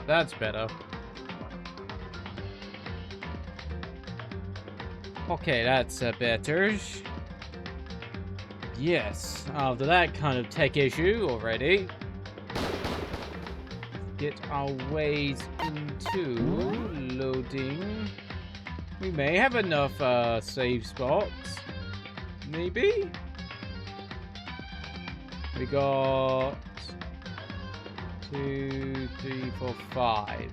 That's better. Okay, that's better. Yes, after that kind of tech issue already. Get our ways into loading. We may have enough save spots. Maybe? We got 2, 3, 4, 5.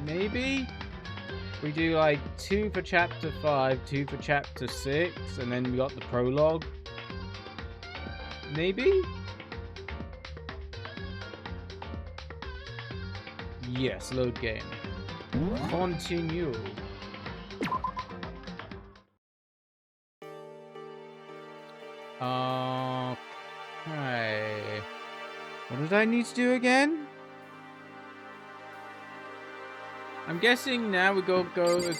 Maybe? We do like 2 for chapter 5, 2 for chapter 6, and then we got the prologue. Maybe? Yes, load game. Continue. Okay. What did I need to do again? I'm guessing now we go explore?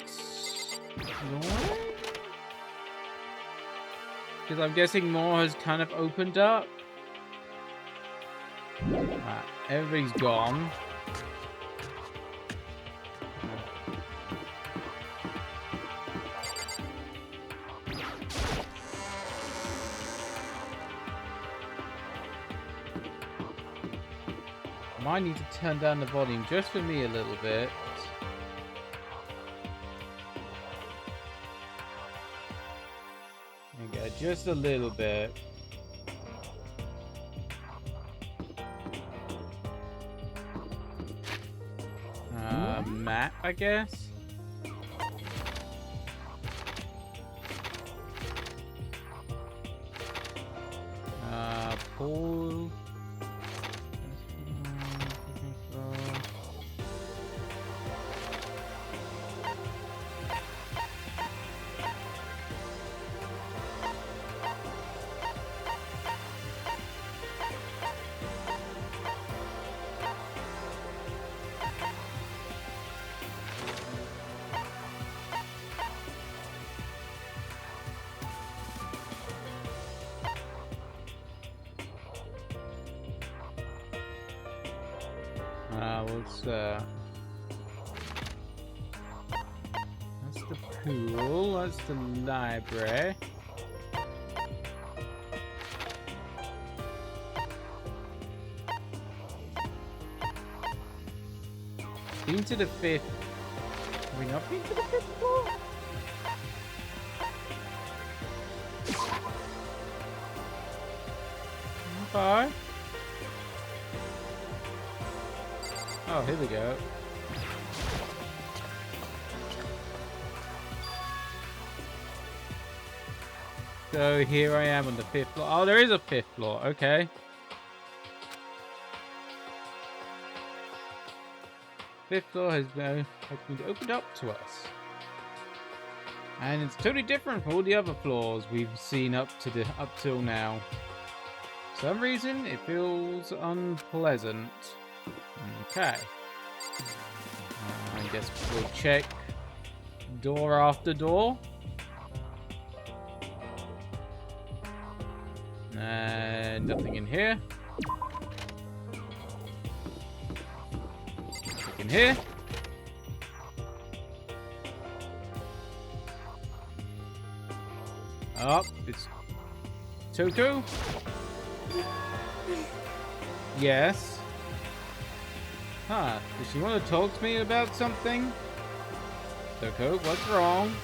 Because I'm guessing more has kind of opened up. Everybody's gone. Might need to turn down the volume just for me a little bit. Okay, just a little bit. Map, I guess. Pool. What's that? That's the pool. That's the library. Been to the 5th. Have we not been to the 5th floor? Okay. Oh, here we go. So here I am on the 5th floor. Oh, there is a 5th floor. Okay. 5th floor has been opened up to us. And it's totally different from all the other floors we've seen up till now. For some reason, it feels unpleasant. Okay. I guess we'll check door after door. And nothing in here. Nothing in here. Oh, it's Tutu. Yes. Huh, does she want to talk to me about something? Tutu, what's wrong? ...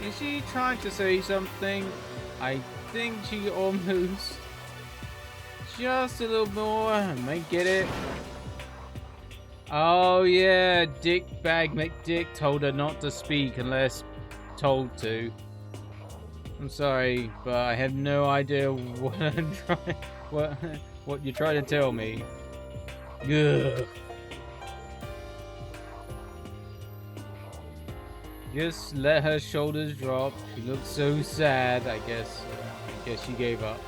Is she trying to say something? I think she almost... Just a little more, I might get it. Oh yeah, Dickbag McDick told her not to speak unless told to. I'm sorry, but I have no idea what I'm trying, what you're trying to tell me. Ugh. Just let her shoulders drop. She looks so sad. I guess she gave up.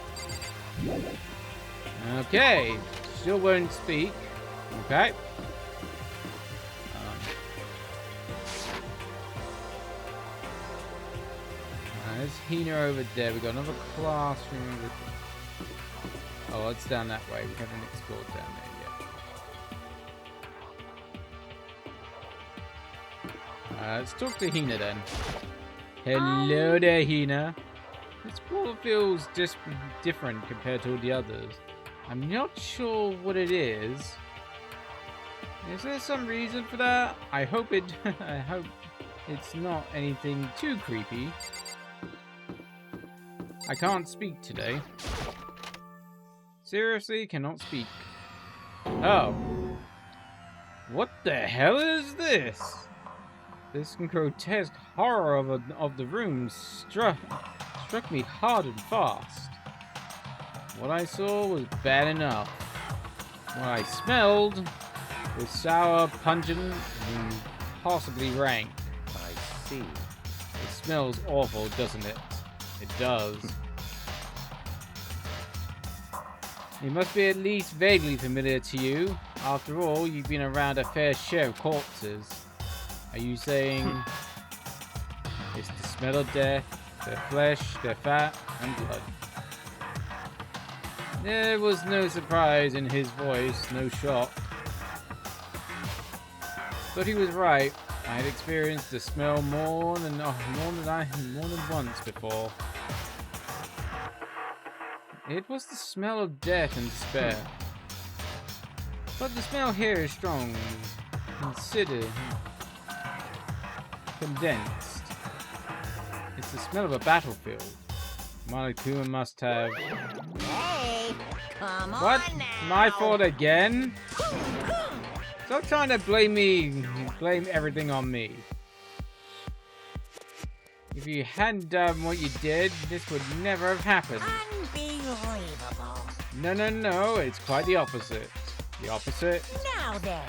Okay, still won't speak. Okay. There's Hina over there. We got another classroom. Oh, it's down that way. We haven't explored down there yet. Let's talk to Hina then. Hello there, Hina. This portal feels just different compared to all the others. I'm not sure what it is. Is there some reason for that? I hope it's not anything too creepy. I can't speak today. Seriously, cannot speak. Oh. What the hell is this? This grotesque horror of the room struck me hard and fast. What I saw was bad enough. What I smelled was sour, pungent, and possibly rank. I see. It smells awful, doesn't it? It does. It must be at least vaguely familiar to you. After all, you've been around a fair share of corpses. Are you saying it's the smell of death, their flesh, their fat, and blood? There was no surprise in his voice, no shock. But he was right. I had experienced the smell more than once before. It was the smell of death and despair. But the smell here is strong, considered, condensed. It's the smell of a battlefield. Monokuma must have... Hey, come on What? now. My fault again? Stop trying to blame everything on me. If you hadn't done what you did, this would never have happened. Unbelievable. No, it's quite the opposite. The opposite? Now then.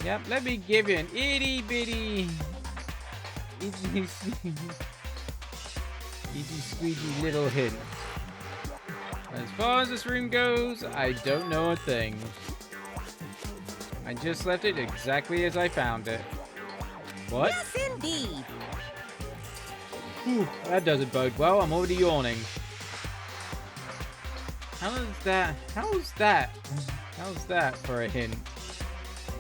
Yep, let me give you an itty bitty squeaky little hint. As far as this room goes, I don't know a thing. I just left it exactly as I found it. What? Yes, indeed. Whew, that doesn't bode well. I'm already yawning. How's that for a hint?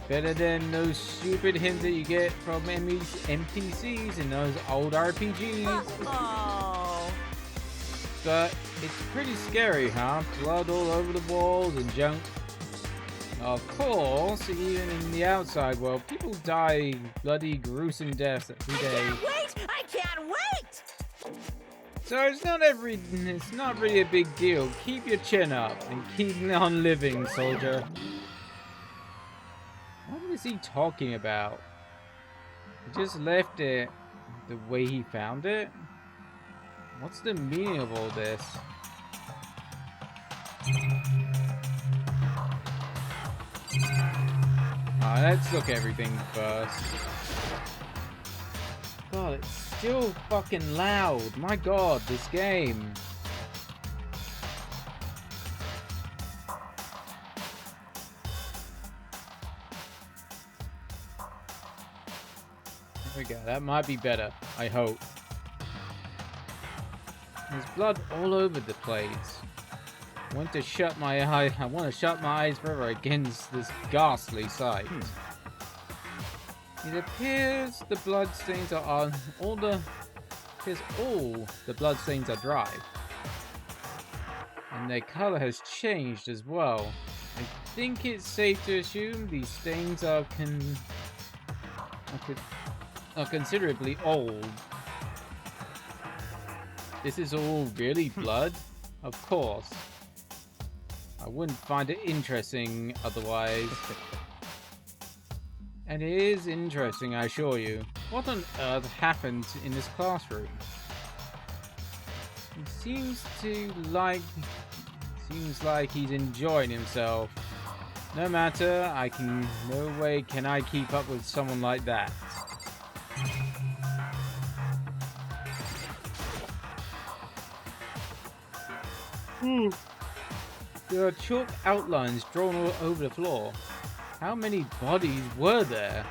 Better than those stupid hints that you get from NPCs in those old RPGs. Oh. But it's pretty scary, huh? Blood all over the walls and junk. Of course, even in the outside world, people die bloody, gruesome deaths every day. I can't wait! So it's not really a big deal. Keep your chin up and keep on living, soldier. What was he talking about? He just left it the way he found it? What's the meaning of all this? Let's look at everything first. God, it's still fucking loud. My God, this game. There we go. That might be better. I hope. There's blood all over the place. I want to shut my eyes forever against this ghastly sight. It appears the bloodstains are all the bloodstains are dry. And their color has changed as well. I think it's safe to assume these stains are considerably old. This is all really blood? Of course. I wouldn't find it interesting otherwise. And it is interesting, I assure you. What on earth happened in this classroom? It seems like he's enjoying himself. No matter, no way can I keep up with someone like that. There are chalk outlines drawn all over the floor. How many bodies were there?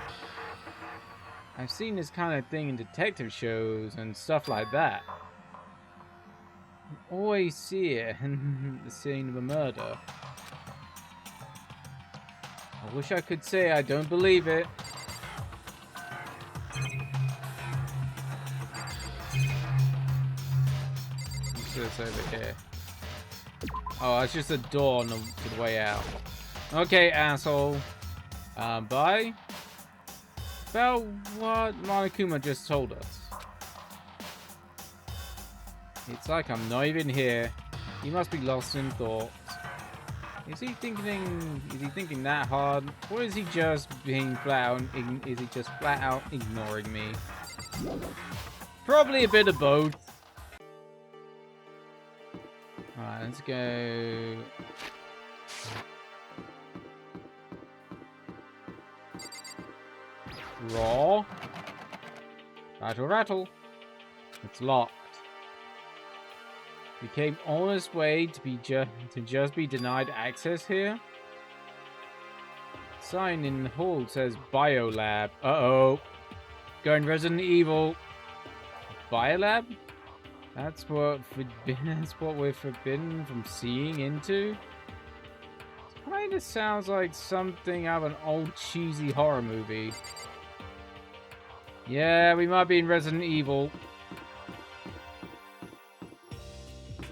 I've seen this kind of thing in detective shows and stuff like that. always see it in the scene of a murder. I wish I could say I don't believe it. What's this over here? Oh, it's just a door on the way out. Okay, asshole. Bye. About what Monokuma just told us. It's like I'm not even here. He must be lost in thought. Is he thinking that hard? Or is he just being flat out, is he just flat out ignoring me? Probably a bit of both. Alright, let's go. Raw. Rattle, rattle. It's locked. We came all this way to just be denied access here. Sign in the hall says Biolab. Uh-oh. Going Resident Evil. Biolab? That's what we're forbidden from seeing into? It kinda sounds like something out of an old cheesy horror movie. Yeah, we might be in Resident Evil.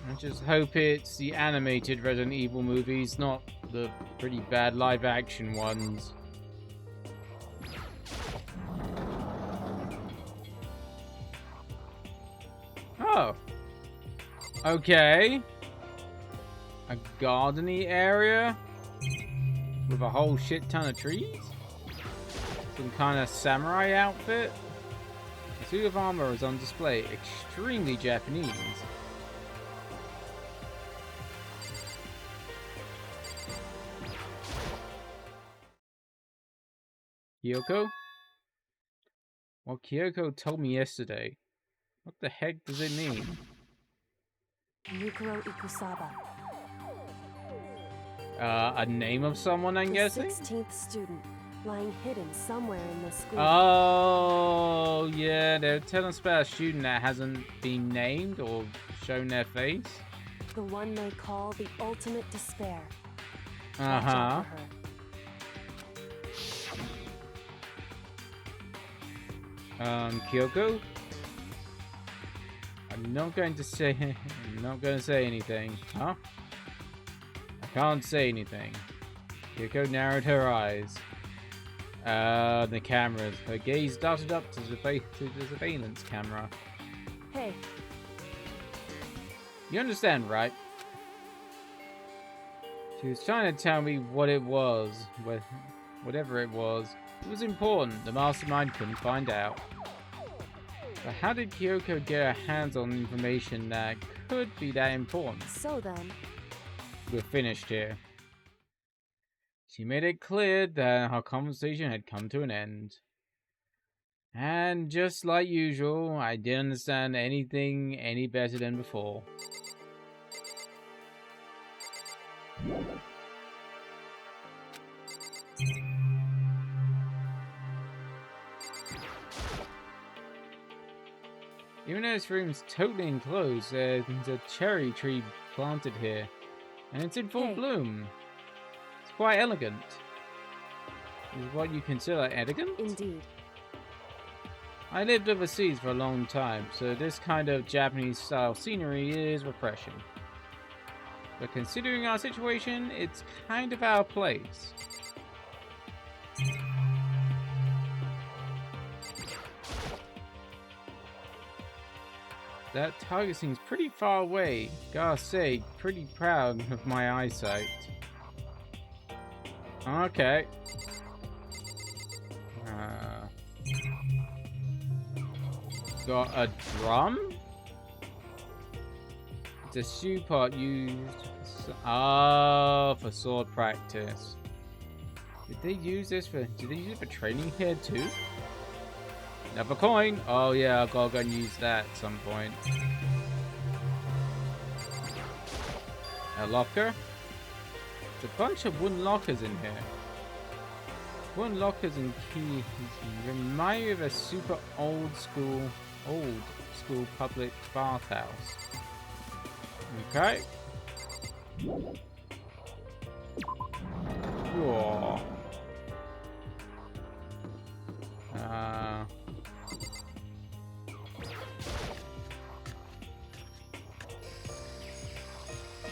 I just hope it's the animated Resident Evil movies, not the pretty bad live-action ones. Oh. Okay. A gardeny area with a whole shit ton of trees? Some kind of samurai outfit? A suit of armor is on display. Extremely Japanese. Kyoko? What Kyoko told me yesterday. What the heck does it mean? Yukiro Ikusaba. A name of someone, I'm guessing? 16th student, lying hidden somewhere in the school. Oh, yeah, they're telling us about a student that hasn't been named or shown their face. The one they call the ultimate despair. Uh-huh. Kyoko? I'm not going to say anything. Huh? I can't say anything. Kyoko narrowed her eyes. The cameras. Her gaze darted up to the surveillance camera. Hey. You understand, right? She was trying to tell me what it was. Whatever it was. It was important. The mastermind couldn't find out. But how did Kyoko get her hands on information that could be that important? So then... We're finished here. She made it clear that our conversation had come to an end. And just like usual, I didn't understand anything any better than before. Even though this room's totally enclosed, there's a cherry tree planted here. And it's in full bloom. It's quite elegant. Is what you consider elegant? Indeed. I lived overseas for a long time, so this kind of Japanese-style scenery is refreshing. But considering our situation, it's kind of our place. That target seems pretty far away. Gotta say, pretty proud of my eyesight. Okay. Got a drum? It's a shoe part used for sword practice. Did they use it for training here too? Another coin! Oh yeah, I've gotta go and use that at some point. A locker? There's a bunch of wooden lockers in here. Wooden lockers and keys remind me of a super old school public bathhouse. Okay. Whoa.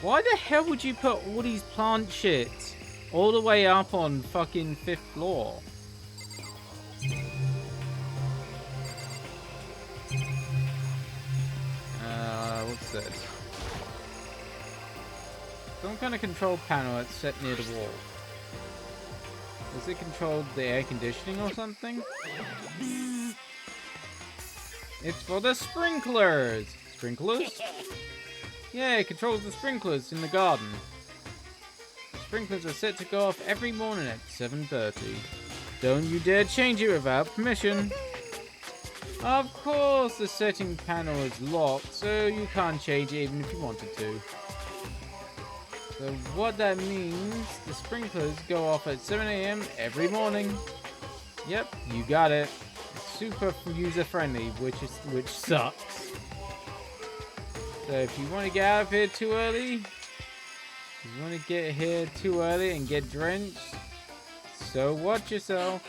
Why the hell would you put all these plant shits all the way up on fucking 5th floor? What's this? Some kind of control panel that's set near the wall. Does it control the air conditioning or something? It's for the sprinklers! Sprinklers? Yeah, it controls the sprinklers in the garden. The sprinklers are set to go off every morning at 7:30. Don't you dare change it without permission. Of course, the setting panel is locked, so you can't change it even if you wanted to. So what that means, the sprinklers go off at 7 AM every morning. Yep, you got it. It's super user-friendly, which sucks. So if you want to get out of here too early, and get drenched, so watch yourself.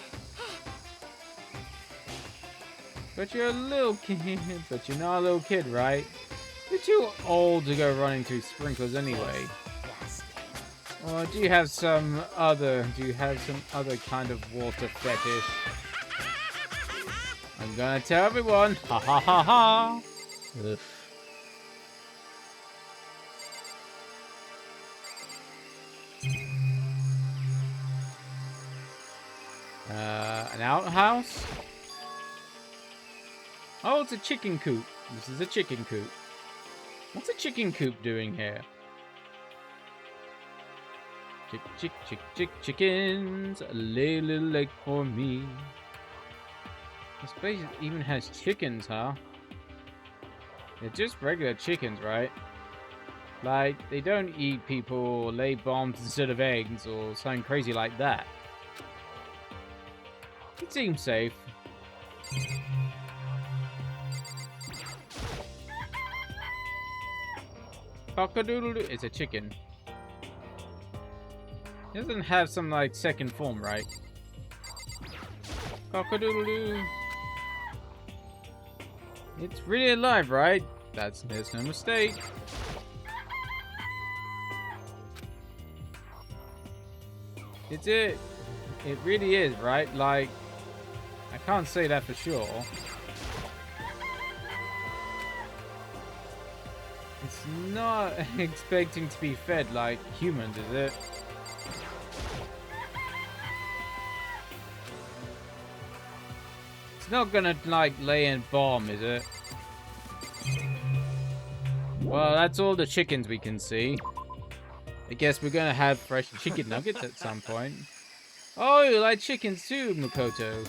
But you're a little kid, but you're not a little kid, right? You're too old to go running through sprinklers anyway. Or do you have some other kind of water fetish? I'm gonna tell everyone. Ha ha ha ha. Ugh. An outhouse? Oh, it's a chicken coop. This is a chicken coop. What's a chicken coop doing here? Chickens. Lay a little egg for me. This place even has chickens, huh? They're just regular chickens, right? Like, they don't eat people or lay bombs instead of eggs or something crazy like that. It seems safe. Cock-a-doodle-doo. It's a chicken. It doesn't have some, like, second form, right? Cock-a-doodle-doo. It's really alive, right? There's no mistake. It's it. It really is, right? Like, I can't say that for sure. It's not expecting to be fed like humans, is it? It's not gonna, like, lay and bomb, is it? Well, that's all the chickens we can see. I guess we're gonna have fresh chicken nuggets at some point. Oh, you like chickens too, Makoto?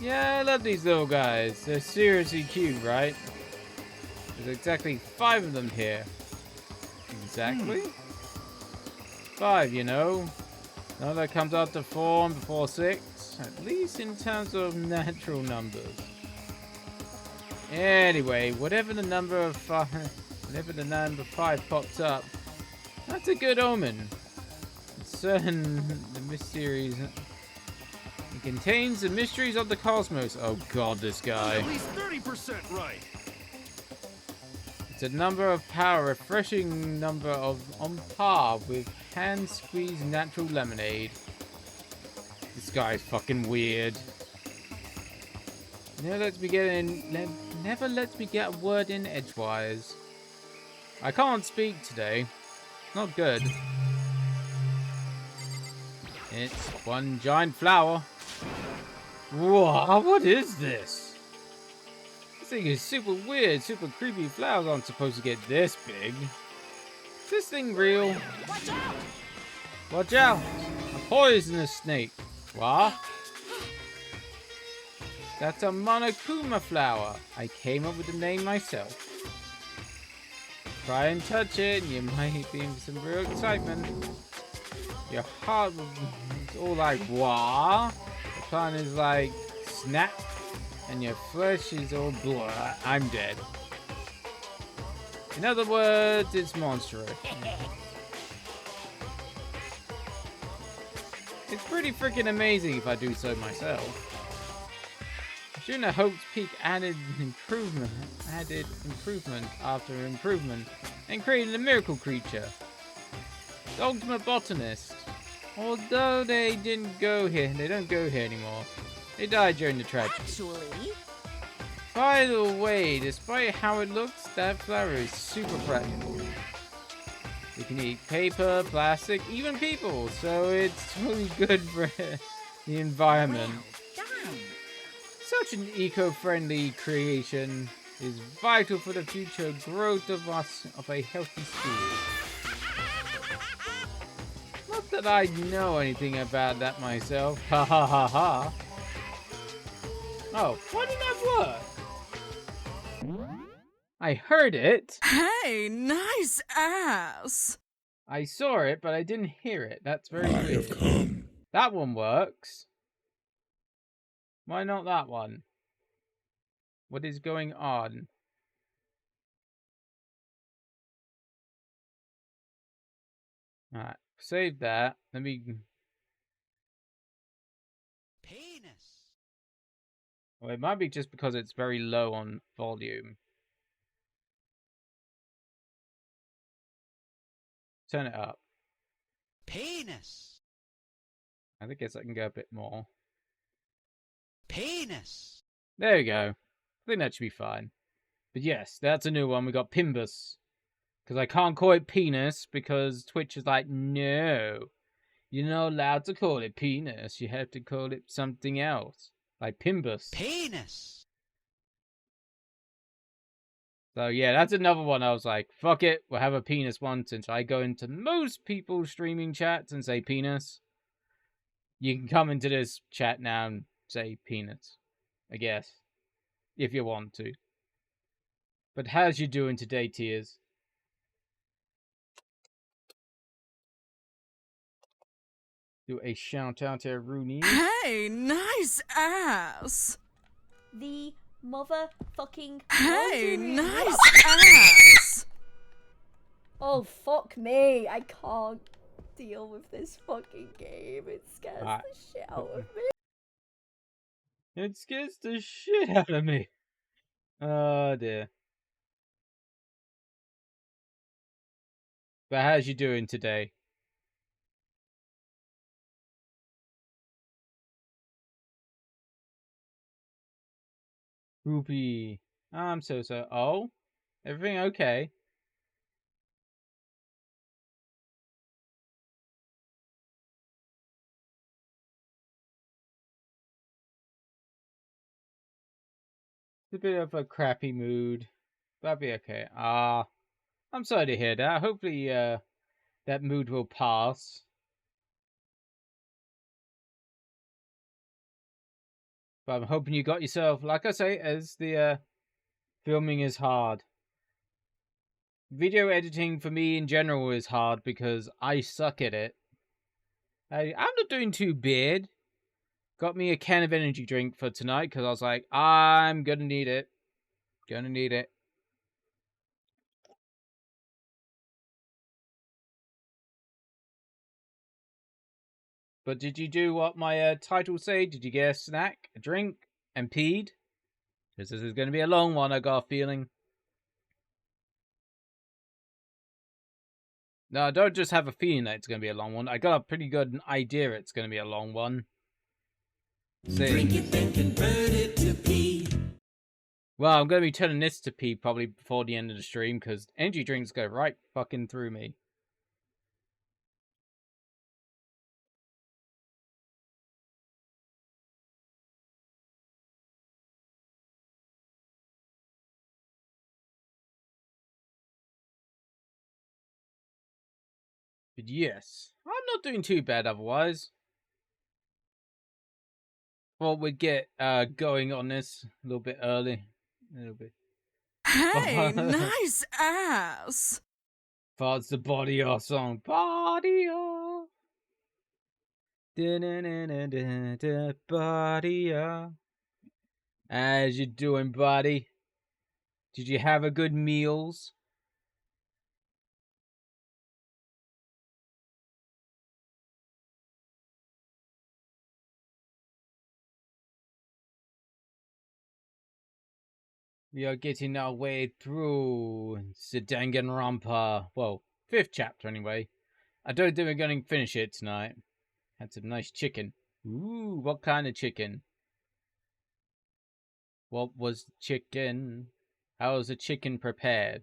Yeah, I love these little guys. They're seriously cute, right? There's exactly 5 of them here. Exactly? 5, you know. None that comes out to 4 and before 6. At least in terms of natural numbers. Anyway, whatever the number 5 pops up, that's a good omen. It's certain the mysteries. It contains the mysteries of the cosmos. Oh god, this guy. At least 30% right. It's a number of power, refreshing number of on par with hand-squeezed natural lemonade. This guy's fucking weird. Never lets me get a word in edgewise. I can't speak today. Not good. It's one giant flower. Whoa, what is this? This thing is super weird, super creepy. Flowers aren't supposed to get this big. Is this thing real? Watch out! Watch out! A poisonous snake. What? That's a Monokuma flower. I came up with the name myself. Try and touch it, and you might be in some real excitement. Your heart is all like, what? The plant is like, snap, and your flesh is all blah. I'm dead. In other words, it's monstrous. It's pretty freaking amazing if I do so myself. Shouldn't have hoped Peak added improvement after improvement and created a miracle creature. The ultimate botanist. Although they don't go here anymore. They died during the tragedy. Actually, By the way, despite how it looks, that flower is super practical. You can eat paper, plastic, even people, so it's totally good for the environment. well done. Such an eco-friendly creation is vital for the future growth of a healthy school. Not that I know anything about that myself. Ha ha ha ha. Oh, why didn't that work? I heard it. Hey, nice ass. I saw it, but I didn't hear it. That's very weird. That one works. Why not that one? What is going on? Alright, save that. Let me... Penis. Well, it might be just because it's very low on volume. Turn it up. Penis. I guess I can go a bit more. Penis. There we go. I think that should be fine. But yes, that's a new one. We got Pimbus. Because I can't call it penis because Twitch is like, no. You're not allowed to call it penis. You have to call it something else. Like Pimbus. Penis. So yeah, that's another one I was like, fuck it. We'll have a penis one since I go into most people's streaming chats and say penis. You can come into this chat now and say penis. I guess. If you want to. But how's you doing today, Tears? Do a shout out to Rooney. Hey, nice ass. The motherfucking. Hey, laundry room. nice ass. Oh, fuck me. I can't deal with this fucking game. It scares Alright. the shit out of me. It scares the shit out of me. Oh dear. But how's you doing today? Whoopee. I'm so. Oh? Everything okay? It's a bit of a crappy mood. That'll be okay. I'm sorry to hear that. Hopefully, that mood will pass. But I'm hoping you got yourself, like I say, as the filming is hard. Video editing for me in general is hard because I suck at it. I'm not doing too bad. Got me a can of energy drink for tonight because I was like, I'm gonna need it. Gonna need it. But did you do what my title say? Did you get a snack, a drink, and peed? Because this is going to be a long one, I got a feeling. No, I don't just have a feeling that it's going to be a long one. I got a pretty good idea it's going to be a long one. Drink it, then convert it to pee. Well, I'm going to be turning this to pee probably before the end of the stream because energy drinks go right fucking through me. But yes, I'm not doing too bad otherwise. Well, we'd get going on this a little bit early. A little bit. Hey, nice ass. Farts the body off song. Body off. Da-na-na-na-na-na, body off. As you doing, buddy? Did you have a good meals? We are getting our way through the Danganronpa. Well, 5th chapter anyway. I don't think we're going to finish it tonight. Had some nice chicken. Ooh, what kind of chicken? What was the chicken? How was the chicken prepared?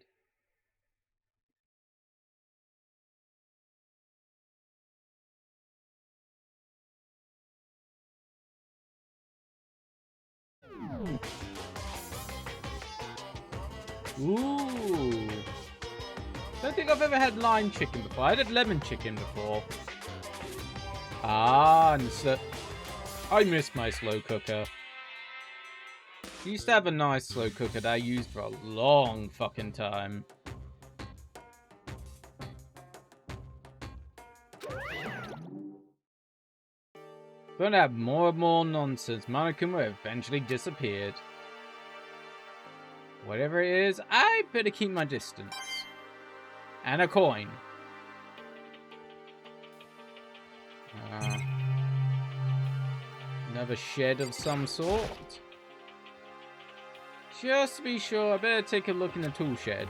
Ooh. Don't think I've ever had lime chicken before. I had lemon chicken before. Ah, and so I miss my slow cooker. I used to have a nice slow cooker that I used for a long fucking time. Gonna have more and more nonsense. Monokuma eventually disappeared. Whatever it is, I better keep my distance. And a coin. Another shed of some sort. Just to be sure, I better take a look in the tool shed.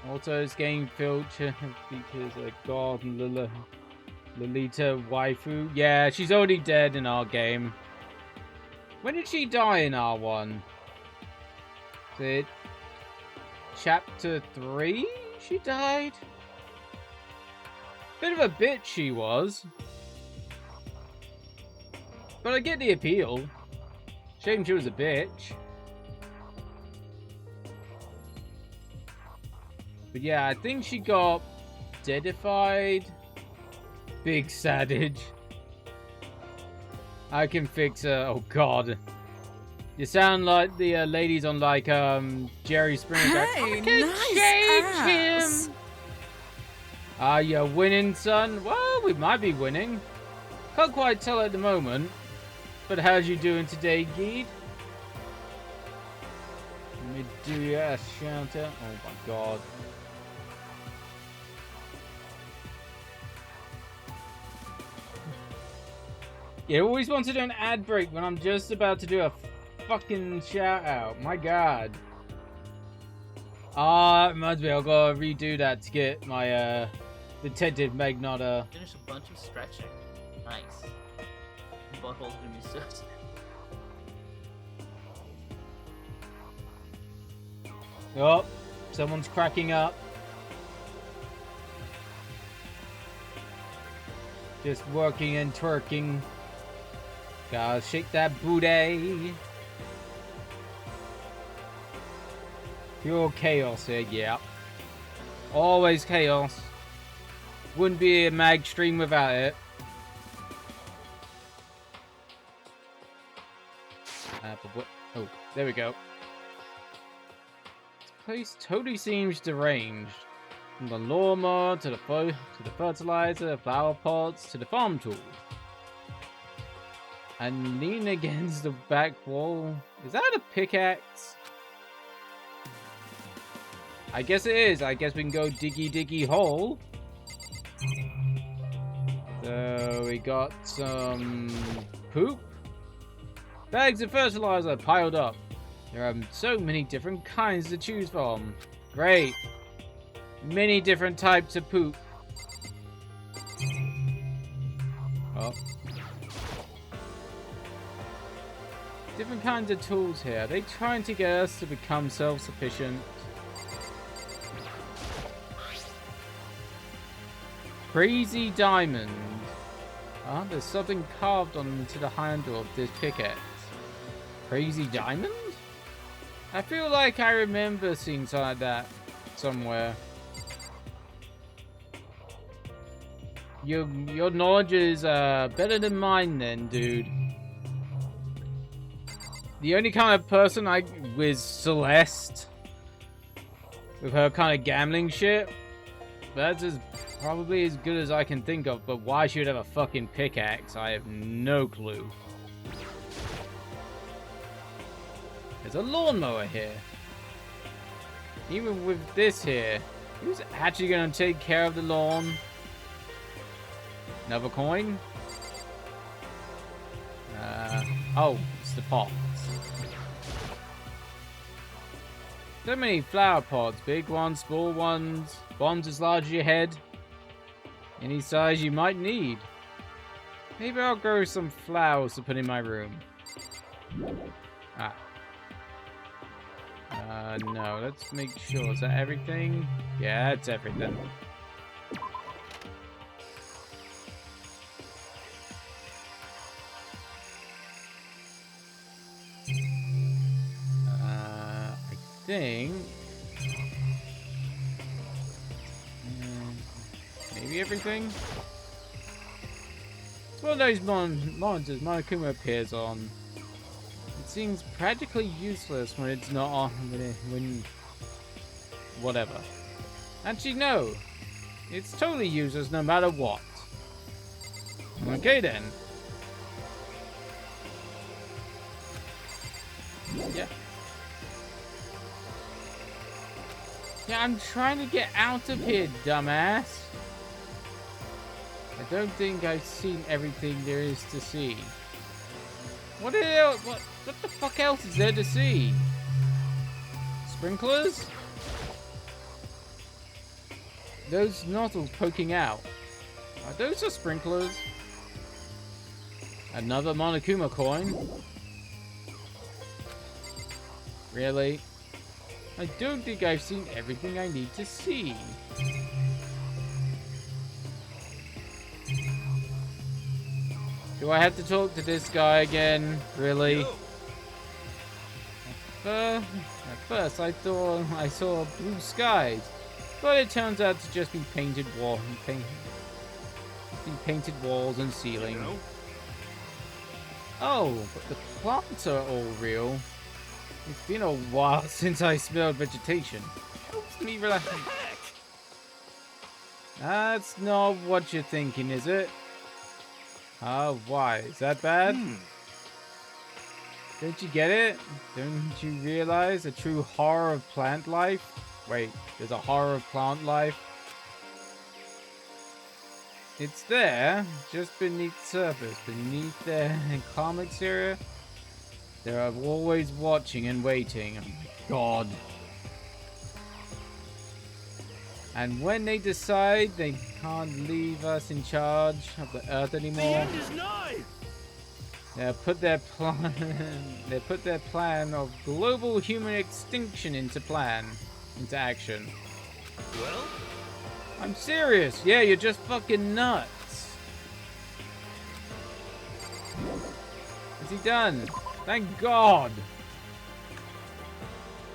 Also, it's getting filtered because of God Lolita waifu. Yeah, she's already dead in our game. When did she die in R1? Is it chapter 3 she died? Bit of a bitch she was. But I get the appeal. Shame she was a bitch. But yeah, I think she got deadified. Big Sadage. I can fix her. Oh god. You sound like the ladies on like Jerry Springer. Hey, I can nice change ass. him. Are you winning, son? Well, we might be winning. Can't quite tell at the moment. But how's you doing today, Geed? Let me do your ass shout out. Oh my god. You always want to do an ad break when I'm just about to do a fucking shout out. My god. Ah, it reminds me, I'll go redo that to get my Detective Magnata. Finish a bunch of stretching. Nice. Butthole's gonna be so. Oh, someone's cracking up. Just working and twerking. Gotta shake that booty. Pure chaos here, yeah. Always chaos. Wouldn't be a mag stream without it. Oh, there we go. This place totally seems deranged. From the lawnmower to the fertilizer, the flower pots to the farm tools. And lean against the back wall. Is that a pickaxe? I guess it is. I guess we can go diggy hole. So we got some poop. Bags of fertilizer piled up. There are so many different kinds to choose from. Great. Many different types of poop. Oh. Different kinds of tools here. Are they trying to get us to become self-sufficient? Crazy diamond. Ah, there's something carved onto the handle of this pickaxe. Crazy diamond? I feel like I remember seeing something like that somewhere. Your knowledge is better than mine then, dude. The only kind of person with Celeste, with her kind of gambling shit, that's probably as good as I can think of, but why she would have a fucking pickaxe, I have no clue. There's a lawnmower here. Even with this here, who's actually going to take care of the lawn? Another coin? Oh, it's the pots. So many flower pots, big ones, small ones, ones as large as your head. Any size you might need. Maybe I'll grow some flowers to put in my room. Ah. No, let's make sure. Is that everything? Yeah, that's everything. I think... maybe everything? It's one of those monsters Monokuma appears on. It seems practically useless when it's not on, when whatever. Actually, no. It's totally useless no matter what. Okay then. Yeah. Yeah, I'm trying to get out of here, dumbass. I don't think I've seen everything there is to see. What the fuck else is there to see? Sprinklers? Those nozzles poking out. Are those sprinklers? Another Monokuma coin? Really? I don't think I've seen everything I need to see. Do I have to talk to this guy again? Really? At first I thought I saw blue skies, but it turns out to just be painted walls and ceiling. Oh, but the plants are all real. It's been a while since I smelled vegetation. Helps me relax. That's not what you're thinking, is it? Why? Is that bad? Don't you get it? Don't you realize the true horror of plant life? Wait, there's a horror of plant life? It's there, just beneath the surface, beneath their calm exterior. They're always watching and waiting. Oh my god. And when they decide they can't leave us in charge of the Earth anymore, The end is nigh. they put their plan of global human extinction into action. Well, I'm serious. Yeah, you're just fucking nuts. Is he done? Thank God.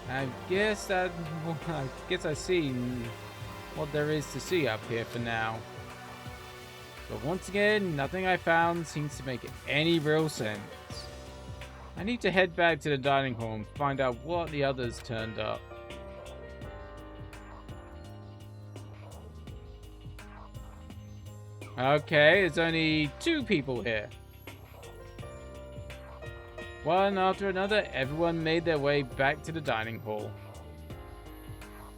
I guess I've seen what there is to see up here for now. But once again, nothing I found seems to make any real sense. I need to head back to the dining hall and find out what the others turned up. Okay, there's only 2 people here. One after another, everyone made their way back to the dining hall.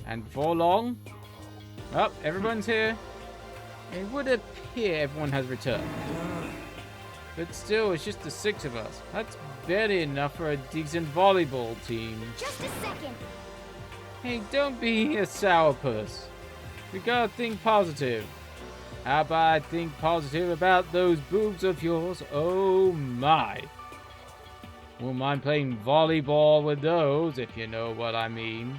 And before long, everyone's here. It would appear everyone has returned. But still, it's just the 6 of us. That's barely enough for a decent volleyball team. Just a second. Hey, don't be a sourpuss. We gotta think positive. How about I think positive about those boobs of yours? Oh my. Won't mind playing volleyball with those, if you know what I mean.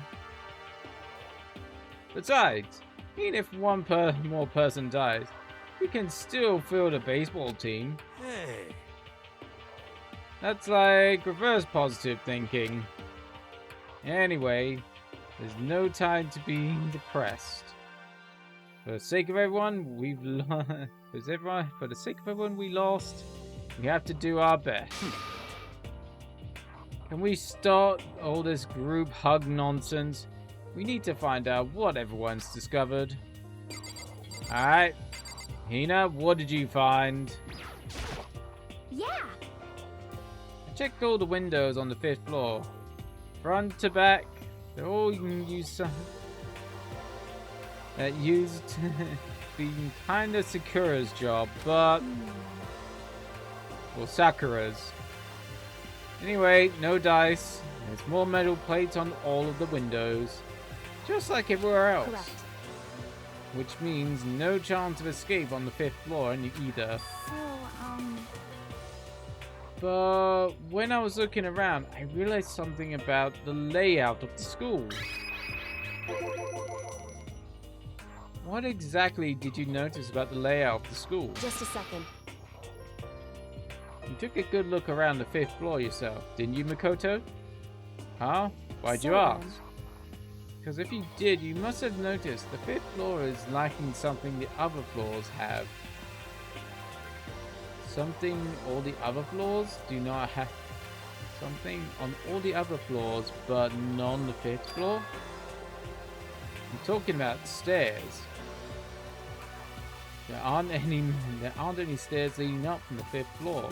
Besides, even if one more person dies, we can still field a baseball team. hey. That's like reverse positive thinking. Anyway, there's no time to be depressed. For the sake of everyone we lost, we have to do our best. Can we start all this group hug nonsense? We need to find out what everyone's discovered. Alright. Hina, what did you find? Yeah. I checked all the windows on the 5th floor. Front to back. They're all used being kind of Sakura's job, but... well, Sakura's. Anyway, no dice. There's more metal plates on all of the windows, just like everywhere else. Correct. Which means no chance of escape on the 5th floor either. So, But when I was looking around, I realized something about the layout of the school. What exactly did you notice about the layout of the school? just a second. You took a good look around the 5th floor yourself, didn't you, Makoto? Huh? Why'd you So ask? then. Because if you did, you must have noticed the 5th floor is lacking something the other floors have. Something all the other floors do not have. Something on all the other floors, but not on the 5th floor? I'm talking about stairs. There aren't any stairs leading up from the 5th floor.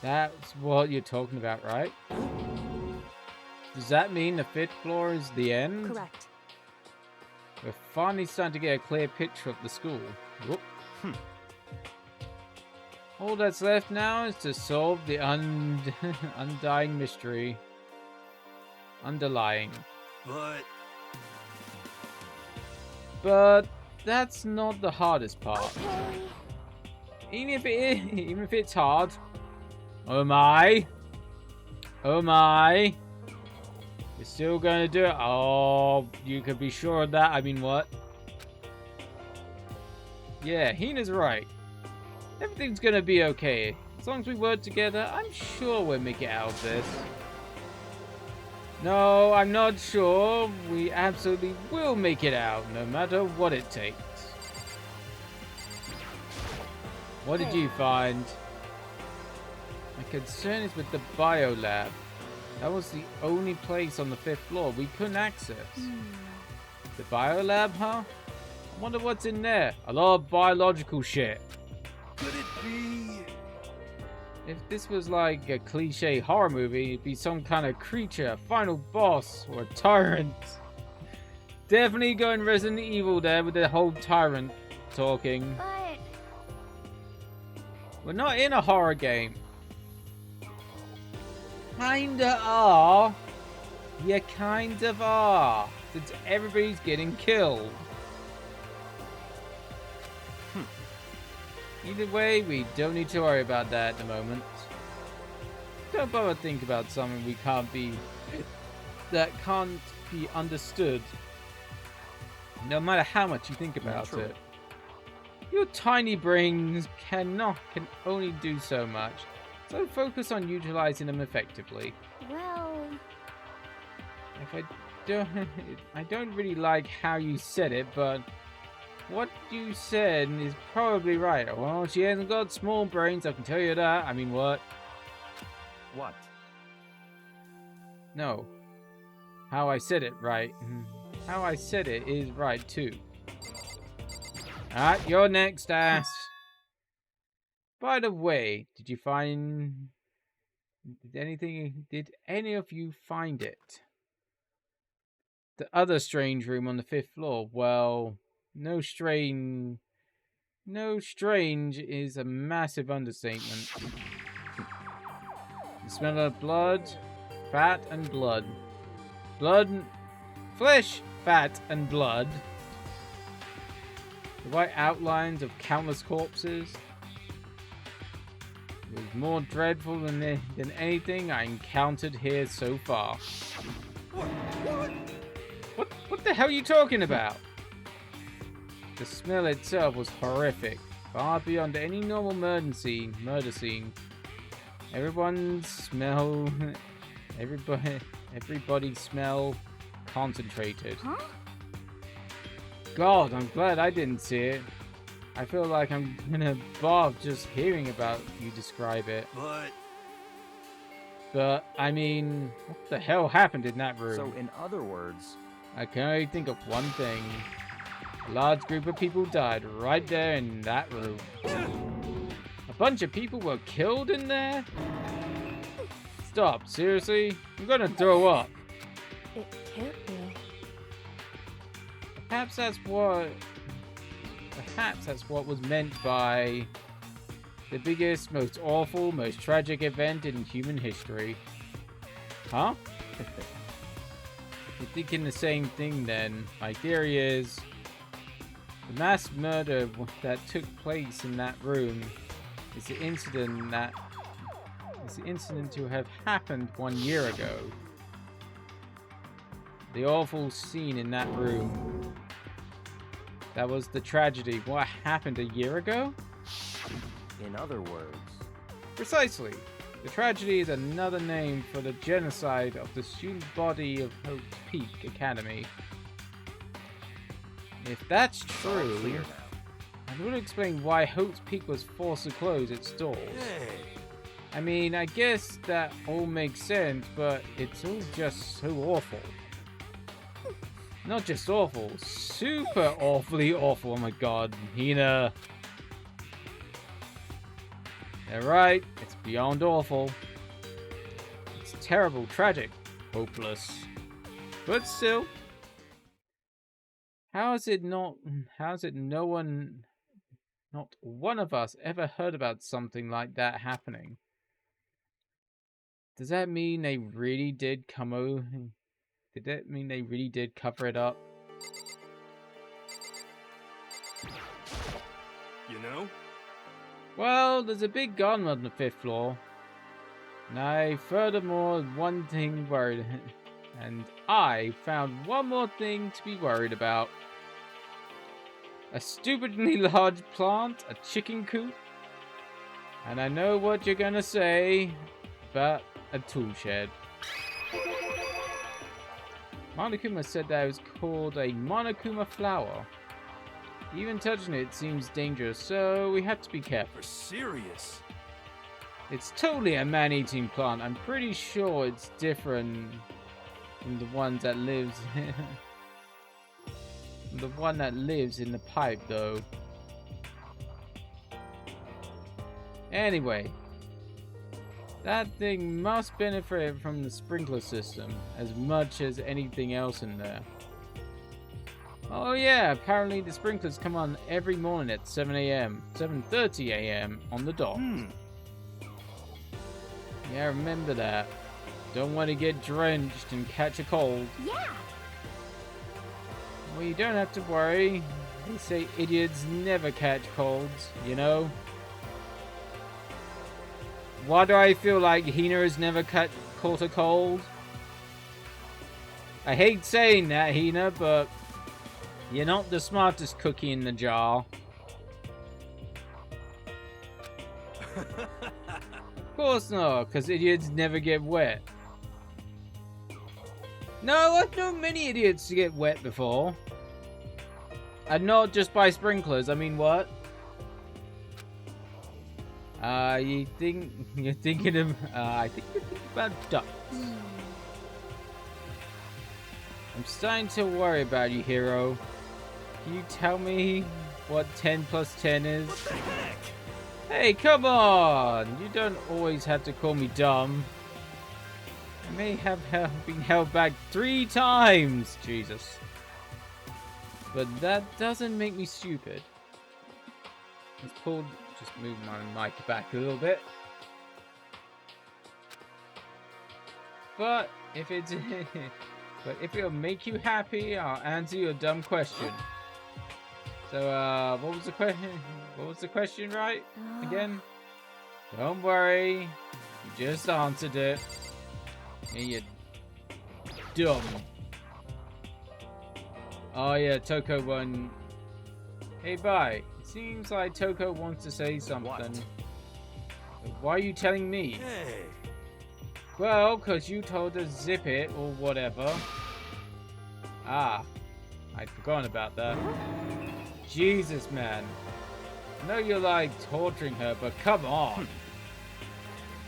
That's what you're talking about, right? Does that mean the 5th floor is the end? Correct. We're finally starting to get a clear picture of the school. Whoop. All that's left now is to solve the undying mystery. Underlying. But that's not the hardest part. Even if it's hard. Oh my. Oh my. You're still gonna do it. Oh, you could be sure of that. I mean, what? Yeah, Hina's right. Everything's gonna be okay. As long as we work together, I'm sure we'll make it out of this. No, I'm not sure. We absolutely will make it out, no matter what it takes. What did you find? My concern is with the biolab. That was the only place on the 5th floor we couldn't access. The biolab, huh? I wonder what's in there. A lot of biological shit. Could it be? If this was like a cliche horror movie, it'd be some kind of creature, final boss, or a tyrant. Definitely going Resident Evil there with the whole tyrant talking. But We're not in a horror game. Kinda are. You kind of are. Since everybody's getting killed. Either way, we don't need to worry about that at the moment. Don't bother think about something that can't be understood. No matter how much you think about it. Your tiny brains can only do so much. So focus on utilizing them effectively. well, If I don't really like how you said it, but what you said is probably right. Well, she hasn't got small brains, I can tell you that. I mean, what? What? No. How I said it right. How I said it is right, too. Alright, you're next, ass. By the way, did any of you find it? The other strange room on the 5th floor, well, no strange is a massive understatement. The smell of blood, fat and blood. Flesh, fat and blood. The white outlines of countless corpses. It was more dreadful than anything I encountered here so far. What the hell are you talking about? The smell itself was horrific, far beyond any normal murder scene. Everybody smell concentrated. huh? God, I'm glad I didn't see it. I feel like I'm gonna barf just hearing about you describe it. But, I mean, what the hell happened in that room? So, in other words, I can only think of one thing. A large group of people died right there in that room. A bunch of people were killed in there? Stop, seriously? I'm gonna throw up. It can't be. Perhaps that's what was meant by the biggest, most awful, most tragic event in human history. Huh? You're thinking the same thing then. My theory is the mass murder that took place in that room is the incident to have happened 1 year ago. The awful scene in that room. That was the tragedy. What happened a year ago? In other words, Precisely. The tragedy is another name for the genocide of the student body of Hope's Peak Academy. If that's true, clear now. it would explain why Hope's Peak was forced to close its doors. I mean, I guess that all makes sense, but it's all just so awful. Not just awful, super awfully awful. Oh my god, Hina. They're right, it's beyond awful. It's terrible, tragic, hopeless. But still, how is it not one of us ever heard about something like that happening? Does that mean they really did Did that mean they really did cover it up? You know? Well, there's a big gun on the 5th floor. And furthermore, one thing worried. And I found one more thing to be worried about. A stupidly large plant, a chicken coop. And I know what you're gonna say, but a tool shed. Monokuma said that it was called a Monokuma flower. Even touching it seems dangerous, so we have to be careful. For serious? It's totally a man-eating plant. I'm pretty sure it's different from the ones that lives the one that lives in the pipe, though. Anyway, that thing must benefit from the sprinkler system as much as anything else in there. Oh yeah, apparently the sprinklers come on every morning at 7 a.m. 7:30 a.m. on the dot. Yeah, remember that. Don't want to get drenched and catch a cold. Yeah. Well, you don't have to worry. They say idiots never catch colds, you know? Why do I feel like Hina has never caught a cold? I hate saying that, Hina, but you're not the smartest cookie in the jar. Of course not, because idiots never get wet. No, I've known many idiots to get wet before. And not just by sprinklers, I mean what? I think you're thinking about ducks. I'm starting to worry about you, hero. Can you tell me what 10 plus 10 is? What the heck? Hey, come on! You don't always have to call me dumb. I may have been held back 3 times, Jesus. But that doesn't make me stupid. Let's just move my mic back a little bit. But if it'll make you happy, I'll answer your dumb question. So, what was the question? What was the question, right? Again? Don't worry. You just answered it. And you're dumb. Oh yeah, Toko won. Hey, bye. It seems like Toko wants to say something. What? Why are you telling me? Hey. Well, because you told her zip it or whatever. Ah, I'd forgotten about that. Jesus, man. I know you're like torturing her, but come on.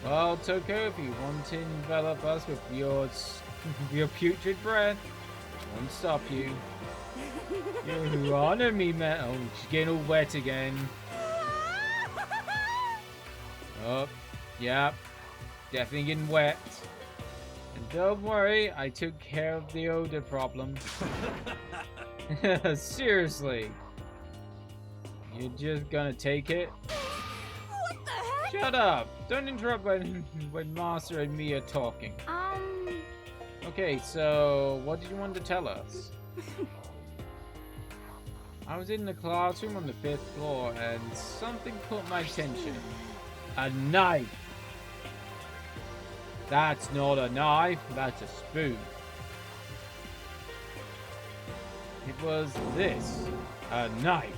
Well, Toko, if you want to envelop us with your putrid breath, I won't stop you. You honor me, man. Oh, she's getting all wet again. Oh, yeah. Definitely getting wet. And don't worry, I took care of the odor problem. Seriously. You're just gonna take it? What the heck? Shut up! Don't interrupt when Master and me are talking. Okay, so what did you want to tell us? I was in the classroom on the 5th floor and something caught my attention. A knife! That's not a knife, that's a spoon. It was this. A knife.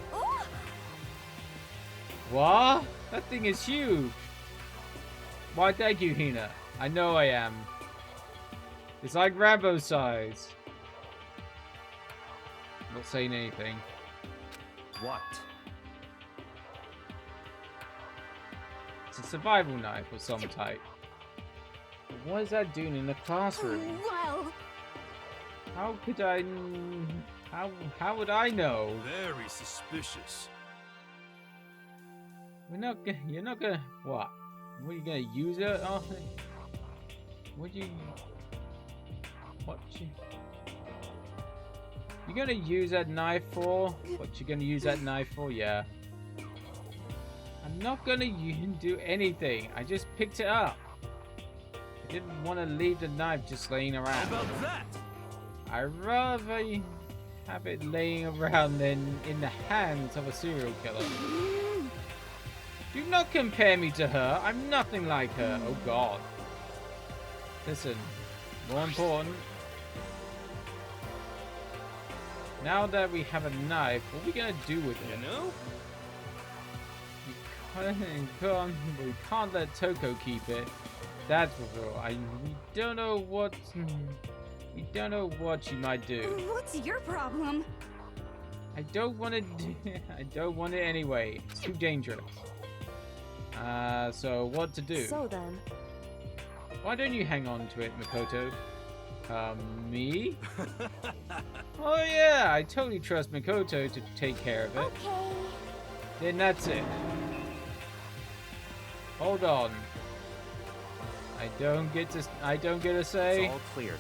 What? That thing is huge. Why, thank you, Hina. I know I am. It's like Rambo size. Not saying anything. What? It's a survival knife of some type. But what is that doing in the classroom? Well, How could I... How would I know? Very suspicious. You're not gonna... What? What are you gonna use it on? What you... What you... You gonna use that knife for? What you gonna use that knife for? Yeah. I'm not gonna do anything. I just picked it up. I didn't want to leave the knife just laying How around. about that? I'd rather have it laying around than in the hands of a serial killer. Do not compare me to her. I'm nothing like her. Oh God. Listen, more important. Now that we have a knife, what are we gonna do with it? You know? We can't let Toko keep it. That's for sure. We don't know what. We don't know what she might do. What's your problem? I don't want to. I don't want it anyway. It's too dangerous. So what to do? So then. Why don't you hang on to it, Makoto? Me? Oh yeah, I totally trust Makoto to take care of it. Okay. Then that's it. Hold on. I don't get to say. It's all clear now.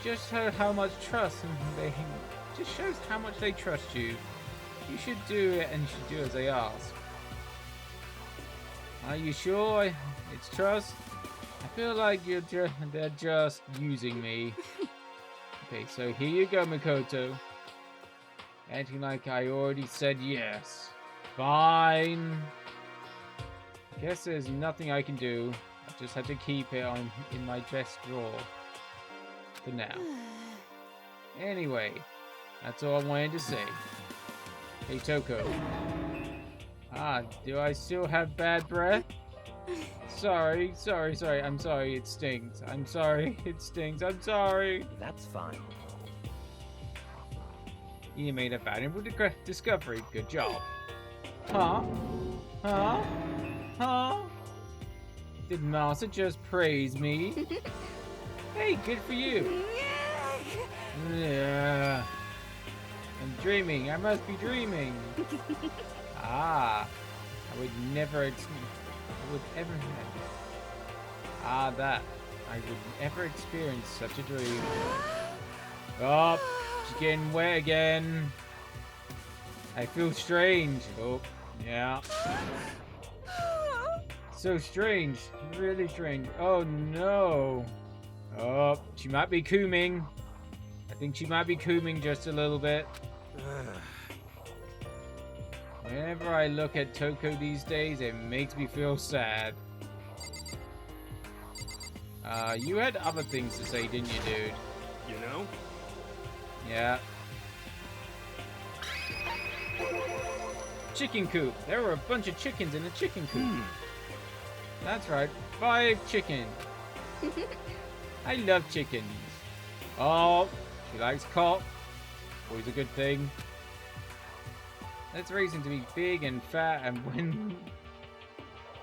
Just show how much trust they. Just shows how much they trust you. You should do it, and you should do as they ask. Are you sure it's trust? I feel like they're just using me. Okay, so here you go, Makoto. Acting like I already said yes. Fine. Guess there's nothing I can do. I just have to keep it in my desk drawer. For now. Anyway, that's all I wanted to say. Hey, Toko. Do I still have bad breath? Sorry. I'm sorry, it stings. I'm sorry, it stings. I'm sorry. That's fine. You made a valuable discovery. Good job. Huh? Huh? Huh? Did Master just praise me? Hey, good for you. Yeah. I'm dreaming. I must be dreaming. I would never. I would ever. That. I would never experience such a dream. Oh, she's getting wet again. I feel strange. Oh, yeah. So strange. Really strange. Oh no. Oh, she might be cooming. I think she might be cooming just a little bit. Whenever I look at Toko these days, it makes me feel sad. You had other things to say, didn't you, dude? You know? Yeah. Chicken coop. There were a bunch of chickens in the chicken coop. That's right. 5 chickens. I love chickens. Oh, she likes cock. Always a good thing. Let's raise him to be big and fat, and when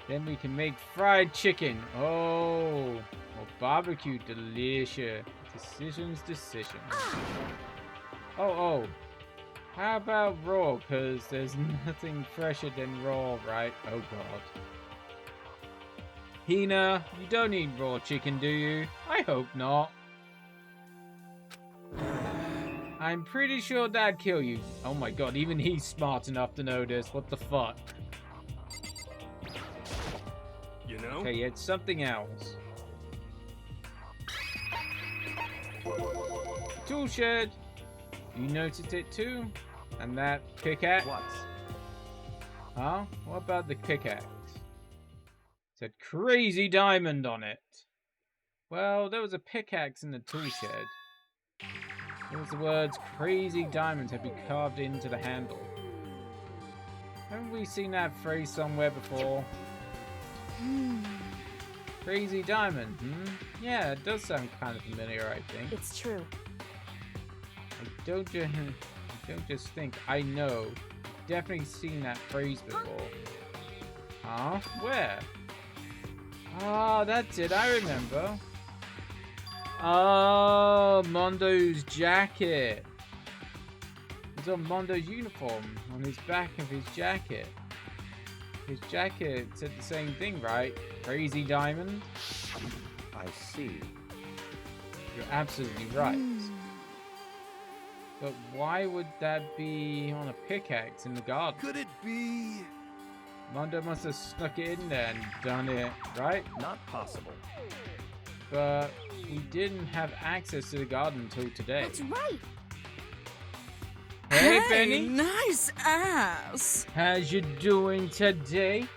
then we can make fried chicken. Oh, or barbecue, delicious. Decisions. Oh. How about raw? Cause there's nothing fresher than raw, right? Oh God. Hina, you don't eat raw chicken, do you? I hope not. I'm pretty sure that'd kill you. Oh my God, even he's smart enough to know this. What the fuck? You know? Okay, it's something else. tool shed. You noticed it too? And that pickaxe? What? Huh? What about the pickaxe? It said Crazy Diamond on it. Well, there was a pickaxe in the tool shed. There was the words Crazy Diamond had been carved into the handle. Haven't we seen that phrase somewhere before? Crazy Diamond, Yeah, it does sound kind of familiar, I think. It's true. I don't just think, I know. Definitely seen that phrase before. Huh? Where? Ah, that's it, I remember. Oh, Mondo's jacket. It's on Mondo's uniform, on his back of his jacket. His jacket said the same thing, right? Crazy Diamond? I see. You're absolutely right. But why would that be on a pickaxe in the garden? Could it be? Mondo must have snuck it in there and done it, right? Not possible. But we didn't have access to the garden until today. That's right. Hey, Benny! Nice ass. How's you doing today?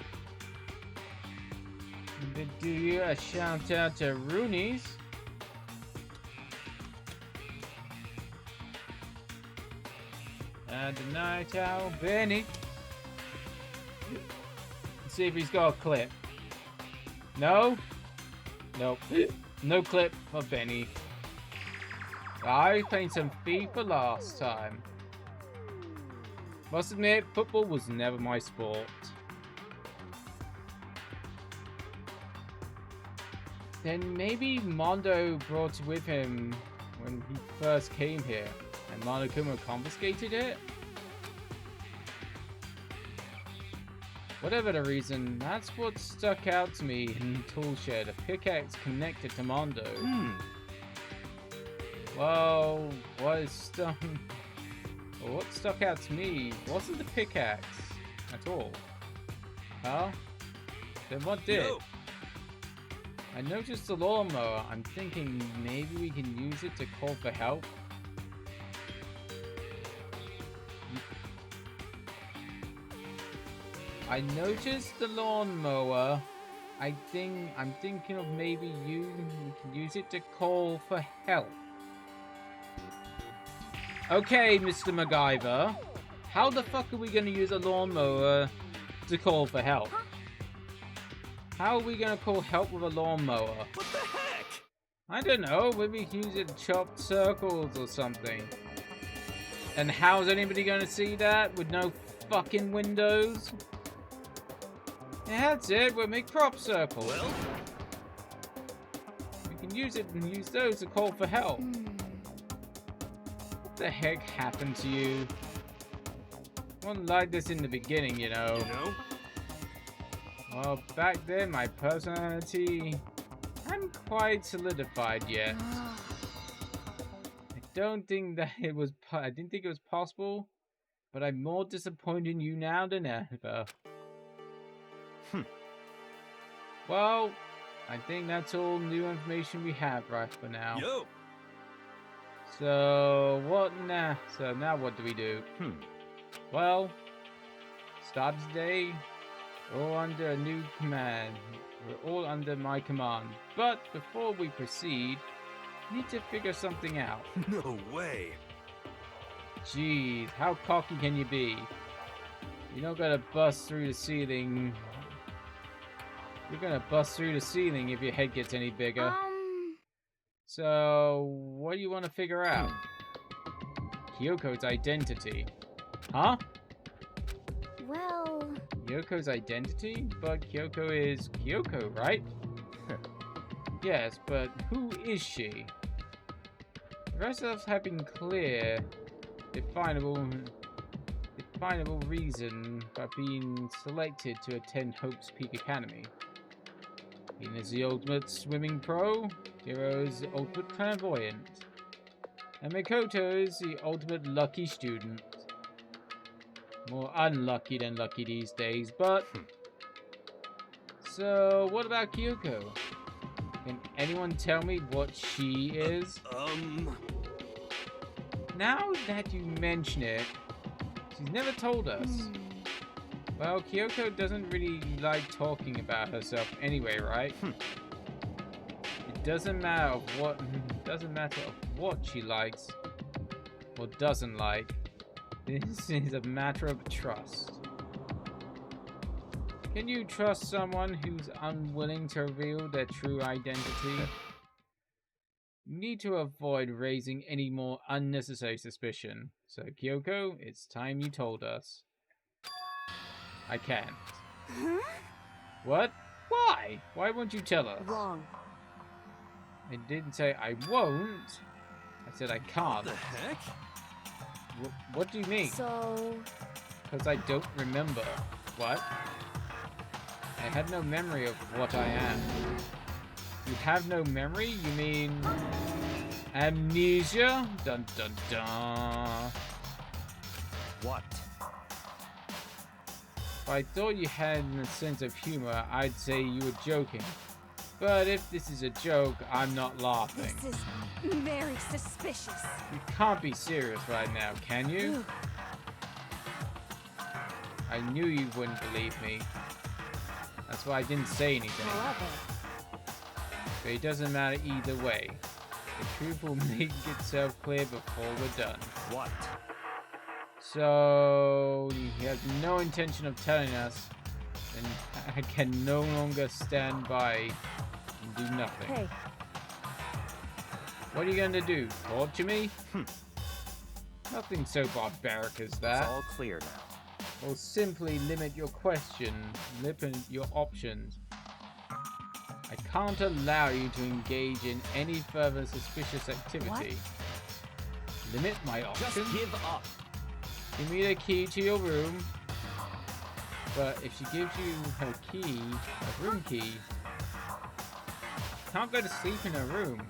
Do you a shout out to Rooney's? And the night owl, Benny. Let's see if he's got a clip. No? Nope. No clip for Benny. I played some FIFA last time. Must admit, football was never my sport. Then maybe Mondo brought it with him when he first came here, and Monokuma confiscated it? Whatever the reason, that's what stuck out to me in the tool shed, a pickaxe connected to Mondo. Well, what stuck out to me wasn't the pickaxe at all. Huh? Then what did? Yo. I noticed the lawnmower. I'm thinking maybe we can use it to call for help. I noticed the lawnmower. I'm thinking of maybe you can use it to call for help. Okay, Mr. MacGyver. How the fuck are we gonna use a lawnmower to call for help? How are we gonna call help with a lawnmower? What the heck? I don't know, maybe we can use it to chop circles or something. And how's anybody gonna see that with no fucking windows? Yeah, that's it, we'll make crop circles. Well, We can use it and use those to call for help. What the heck happened to you? Wasn't like this in the beginning, you know. you know? Well, back then my personality hadn't quite solidified yet. I didn't think it was possible, but I'm more disappointed in you now than ever. Well, I think that's all new information we have right for now. Yo. So what now? So now what do we do? Well, start today. All under a new command. We're all under my command. But before we proceed, we need to figure something out. No way. Jeez, how cocky can you be? You're not gonna bust through the ceiling. You're gonna bust through the ceiling if your head gets any bigger. So, what do you want to figure out? Kyoko's identity. Huh? Well, Kyoko's identity? But Kyoko is Kyoko, right? Yes, but who is she? The rest of us have been clear, definable reason for being selected to attend Hope's Peak Academy. Ian is the ultimate swimming pro, Hiro is the ultimate clairvoyant, and Mikoto is the ultimate lucky student. More unlucky than lucky these days, but... So, what about Kyoko? Can anyone tell me what she is? now that you mention it, she's never told us. Well, Kyoko doesn't really like talking about herself anyway, right? It doesn't matter what she likes or doesn't like. This is a matter of trust. Can you trust someone who's unwilling to reveal their true identity? You need to avoid raising any more unnecessary suspicion. So, Kyoko, it's time you told us. I can't. Huh? What? Why? Why won't you tell us? Wrong. I didn't say I won't. I said I can't. What the heck? What do you mean? So, Because I don't remember. What? I had no memory of what I am. You have no memory? You mean amnesia? Dun dun dun. What? If I thought you had a sense of humor, I'd say you were joking. But if this is a joke, I'm not laughing. This is very suspicious. You can't be serious right now, can you? I knew you wouldn't believe me. That's why I didn't say anything. however, But it doesn't matter either way. The truth will make itself clear before we're done. What? So, you have no intention of telling us, and I can no longer stand by and do nothing. hey, What are you going to do? Torture me? Nothing so barbaric as It's that. all clear now. Or simply limit your your options. I can't allow you to engage in any further suspicious activity. Limit my options? Just give up. Give me the key to your room. But if she gives you her key, her room key, you can't go to sleep in her room.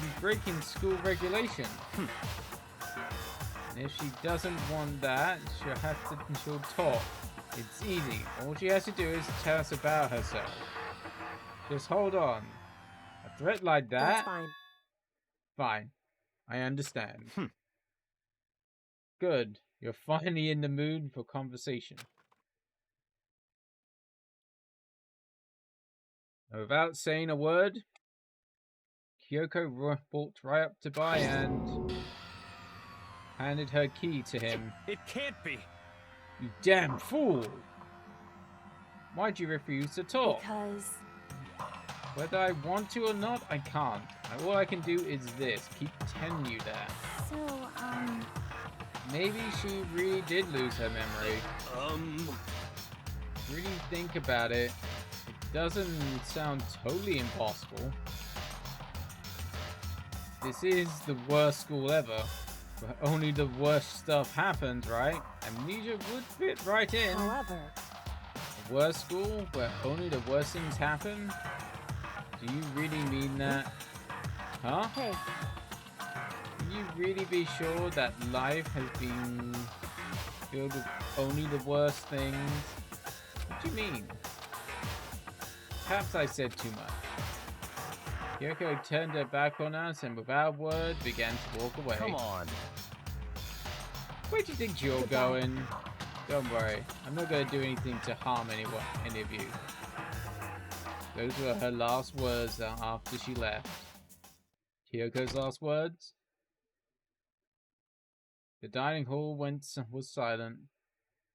You're breaking school regulation. And if she doesn't want that, she'll talk. It's easy. All she has to do is tell us about herself. Just hold on. A threat like that? That's fine. Fine. I understand. Good. You're finally in the mood for conversation. And without saying a word, Kyoko walked right up to Bai and handed her key to him. It can't be. You damn fool! Why'd you refuse to talk? because Whether I want to or not, I can't. All I can do is this. Keep telling you that. so Maybe she really did lose her memory. Really think about it. It doesn't sound totally impossible. This is the worst school ever. Where only the worst stuff happens, right? Amnesia would fit right in. however, A worst school where only the worst things happen? Do you really mean that? Huh? hey, Can you really be sure that life has been filled with only the worst things? What do you mean? Perhaps I said too much. Kyoko turned her back on us and without a word began to walk away. Come on. Where do you think you're going? Don't worry, I'm not going to do anything to harm any of you. Those were her last words after she left. Kyoko's last words? The dining hall was silent.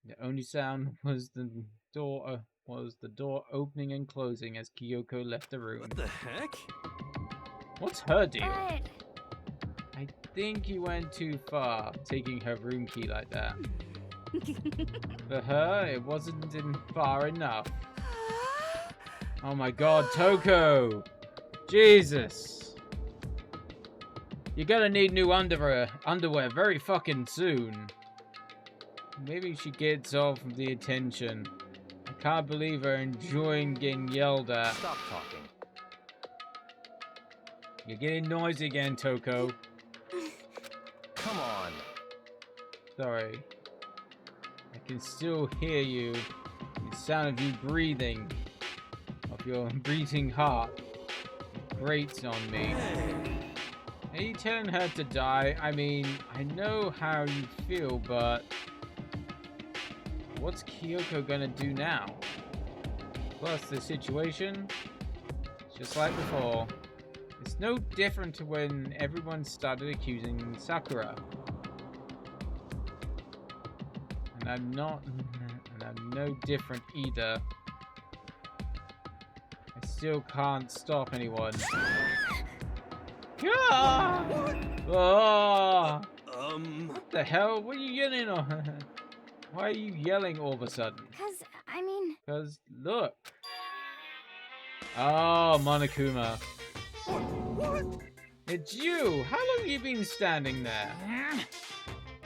The only sound was the door opening and closing as Kyoko left the room. What the heck? What's her deal? I think you went too far, taking her room key like that. For her, it wasn't far enough. Oh my god, Toko! Jesus! You're gonna need new underwear very fucking soon. Maybe she gets off the attention. I can't believe her enjoying getting yelled at. Stop talking. You're getting noisy again, Toko. Come on. Sorry. I can still hear you. The sound of you breathing. Of your beating heart. It grates on me. Are you telling her to die? I mean, I know how you feel, but what's Kyoko gonna do now? Plus, the situation, just like before, it's no different to when everyone started accusing Sakura. And I'm no different either. I still can't stop anyone. Ah! Oh! What the hell? What are you yelling on? Why are you yelling all of a sudden? Because, I mean... Because, look. Oh, Monokuma. It's you! How long have you been standing there?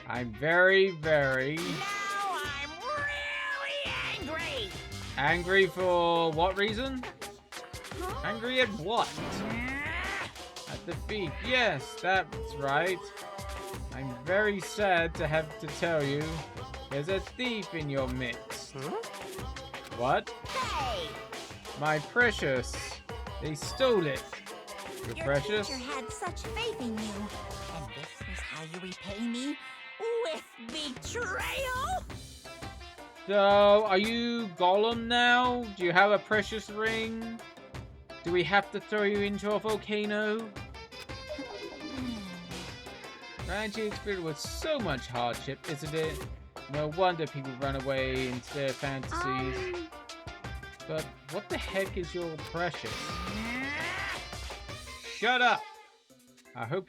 I'm very, very... Now I'm really angry. angry for what reason? Angry at what? At the thief. Yes, that's right. I'm very sad to have to tell you there's a thief in your midst. What? Hey, My precious. They stole it. Your your precious? teacher had such faith in you. And this is how you repay me? With betrayal? So, are you Gollum now? Do you have a precious ring? Do we have to throw you into a volcano? Ranchi is filled with so much hardship, isn't it? No wonder people run away into their fantasies. But what the heck is your precious? Shut up! I hope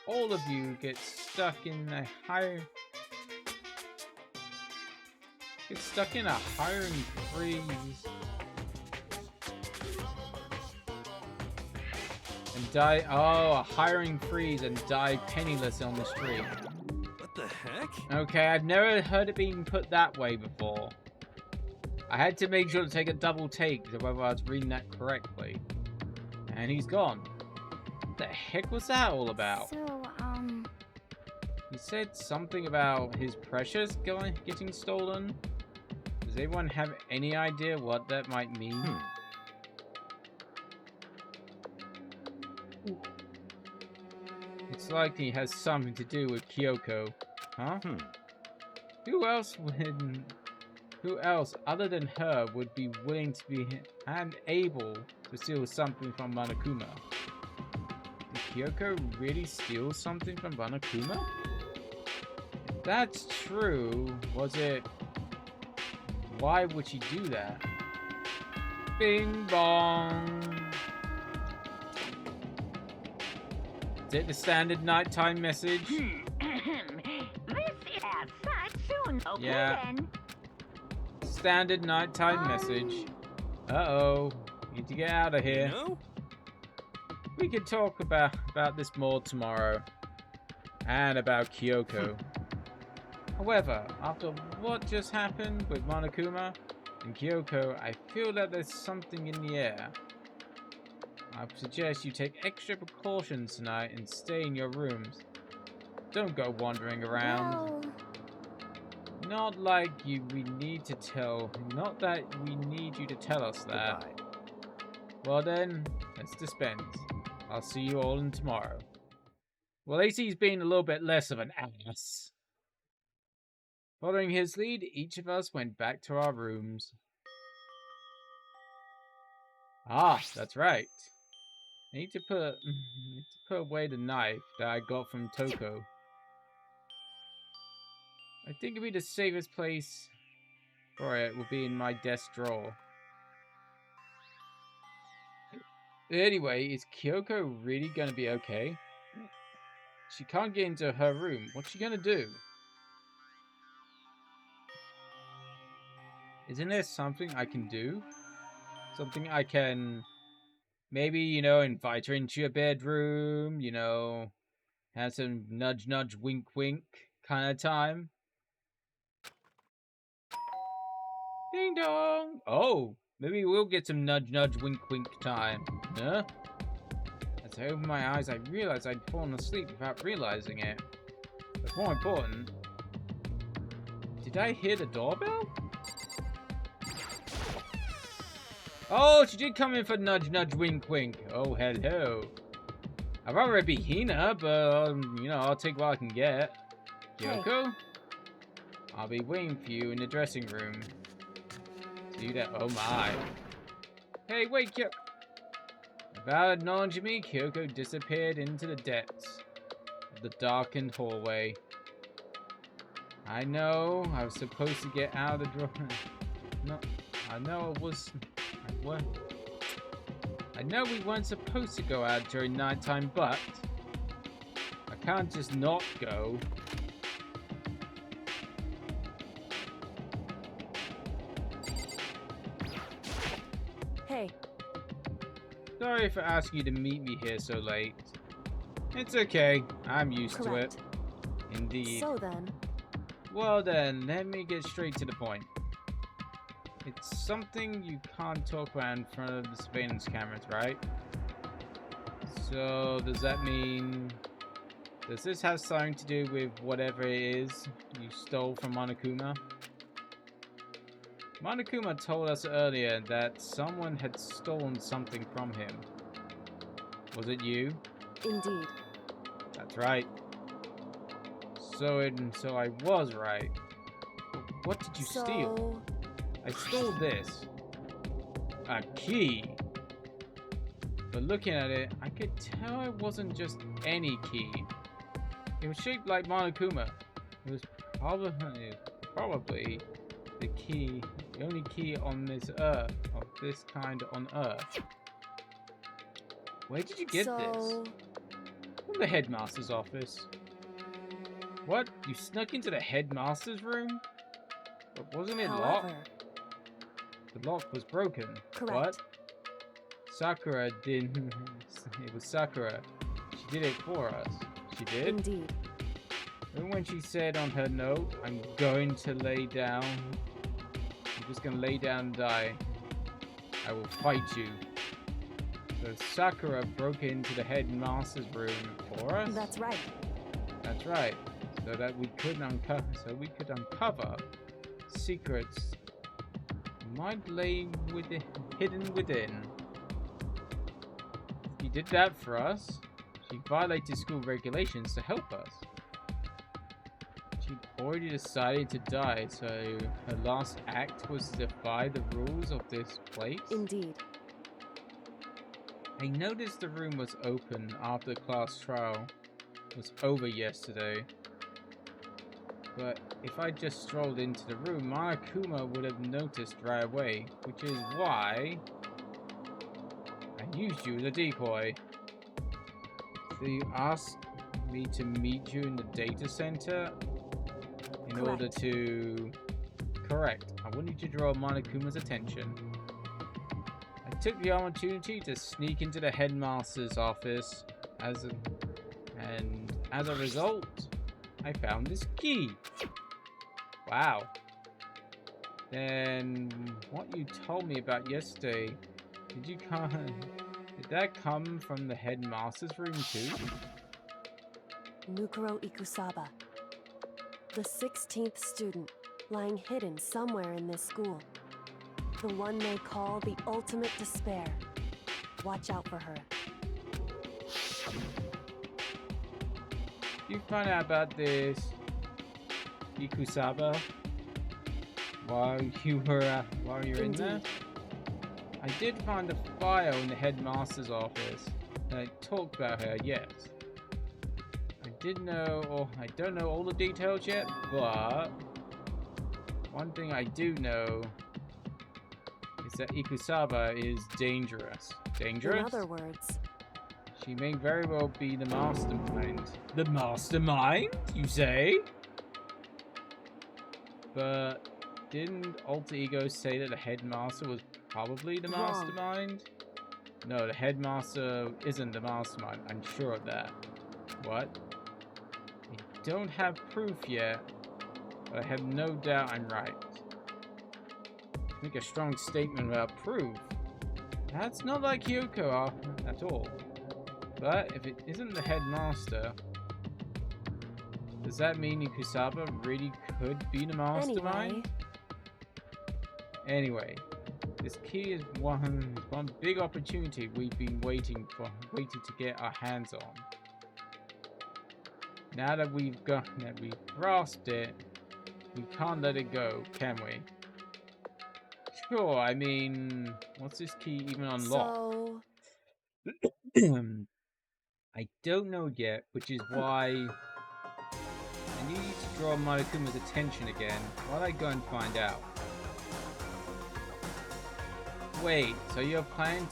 all of you get stuck in a hiring freeze. And die, a hiring freeze and die penniless on the street. What the heck? Okay, I've never heard it being put that way before. I had to make sure to take a double take to whether I was reading that correctly. And he's gone. What the heck was that all about? So, He said something about his precious getting stolen. Does anyone have any idea what that might mean? It's likely it has something to do with Kyoko. Huh? Who else other than her would be willing to be and able to steal something from Monokuma? Did Kyoko really steal something from Monokuma? If that's true, was it... Why would she do that? Bing bong! Is it the standard nighttime message? This is outside soon, okay Yeah. then. Standard nighttime message. Uh-oh. Need to get out of here. No? We could talk about this more tomorrow. And about Kyoko. However, after what just happened with Monokuma and Kyoko, I feel that there's something in the air. I suggest you take extra precautions tonight and stay in your rooms. Don't go wandering around. well... Not like we need to tell. Not that we need you to tell us that. Goodbye. Well then, let's dispense. I'll see you all in tomorrow. Well, AC's been a little bit less of an ass. Following his lead, each of us went back to our rooms. Ah, that's right. I need to put away the knife that I got from Toko. I think it'd be the safest place for it will be in my desk drawer. Anyway, is Kyoko really gonna be okay? She can't get into her room. What's she gonna do? Isn't there something I can do? Something I can... Maybe, you know, invite her into your bedroom, you know, have some nudge nudge wink wink kind of time. Ding dong! Oh, maybe we'll get some nudge nudge wink wink time. Huh? As I opened my eyes, I realized I'd fallen asleep without realizing it. But more important, did I hear the doorbell? Oh, she did come in for nudge nudge wink wink. Oh, hello. I'd rather it be Hina, but you know, I'll take what I can get. Hey. Kyoko? I'll be waiting for you in the dressing room. See that? Oh my. Hey, wait, Kyoko. Without acknowledging me, Kyoko disappeared into the depths of the darkened hallway. I know I was supposed to get out of the drawer. No, I know I know we weren't supposed to go out during nighttime, but I can't just not go. Hey, Sorry for asking you to meet me here so late. It's okay. I'm used correct. to it. Indeed. So then, Well then, let me get straight to the point. It's something you can't talk about in front of the surveillance cameras, right? So, does that mean... Does this have something to do with whatever it is you stole from Monokuma? Monokuma told us earlier that someone had stolen something from him. Was it you? indeed. That's right. So I was right. What did you steal? I stole this. A key. But looking at it, I could tell it wasn't just any key. It was shaped like Monokuma. It was probably the key, the only key on this earth, of this kind on Earth. Where did you get this? From the headmaster's office. What? You snuck into the headmaster's room? But wasn't it locked? However, The lock was broken. correct. What? Sakura didn't. It was Sakura. She did it for us. She did? Indeed. And when she said on her note, I'm going to lay down. I'm just going to lay down and die. I will fight you. So Sakura broke into the headmaster's room for us? That's right. That's right. So that we could uncover secrets might lay hidden within. She did that for us. She violated school regulations to help us. She'd already decided to die, so her last act was to defy the rules of this place. Indeed. I noticed the room was open after the class trial was over yesterday. But if I just strolled into the room, Monokuma would have noticed right away, which is why I used you as a decoy. So you asked me to meet you in the data center in order Correct. to... Correct. I wanted to draw Monokuma's attention. I took the opportunity to sneak into the headmaster's office and as a result, I found this key. Wow. Then what you told me about yesterday, did that come from the headmaster's room too? Mukuro Ikusaba. The 16th student, lying hidden somewhere in this school. The one they call the ultimate despair. Watch out for her. You find out about this Ikusaba while you were in there? Indeed. I did find a file in the headmaster's office that talked about her, yes. I don't know all the details yet, but one thing I do know is that Ikusaba is dangerous. Dangerous? In other words, She may very well be the mastermind. The mastermind, you say? But didn't Alter Ego say that the headmaster was probably the Wrong. mastermind? No, the headmaster isn't the mastermind. I'm sure of that. What? I don't have proof yet, but I have no doubt I'm right. To make a strong statement without proof, that's not like Kyoko at all. But if it isn't the headmaster, does that mean Ikusaba really could be the mastermind? anyway, Anyway, This key is one big opportunity we've been waiting to get our hands on. Now that we've grasped it, we can't let it go, can we? Sure, I mean, what's this key even unlock? So, I don't know yet, which is why I need you to draw Monokuma's attention again while I go and find out. Wait, so you're planning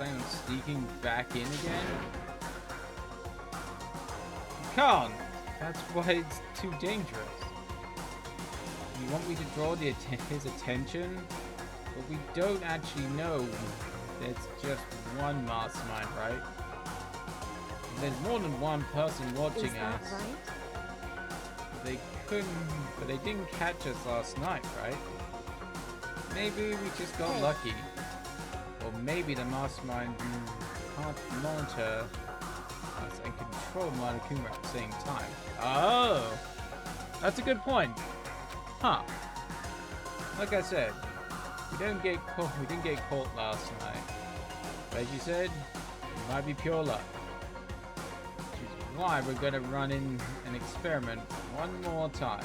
on sneaking back in again? You can't! That's why it's too dangerous. You want me to draw his attention? But we don't actually know there's just one mastermind, right? There's more than one person watching is that us. right? But they didn't catch us last night, right? Maybe we just got lucky. Or maybe the mastermind can't monitor us and control Monokuma at the same time. Oh! That's a good point. Huh. Like I said, we didn't get caught last night. But as you said, it might be pure luck. Which is why we're gonna run in an experiment one more time.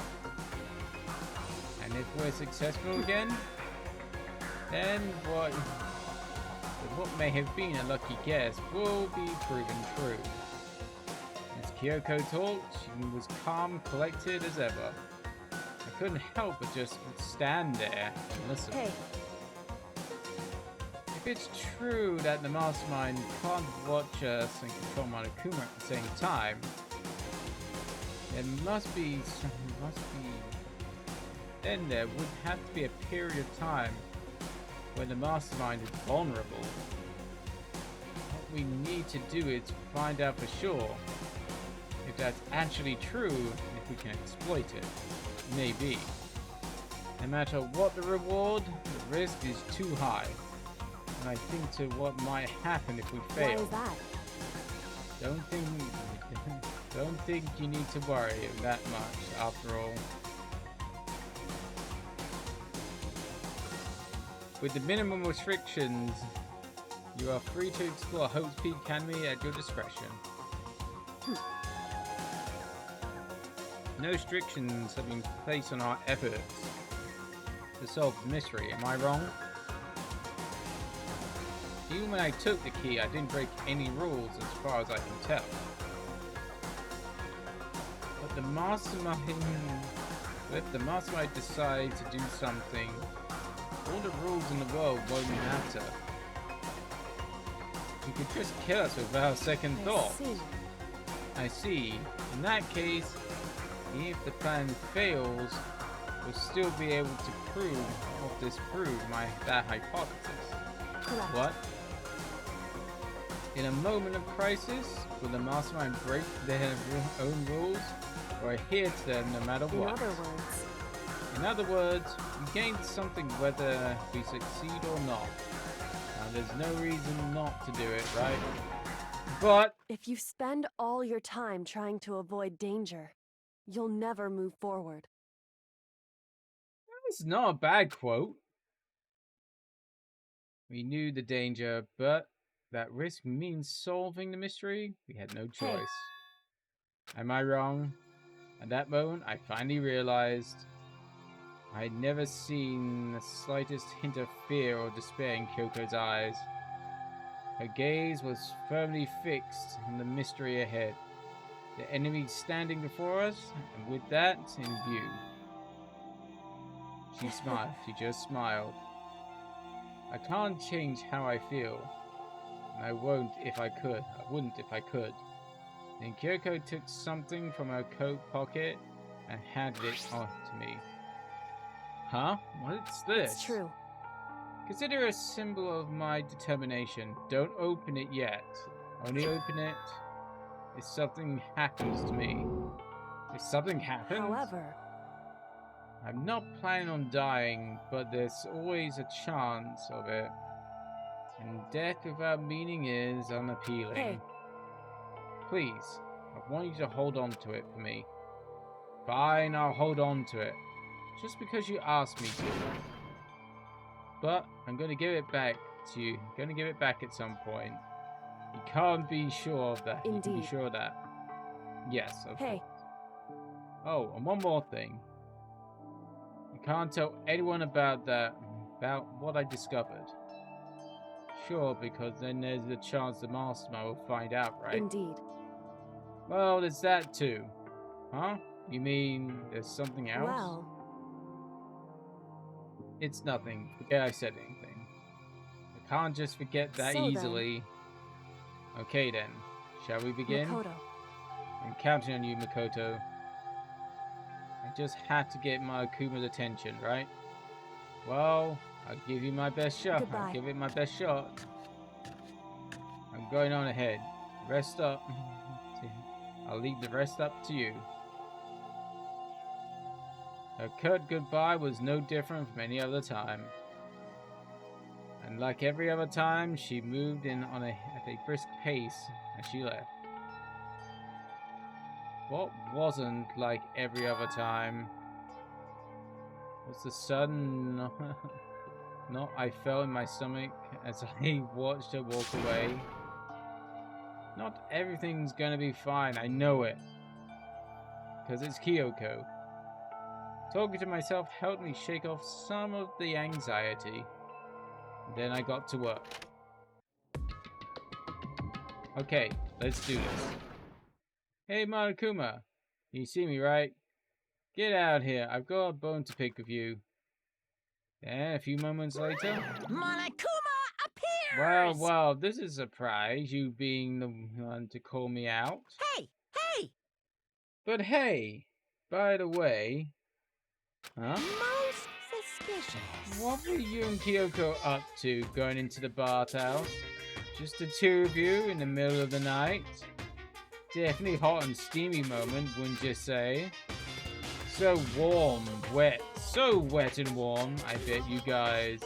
And if we're successful again, then what may have been a lucky guess will be proven true. As Kyoko talked, she was calm, collected as ever. I couldn't help but just stand there and listen. Hey, If it's true that the mastermind can't watch us and control Monokuma at the same time, then there would have to be a period of time when the mastermind is vulnerable. What we need to do is find out for sure if that's actually true and if we can exploit it. Maybe. No matter what the reward, the risk is too high. And I think to what might happen if we fail. why is that? Don't think you need to worry that much after all. With the minimum restrictions, you are free to explore Hope's Peak Academy at your discretion. No restrictions have been placed on our efforts to solve the mystery, am I wrong? Even when I took the key, I didn't break any rules as far as I can tell. But if the mastermind decides to do something, all the rules in the world won't matter. You could just kill us without a second thought. I see. In that case, even if the plan fails, we'll still be able to prove or disprove that hypothesis. Correct. What? In a moment of crisis, will the mastermind break their own rules or adhere to them no matter what? In other words, we gain something whether we succeed or not. Now there's no reason not to do it, right? But If you spend all your time trying to avoid danger, you'll never move forward. it's not a bad quote. We knew the danger, but that risk means solving the mystery. We had no choice. Am I wrong? At that moment, I finally realized I'd never seen the slightest hint of fear or despair in Kyoko's eyes. Her gaze was firmly fixed on the mystery ahead, the enemy standing before us, and with that in view. She smiled. She just smiled. I can't change how I feel, and I won't if I could. I wouldn't if I could. Then Kyoko took something from her coat pocket and handed it on to me. Huh? What's this? It's true. Consider a symbol of my determination. Don't open it yet. Only open it if something happens to me. If something happens? However, I'm not planning on dying, but there's always a chance of it. And death without meaning is unappealing. Hey. Please, I want you to hold on to it for me. Fine, I'll hold on to it. Just because you asked me to. but I'm going to give it back to you. I'm going to give it back at some point. You can't be sure of that. You can be Indeed. sure of that. Yes, of Hey, course. Oh, and one more thing. You can't tell anyone about what I discovered. Sure, because then there's a chance the Mastermind will find out, right? indeed. Well, there's that too. Huh? You mean there's something else? Well, It's nothing. Forget I said anything. I can't just forget that So then- easily. Okay then. Shall we begin? Makoto. I'm counting on you, Makoto. I just had to get my Akuma's attention, right? Well, I'll give you my best shot. Goodbye. I'll give it my best shot. I'm going on ahead. Rest up. I'll leave the rest up to you. Her curt goodbye was no different from any other time. And like every other time, she moved in at a brisk pace as she left. What wasn't like every other time was the sudden knot I felt in my stomach as I watched her walk away. Not everything's gonna be fine, I know it. Because it's Kyoko. Talking to myself helped me shake off some of the anxiety. Then I got to work. Okay, let's do this. Hey Monokuma, you see me, right? Get out here, I've got a bone to pick with you. Then a few moments later... Monokuma appears! Well, this is a surprise, you being the one to call me out. Hey! Hey! But hey, by the way... Huh? Most suspicious. What were you and Kyoko up to going into the bathhouse? Just the two of you in the middle of the night? Definitely hot and steamy moment, wouldn't you say? So warm, wet, so wet and warm, I bet you guys.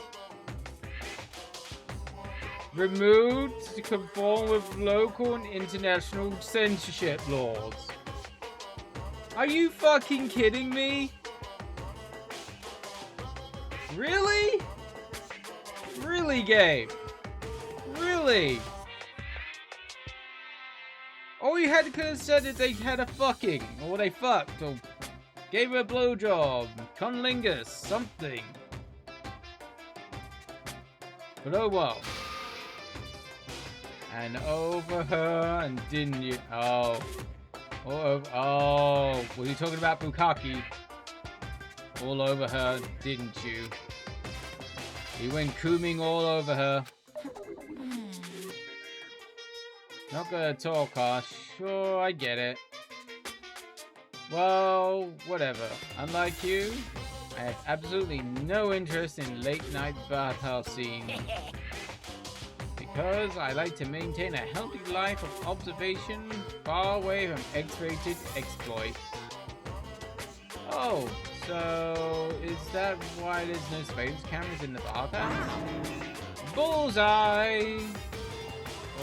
Removed to conform with local and international censorship laws. Are you fucking kidding me? Really? Really, Gabe? Really? All you had to could have said is they had a fucking, or they fucked, or gave her a blowjob, cunnilingus, something. But oh well. And over her, and didn't you? Oh. Oh, were you talking about Bukaki? All over her, didn't you? You went cooming all over her. Not gonna talk, huh? Sure, I get it. Well, whatever. Unlike you, I have absolutely no interest in late night bathhouse scenes. Because I like to maintain a healthy life of observation far away from X-rated exploits. Oh, so is that why there's no surveillance cameras in the bathhouse? Bullseye!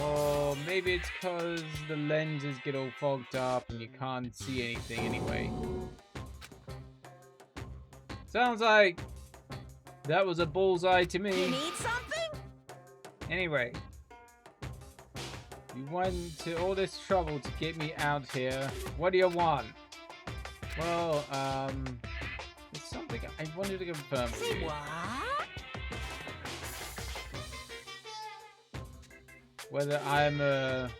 Or maybe it's because the lenses get all fogged up and you can't see anything anyway. Sounds like that was a bullseye to me. You need something? Anyway, you went to all this trouble to get me out here. What do you want? Well, it's something I wanted to confirm with Say you. what? Whether I'm a...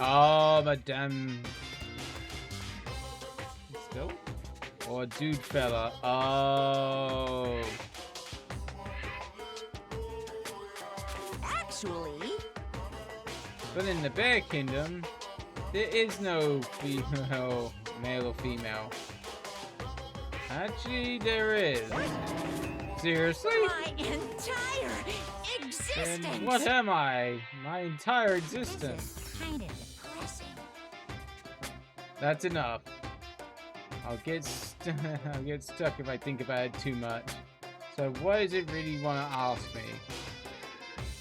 Oh, madame... Still? Or a dude fella. Oh. Actually, But in the Bear Kingdom, there is no female, male or female. Actually, there is. Seriously? my entire existence. Then what am I? My entire existence. Kind of depressing. That's enough. I'll get I'll get stuck if I think about it too much. So what is it really you want to ask me?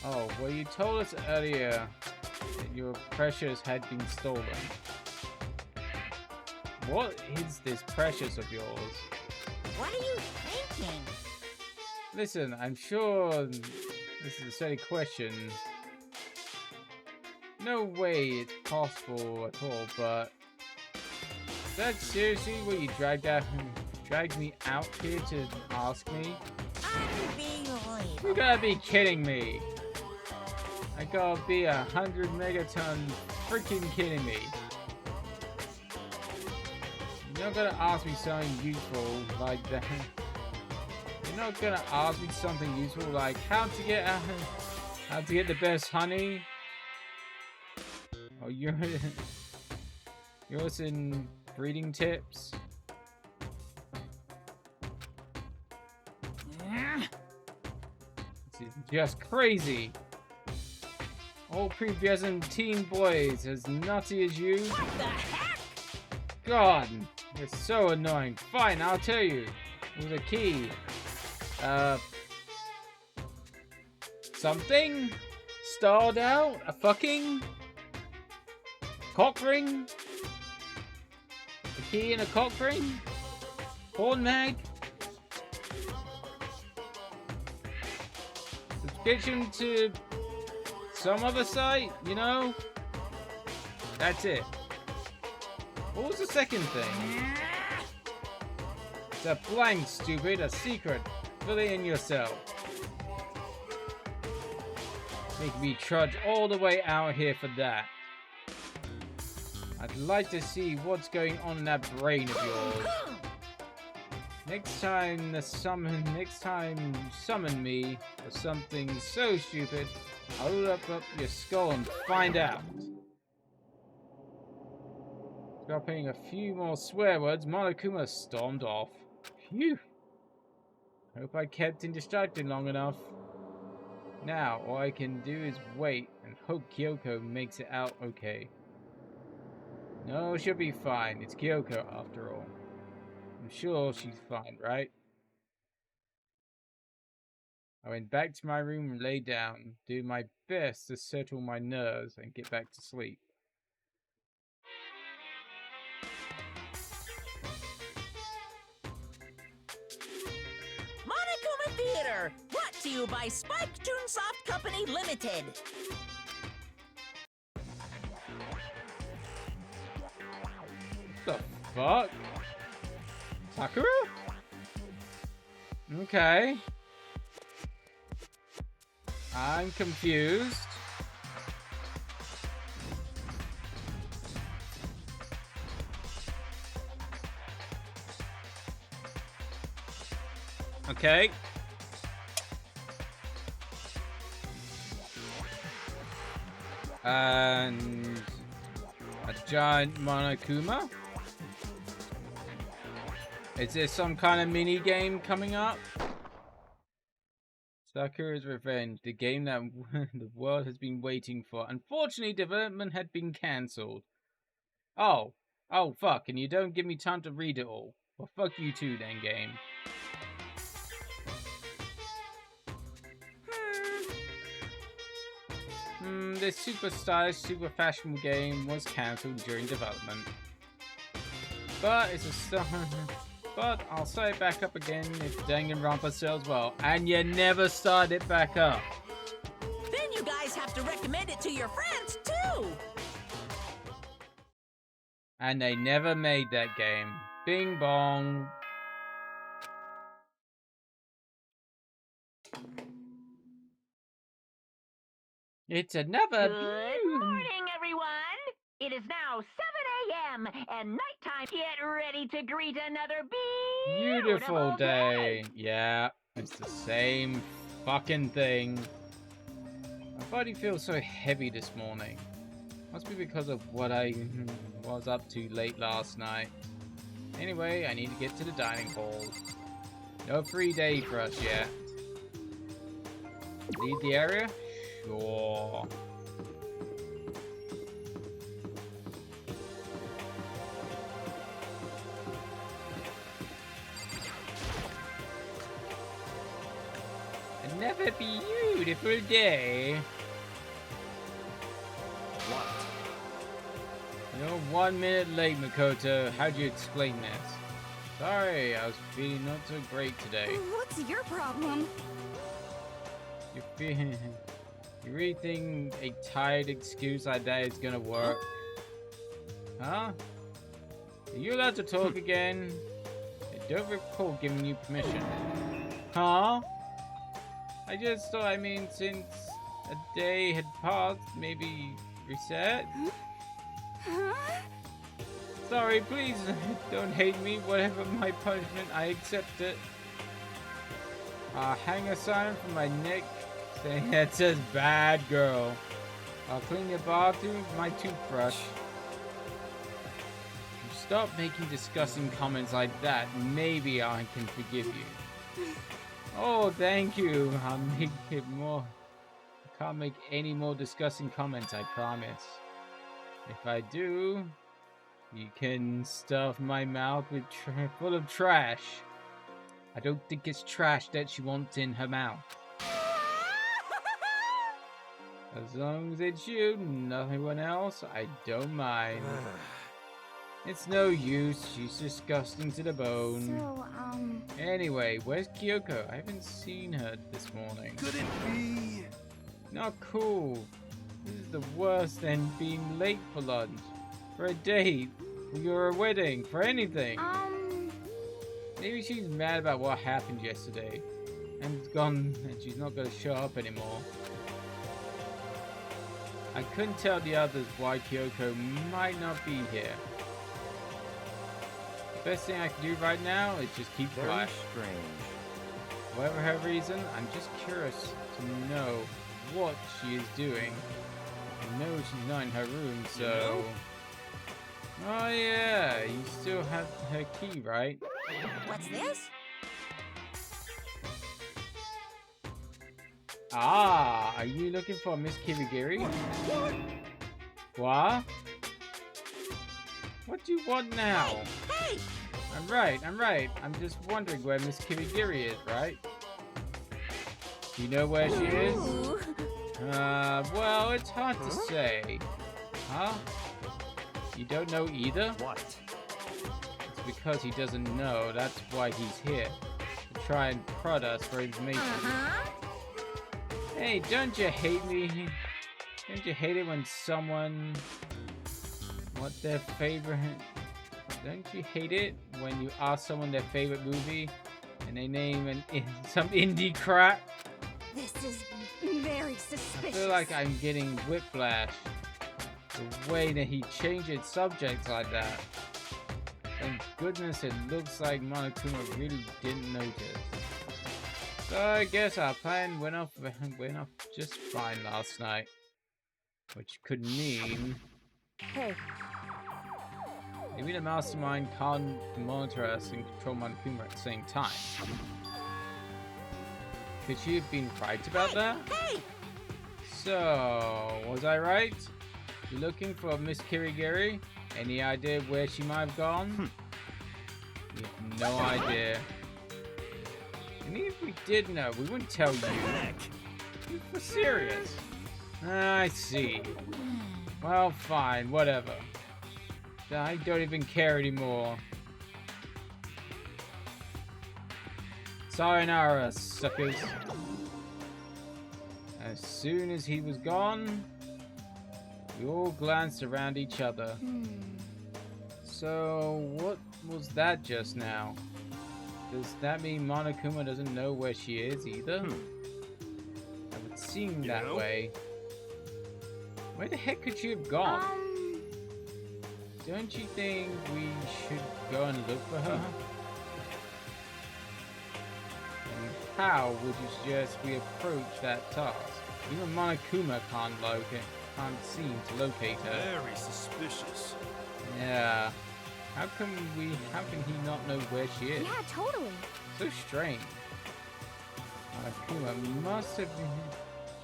Oh, well you told us earlier that your precious had been stolen. What is this precious of yours? What are you thinking? Listen, I'm sure this is a silly question. No way it's possible at all, but is that seriously what you dragged me out here to ask me? Unbelievable. You gotta be kidding me. I gotta be 100 megaton freaking kidding me. You're not gonna ask me something useful like that. You're not gonna ask me something useful like how to get the best honey. Oh, you're in breeding tips. This is just crazy. All prepubescent teen boys as nutty as you. What the heck? God, you're so annoying. Fine, I'll tell you. It was a key. Something? Stalled out? A fucking? Cock ring? A key in a cock ring? Porn mag? Subscription to some other site, you know? That's it. What was the second thing? It's a blank, stupid, a secret. Fill it in yourself. Make me trudge all the way out here for that. I'd like to see what's going on in that brain of yours. Next time you summon me for something so stupid, I'll look up your skull and find out. Dropping a few more swear words, Monokuma stormed off. Phew. Hope I kept him distracted long enough. Now, all I can do is wait and hope Kyoko makes it out okay. No, she'll be fine. It's Kyoko after all. I'm sure she's fine, right? I went back to my room and lay down, doing my best to settle my nerves and get back to sleep. Monokuma Theater, brought to you by Spike Toonsoft Company Limited. What the fuck? Sakura? Okay. I'm confused. Okay. And a giant Monokuma. Is there some kind of mini game coming up? Sakura's Revenge, the game that the world has been waiting for. Unfortunately, development had been cancelled. Oh fuck, and you don't give me time to read it all. Well, fuck you too then, game. This super stylish, super fashionable game was cancelled during development. But it's a But I'll start it back up again if Danganronpa sells well. And you never start it back up. Then you guys have to recommend it to your friends, too! And they never made that game. Bing bong. It's another Good morning, everyone! It is now 7 a.m. and nighttime. Get ready to greet another beautiful day. Yeah, it's the same fucking thing. My body feels so heavy this morning. Must be because of what I was up to late last night. Anyway, I need to get to the dining hall. No free day for us yet. Leave the area? Sure. Another beautiful day. What? You're 1 minute late, Makoto. How'd you explain this? Sorry, I was feeling not so great today. What's your problem? You feel... You really think a tired excuse like that is gonna work? Huh? Are you allowed to talk again? I don't recall giving you permission. Huh? I just thought, I mean, since a day had passed, maybe reset? Huh? Sorry, please don't hate me. Whatever my punishment, I accept it. I'll hang a sign from my neck saying that says bad girl. I'll clean your bathroom with my toothbrush. If you stop making disgusting comments like that, maybe I can forgive you. Oh, thank you. I'll make it more. I can't make any more disgusting comments, I promise. If I do, you can stuff my mouth with full of trash. I don't think it's trash that she wants in her mouth. As long as it's you, nothing else, I don't mind. It's no use, she's disgusting to the bone. So, Anyway, where's Kyoko? I haven't seen her this morning. Could it be? Not cool. This is the worst than being late for lunch, for a date, for your wedding, for anything. Maybe she's mad about what happened yesterday, and it's gone, and she's not going to show up anymore. I couldn't tell the others why Kyoko might not be here. The best thing I can do right now is just keep quiet. Very strange. Whatever her reason, I'm just curious to know what she is doing. I know she's not in her room, so... Oh yeah, you still have her key, right? What's this? Ah, are you looking for Miss Kirigiri? What? What do you want now? Hey! I'm right. I'm just wondering where Miss Kirigiri is, right? You know where she is? Ooh. Well, it's hard to say. Huh? You don't know either? What? It's because he doesn't know. That's why he's here. To try and prod us for information. Hey, don't you hate me? Don't you hate it when someone... what their favorite... Don't you hate it when you ask someone their favorite movie and they name some indie crap? this is very suspicious. I feel like I'm getting whiplash. The way that he changes subjects like that. Thank goodness it looks like Monokuma really didn't notice. So I guess our plan went off just fine last night. Which could mean... Hey, maybe the mastermind can't monitor us and control Monokuma at the same time. Could she have been right about that? Hey! So, was I right? Looking for Miss Kirigiri? Any idea where she might have gone? We have no idea. And even if we did know, we wouldn't tell you. We're serious. I see. Well, fine, whatever. I don't even care anymore. Sayonara, suckers. As soon as he was gone, we all glanced around each other. So, what was that just now? Does that mean Monokuma doesn't know where she is either? It would seem that way. Where the heck could she have gone? Don't you think we should go and look for her? And how would you suggest we approach that task? Even Monokuma can't seem to locate her. Very suspicious. Yeah. How can he not know where she is? Yeah, totally. So strange. Monokuma must have been...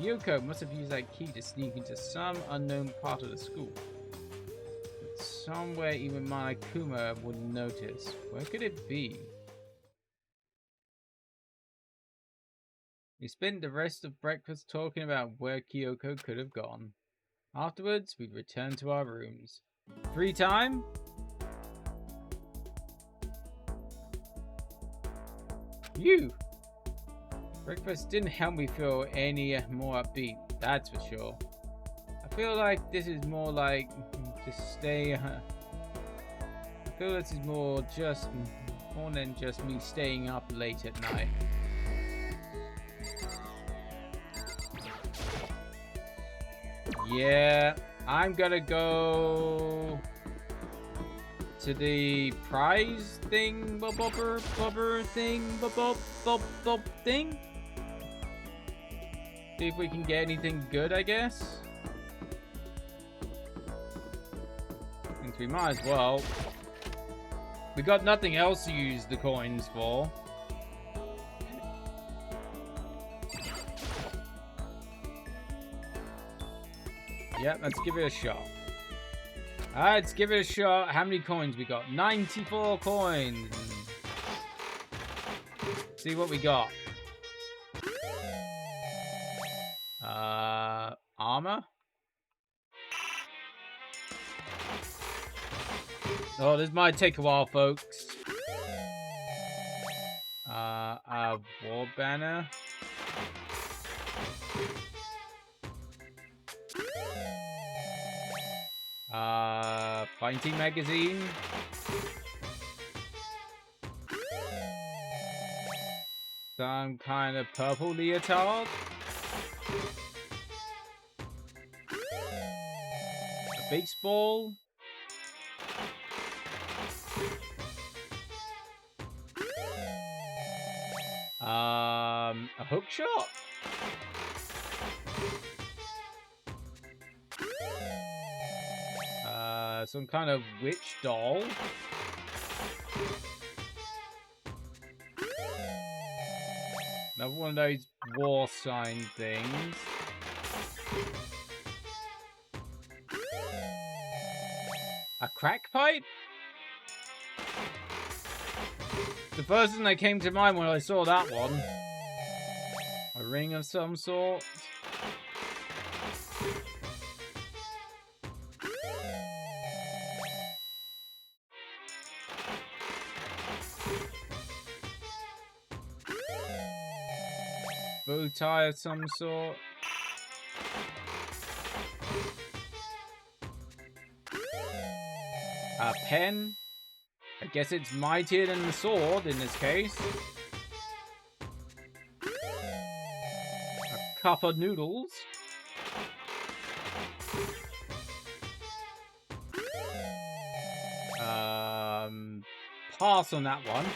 Kyoko must have used that key to sneak into some unknown part of the school. But somewhere even Monokuma wouldn't notice. Where could it be? We spent the rest of breakfast talking about where Kyoko could have gone. Afterwards, we returned to our rooms. Free time? You! Breakfast didn't help me feel any more upbeat, that's for sure. I feel like this is more like just stay. I feel this is more than just me staying up late at night. Yeah, I'm gonna go to the prize thing, bubber thing, bub thing. See if we can get anything good, I guess. Since we might as well. We got nothing else to use the coins for. Yep, let's give it a shot. Alright, let's give it a shot. How many coins we got? 94 coins. See what we got. Armor? Oh, this might take a while, folks. A war banner. Fighting magazine. Some kind of purple leotard. A baseball. A hook shot. Some kind of witch doll. Another one of those war sign things. A crack pipe? The first thing that came to mind when I saw that one. A ring of some sort. Bow tie of some sort. A pen. I guess it's mightier than the sword in this case. A cup of noodles. Pass on that one.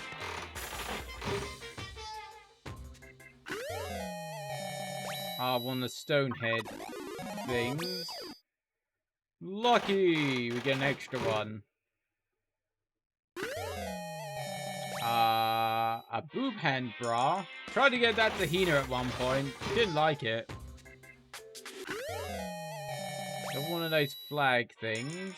One of the stonehead things. Lucky! We get an extra one. A boob hand bra. Tried to get that to Hina at one point. Didn't like it. Got one of those flag things.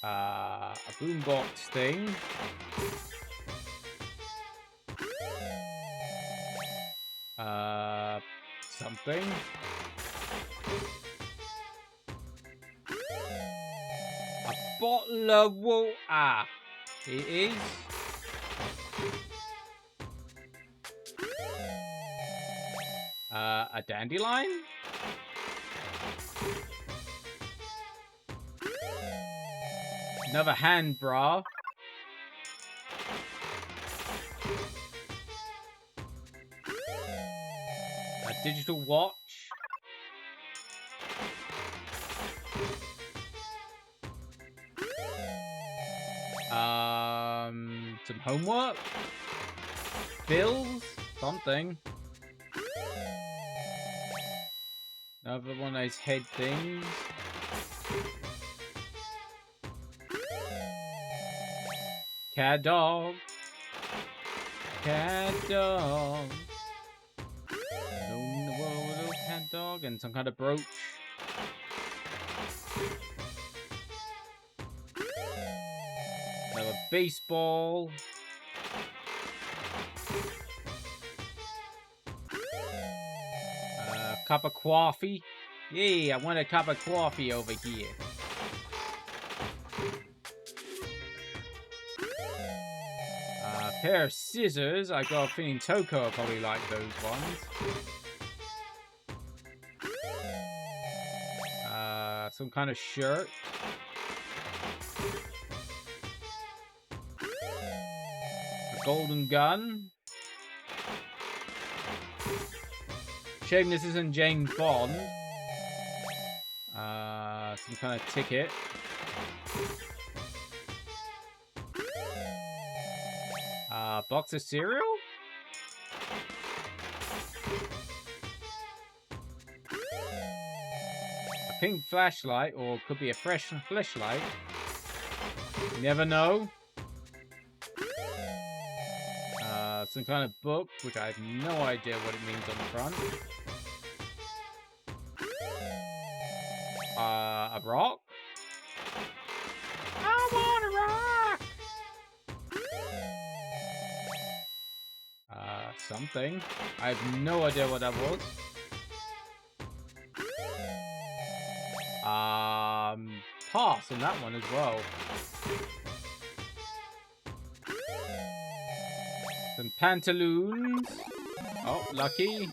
A boombox thing. Something. A bottle of water. It is. A dandelion? Another hand bra. A digital watch. Some homework. Bills. Something. Another one of those head things. Cat dog. Cat dog. Alone in the world with a little cat dog and some kind of brooch. Another baseball. A cup of coffee. Yeah, I want a cup of coffee over here. Pair of scissors. I got a feeling Toko will probably like those ones. Some kind of shirt. A golden gun. Shame this isn't James Bond. Some kind of ticket. Box of cereal? A pink flashlight, or could be a fresh flashlight. You never know. Some kind of book, which I have no idea what it means on the front. A rock? I want a rock! Something. I have no idea what that was. Pass on that one as well. Some pantaloons. Oh, lucky.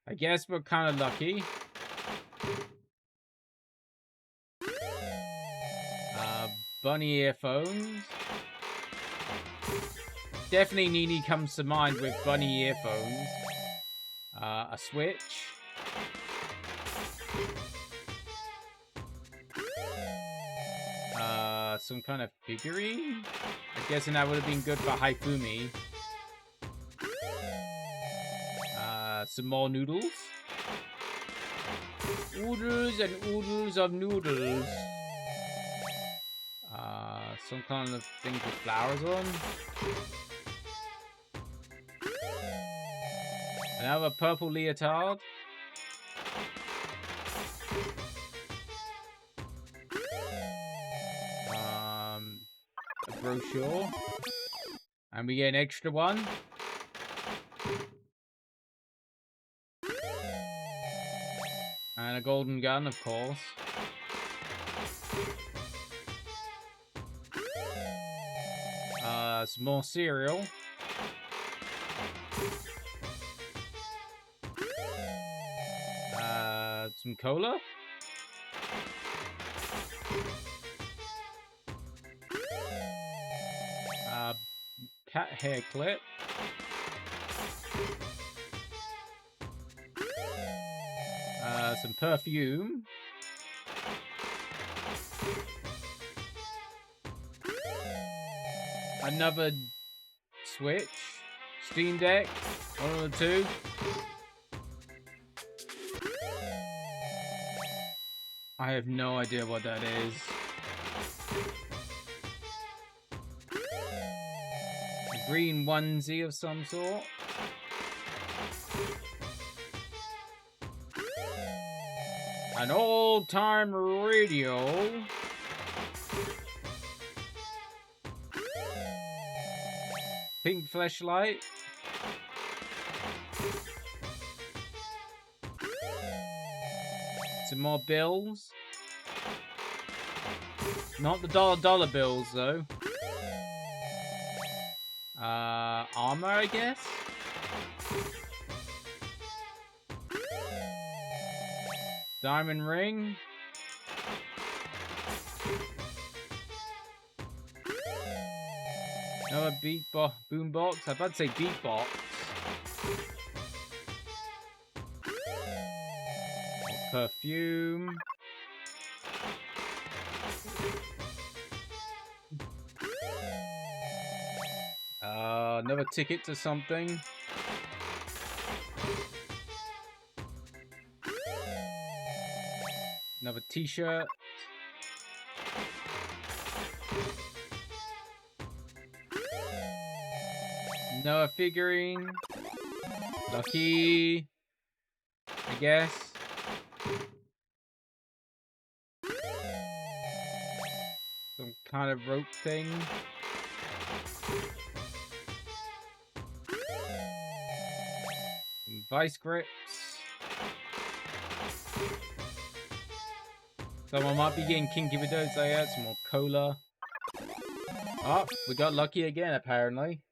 I guess we're kind of lucky. Bunny earphones. Definitely Nini comes to mind with bunny earphones. A switch. Some kind of figurine. I'm guessing that would have been good for Haifumi. Some more noodles. Oodles and oodles of noodles. Some kind of thing with flowers on. Another purple leotard. A brochure. And we get an extra one. And a golden gun, of course. Some more cereal. Some cola. Cat hair clip. Some perfume. Another switch. Steam Deck. One of the two. I have no idea what that is. A green onesie of some sort. An old-time radio. Pink flashlight. Some more bills. Not the dollar bills, though. Armor, I guess? Diamond ring. Another boombox. I was about to say beatbox. Perfume. Another ticket to something. Another t-shirt. Another figurine. Lucky. I guess. Some kind of rope thing. Some vice grips. Someone might be getting kinky with those there. Some more cola. Oh, we got lucky again, apparently.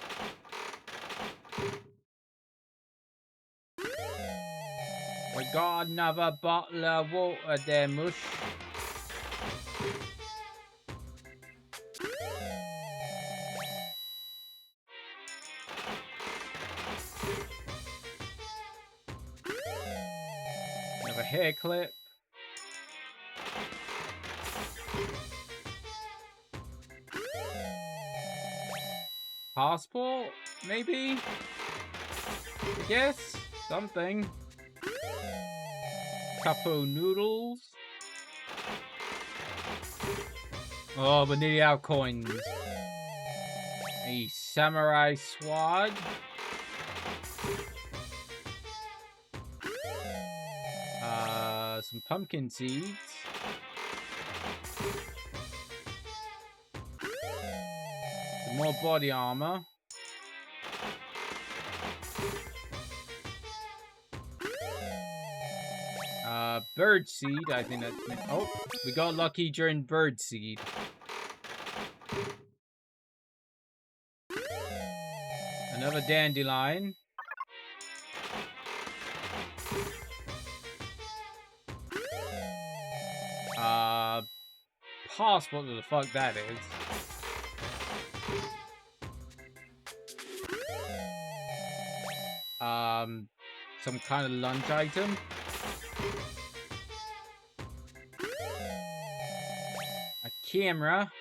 We got another bottle of water there, Mush. Another hair clip. Passport, maybe? I guess. Something. Couple noodles. Oh, we're nearly out of coins. A samurai sword. Some pumpkin seeds. Some more body armor. Bird seed, I think that's meant. Oh, we got lucky during bird seed. Another dandelion. Passport, what the fuck that is. Some kind of lunch item. A camera.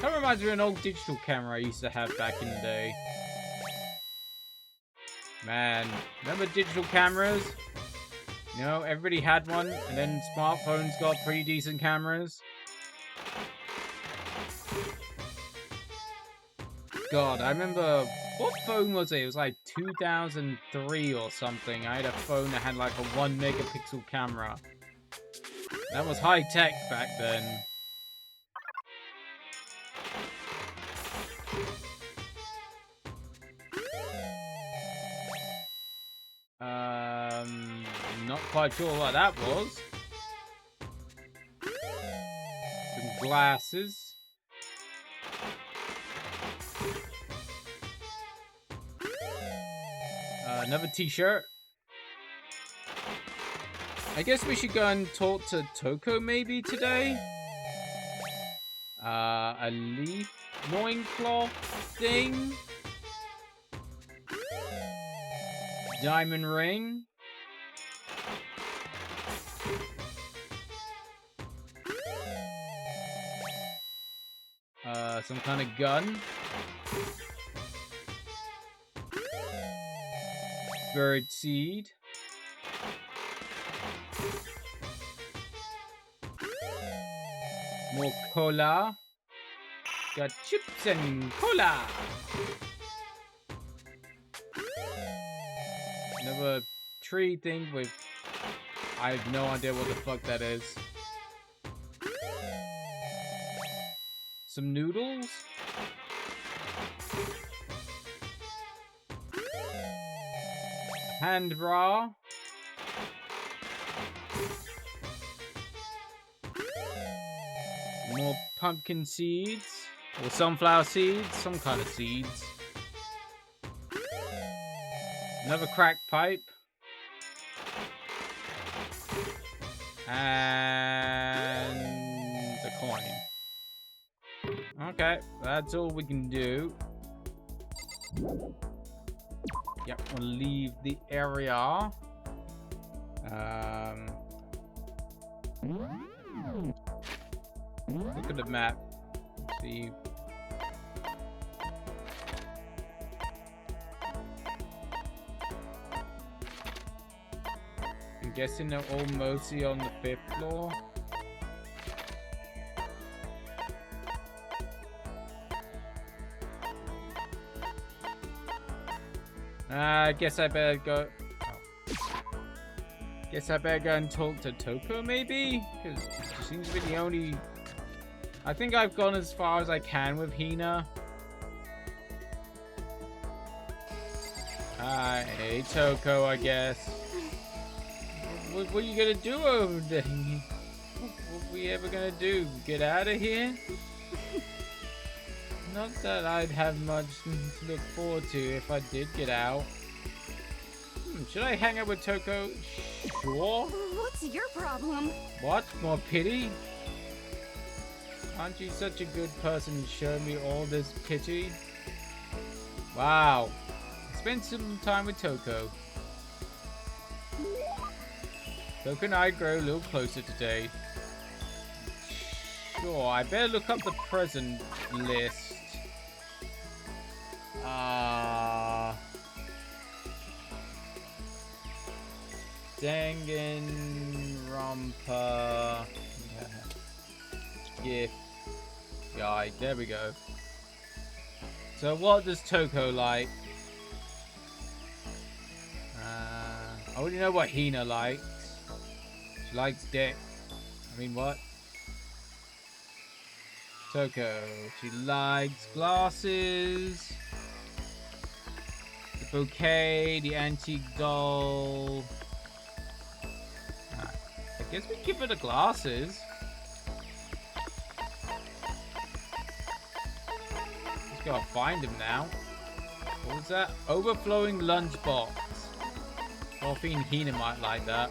That reminds me of an old digital camera I used to have back in the day. Man, remember digital cameras? You know, everybody had one, and then smartphones got pretty decent cameras. God, I remember... What phone was it? It was like 2003 or something. I had a phone that had like a 1 megapixel camera. That was high tech back then. Not quite sure what that was. Some glasses. Another t-shirt. I guess we should go and talk to Toko maybe today. A leaf loincloth thing. Diamond ring. Some kind of gun. Bird seed. More cola. Got chips and cola. Another tree thing with... I have no idea what the fuck that is. Some noodles. Hand bra. More pumpkin seeds. Or sunflower seeds. Some kind of seeds. Another crack pipe. And a coin. Okay, that's all we can do. Yep, we'll leave the area. Look at the map. See. I'm guessing they're all mostly on the 5th floor. I guess I better go. Oh. Guess I better go and talk to Toko, maybe? Because she seems to be the only. I think I've gone as far as I can with Hina. Hey, Toko, I guess. What are you gonna do over there? What are we ever gonna do? Get out of here? Not that I'd have much to look forward to if I did get out. Should I hang out with Toko? Sure. What's your problem? What? More pity? Aren't you such a good person to show me all this pity? Wow. Spend some time with Toko. Toko and I grow a little closer today. Sure, I better look up the present list. Danganronpa gift guide. There we go. So what does Toko like? I already know what Hina likes. She likes dick. I mean, what? Toko. She likes glasses. The bouquet. The antique doll. I guess we give her the glasses. Just gotta find him now. What was that? Overflowing lunchbox. Well, I think Hina might like that.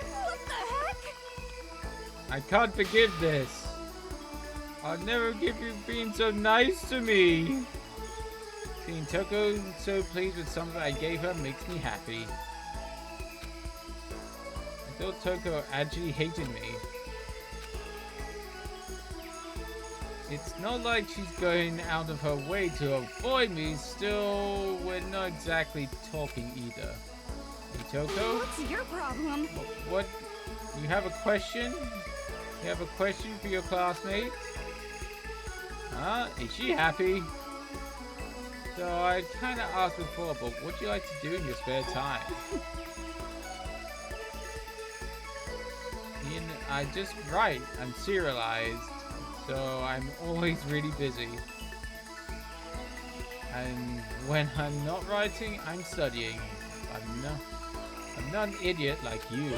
What the heck? I can't forgive this. I'll never give you being so nice to me. Seeing Toko so pleased with something I gave her makes me happy. I thought Toko actually hated me. It's not like she's going out of her way to avoid me, still, we're not exactly talking either. Hey, Toko? What's your problem? What? You have a question? You have a question for your classmate? Huh? Is she happy? So I kind of asked before, but what do you like to do in your spare time? I just write. I'm serialized. So I'm always really busy. And when I'm not writing, I'm studying. I'm not an idiot like you.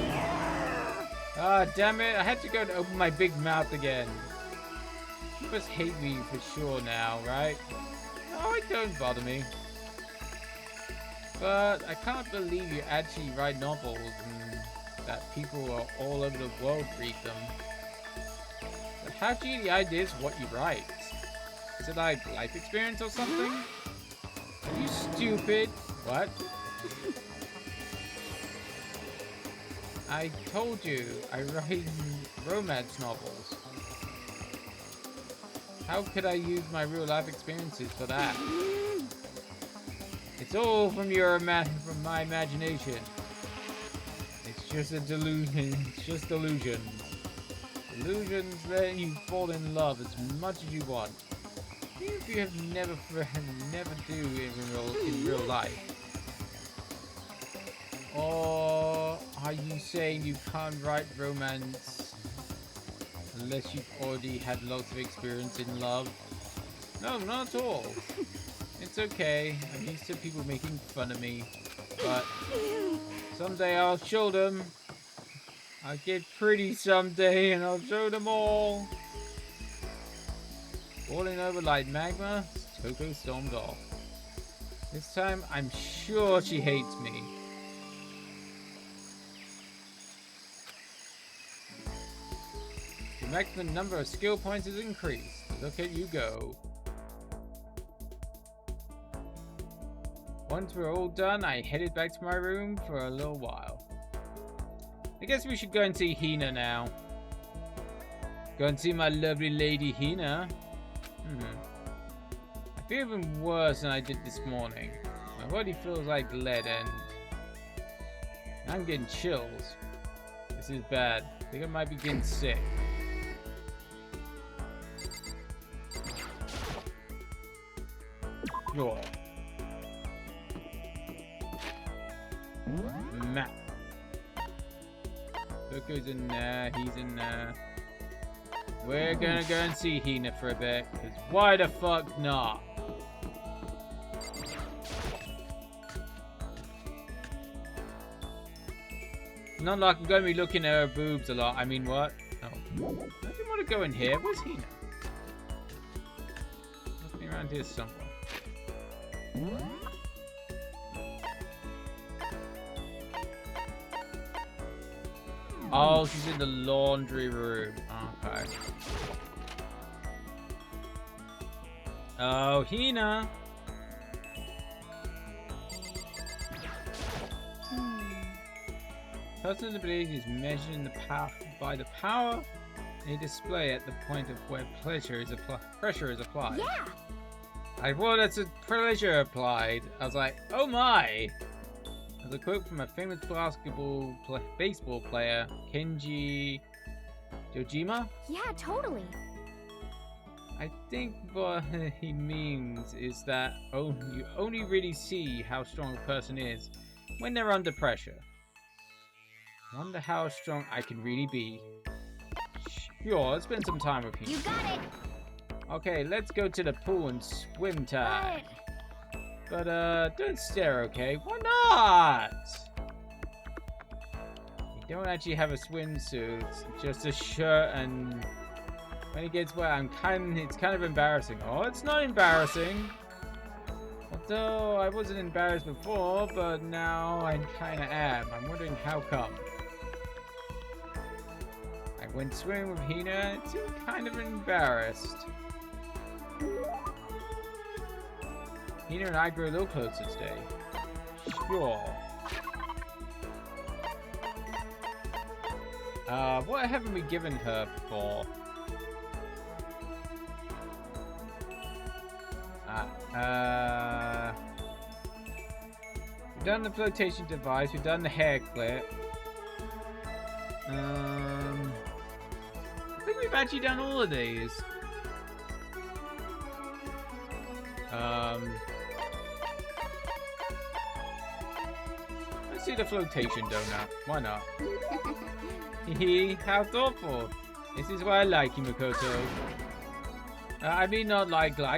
Ah, damn it. I had to go and open my big mouth again. You must hate me for sure now, right? No, it don't bother me. But I can't believe you actually write novels and that people all over the world read them. But how do you get the ideas of what you write? Is it like life experience or something? Are you stupid? What? I told you, I write romance novels. How could I use my real life experiences for that? It's all from from my imagination. It's just a delusion. It's just delusions. Illusions letting you fall in love as much as you want. Even if you have never do in real life. Or are you saying you can't write romance unless you've already had lots of experience in love? No, not at all. It's okay. I'm used to people making fun of me. But someday I'll show them. I'll get pretty someday and I'll show them all. Falling over like magma, Toko stormed off. This time I'm sure she hates me. The maximum number of skill points is increased. Look at you go. Once we're all done, I headed back to my room for a little while. I guess we should go and see Hina now. Go and see my lovely lady Hina. I feel even worse than I did this morning. My body feels like lead and I'm getting chills. This is bad. I think I might be getting sick. Sure. Map. Toko's in there, he's in there. We're gonna go and see Hina for a bit, because why the fuck not? Not like I'm going to be looking at her boobs a lot. I mean, what? Oh. I didn't want to go in here. Where's Hina? Looking around here somewhere. Oh, she's in the laundry room. Okay. Oh, Hina. Personal ability is measured in the by the power in a display at the point of where pressure is applied. Yeah. That's a pressure applied. I was like, oh my! As a quote from a famous baseball player, Kenji Yojima. Yeah, totally. I think what he means is that you only really see how strong a person is when they're under pressure. Wonder how strong I can really be. Sure, let's spend some time with you. You got it. Okay, let's go to the pool and swim time. But But don't stare, okay? Why not? You don't actually have a swimsuit, just a shirt, and when it gets wet, it's kind of embarrassing. Oh, it's not embarrassing. Although I wasn't embarrassed before, but now I kind of am. I'm wondering how come. I went swimming with Hina and it seemed kind of embarrassed. Hina and I grew a little closer today. Sure. What haven't we given her before? We've done the flotation device, we've done the hair clip. I think we've actually done all of these. Let's see the flotation donut. Why not? Hehe, how thoughtful. This is why I like you, Makoto. I mean, not like. Not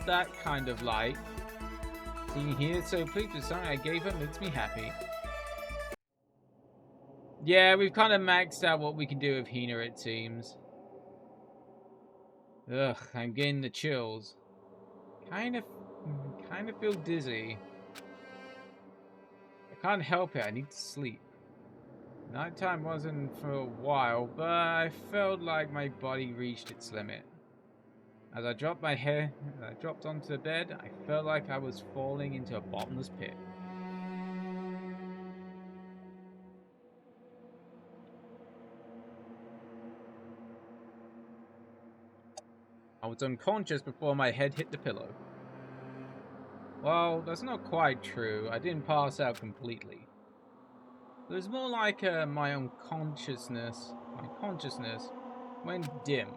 that kind of like. Seeing here so pleased with something I gave her makes me happy. Yeah, we've kind of maxed out what we can do with Hina, it seems. Ugh, I'm getting the chills. Kind of feel dizzy. I can't help it, I need to sleep. Nighttime wasn't for a while, but I felt like my body reached its limit. As I dropped onto the bed, I felt like I was falling into a bottomless pit. I was unconscious before my head hit the pillow. Well, that's not quite true. I didn't pass out completely. It was more like my consciousness went dim.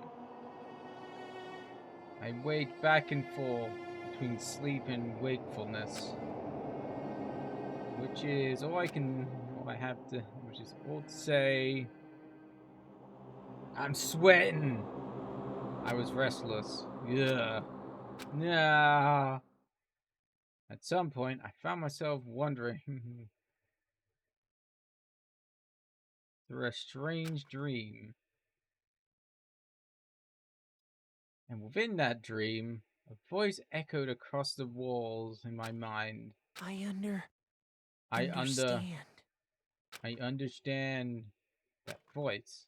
I waved back and forth between sleep and wakefulness, which is all I have to say. I'm sweating. I was restless. Yeah. Nah. At some point, I found myself wondering through a strange dream. And within that dream, a voice echoed across the walls in my mind. I understand that voice.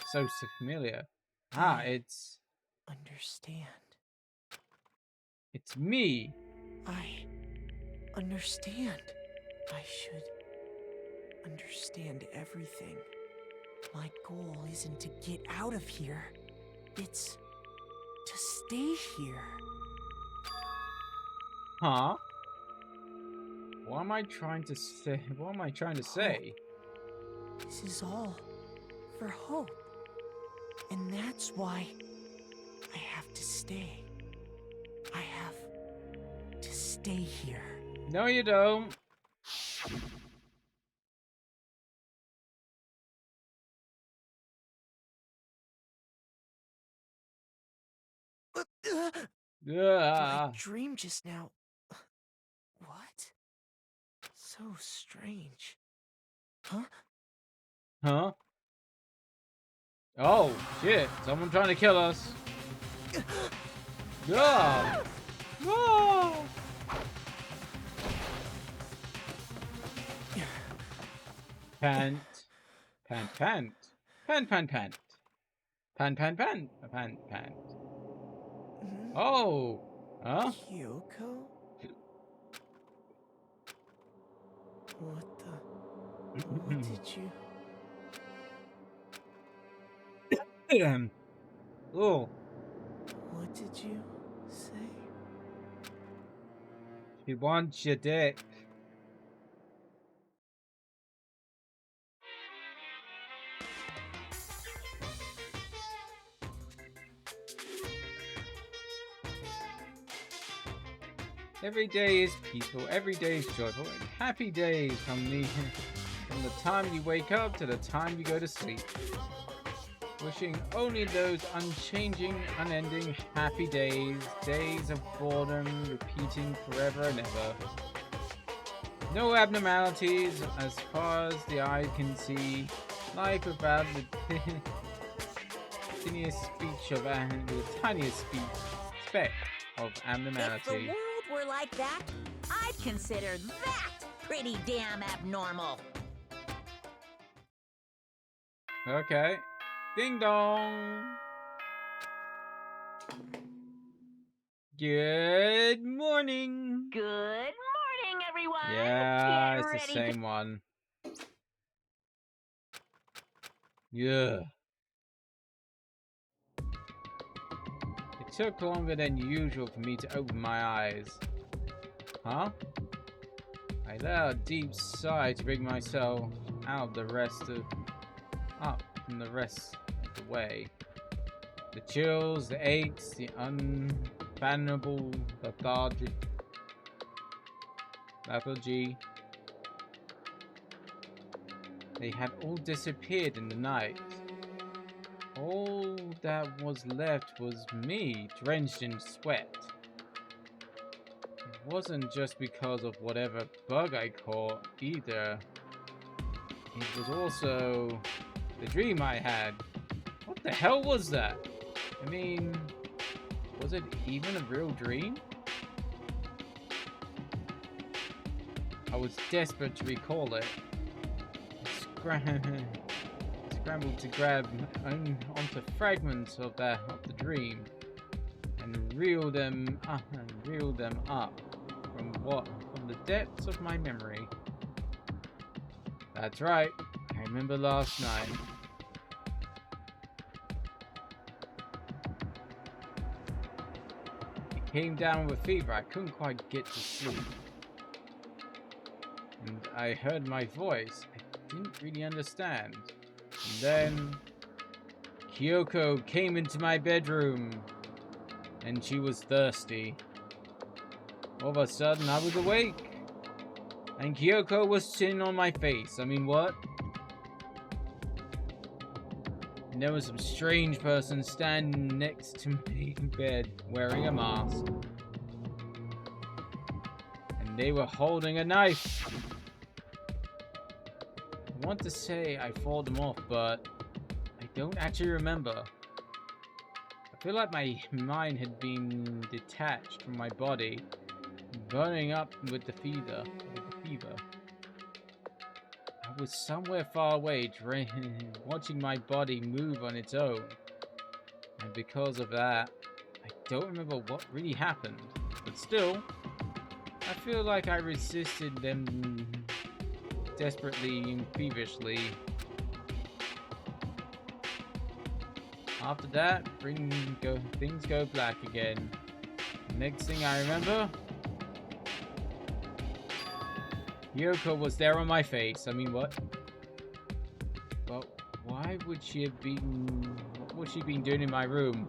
So familiar. It's me. I understand. I should understand everything. My goal isn't to get out of here. It's to stay here. Huh? What am I trying to say? What am I trying to say? This is all for Hope. And that's why I have to stay. I have to stay here. No, you don't. My dream just now. What? So strange. Huh? Huh? Oh, shit. Someone trying to kill us. Yeah. No. Pant. Pant, pant. Pant, pant, pant. Pant, pant, pant. Pant, pant. Oh. Huh? Kyoko? What did you... Oh. What did you say? She wants your dick. Every day is peaceful, every day is joyful, and happy days from the time you wake up to the time you go to sleep. Wishing only those unchanging, unending, happy days, days of boredom, repeating forever and ever. No abnormalities as far as the eye can see, life without the tiniest speck of abnormality. If the world were like that, I'd consider that pretty damn abnormal. Okay. Ding dong. Good morning. Good morning, everyone. Yeah, Get it's the ready same one. Yeah. It took longer than usual for me to open my eyes. Huh? I let out a deep sigh to bring myself out of the up from the rest of the way. The chills, the aches, the unfathomable lethargy. They had all disappeared in the night. All that was left was me, drenched in sweat. It wasn't just because of whatever bug I caught, either. It was also the dream I had. What the hell was that? I mean, was it even a real dream? I was desperate to recall it. I scrambled to grab onto fragments of the dream and reel them up from the depths of my memory. That's right. I remember last night. I came down with fever. I couldn't quite get to sleep. And I heard my voice. I didn't really understand. And then Kyoko came into my bedroom. And she was thirsty. All of a sudden, I was awake. And Kyoko was sitting on my face. I mean, what? And there was some strange person standing next to me in bed, wearing a mask. And they were holding a knife. I want to say I fought them off, but I don't actually remember. I feel like my mind had been detached from my body, burning up with the fever. I was somewhere far away, watching my body move on its own. And because of that, I don't remember what really happened. But still, I feel like I resisted them desperately and feverishly. After that, things go black again. Next thing I remember, Yoko was there on my face. I mean, what? Well, why would she have been... What would she been doing in my room?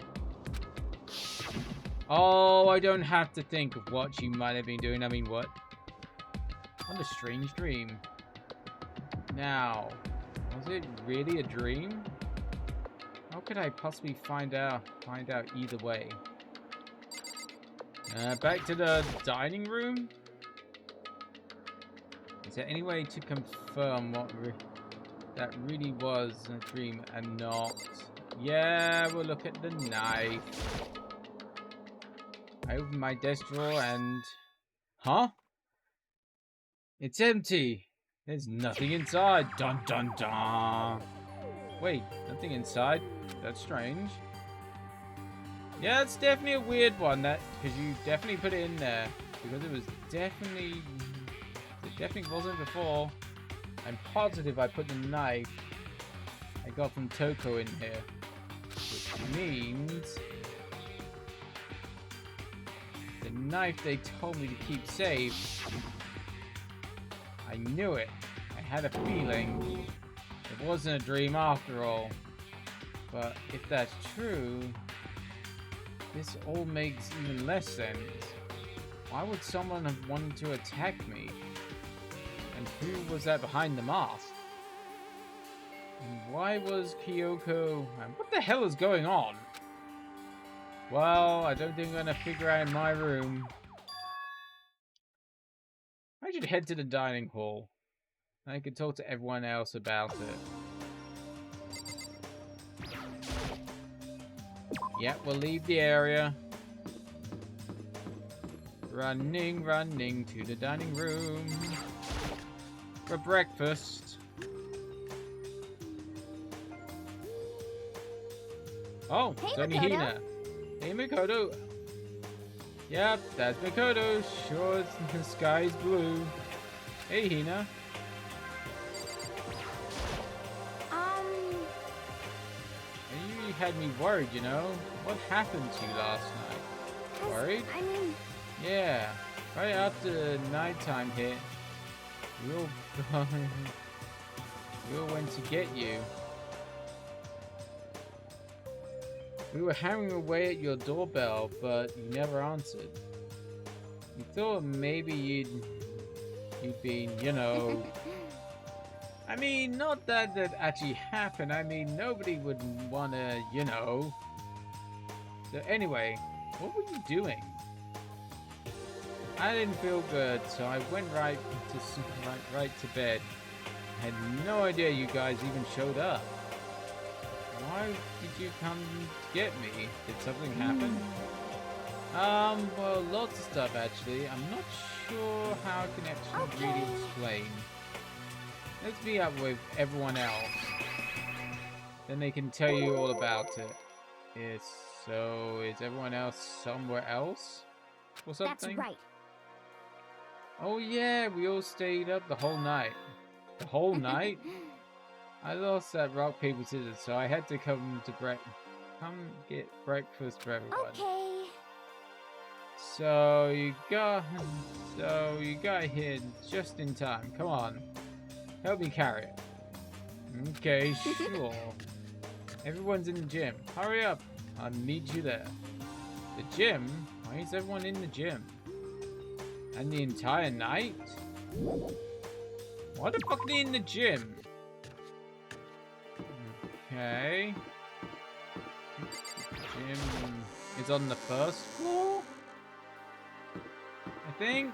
Oh, I don't have to think of what she might have been doing. I mean, what? What a strange dream. Now, was it really a dream? How could I possibly find out either way? Back to the dining room? Is there any way to confirm what that really was a dream and not? Yeah, we'll look at the knife. I open my desk drawer and... Huh? It's empty. There's nothing inside. Dun dun dun. Wait, nothing inside? That's strange. Yeah, it's definitely a weird one, that, because you definitely put it in there. Because it was definitely... It definitely wasn't before. I'm positive I put the knife I got from Toko in here. Which means... the knife they told me to keep safe... I knew it. I had a feeling. It wasn't a dream after all. But if that's true... this all makes even less sense. Why would someone have wanted to attack me? And who was that behind the mask? And why was Kyoko... and what the hell is going on? Well, I don't think I'm gonna figure out in my room. I should head to the dining hall. I could talk to everyone else about it. Yep, we'll leave the area. Running, running to the dining room. For breakfast. Oh, Hey, it's only Makoto. Hina. Hey, Makoto. Yep, that's Makoto. Sure, the sky's blue. Hey, Hina. You had me worried, you know. What happened to you last night? Worried? I mean, Yeah. Right after nighttime hit, we all we all went to get you. We were hammering away at your doorbell, but you never answered. We thought maybe you'd been, you know... I mean, not that that actually happened. I mean, nobody would want to, you know... So anyway, what were you doing? I didn't feel good, so I went right to bed. I had no idea you guys even showed up. Why did you come to get me? Did something happen? Well, lots of stuff actually. I'm not sure how I can actually really explain. Let's meet up with everyone else. Then they can tell you all about it. Yes, so is everyone else somewhere else? Or something? that's right. Oh yeah, we all stayed up the whole night. The whole night? I lost that rock, paper, scissors, so I had to come get breakfast for everyone. Okay. So you got here just in time. Come on, help me carry it. Okay, sure. Everyone's in the gym. Hurry up, I'll meet you there. The gym? Why is everyone in the gym? And the entire night? Why the fuck are they in the gym? Okay. Gym is on the first floor? I think.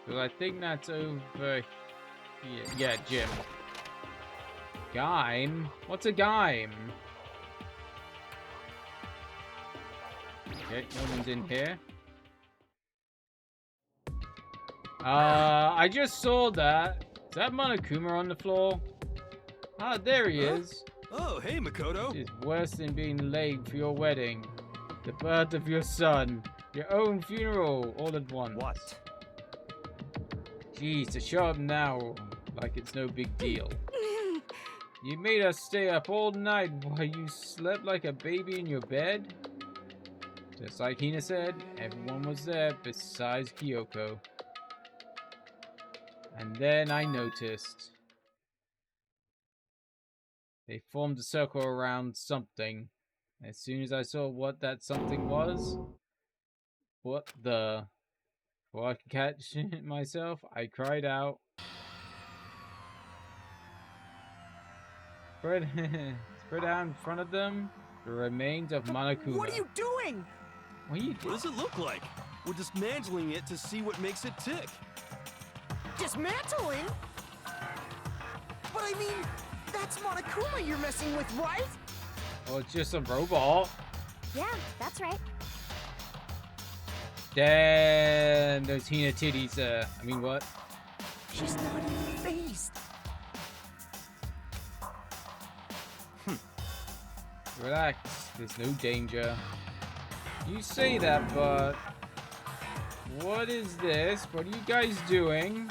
Well, I think that's over here. Yeah, gym. Gaim? What's a gaim? Okay, no one's in here. I just saw that. Is that Monokuma on the floor? Ah, there he is. Oh, hey, Makoto. This is worse than being late for your wedding, the birth of your son, your own funeral, all at once. What? Jeez, to show up now like it's no big deal. You made us stay up all night while you slept like a baby in your bed? Just like Hina said, everyone was there besides Kyoko. And then I noticed. They formed a circle around something. As soon as I saw what that something was, what the... Before I could catch myself, I cried out. Spread out in front of them. The remains of Monokuma. What are you doing? What are you What doing? does it look like? We're dismantling it to see what makes it tick. Dismantling? But I mean, that's Monokuma you're messing with, right? Oh, it's just a robot. Yeah, that's right. Damn, those Hina titties. I mean, what? She's not even phased. Relax. There's no danger. You say that, but what is this? What are you guys doing?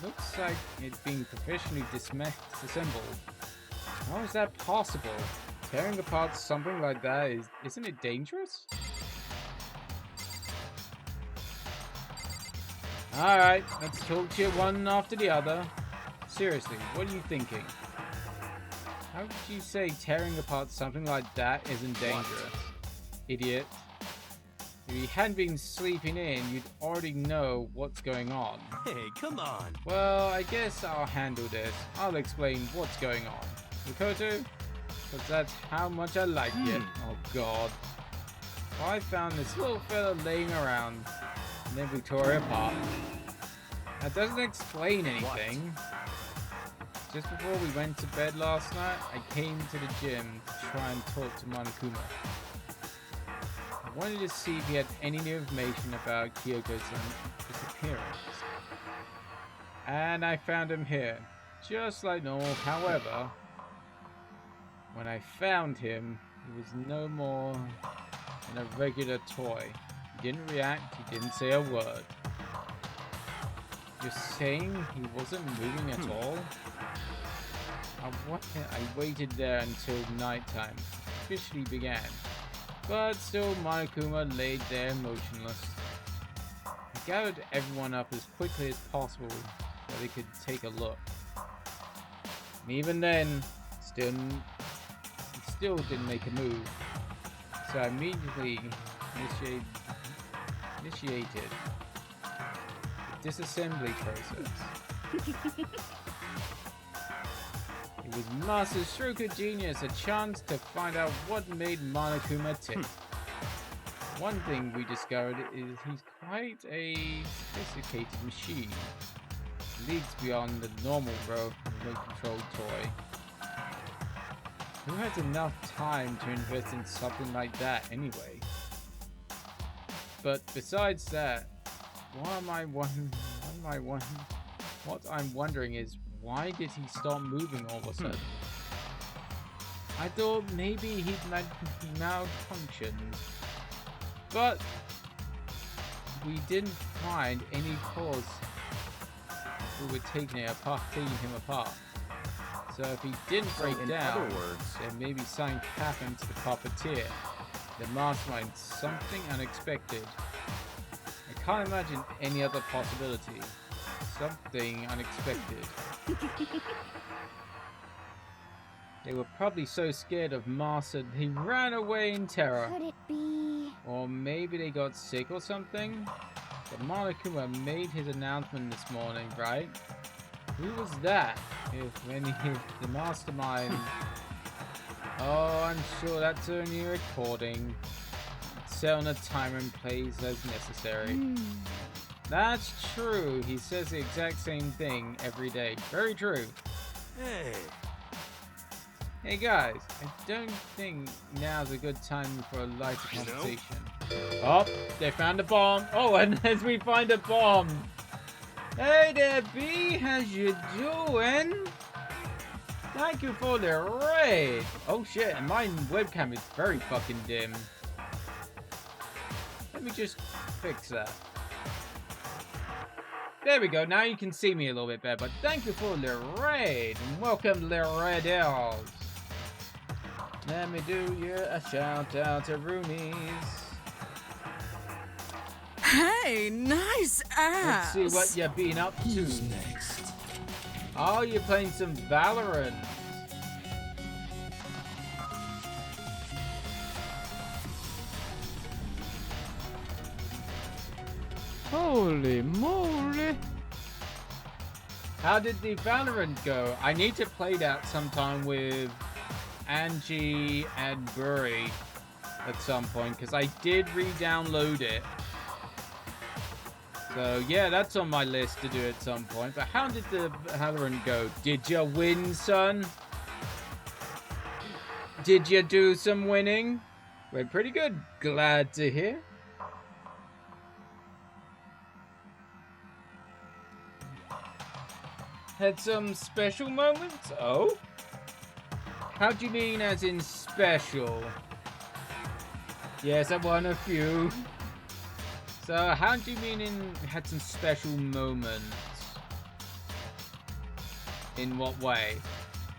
Looks like it's being professionally disassembled. How is that possible? Tearing apart something like that isn't it dangerous? Alright, let's talk to you one after the other. Seriously, what are you thinking? How could you say tearing apart something like that isn't dangerous? Idiot. If you hadn't been sleeping in, you'd already know what's going on. Hey, come on. Well, I guess I'll handle this. I'll explain what's going on. Mikoto? Because that's how much I like you. Oh god. Well, I found this little fella laying around near Victoria Park. That doesn't explain anything. Just before we went to bed last night, I came to the gym to try and talk to Monokuma. I wanted to see if he had any new information about Kyoko's disappearance. And I found him here, just like normal. However, when I found him, he was no more than a regular toy. He didn't react, he didn't say a word. You're saying he wasn't moving at all? I waited there until nighttime officially began, but still Monokuma laid there motionless. I gathered everyone up as quickly as possible so they could take a look. And even then, still didn't make a move. So I immediately initiated the disassembly process. It was Master Stroke of Genius, a chance to find out what made Monokuma tick. One thing we discovered is he's quite a sophisticated machine. Leagues beyond the normal remote-controlled toy. Who has enough time to invest in something like that anyway? But besides that, what I'm wondering is, why did he stop moving all of a sudden? I thought maybe he'd malfunctioned, but we didn't find any cause we were taking him apart. So if he didn't break down, in other words, then maybe something happened to the puppeteer. The mastermind, something unexpected. I can't imagine any other possibility. Something unexpected. They were probably so scared of Master they ran away in terror. Could it be? Or maybe they got sick or something? But Monokuma made his announcement this morning, right? Who was that? The mastermind... Oh, I'm sure that's only a recording. Set on a time and place as necessary. That's true. He says the exact same thing every day. Very true. Hey. Hey guys, I don't think now's a good time for a lighter conversation. Oh, they found a bomb. Oh, and as we find a bomb. Hey there, B. How's you doing? Thank you for the raid. Oh shit, and my webcam is very fucking dim. Let me just fix that. There we go, now you can see me a little bit better, but thank you for the raid, and welcome the raiders. Let me do you a shout out to Roonies. Hey, nice ass! Let's see what you've been up to. Who's next? Oh, you're playing some Valorant. Holy moly. How did the Valorant go? I need to play that sometime with Angie and Burry at some point, because I did re-download it. So yeah, that's on my list to do at some point. But how did the Valorant go? Did you win, son? Did you do some winning? We're pretty good. Glad to hear. Had some special moments? Oh? How do you mean as in special? Yes, I won a few. So how do you mean in had some special moments? In what way?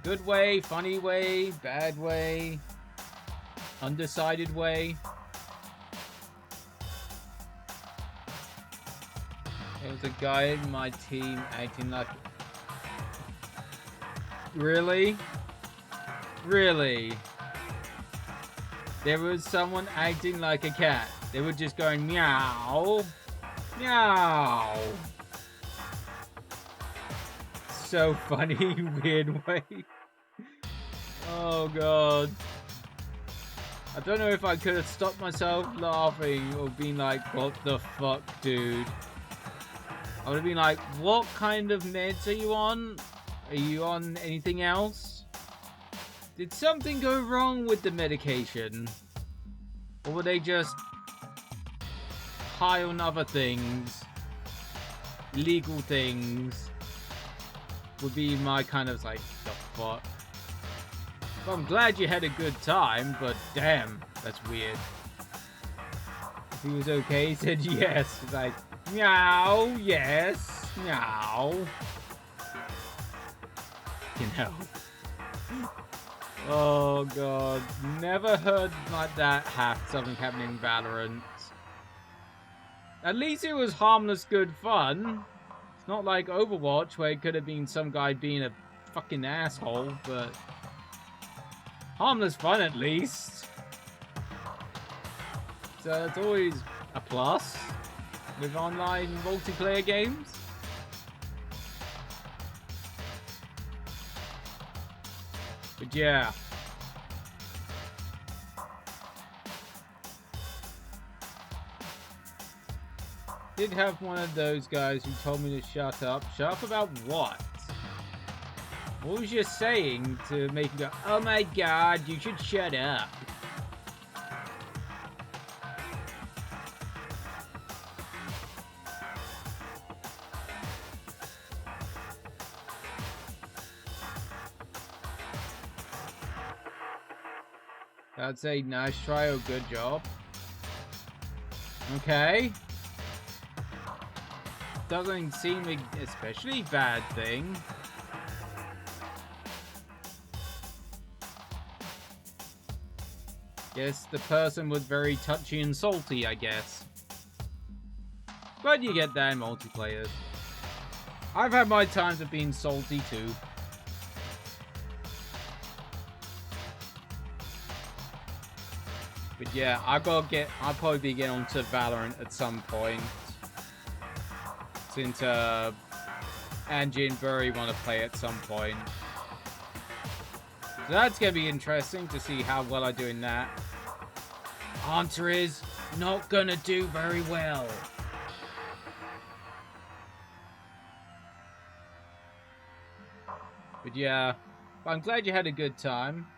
Good way, funny way, bad way, undecided way? There was a guy in my team acting like... Really? Really? There was someone acting like a cat. They were just going meow, meow. So funny, weird way. Oh god. I don't know if I could have stopped myself laughing or been like, what the fuck, dude? I would have been like, what kind of meds are you on? Are you on anything else? Did something go wrong with the medication? Or were they just high on other things? Legal things? Would be my kind of like, the fuck? Well, I'm glad you had a good time, but damn, that's weird. If he was okay, he said yes. He's like, meow, yes, meow. You know. Oh god, never heard like that something happening in Valorant. At least it was harmless good fun. It's not like Overwatch where it could have been some guy being a fucking asshole, but harmless fun at least. So it's always a plus with online multiplayer games. But yeah. Did have one of those guys who told me to shut up. Shut up about what? What was you saying to make him go, oh my god, you should shut up? I'd say nice try or good job. Okay. Doesn't seem like especially bad thing. Guess the person was very touchy and salty, I guess. But you get that in multiplayer. I've had my times of being salty too. But yeah, I'll probably be getting onto Valorant at some point. Since Angie and Burry want to play at some point. So that's going to be interesting to see how well I do in that. Answer is, not going to do very well. But yeah, I'm glad you had a good time.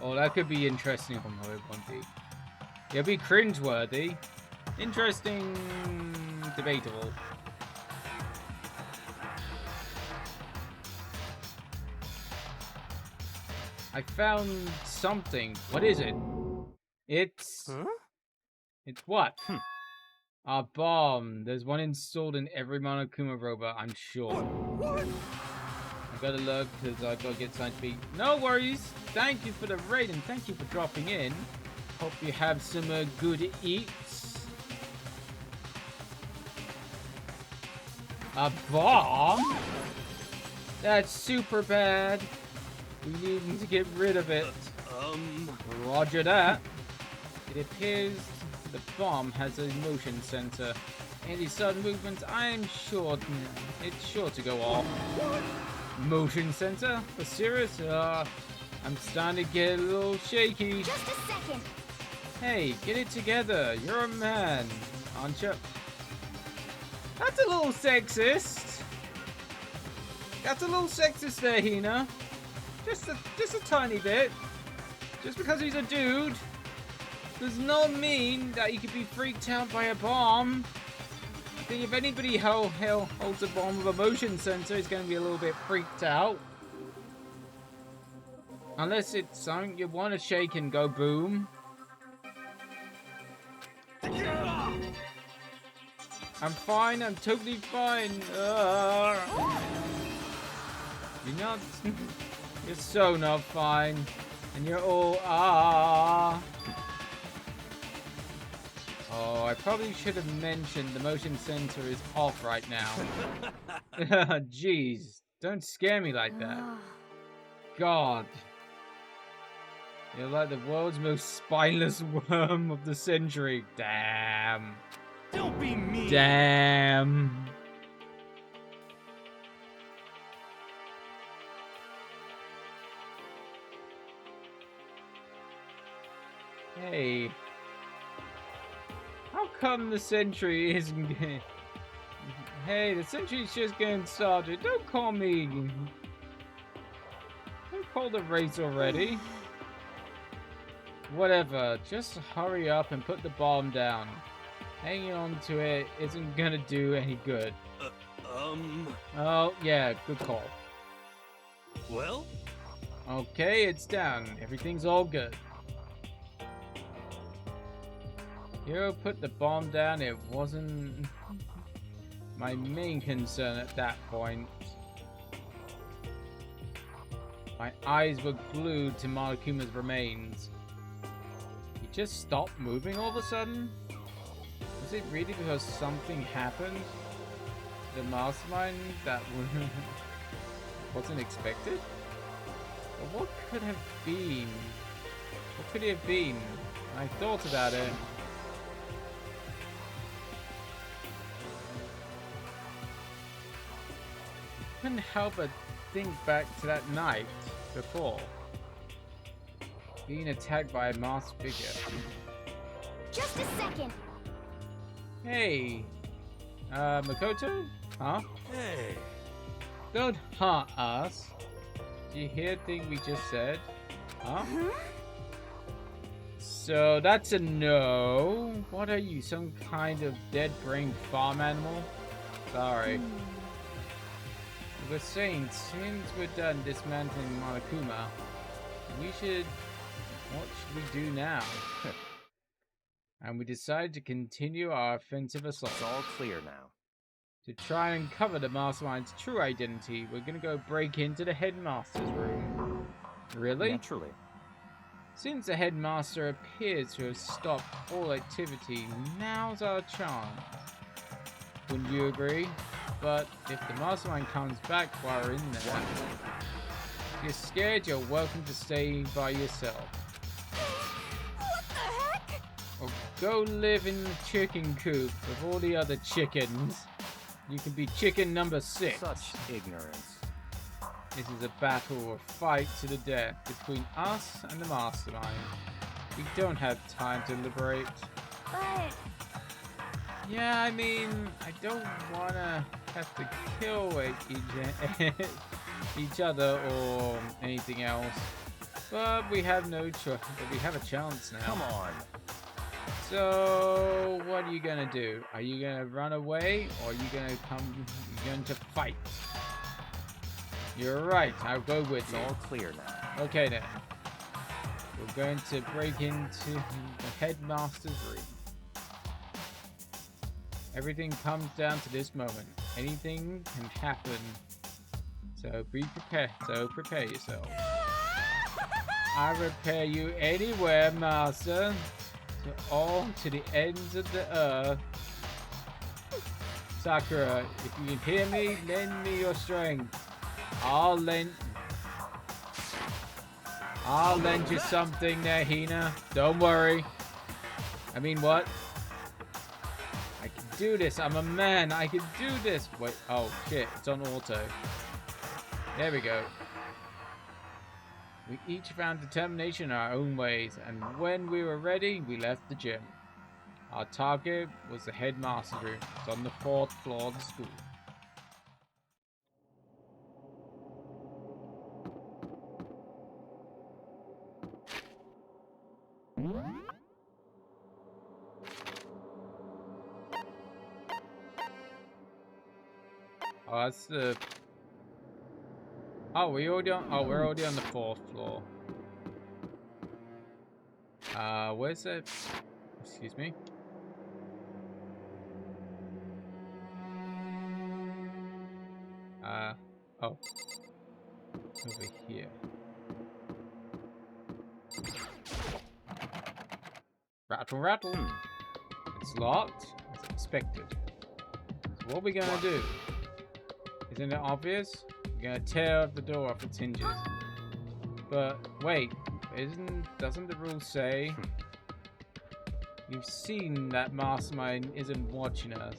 Oh, that could be interesting from how it won't be. It'll be cringeworthy. Interesting, debatable. I found something. What is it? It's... Huh? It's what? A bomb. There's one installed in every Monokuma robot, I'm sure. What? I gotta look, because I gotta get something to eat. No worries. Thank you for the raid, and thank you for dropping in. Hope you have some good eats. A bomb? That's super bad. We need to get rid of it. Roger that. It appears the bomb has a motion sensor. Any sudden movements, I'm sure it's sure to go off. Motion sensor? For serious? I'm starting to get a little shaky. Just a second. Hey, get it together. You're a man, aren't you? That's a little sexist. That's a little sexist there, Hina. Just a tiny bit. Just because he's a dude does not mean that he could be freaked out by a bomb. I think if anybody holds a bomb with a motion sensor, he's going to be a little bit freaked out. Unless it's something you want to shake and go boom. I'm fine. I'm totally fine. You're not. You're so not fine. And you're all Oh, I probably should have mentioned the motion sensor is off right now. Jeez. Don't scare me like that. God. You're like the world's most spineless worm of the century. Damn. Don't be mean. Damn. Hey. How come the century isn't getting... Hey, the century's just getting started. Don't call me... Don't call the race already. Whatever, just hurry up and put the bomb down. Hanging on to it isn't gonna do any good. Oh, yeah, good call. Well? Okay, it's down. Everything's all good. Hero put the bomb down. It wasn't my main concern at that point. My eyes were glued to Marakuma's remains. He just stopped moving all of a sudden? Was it really because something happened? The mastermind that wasn't expected? But what could have been? What could it have been? I thought about it. Couldn't help but think back to that night before. Being attacked by a masked figure. Just a second. Hey, Makoto? Huh? Hey. Don't hurt us. Did you hear the thing we just said? Huh? So that's a no. What are you, some kind of dead brain farm animal? Sorry. We're saying, since we're done dismantling Monokuma, what should we do now? And we decided to continue our offensive assault. It's all clear now. To try and uncover the mastermind's true identity, we're gonna go break into the headmaster's room. Really? Naturally. Since the headmaster appears to have stopped all activity, now's our chance. Wouldn't you agree? But if the mastermind comes back while we're in there, if you're scared, you're welcome to stay by yourself. What the heck? Or go live in the chicken coop with all the other chickens. You can be chicken number 6. Such ignorance. This is a battle or fight to the death between us and the mastermind. We don't have time to liberate. But Yeah, I mean, I don't wanna have to kill each other or anything else. But we have no choice. We have a chance now. Come on. So, what are you gonna do? Are you gonna run away, or are you gonna going to fight? You're right. I'll go with It's you. all clear now. Okay then. We're going to break into the headmaster's room. Everything comes down to this moment. Anything can happen. So be prepared. So prepare yourself. I repair you anywhere, master. To the ends of the earth. Sakura, if you can hear me, lend me your strength. I'll lend you something there, Hina. Don't worry. I mean, what? I can do this. I'm a man. I can do this. Wait. Oh, shit. It's on auto. There we go. We each found determination in our own ways, and when we were ready, we left the gym. Our target was the headmaster's room. It's on the 4th floor of the school. Oh, that's the... Oh, we're already on the 4th floor. Where's it? Excuse me. Oh. Over here. Rattle, rattle. It's locked, as expected. So what are we gonna do? Isn't it obvious? We're gonna tear the door off its hinges. But wait, doesn't the rule say you've seen that mastermind isn't watching us?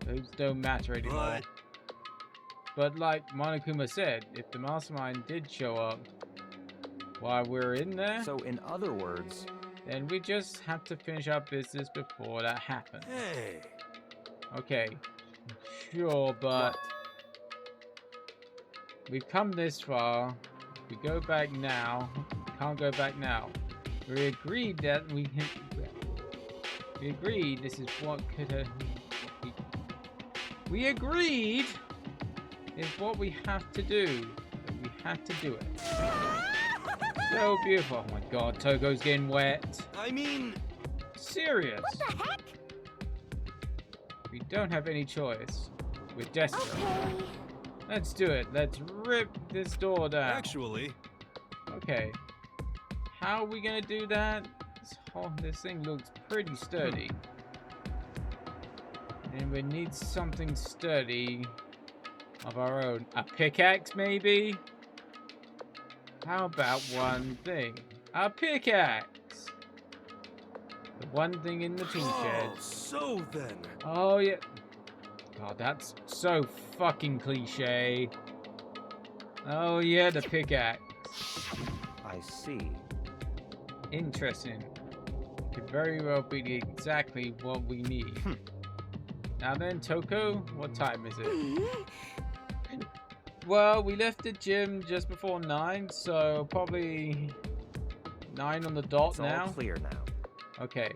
Those don't matter anymore. But like Monokuma said, if the mastermind did show up while we're in there, So in other words, then we just have to finish our business before that happens. Hey. Okay, sure, but we've come this far. If we go back now, can't go back now. We agreed that we agreed this is what could have. We agreed is what we have to do. That we have to do it. So beautiful. Oh my god, Togo's getting wet. I mean... Serious. What the heck? We don't have any choice. We're desperate. Okay. Let's do it. Let's rip this door down. Actually... Okay. How are we gonna do that? This thing looks pretty sturdy. And we need something sturdy of our own. A pickaxe, maybe? How about one thing? A pickaxe! The one thing in the tool shed. Oh, so then... Oh, yeah. God, that's so fucking cliche. Oh, yeah, the pickaxe. I see. Interesting. Could very well be exactly what we need. Now then, Toko, what time is it? Well, we left the gym just before 9, so probably 9 on the dot It's now. all clear now. Okay.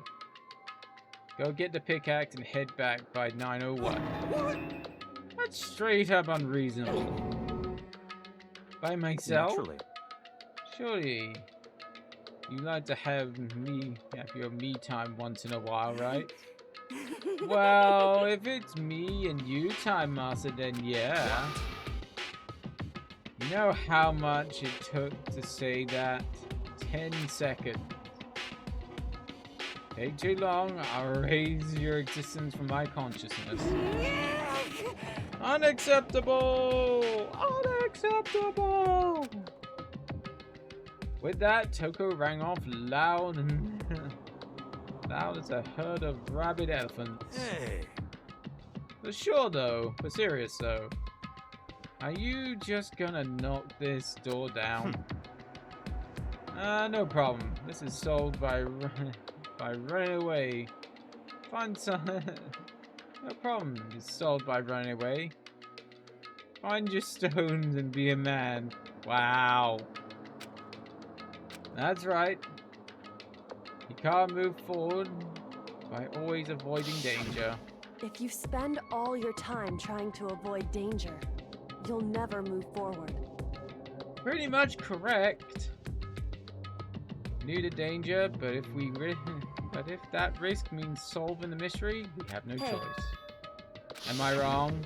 Go get the pickaxe and head back by 9:01. That's straight up unreasonable. By myself? Naturally. Surely you like to have your me time once in a while, right? Well, if it's me and you, Time Master, then yeah. You know how much it took to say that? 10 seconds. Take too long, I'll erase your existence from my consciousness. Unacceptable! Unacceptable! With that, Toko rang off loud and loud as a herd of rabid elephants. Hey. For sure though, for serious though. Are you just gonna knock this door down? No problem. This is solved by running away. Find some... No problem. It's solved by running away. Find your stones and be a man. Wow. That's right. You can't move forward by always avoiding danger. If you spend all your time trying to avoid danger, you'll never move forward. Pretty much correct. New to danger, but if that risk means solving the mystery, we have no choice. Am I wrong?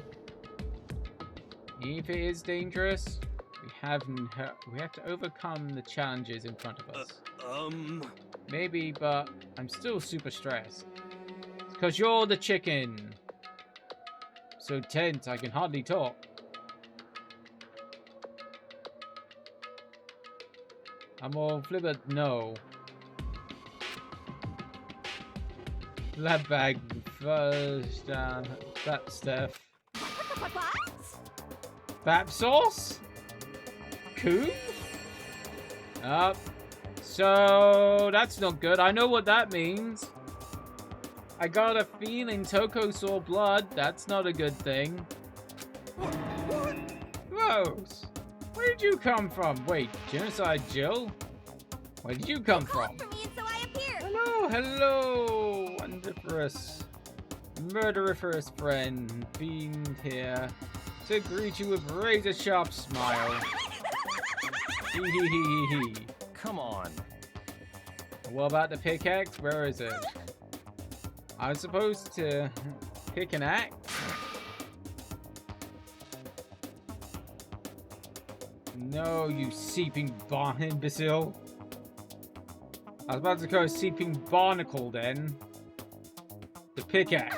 If it is dangerous, we have to overcome the challenges in front of us. Maybe, but I'm still super stressed. It's 'cause you're the chicken. So tense, I can hardly talk. I'm all flippant, no. Blood bag first, that stuff. What? Bap sauce? Coon? Up. So that's not good. I know what that means. I got a feeling Toko saw blood. That's not a good thing. What? Gross. Where did you come from? Wait, Genocide Jill? Where did you come from? For me, and so I appear. Hello, hello, wonderful, murderous friend, fiend here to greet you with razor sharp smile. Hee hee hee hee hee. Come on. What about the pickaxe? Where is it? I'm supposed to pick an axe? No, you seeping imbecile. I was about to go seeping barnacle then. The pickaxe.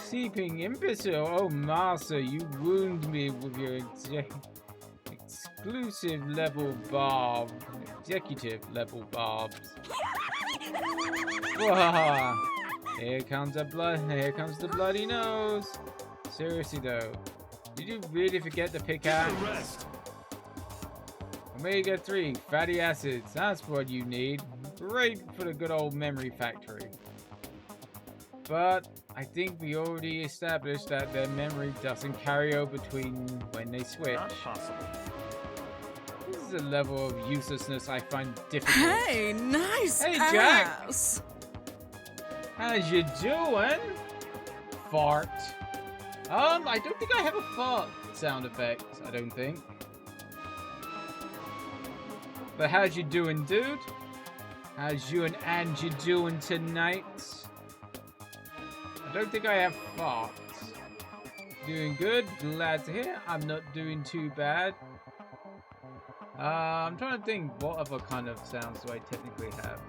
Seeping imbecile. Oh, master, you wound me with your exclusive level barb. Executive level barbs. Wah! Here comes the blood. Here comes the bloody nose. Seriously though, did you really forget the pickaxe? Omega-3 fatty acids. That's what you need. Great for the good old memory factory. But I think we already established that their memory doesn't carry over between when they switch. Not possible. This is a level of uselessness I find difficult. Hey, nice Hey, Jack. ass. How's you doing? Fart. I don't think I have a fart sound effect. I don't think. But how's you doing, dude? How's you and Angie doing tonight? I don't think I have farts. Doing good. Glad to hear. I'm not doing too bad. I'm trying to think what other kind of sounds do I technically have.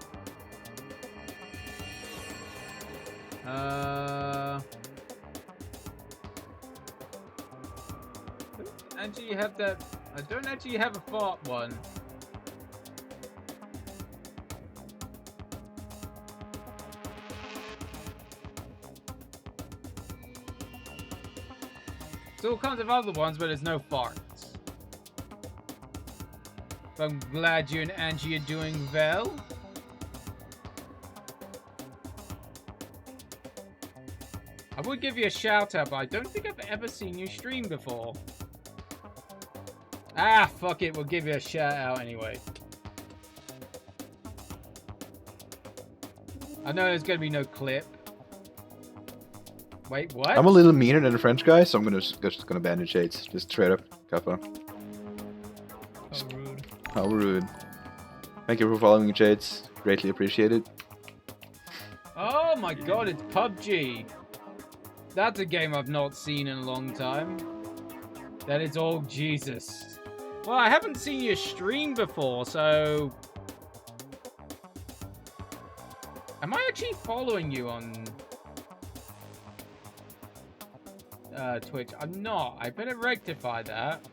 Don't actually have that. I don't actually have a fart one. There's all kinds of other ones, but there's no farts. But I'm glad you and Angie are doing well. I would give you a shout out, but I don't think I've ever seen you stream before. Ah, fuck it, we'll give you a shout out anyway. I know there's gonna be no clip. Wait, what? I'm a little meaner than the French guy, so I'm just gonna ban the shades. Just straight up. Kappa. How rude. How rude. Thank you for following Shades. Greatly appreciated. Oh my god, it's PUBG. That's a game I've not seen in a long time. That is all Jesus. Well, I haven't seen you stream before, so... Am I actually following you on... Twitch? I'm not. I better rectify that.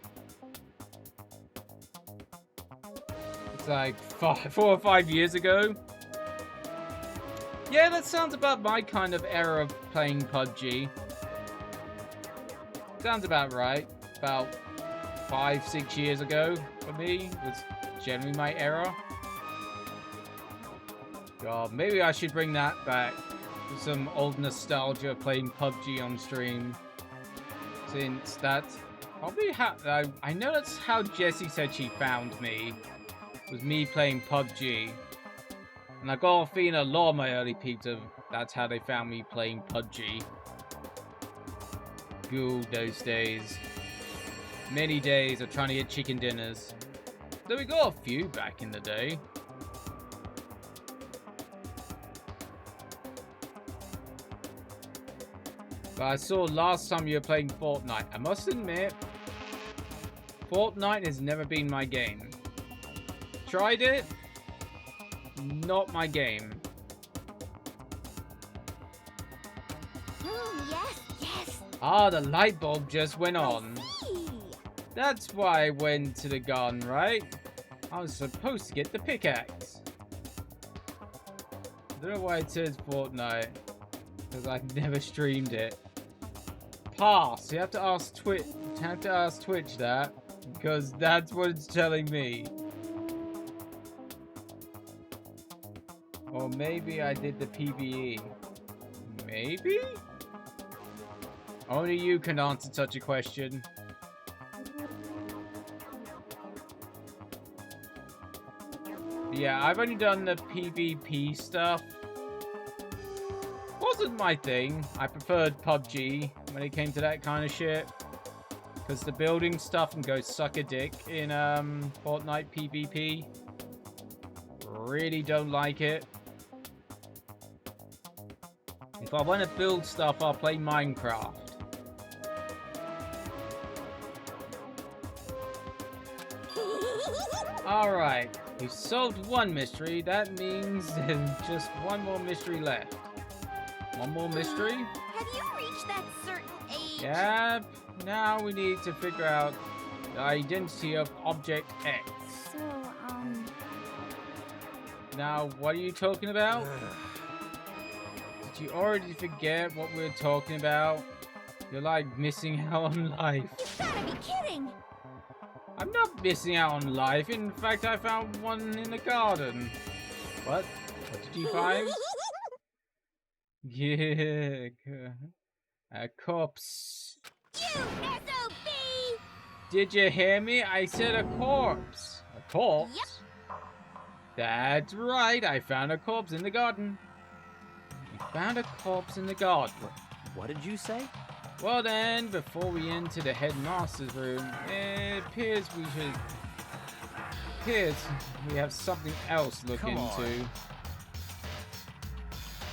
It's like 4 or 5 years ago. Yeah, that sounds about my kind of era of playing PUBG. Sounds about right. About 5-6 years ago for me was generally my era. God, maybe I should bring that back. Some old nostalgia of playing PUBG on stream. Since that's probably how... I know that's how Jessie said she found me. Was me playing PUBG. And I got a feeling a lot of my early peeps of that's how they found me playing PUBG. Good those days. Many days of trying to get chicken dinners. Though we got a few back in the day. But I saw last time you were playing Fortnite. I must admit, Fortnite has never been my game. Tried it. Not my game. Yes, yes. Ah, the light bulb just went on. Hey. That's why I went to the garden, right? I was supposed to get the pickaxe. I don't know why it says Fortnite. Because I've never streamed it. Pass. You have to ask Twitch. That. Because that's what it's telling me. Or maybe I did the PvE. Maybe? Only you can answer such a question. Yeah, I've only done the PvP stuff. Wasn't my thing. I preferred PUBG when it came to that kind of shit. Because the building stuff can go suck a dick in Fortnite PvP. Really don't like it. If I want to build stuff, I'll play Minecraft. Alright, we've solved one mystery. That means there's just one more mystery left. One more mystery? Have you reached that certain age? Yeah, now we need to figure out the identity of Object X. So, Now, what are you talking about? Did you already forget what we were talking about? You're like missing out on life. You've gotta be kidding! I'm not missing out on life. In fact, I found one in the garden. What? What did you find? Yeah, a corpse. You SOB! Did you hear me? I said a corpse. A corpse? Yep. That's right. I found a corpse in the garden. We found a corpse in the garden. What did you say? Well then, before we enter the headmaster's room, it appears we have something else to look Come into. on.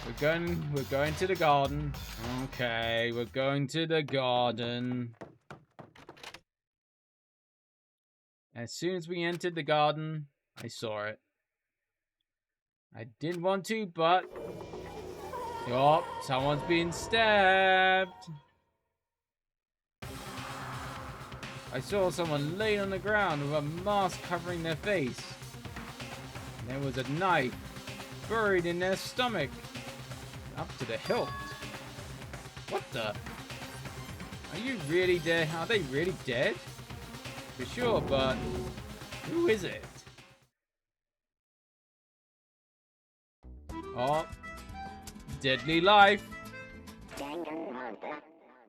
We're going to the garden. Okay, we're going to the garden. As soon as we entered the garden, I saw it. I didn't want to, but... Oh, someone's being stabbed. I saw someone laying on the ground with a mask covering their face. And there was a knife buried in their stomach. Up to the hilt. What the? Are you really dead? Are they really dead? For sure, but who is it? Oh, deadly life.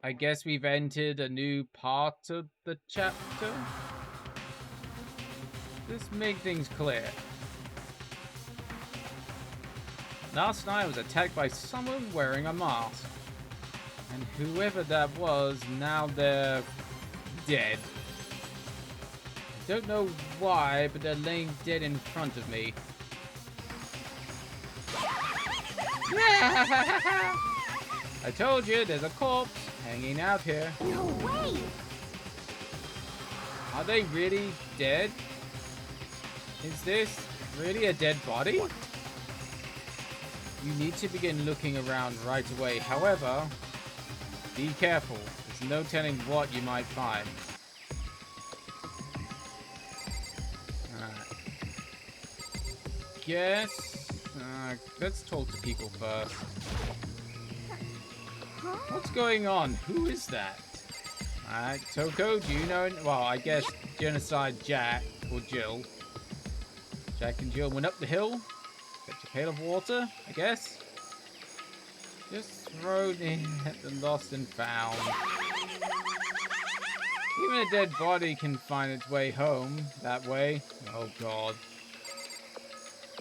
I guess we've entered a new part of the chapter. Let's make things clear. Last night I was attacked by someone wearing a mask. And whoever that was, now they're dead. I don't know why, but they're laying dead in front of me. I told you, there's a corpse hanging out here. No way! Are they really dead? Is this really a dead body? You need to begin looking around right away. However, be careful. There's no telling what you might find. Yes. Let's talk to people first. What's going on? Who is that? Alright, Toko, do you know? Well, I guess Genocide Jack or Jill. Jack and Jill went up the hill. Fetch a pail of water, I guess. Just thrown in at the lost and found. Even a dead body can find its way home that way. Oh god.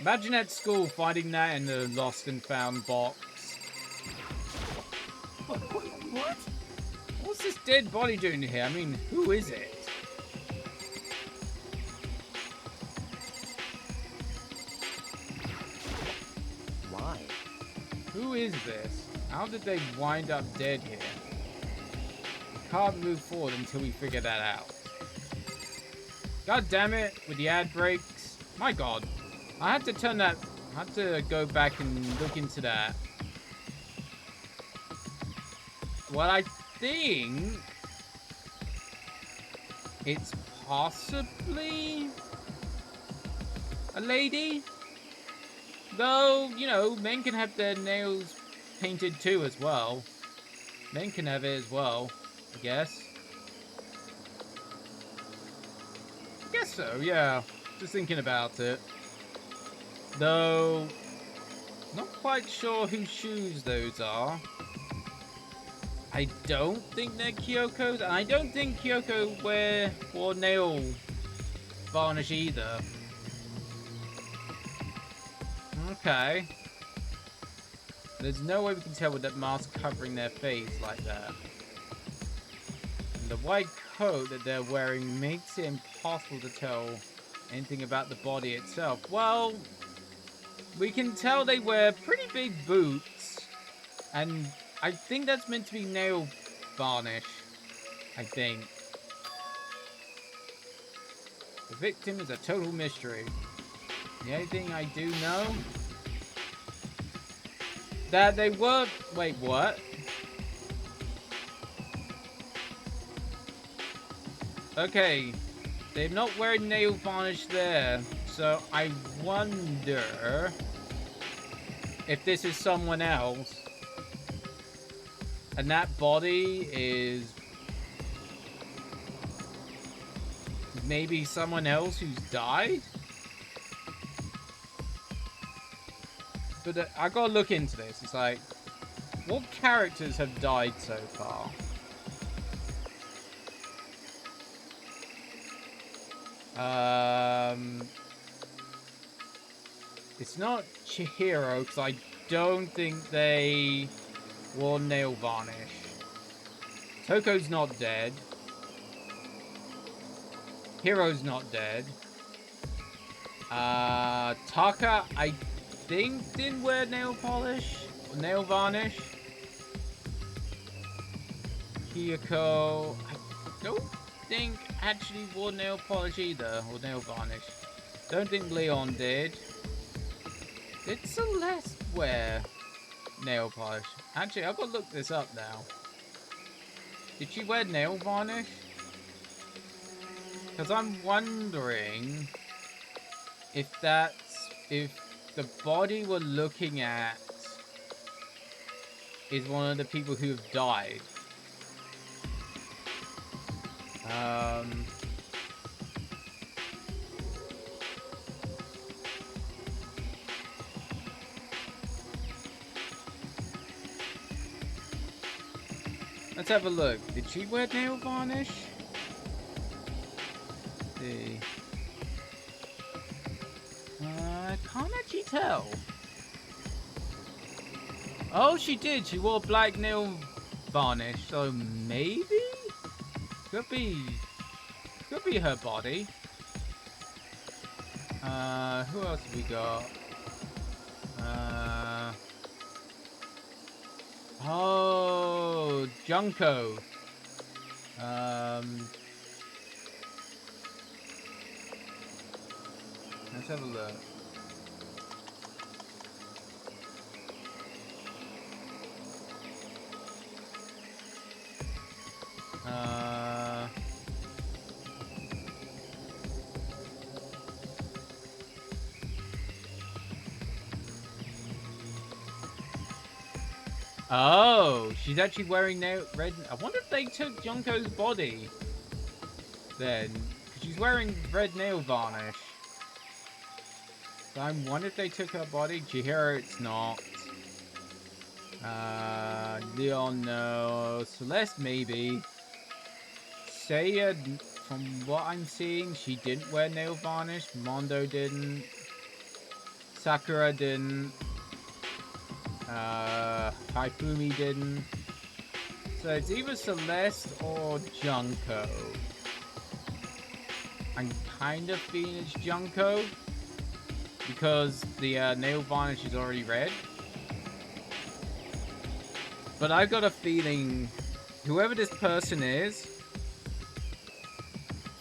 Imagine at school finding that in the lost and found box. What? What's this dead body doing here? I mean, who is it? Why? Who is this? How did they wind up dead here? We can't move forward until we figure that out. God damn it, with the ad breaks. My god. I had to turn that... I had to go back and look into that. Well, I think... it's possibly... a lady? Though, you know, men can have their nails painted too as well. Men can have it as well, I guess. I guess so, yeah. Just thinking about it. Though, not quite sure whose shoes those are. I don't think they're Kyoko's, and I don't think Kyoko wore nail varnish either. Okay. There's no way we can tell with that mask covering their face like that. And the white coat that they're wearing makes it impossible to tell anything about the body itself. Well, we can tell they wear pretty big boots, and I think that's meant to be nail varnish. I think. The victim is a total mystery. The only thing I do know that they were... Wait, what? Okay. They're not wearing nail varnish there. So I wonder if this is someone else. And that body is maybe someone else who's died? But I gotta look into this. It's like, what characters have died so far? It's not Chihiro, because I don't think they wore nail varnish. Toko's not dead. Hiro's not dead. Taka, I think didn't wear nail polish or nail varnish. Kyoko, I don't think actually wore nail polish either, or nail varnish. Don't think Leon did. Did Celeste wear nail polish? Actually, I've got to look this up now. Did she wear nail varnish? Because I'm wondering if the body we're looking at is one of the people who have died. Let's have a look. Did she wear nail varnish? Let's see. I can't actually tell. Oh, she did. She wore black nail varnish, so maybe? Could be her body. Who else have we got? Oh, Junko. Let's have a look. Oh, she's actually wearing red. I wonder if they took Junko's body then. She's wearing red nail varnish. So I wonder if they took her body. Chihiro, it's not. Leon, no. Celeste, maybe. Seiya, from what I'm seeing, she didn't wear nail varnish. Mondo didn't. Sakura didn't. Haifumi didn't. So it's either Celeste or Junko. I'm kind of feeling it's Junko because the nail varnish is already red. But I've got a feeling whoever this person is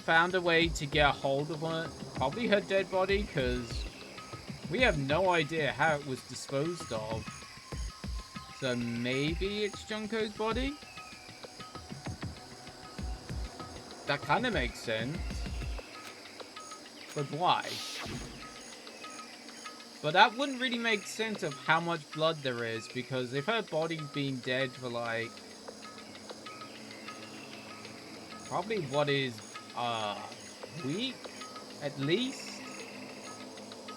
found a way to get a hold of one, probably her dead body, because we have no idea how it was disposed of. So maybe it's Junko's body? That kind of makes sense. But why? But that wouldn't really make sense of how much blood there is, because if her body's been dead for like probably what is a week at least,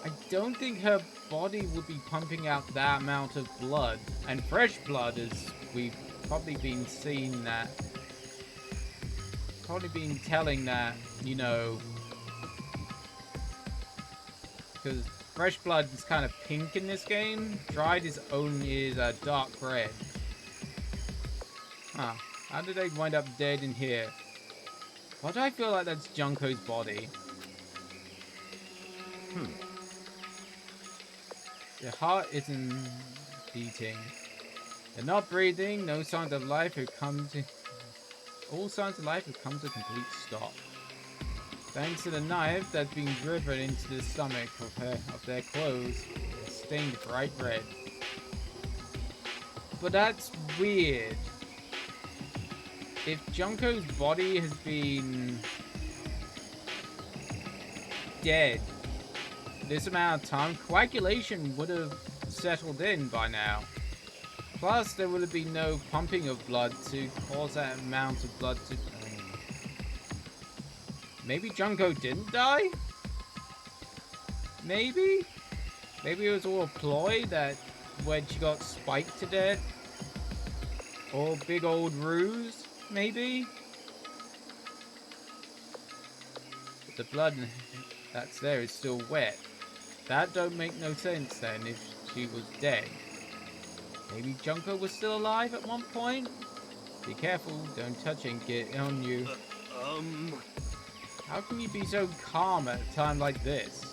I don't think her body would be pumping out that amount of blood. And fresh blood, as we've probably been seeing that, probably been telling that, you know, because fresh blood is kind of pink in this game. Dried is only a dark red. Huh. How did they wind up dead in here? Why do I feel like that's Junko's body? Their heart isn't beating. They're not breathing. No signs of life have come to... All signs of life have come to a complete stop. Thanks to the knife that's been driven into the stomach of their clothes, stained bright red. But that's weird. If Junko's body has been dead this amount of time, coagulation would have settled in by now. Plus, there would have been no pumping of blood to cause that amount of blood to... Maybe Junko didn't die? Maybe? Maybe it was all a ploy that when she got spiked to death? Or big old ruse? Maybe? But the blood that's there is still wet. That don't make no sense then if she was dead. Maybe Junko was still alive at one point? Be careful, don't touch and get on you. How can you be so calm at a time like this?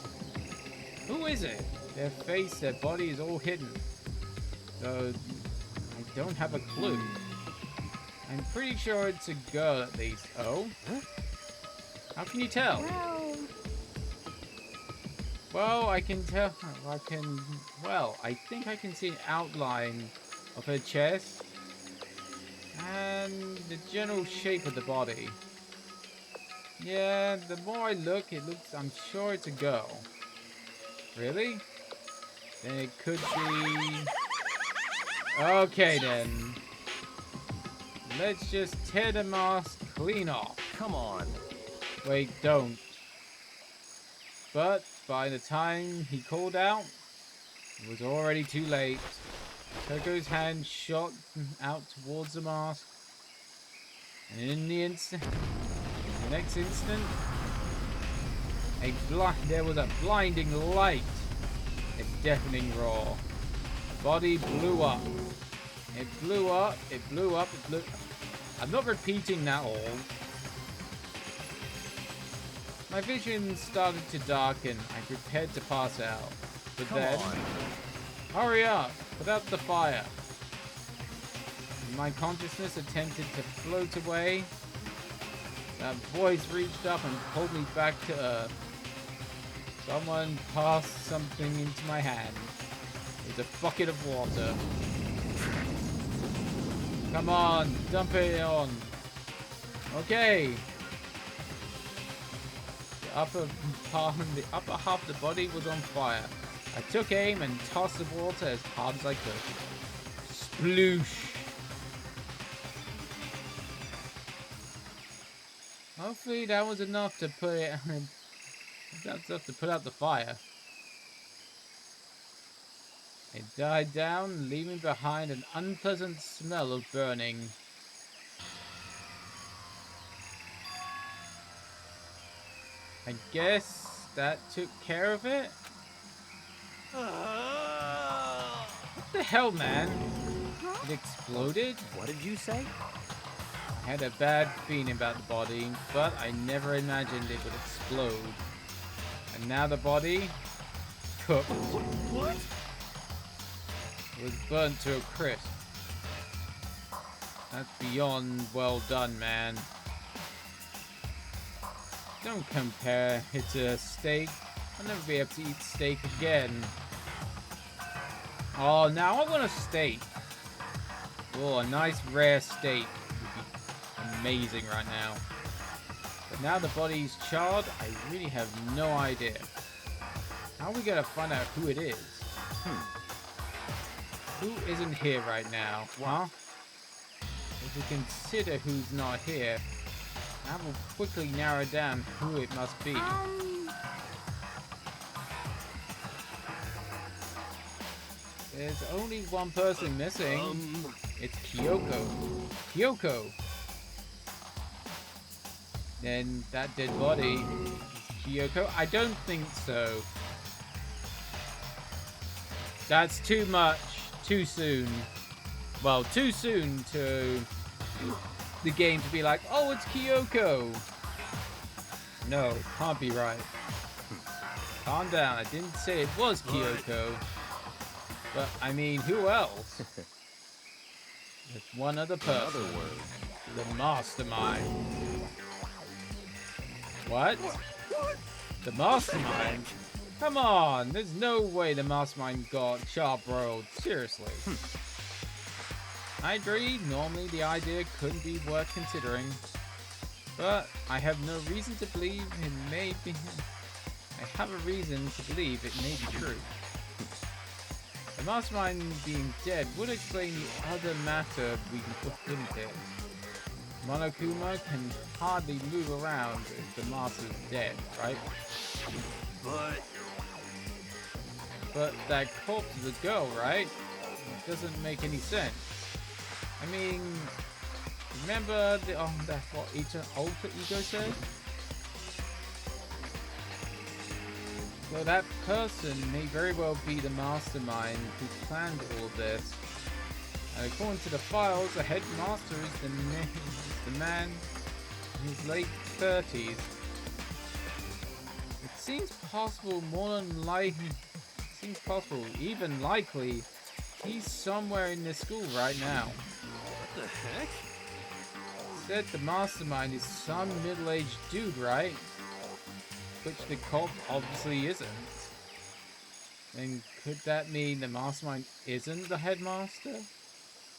Who is it? Their face, their body is all hidden. So, I don't have a clue. I'm pretty sure it's a girl at least. Oh? How can you tell? Well, I can tell. Well, I think I can see an outline of her chest and the general shape of the body. Yeah, the more I look, I'm sure it's a girl. Really? Then it could be... Okay then. Let's just tear the mask clean off. Come on. Wait, don't. But by the time he called out, it was already too late. Coco's hand shot out towards the mask. And in the next instant, there was a blinding light. A deafening roar. The body blew up. It blew up, it blew up, it blew... I'm not repeating that all. My vision started to darken. I prepared to pass out. But then... Hurry up! Put out the fire. My consciousness attempted to float away. That voice reached up and pulled me back to Earth. Someone passed something into my hand. It was a bucket of water. Come on, dump it on. Okay. The upper half of the body was on fire. I took aim and tossed the water as hard as I could. Sploosh. Hopefully that was enough to put it. That's enough to put out the fire. It died down, leaving behind an unpleasant smell of burning. I guess that took care of it? What the hell, man? It exploded? What did you say? I had a bad feeling about the body, but I never imagined it would explode. And now the body, cooked. What? Was burnt to a crisp. That's beyond well done, man. Don't compare it to a steak. I'll never be able to eat steak again. Oh, now I want a steak. Oh, a nice rare steak would be amazing right now. But now the body's charred, I really have no idea. How are we gonna find out who it is? Who isn't here right now? Huh? If we consider who's not here, that will quickly narrow down who it must be. There's only one person missing. It's Kyoko. Kyoko! Then that dead body is Kyoko? I don't think so. That's too much. Too soon. Well, too soon to the game to be like, oh, it's Kyoko. No, it can't be right. Calm down. I didn't say it was Kyoko. But, I mean, who else? There's one other person. The mastermind. What? The mastermind? Come on! There's no way the mastermind got charbroiled. Seriously. I agree, normally the idea couldn't be worth considering. But I have no reason to believe it may be... I have a reason to believe it may be true. The mastermind being dead would explain the other matter we put in here. Monokuma can hardly move around if the master's dead, right? But that corpse is a girl, right? It doesn't make any sense. I mean, remember that's what Alter Ego said? Well, that person may very well be the mastermind who planned all this. And according to the files, the headmaster is the man in his late 30s. It seems possible, even likely, he's somewhere in this school right now. What the heck? Said the mastermind is some middle-aged dude, right? Which the cult obviously isn't. And could that mean the mastermind isn't the headmaster?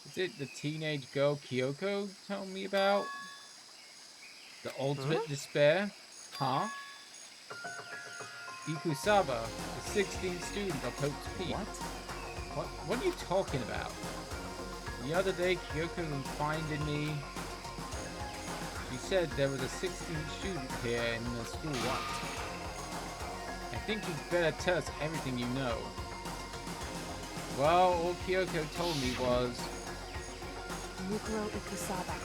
Is it the teenage girl Kyoko told me about? The ultimate despair? Huh? Ikusaba, the 16th student of Hope's Peak. What are you talking about? The other day Kyoko confided in me. She said there was a 16th student here in the school once. I think you'd better tell us everything you know. Well, all Kyoko told me was... Mukuro Ikusaba.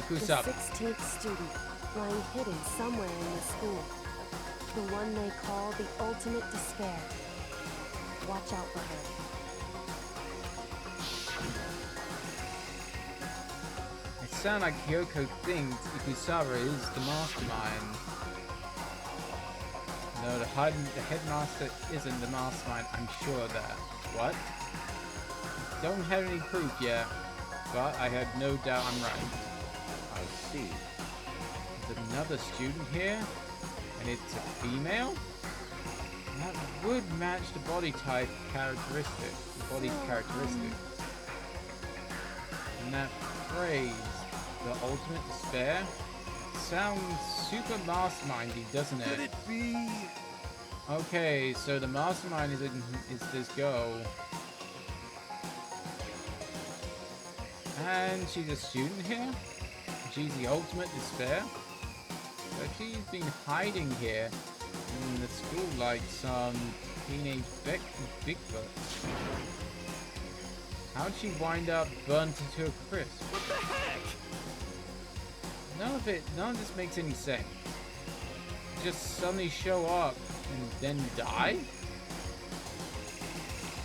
Ikusaba. The 16th student, lying hidden somewhere in the school. The one they call the ultimate despair. Watch out for her. It sounds like Kyoko thinks Ikusaba is the mastermind. No, the headmaster isn't the mastermind, I'm sure of that. What? Don't have any proof yet, but I have no doubt I'm right. I see. There's another student here, and it's a female? That would match the body type characteristic. The body's characteristics. And that phrase, the ultimate despair, sounds super mastermindy, doesn't it? Could it be? Okay, so the mastermind is this girl. And she's a student here? She's the ultimate despair? So she's been hiding here in the school like some teenage Bigfoot. How'd she wind up burnt to a crisp? What the heck? None of this makes any sense. Just suddenly show up and then die?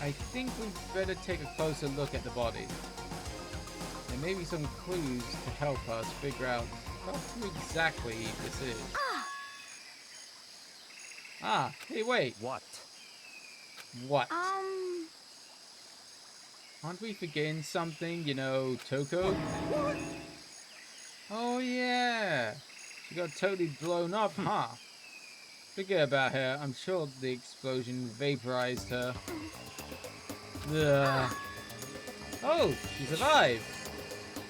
I think we'd better take a closer look at the body. There may be some clues to help us figure out who exactly this is. Ah, hey wait. What? What? Aren't we forgetting something, you know, Toko? What? Oh yeah! She got totally blown up, huh? Forget about her. I'm sure the explosion vaporized her. Ugh. Oh, she survived!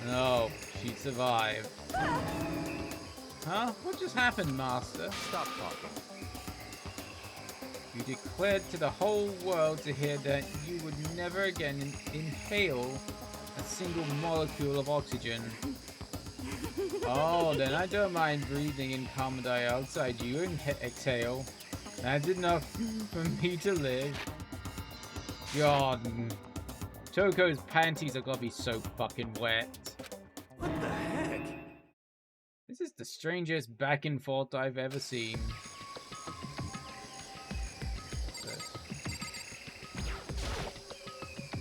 No, she survived. Huh? What just happened, Master? Stop talking. You declared to the whole world to hear that you would never again inhale a single molecule of oxygen. Oh, then I don't mind breathing in carbon dioxide you exhale. That's enough for me to live. God, Toko's panties are gonna be so fucking wet. What the heck? This is the strangest back and forth I've ever seen.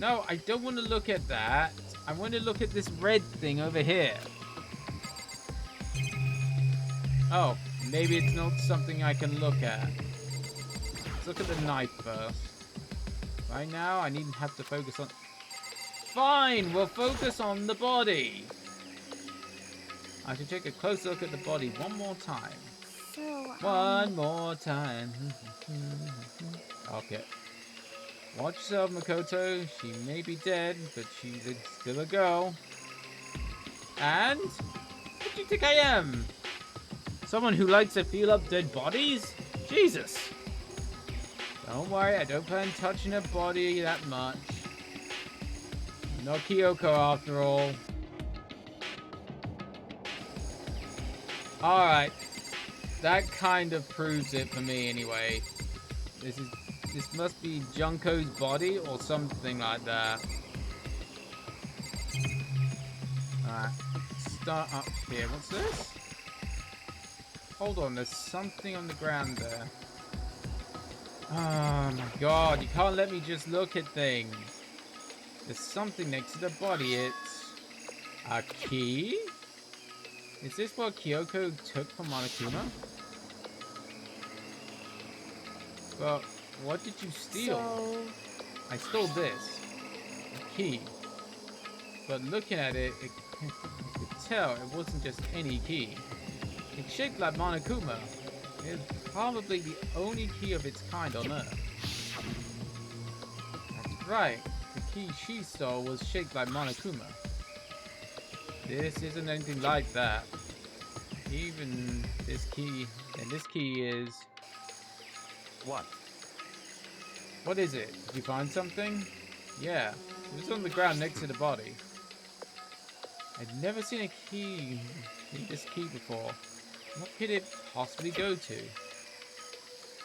No, I don't want to look at that. I want to look at this red thing over here. Oh, maybe it's not something I can look at. Let's look at the knife first. Right now, I needn't have to focus on... Fine, we'll focus on the body. I should take a close look at the body one more time. So, One more time. Okay. Watch yourself, Makoto. She may be dead, but she's still a girl. And? What do you think I am? Someone who likes to feel up dead bodies? Jesus! Don't worry, I don't plan touching her body that much. I'm not Kyoko after all. Alright. That kind of proves it for me anyway. This must be Junko's body or something like that. Alright. Start up here. What's this? Hold on, there's something on the ground there. Oh my god, you can't let me just look at things. There's something next to the body. It's a key? Is this what Kyoko took from Monokuma? But what did you steal? So... I stole this. A key. But looking at it, I could tell it wasn't just any key. It's shaped like Monokuma. It's probably the only key of its kind on Earth. That's right. The key she stole was shaped like Monokuma. This isn't anything like that. Even this key, and this key is... What? What is it? Did you find something? Yeah, it was on the ground next to the body. I'd never seen a key in this key before. What could it possibly go to?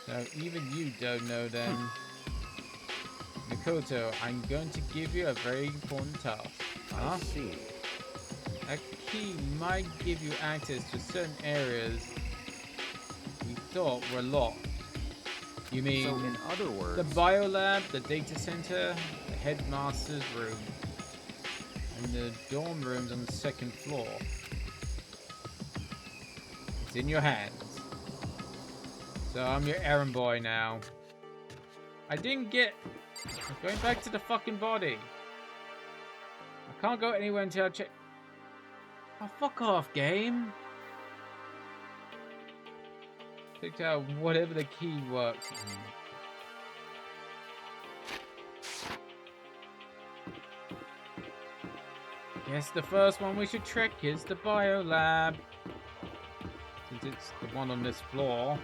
So even you don't know then. Makoto, I'm going to give you a very important task. I see. A key might give you access to certain areas we thought were locked. You mean So in other words, the biolab, the data center, the headmaster's room, and the dorm rooms on the second floor? It's in your hands. So I'm your errand boy now. I didn't get... I'm going back to the fucking body. I can't go anywhere until I check... Oh, fuck off, game. Picked out whatever the key works. Guess the first one we should trick is the biolab. Since it's the one on this floor.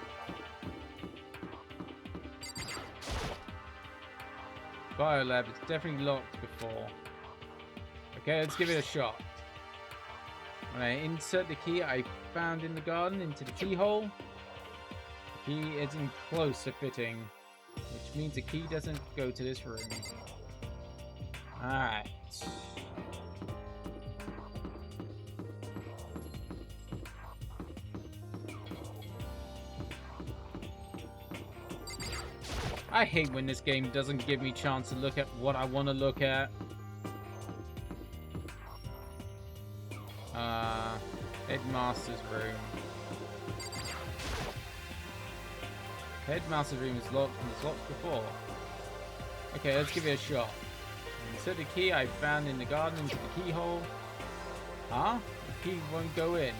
Biolab is definitely locked before. Okay, let's give it a shot. When I insert the key I found in the garden into the keyhole, the key isn't close to fitting, which means the key doesn't go to this room. Alright. I hate when this game doesn't give me a chance to look at what I want to look at. Headmaster's room. Headmaster's room is locked and it's locked before. Okay, let's give it a shot. Insert the key I found in the garden into the keyhole. Huh? The key won't go in.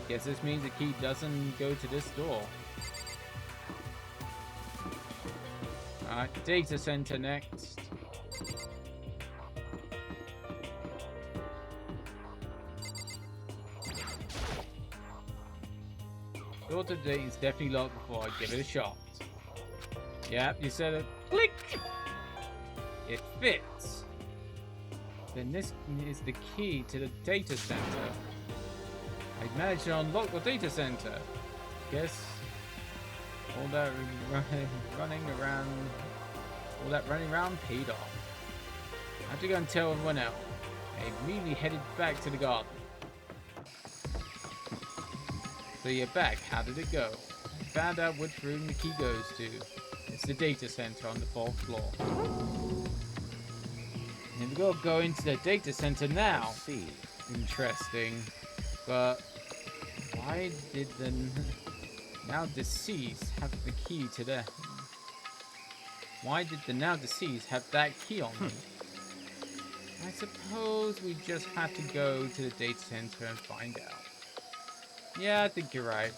Guess this means the key doesn't go to this door. Alright, data center next. Door to the date is definitely locked before I give it a shot. Yep, you said it. Click! It fits. Then this is the key to the data center. I managed to unlock the data center. Guess all that running around paid off. I have to go and tell everyone else. I immediately headed back to the garden. So you're back. How did it go? I found out which room the key goes to. It's the data center on the 4th floor. And we'll go into the data center now. See. Interesting. But why did the now deceased have the key to the... Why did the now deceased have that key on them? I suppose we just have to go to the data center and find out. Yeah, I think you're right.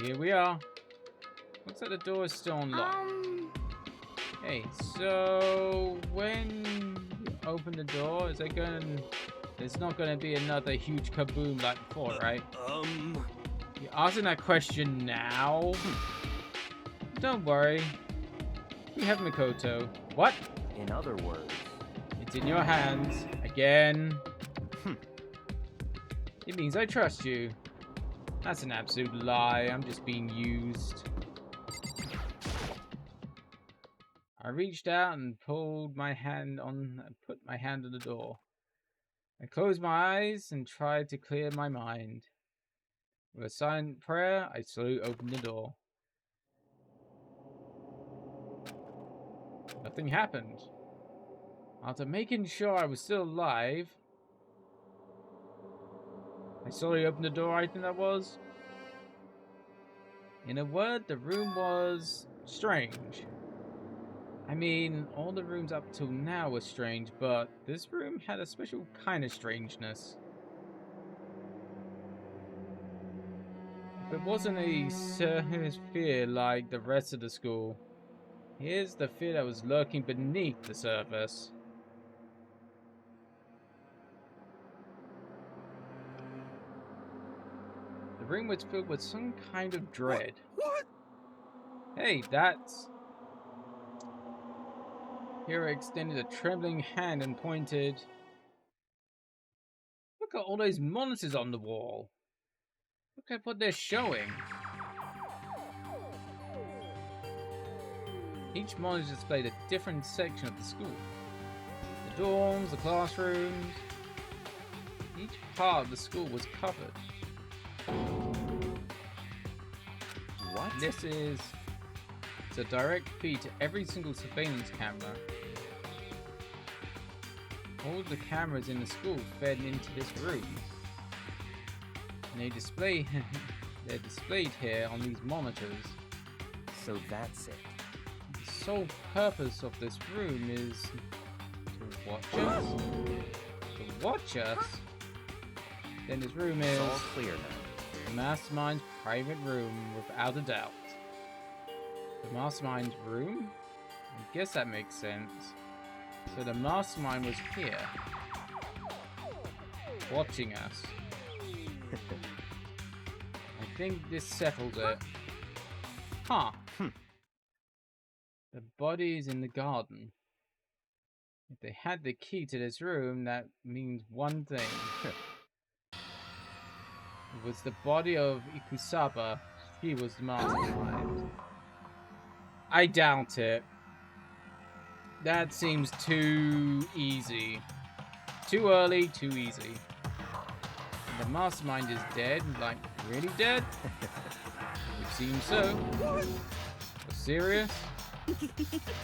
Here we are. Looks like the door is still unlocked. Hey, so when you open the door, is there going? There's not going to be another huge kaboom like before, right? You're asking that question now? Don't worry. We have Mikoto. What? In other words, it's in your hands again. It means I trust you. That's an absolute lie. I'm just being used. I reached out and put my hand on the door. I closed my eyes and tried to clear my mind. With a silent prayer, I slowly opened the door. Nothing happened. After making sure I was still alive, I slowly opened the door. I think that was. In a word, the room was strange. I mean, all the rooms up till now were strange, but this room had a special kind of strangeness. If it wasn't a serious fear like the rest of the school, here's the fear that was lurking beneath the surface. The room was filled with some kind of dread. What? Hey, that's... Hero extended a trembling hand and pointed. Look at all those monitors on the wall. Look at what they're showing. Each monitor displayed a different section of the school. The dorms, the classrooms. Each part of the school was covered. what? This is a direct feed to every single surveillance camera. All the cameras in the school fed into this room. And they're displayed here on these monitors. So that's it. The sole purpose of this room is to watch us. To watch us? Then this room It's is all clear now. the Mastermind's private room, without a doubt. The Mastermind's room? I guess that makes sense. So the Mastermind was here, watching us. I think this settles it. Huh. The body is in the garden. If they had the key to this room, that means one thing. It was the body of Ikusaba. He was the mastermind. I doubt it. That seems too easy. Too early, too easy. And the mastermind is dead, like really dead? It seems so. Serious?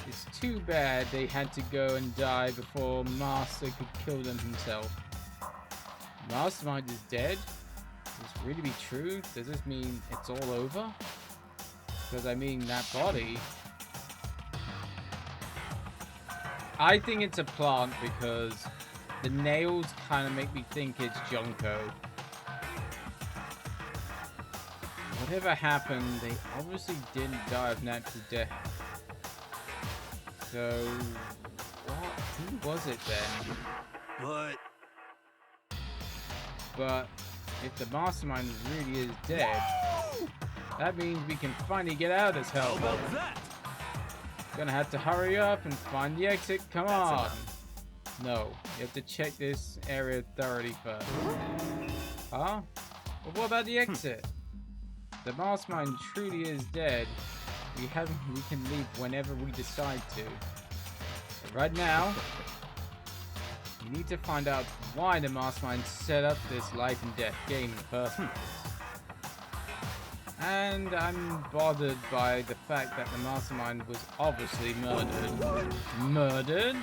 It's too bad they had to go and die before Master could kill them himself. Mastermind is dead? Does this really be true? Does this mean it's all over? Because I mean, that body... I think it's a plant because the nails kind of make me think it's Junko. Whatever happened, they obviously didn't die of natural death. So, who was it then? But if the mastermind really is dead, That means we can finally get out of this How hell. about that? Gonna have to hurry up and find the exit. Come on. No, you have to check this area thoroughly first. Huh? But what about the exit? The mastermind truly is dead. We can leave whenever we decide to. But right now, we need to find out why the mastermind set up this life and death game in the first place. And I'm bothered by the fact that the mastermind was obviously murdered. Murdered?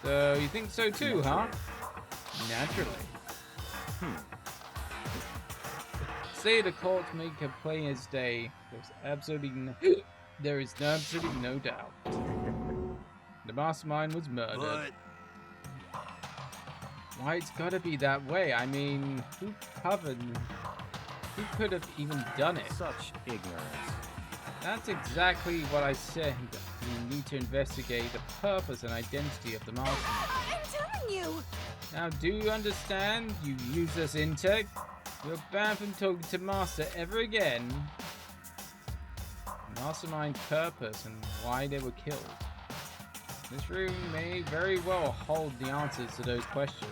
So you think so too, huh? Naturally. Say the courts make a plain as day. There is absolutely no doubt. The mastermind was murdered. But Why it's gotta be that way? I mean, who could have even done it? Such ignorance. That's exactly what I said. You need to investigate the purpose and identity of the mastermind. I'm telling you! Now, do you understand? You useless intake. You're banned from talking to Master ever again. Mastermind purpose and why they were killed. This room may very well hold the answers to those questions.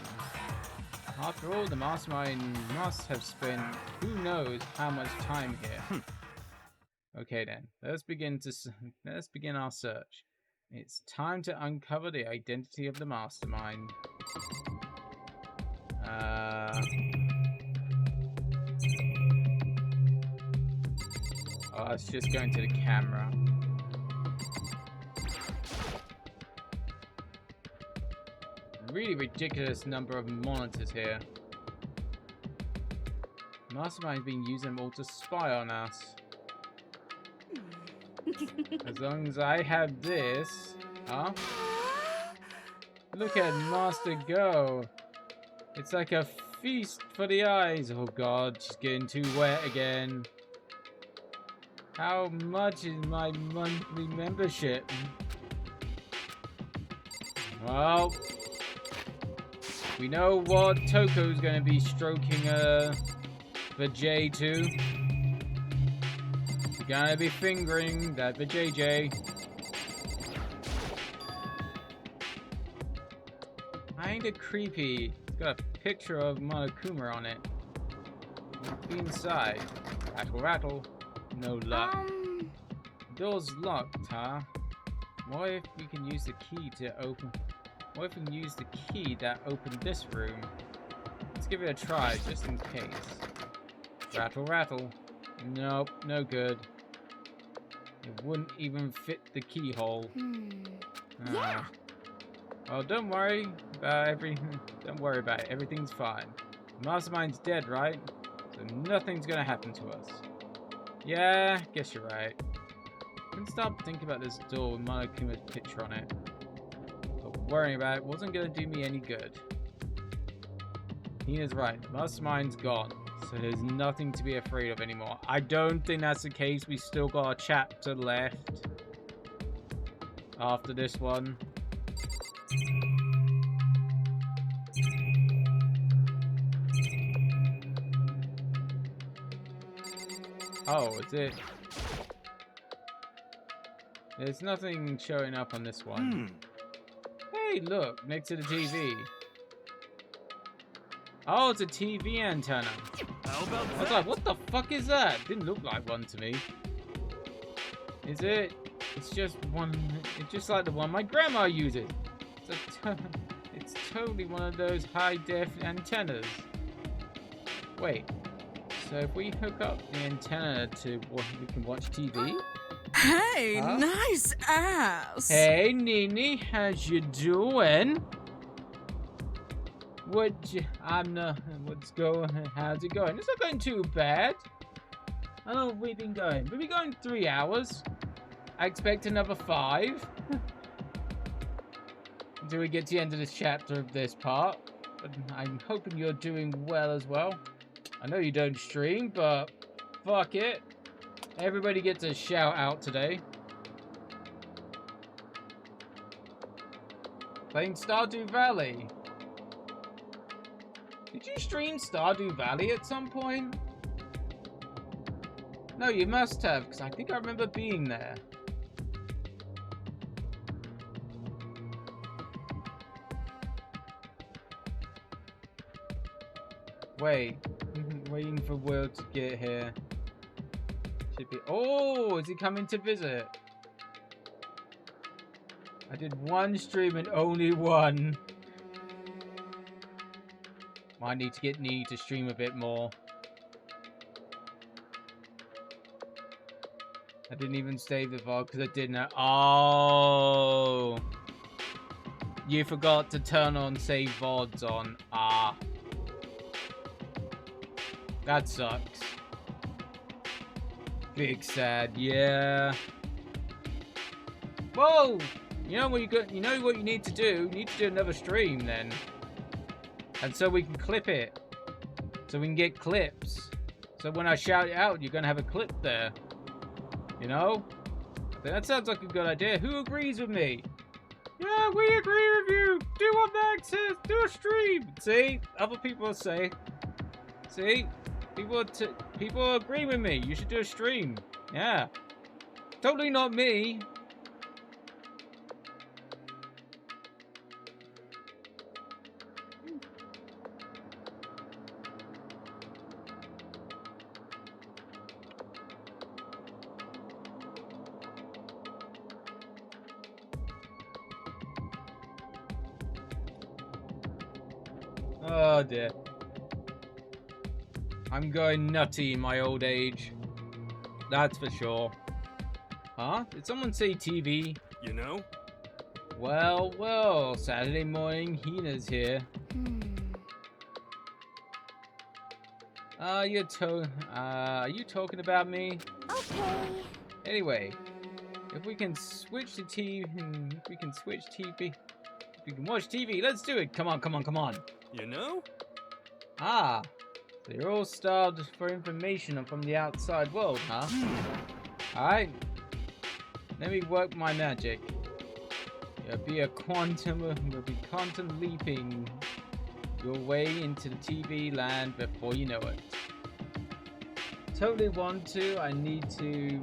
After all, the mastermind must have spent who knows how much time here. Okay then, let's begin our search. It's time to uncover the identity of the mastermind. Oh, it's just going to the camera. Really ridiculous number of monitors here. Mastermind's been using them all to spy on us. As long as I have this, huh? Look at Master go. It's like a feast for the eyes. Oh god, she's getting too wet again. How much is my monthly membership? Well, we know what Toko's gonna be stroking Vijay to. She's gonna be fingering that Vijay. Kinda creepy. It's got a picture of Monokuma on it. What's inside? Rattle rattle. No luck. Door's locked, huh? What if we can use the key to open? What if we can use the key that opened this room? Let's give it a try, just in case. Rattle, rattle. Nope, no good. It wouldn't even fit the keyhole. Yeah. Well, don't worry about everything. Don't worry about it. Everything's fine. The mastermind's dead, right? So nothing's gonna happen to us. Yeah, guess you're right. I can stop thinking about this door with Monokuma's picture on it. But worrying about it wasn't gonna do me any good. Hina's right. The mastermind's gone. So there's nothing to be afraid of anymore. I don't think that's the case. We still got a chapter left. After this one. Oh, is it? There's nothing showing up on this one. Hey, look, next to the TV. Oh, it's a TV antenna. how about I was like, what the fuck is that? Didn't look like one to me. Is it? It's just one. It's just like the one my grandma uses. It's totally one of those high-def antennas. Wait. So if we hook up the antenna to what we can watch TV? Hey, Huh? nice ass. Hey, Nini, how's you doing? What's going? How's it going? It's not going too bad. How long have we been going? We've been going 3 hours. I expect another 5. Until we get to the end of this chapter of this part. But I'm hoping you're doing well as well. I know you don't stream, but fuck it. Everybody gets a shout out today. Playing Stardew Valley. Did you stream Stardew Valley at some point? No, you must have, because I think I remember being there. Wait. Waiting for Will to get here. Should be. Oh, is he coming to visit? I did one stream and only one. I need to get Nee to stream a bit more. I didn't even save the VOD because I didn't. Oh, you forgot to turn on save VODs on. Ah, that sucks. Big sad. Yeah. Whoa. You know what you know what you need to do? You need to do another stream then, and so we can clip it. So we can get clips. So when I shout it out, you're gonna have a clip there. You know? I think that sounds like a good idea. Who agrees with me? Yeah, we agree with you. Do what Max says. Do a stream. See? Other people say. See? People agree with me. You should do a stream. Yeah. Totally not me. Oh dear. I'm going nutty in my old age. That's for sure. Huh? Did someone say TV? You know? Well, well, Saturday morning, Hina's here. Are you talking about me? Okay. Anyway, if we can switch the TV, if we can watch TV, let's do it. Come on, come on, come on. You know? Ah, so you're all starved for information from the outside world, huh? Alright, let me work my magic. You'll be quantum leaping your way into the TV land before you know it. Totally want to. I need to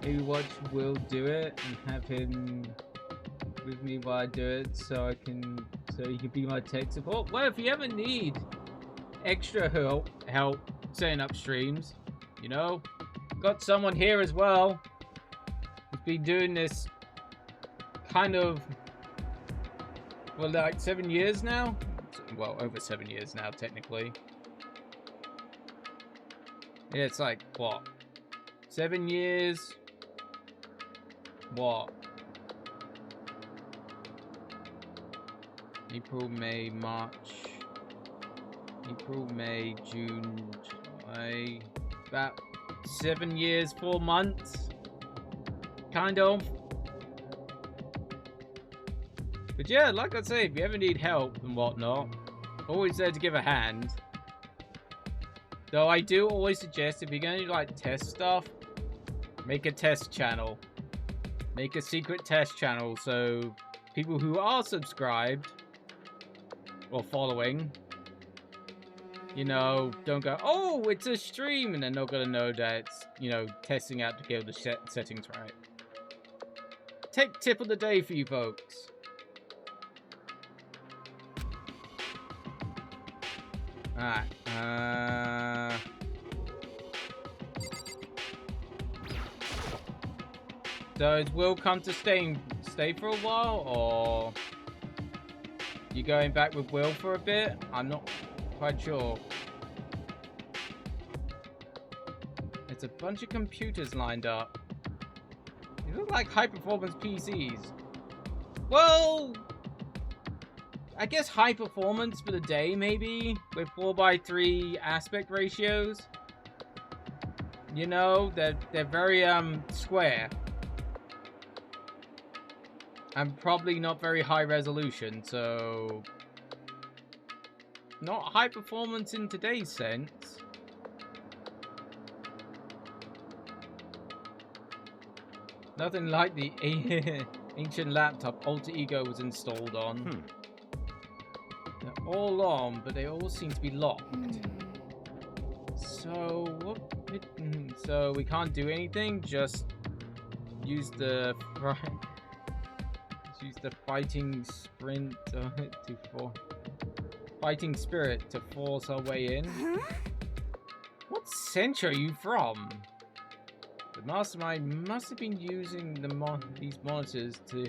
maybe watch Will do it and have him with me while I do it, so he can be my tech support. Well, if you ever need extra help setting up streams, you know, got someone here as well who's been doing this kind of for like 7 years now. Well, over 7 years now, technically. Yeah, it's like, what? 7 years? What? April, May, March. April, May, June, July. About 7 years, 4 months. Kind of. But yeah, like I say, if you ever need help and whatnot, always there to give a hand. Though I do always suggest, if you're going to like test stuff, make a test channel. Make a secret test channel so people who are subscribed or following, you know, don't go, oh, it's a stream, and they're not going to know that it's, you know, testing out to get the settings right. Tech tip of the day for you folks. Alright, so is Will come to stay for a while, or you going back with Will for a bit? I'm not quite sure. It's a bunch of computers lined up. They look like high-performance PCs. Well, I guess high performance for the day, maybe, with 4:3 aspect ratios. You know, they're very square. And probably not very high resolution, so not high performance in today's sense. Nothing like the ancient laptop Alter Ego was installed on. They're all on, but they all seem to be locked. So what? So we can't do anything. Just use the use the fighting sprint fighting spirit to force our way in. What century are you from? The mastermind must have been using these monitors to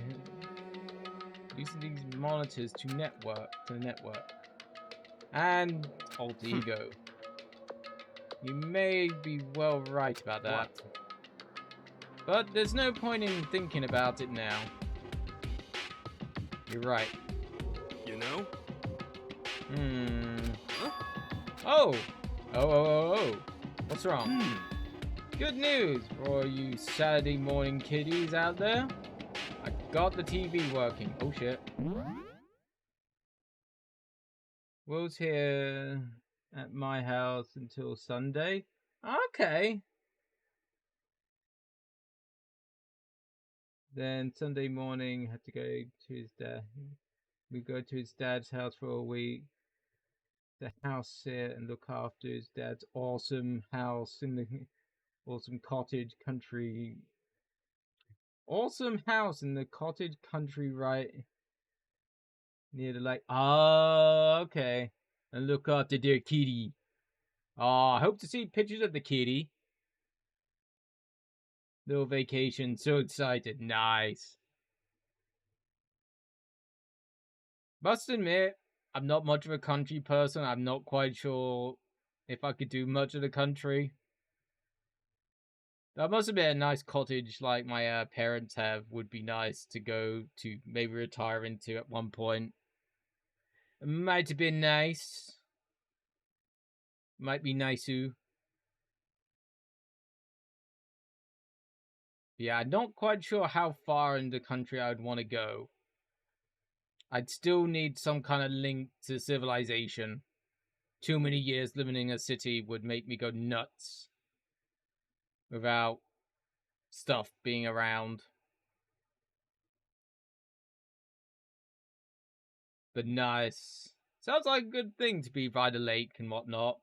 network to the network and alter ego. You may be well right about that. But there's no point in thinking about it now. You're right. You know? Huh? Oh! Oh. What's wrong? Good news for all you Saturday morning kiddies out there. I got the TV working. Oh shit. Will's here at my house until Sunday. Okay. Then Sunday morning, had to go to his dad. We go to his dad's house for a week. The house sit and look after his dad's awesome house in the awesome cottage country. Awesome house in the cottage country right near the lake. Ah, okay. And look after their kitty. I hope to see pictures of the kitty. Little vacation, so excited. Nice. Must admit, I'm not much of a country person. I'm not quite sure if I could do much of the country. That must have been a nice cottage like my parents have. Would be nice to go to, maybe retire into at one point. It might have been nice. Might be nice-oo. Yeah, I'm not quite sure how far in the country I would want to go. I'd still need some kind of link to civilization. Too many years living in a city would make me go nuts. Without stuff being around. But nice. Sounds like a good thing to be by the lake and whatnot.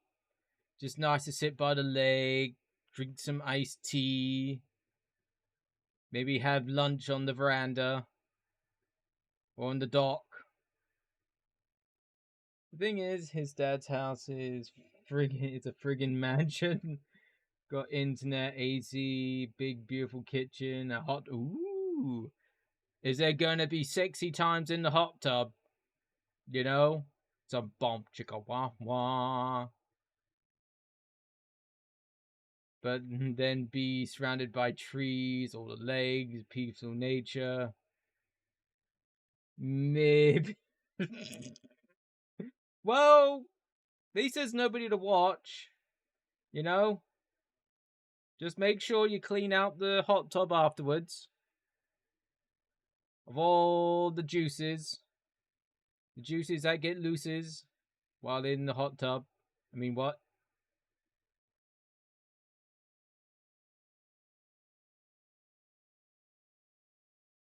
Just nice to sit by the lake, drink some iced tea. Maybe have lunch on the veranda. Or on the dock. The thing is, his dad's house is it's a friggin' mansion. Got internet, AC, big beautiful kitchen, a hot... Ooh! Is there gonna be sexy times in the hot tub? You know? Some bump chicka wah wah. But then be surrounded by trees, all the lakes, peaceful nature. Maybe. Well, at least there's nobody to watch. You know? Just make sure you clean out the hot tub afterwards. Of all the juices. The juices that get looses while in the hot tub. I mean, what?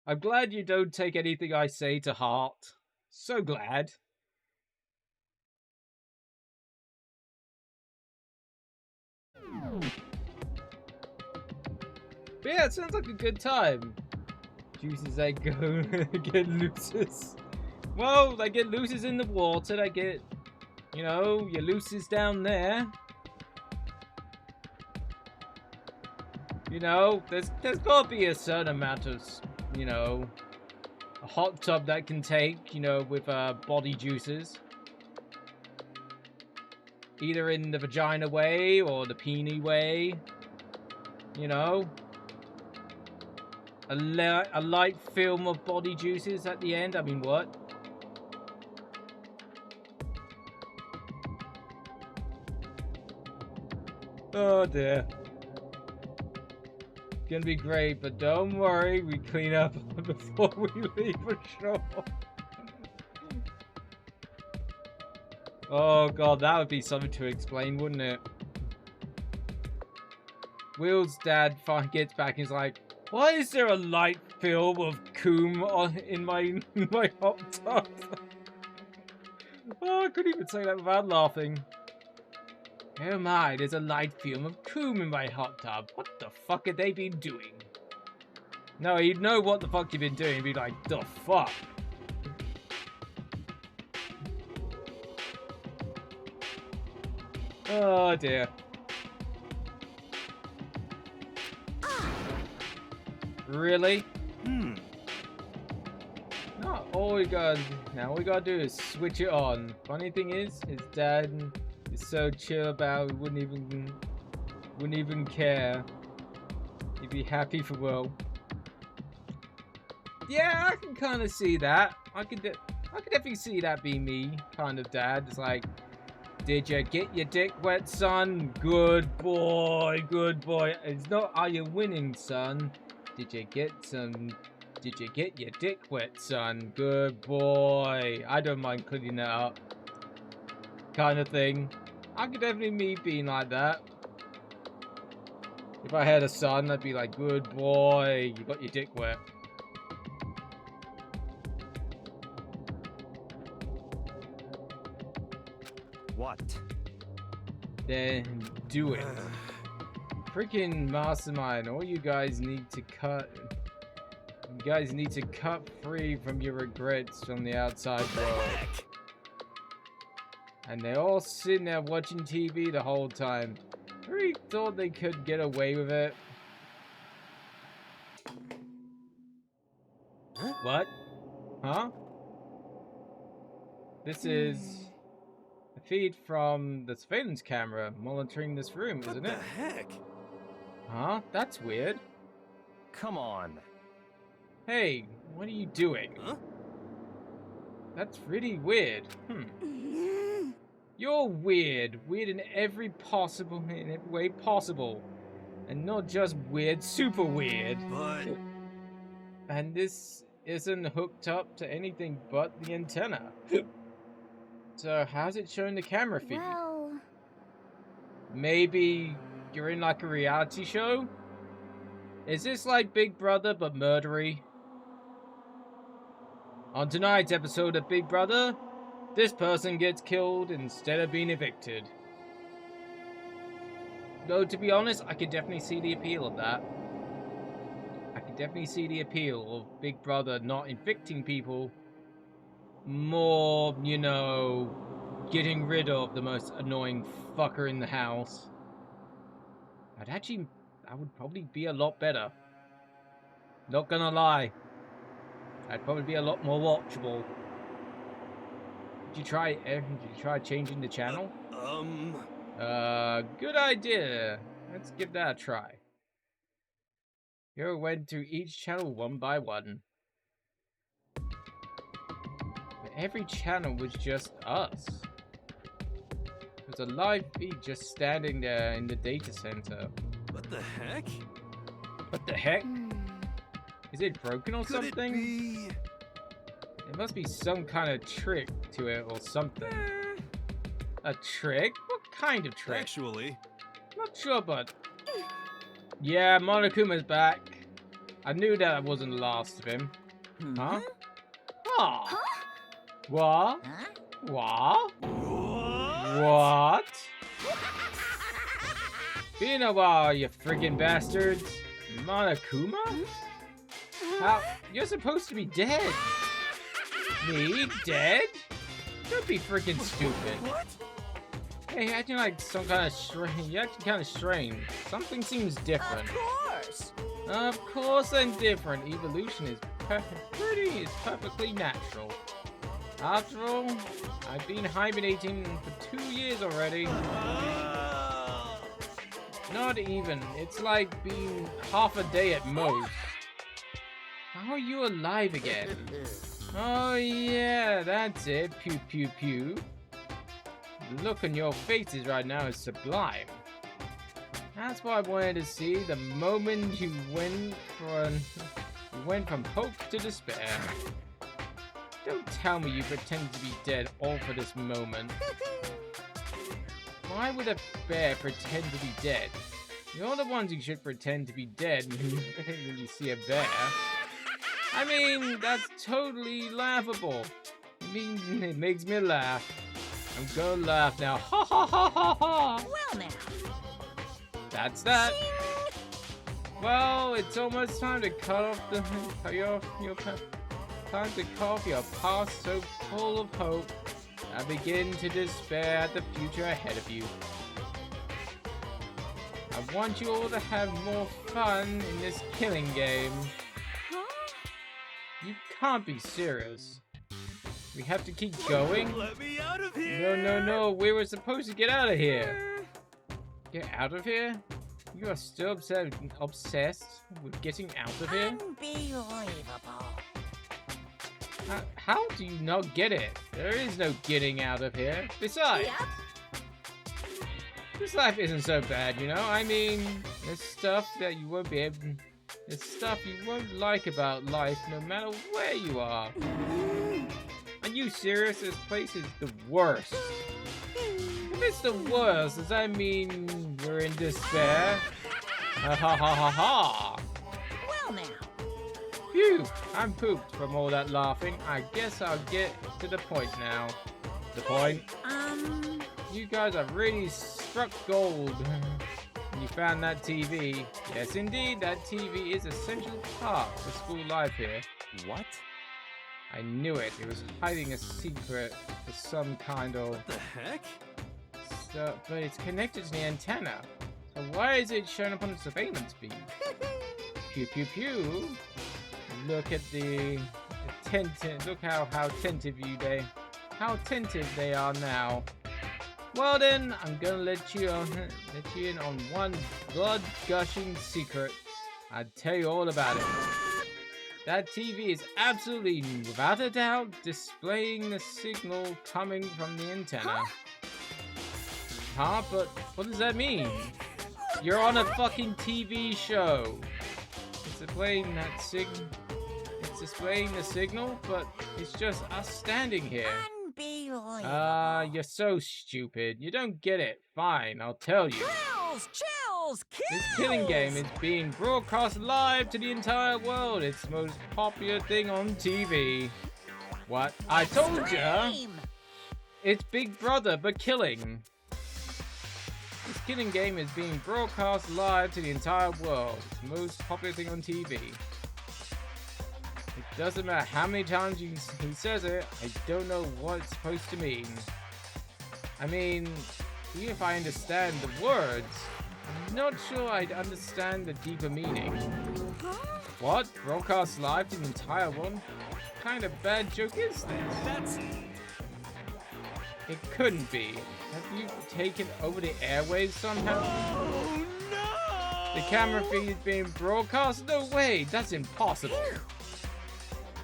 I'm glad you don't take anything I say to heart. So glad. But yeah, it sounds like a good time. Juices that go get looses. Well, they get looses in the water. They get, you know, your looses down there. You know, there's got to be a certain amount of, you know, a hot tub that can take, you know, with body juices. Either in the vagina way or the peenie way. You know. A light film of body juices at the end. I mean, what? Oh dear. It's gonna be great, but don't worry, we clean up before we leave for sure. Oh god, that would be something to explain, wouldn't it? Will's dad finally gets back and is like, why is there a light film of coom in my hot tub? Oh, I couldn't even say that without laughing. Oh my, there's a light film of coom in my hot tub. What the fuck have they been doing? No, you'd know what the fuck you've been doing. You'd be like, the fuck? Oh dear. Really? No, all we got now. All we gotta do is switch it on. Funny thing is, his dad is so chill about. He wouldn't even care. He'd be happy for well. Yeah, I can kind of see that. I could definitely see that be me, kind of dad. It's like, did you get your dick wet, son? Good boy, good boy. It's not, are you winning, son? Did you get your dick wet, son? Good boy. I don't mind cleaning that up. Kind of thing. I could definitely me being like that. If I had a son, I'd be like, good boy, you got your dick wet. What? Then do it. Freaking mastermind, all you guys need to cut. You guys need to cut free from your regrets from the outside world. And they're all sitting there watching TV the whole time. Really thought they could get away with it. What? Huh? This is a feed from the surveillance camera monitoring this room, isn't it? What the heck? Huh? That's weird. Come on. Hey, what are you doing? Huh? That's really weird. You're weird. Weird in every way possible. And not just weird, super weird. But... And this isn't hooked up to anything but the antenna. So how's it showing the camera feed? Well... Maybe you're in like a reality show? Is this like Big Brother but murdery? On tonight's episode of Big Brother, this person gets killed instead of being evicted. Though, to be honest, I could definitely see the appeal of that. I could definitely see the appeal of Big Brother not evicting people. More, you know, getting rid of the most annoying fucker in the house. That would probably be a lot better. Not gonna lie. That'd probably be a lot more watchable. Did you try changing the channel? Good idea. Let's give that a try. You went through each channel one by one. But every channel was just us. It was a live feed just standing there in the data center. What the heck? What the heck? Is it broken or Could something? it be... There must be some kind of trick to it or something. A trick? What kind of trick? Actually... Not sure, but... Yeah, Monokuma's back. I knew that wasn't the last of him. Huh? Oh. Huh? What? Huh? What? What? Been a while, you friggin' bastards. Monokuma? How? You're supposed to be dead. Me? Dead? Don't be freaking stupid. What? Hey, you're acting like some kind of strange. You're acting kind of strange. Something seems different. Of course. Of course I'm different. Evolution is perfectly natural. After all, I've been hibernating for 2 years already. Not even. It's like being half a day at most. How are you alive again? Oh yeah, that's it. Pew pew pew. The look on your faces right now is sublime. That's what I wanted to see the moment you went from hope to despair. Don't tell me you pretend to be dead all for this moment. Why would a bear pretend to be dead? You're the ones who should pretend to be dead when you see a bear. I mean, that's totally laughable. I mean, it makes me laugh. I'm gonna laugh now. Ha ha ha ha ha! Well now. That's that. Well, it's almost time to cut off your time to cut off your past so full of hope. I begin to despair at the future ahead of you. I want you all to have more fun in this killing game. You can't be serious. We have to keep going? Let me out of here! No. We were supposed to get out of here. Get out of here? You are still obsessed with getting out of here? Unbelievable. How do you not get it? There is no getting out of here. Besides, this life isn't so bad, you know? I mean, there's stuff that you won't be able... There's stuff you won't like about life no matter where you are. Are you serious? This place is the worst. If it's the worst, does that mean we're in despair? Ha ha ha ha ha! Well now. Phew, I'm pooped from all that laughing. I guess I'll get to the point now. The point? You guys have really struck gold. You found that TV. Yes, indeed, that TV is an essential part of the school life here. What? I knew it. It was hiding a secret for some kind of... What the heck? So, but it's connected to the antenna. So why is it showing up on the surveillance feed? Pew pew pew. Look at the attentive. Look how attentive attentive they are now. Well then, I'm gonna let you in on one blood-gushing secret. I'll tell you all about it. That TV is absolutely, without a doubt, displaying the signal coming from the antenna. Huh? But what does that mean? You're on a fucking TV show. It's displaying that It's displaying the signal, but it's just us standing here. You're so stupid. You don't get it. Fine, I'll tell you. Chills! This killing game is being broadcast live to the entire world. It's the most popular thing on TV. What? I told ya! It's Big Brother, but killing. This killing game is being broadcast live to the entire world. It's the most popular thing on TV. It doesn't matter how many times he says it, I don't know what it's supposed to mean. I mean, even if I understand the words, I'm not sure I'd understand the deeper meaning. What? Broadcast live to the entire world? What kind of bad joke is this? It couldn't be. Have you taken over the airwaves somehow? Oh no! The camera feed is being broadcast? No way, that's impossible.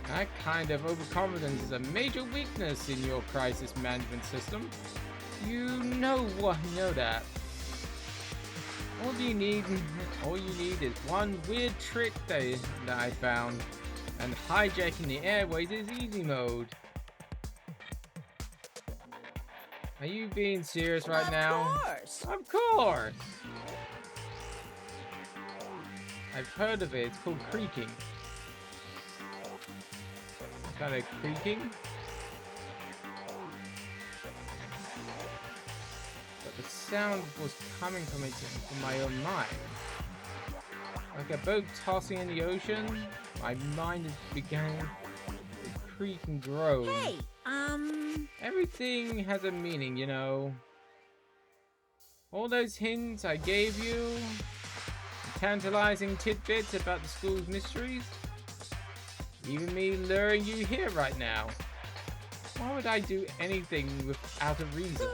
That kind of overconfidence is a major weakness in your crisis management system. You know that. All you need is one weird trick that I found, and hijacking the airways is easy mode. Are you being serious right now? Of course! I've heard of it. It's called creaking. Kind of creaking. But the sound was coming from my own mind. Like a boat tossing in the ocean, my mind is beginning to creak and groan. Hey, Everything has a meaning, you know. All those hints I gave you, the tantalizing tidbits about the school's mysteries, even me luring you here right now. Why would I do anything without a reason?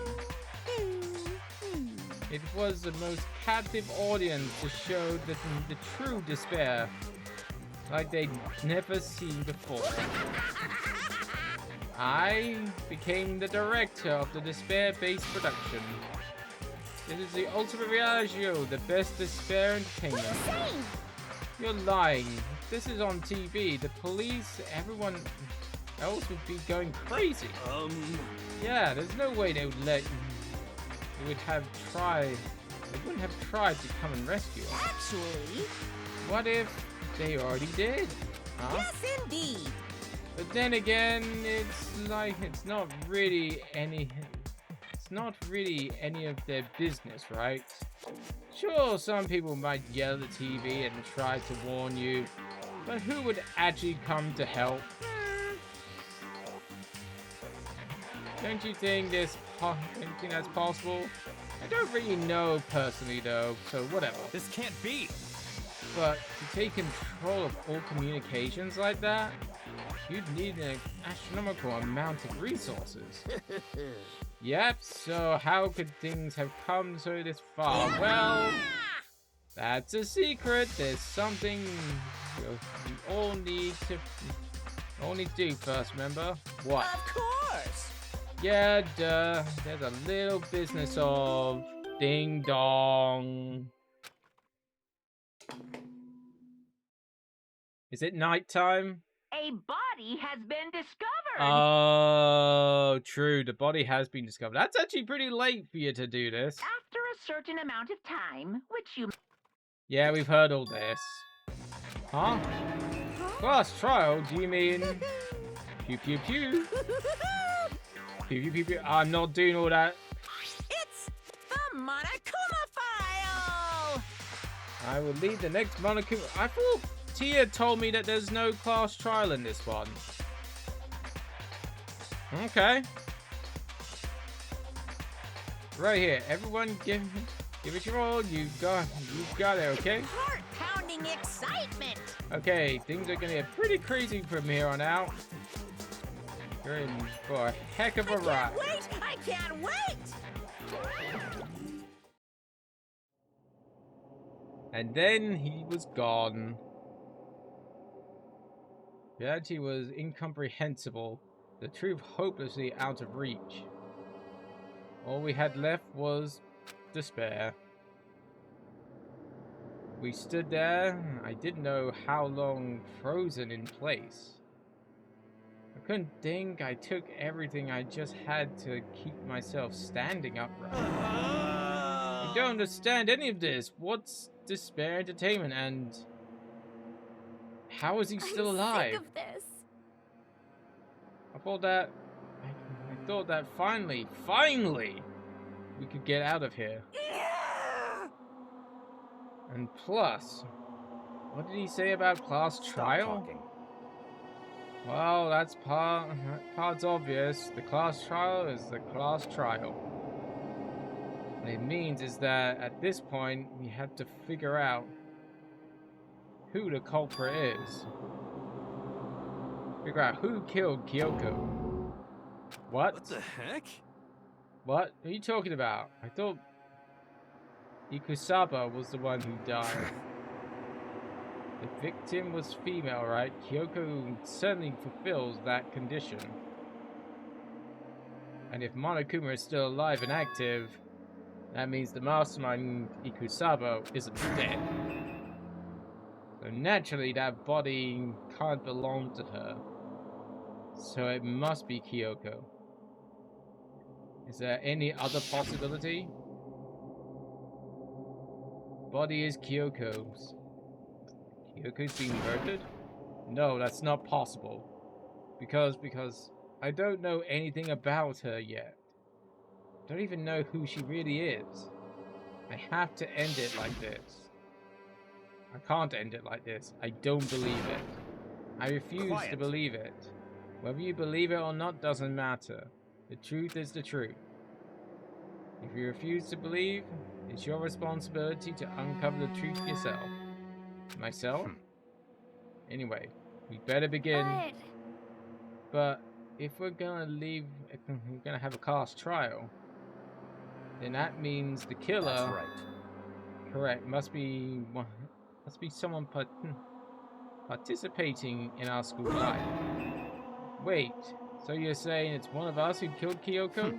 It was the most captive audience to show the true despair, like they'd never seen before. I became the director of the despair-based production. This is the ultimate reality show, the best despair entertainment. You're lying. If this is on TV, the police, everyone else would be going crazy. Yeah, there's no way they would let you. They wouldn't have tried to come and rescue us. Actually, What if they already did? Huh? yes indeed. But then again, it's like it's not really any. not really any of their business, right? Sure, some people might yell at the TV and try to warn you, but who would actually come to help? Don't you think don't you think that's possible? I don't really know personally though, so whatever. This can't be. But to take control of all communications like that, you'd need an astronomical amount of resources. Yep, so how could things have come so this far? Well, that's a secret. There's something you all need to do first, remember? What? Of course! Yeah, duh. There's a little business of ding dong. Is it nighttime? A body has been discovered. Oh, true. The body has been discovered. That's actually pretty late for you to do this. After a certain amount of time, which you... Yeah, we've heard all this. Huh? Class trial? Do you mean... Pew pew pew? Pew pew pew pew. I'm not doing all that. It's the Monokuma file! I will lead the next Monokuma. I thought Tia told me that there's no class trial in this one. Okay. Right here. Everyone give it your all. You've got it, okay? Heart-pounding excitement! Okay, things are gonna get pretty crazy from here on out. You're in for a heck of a ride. I can't wait! And then he was gone. Reality was incomprehensible, the truth hopelessly out of reach. All we had left was despair. We stood there. I didn't know how long, frozen in place. I couldn't think. I took everything I just had to keep myself standing upright. I don't understand any of this. What's despair entertainment and how is he still alive? Sick of this. I thought that finally, we could get out of here. And plus, what did he say about class trial? Well, that's part's obvious. The class trial is the class trial. What it means is that at this point, we have to figure out who the culprit is. Figure out who killed Kyoko. What? What the heck? What are you talking about? I thought Ikusaba was the one who died. The victim was female, right? Kyoko certainly fulfills that condition. And if Monokuma is still alive and active, that means the mastermind Ikusaba isn't dead. So naturally that body can't belong to her. So it must be Kyoko. Is there any other possibility? Body is Kyoko's. Kyoko's being murdered? No, that's not possible. Because I don't know anything about her yet. Don't even know who she really is. I have to end it like this. I can't end it like this. I don't believe it. I refuse to believe it. Whether you believe it or not doesn't matter. The truth is the truth. If you refuse to believe, it's your responsibility to uncover the truth yourself. Myself? Anyway, we better begin. But if we're gonna have a class trial, then that means the killer. That's right. Correct. Must be someone participating in our school life. Wait, so you're saying it's one of us who killed Kyoko?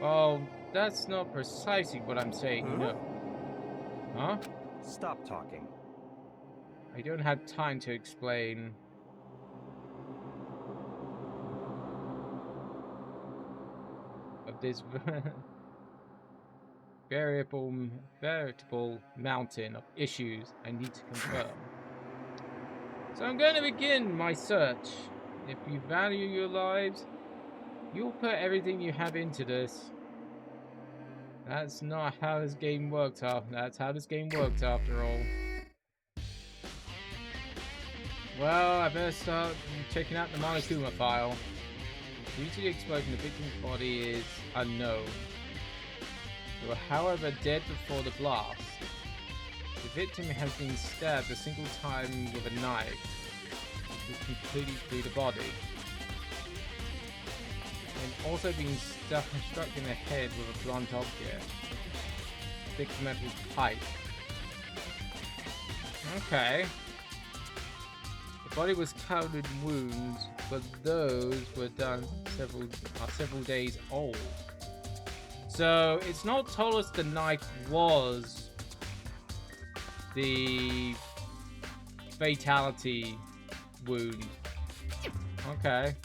Well, that's not precisely what I'm saying, you know. Huh? Stop talking. I don't have time to explain. Of this veritable mountain of issues I need to confirm. So I'm going to begin my search. If you value your lives, You'll put everything you have into this. That's not how this game works out. That's how this game works after all. Well, I better start checking out the Monokuma file. Due to the explosion, the victim's body is unknown. They were, however, dead before the blast. The victim has been stabbed a single time with a knife, which was completely through the body. And also been struck in the head with a blunt object. Thick metal pipe. Okay. The body was covered in wounds, but those were done several days old. So it's not told us the knife was the fatality wound. Okay.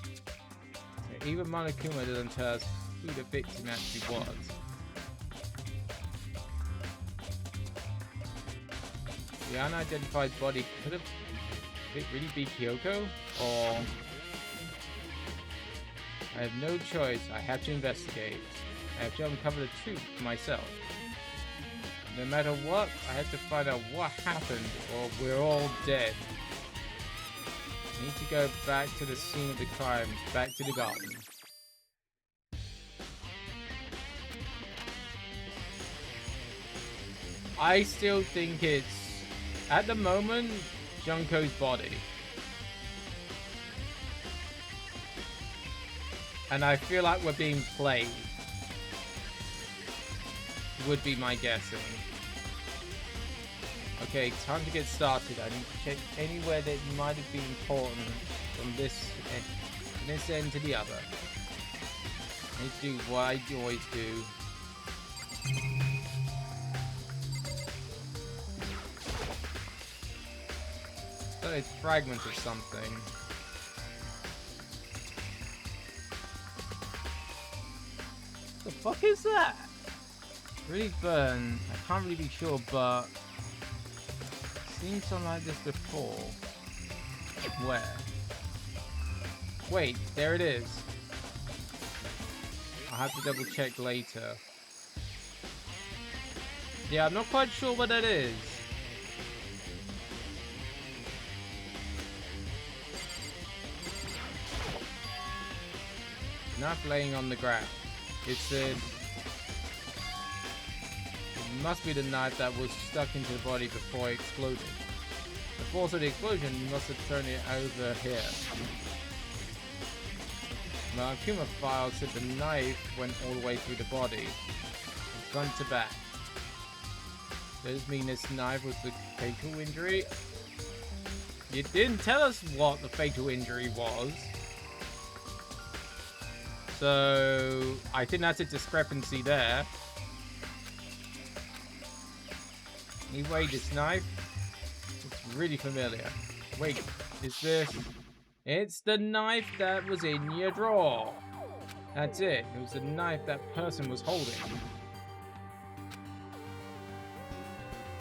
Even Monokuma doesn't tell us who the victim actually was. The unidentified body could it really be Kyoko? Or I have no choice, I have to investigate. I have to uncover the truth for myself. No matter what, I have to find out what happened or we're all dead. I need to go back to the scene of the crime, back to the garden. I still think it's, at the moment, Junko's body. And I feel like we're being played. Would be my guessing. Okay, time to get started. I need to check anywhere that might have been important from this end to the other. I need to do what I always do. So it's fragments of something. The fuck is that? Really burn. I can't really be sure, but seen something like this before. Where? Wait, there it is. I'll have to double check later. Yeah, I'm not quite sure what that is. Knife laying on the ground. It said it must be the knife that was stuck into the body before it exploded. The force of the explosion must have turned it over here. The Akuma file said the knife went all the way through the body, front to back. Does this mean this knife was the fatal injury? You didn't tell us what the fatal injury was. So I think that's a discrepancy there. Anyway, this knife, it's really familiar. Wait, is this? It's the knife that was in your drawer. That's it. It was the knife that person was holding.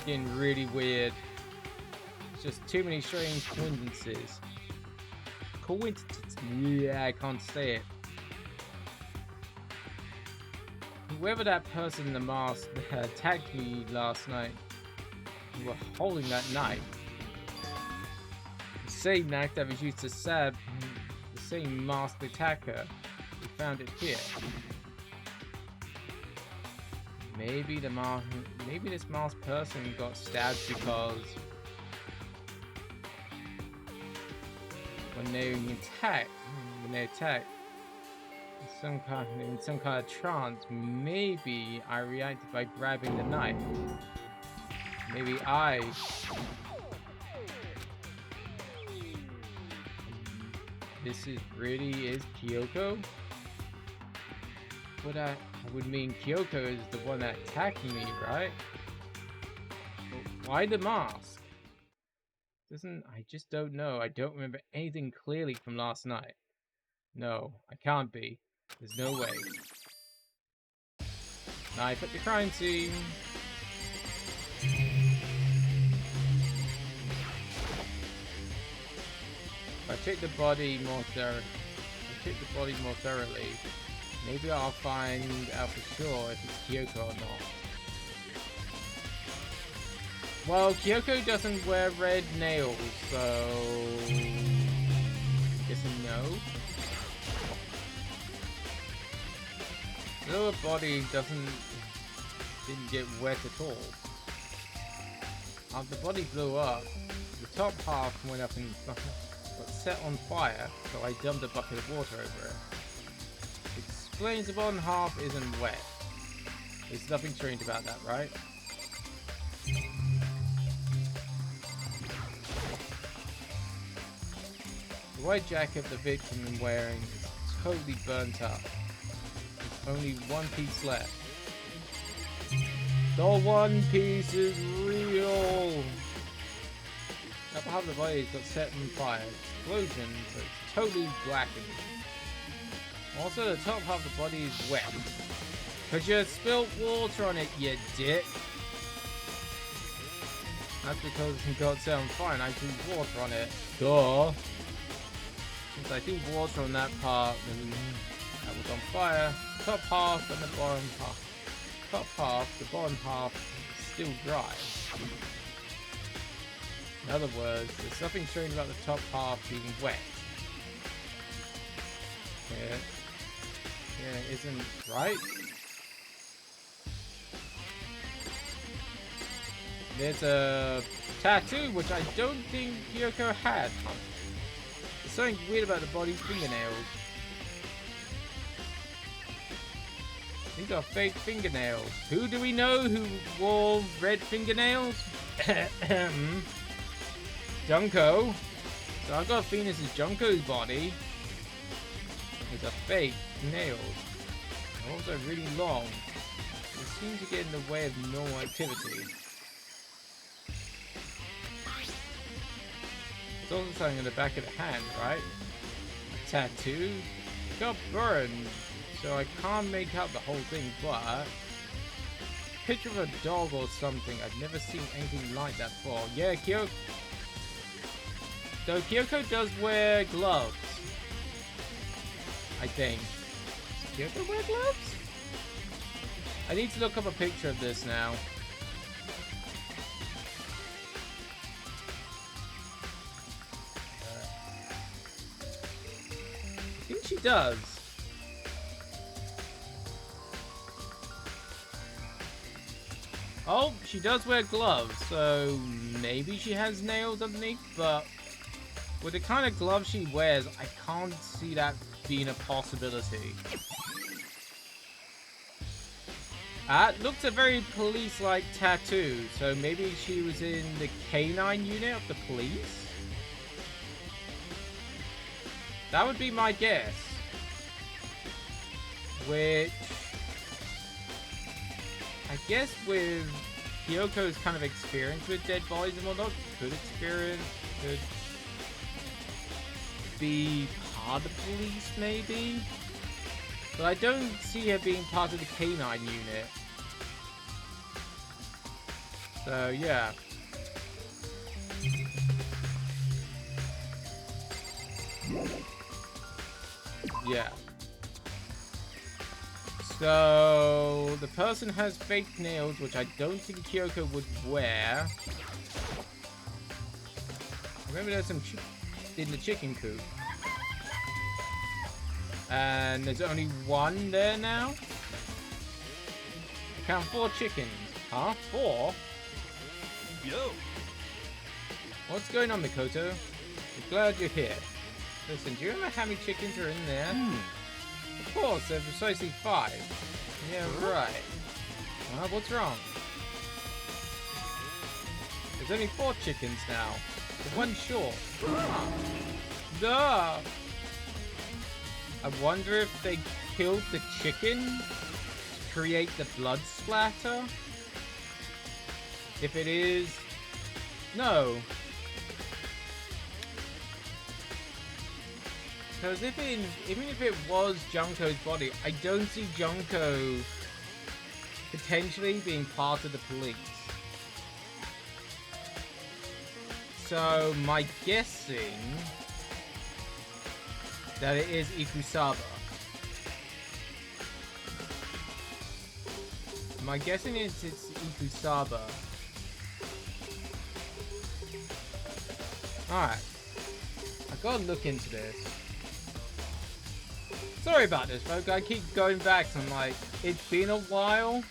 Getting really weird. It's just too many strange coincidences. Yeah, I can't say it. Whoever that person in the mask that attacked me last night, who were holding that knife. The same knife that was used to stab the same masked attacker. We found it here. Maybe this masked person got stabbed because when they attack, in some kind of trance, maybe I reacted by grabbing the knife. Maybe this really is Kyoko? What I would mean Kyoko is the one that attacked me, right? But why the mask? I just don't know. I don't remember anything clearly from last night. No, I can't be. There's no way. Knife at the crime scene. If I check the body more thoroughly, check the body more thoroughly. Maybe I'll find out for sure if it's Kyoko or not. Well, Kyoko doesn't wear red nails, so... guessing no. The lower body didn't get wet at all. After the body blew up, the top half went up and got set on fire, so I dumped a bucket of water over it. Explains the bottom half isn't wet. There's nothing strange about that, right? The white jacket the victim is wearing is totally burnt up. There's only one piece left. The one piece is real! The upper half of the body got set on fire. Explosion, so it's totally blackened. Also, the top half of the body is wet. Cause you spilled water on it, you dick! That's because it got set on fire and I threw water on it. Duh! Since I threw water on that part, then that was on fire. Top half and the bottom half. Top half, the bottom half is still dry. In other words, there's nothing strange about the top half being wet. Yeah, isn't right? There's a tattoo which I don't think Kyoko had. There's something weird about the body's fingernails. These are fake fingernails. Who do we know who wore red fingernails? Junko. So I've got a feeling this is Junko's body. It's a fake nails. They're also really long. They seem to get in the way of normal activity. There's also something on the back of the hand, right? A tattoo? It got burned, so I can't make out the whole thing, but... picture of a dog or something. I've never seen anything like that before. Yeah, Kyoko... though Kyoko does wear gloves. I think. Does Kyoko wear gloves? I need to look up a picture of this now. I think she does. Oh, she does wear gloves, so maybe she has nails underneath, but with the kind of gloves she wears, I can't see that being a possibility. It looks a very police-like tattoo, so maybe she was in the canine unit of the police? That would be my guess. Which... I guess with Kyoko's kind of experience with dead bodies and whatnot, could be part of the police, maybe? But I don't see her being part of the canine unit. So, yeah. Yeah. So, the person has fake nails, which I don't think Kyoko would wear. Remember there's some in the chicken coop. And there's only one there now? I count 4 chickens. Huh? 4? Yo! What's going on, Mikoto? I'm glad you're here. Listen, do you remember how many chickens are in there? Of course, there's precisely 5. Yeah, right. Well, what's wrong? There's only 4 chickens now. There's 1 short. Duh! I wonder if they killed the chicken to create the blood splatter? If it is... No. Because even if it was Junko's body, I don't see Junko potentially being part of the police. So my guessing that it is Ikusaba. Am I guessing it's Ikusaba? Alright. I gotta look into this. Sorry about this, folks. I keep going back to I'm like, it's been a while.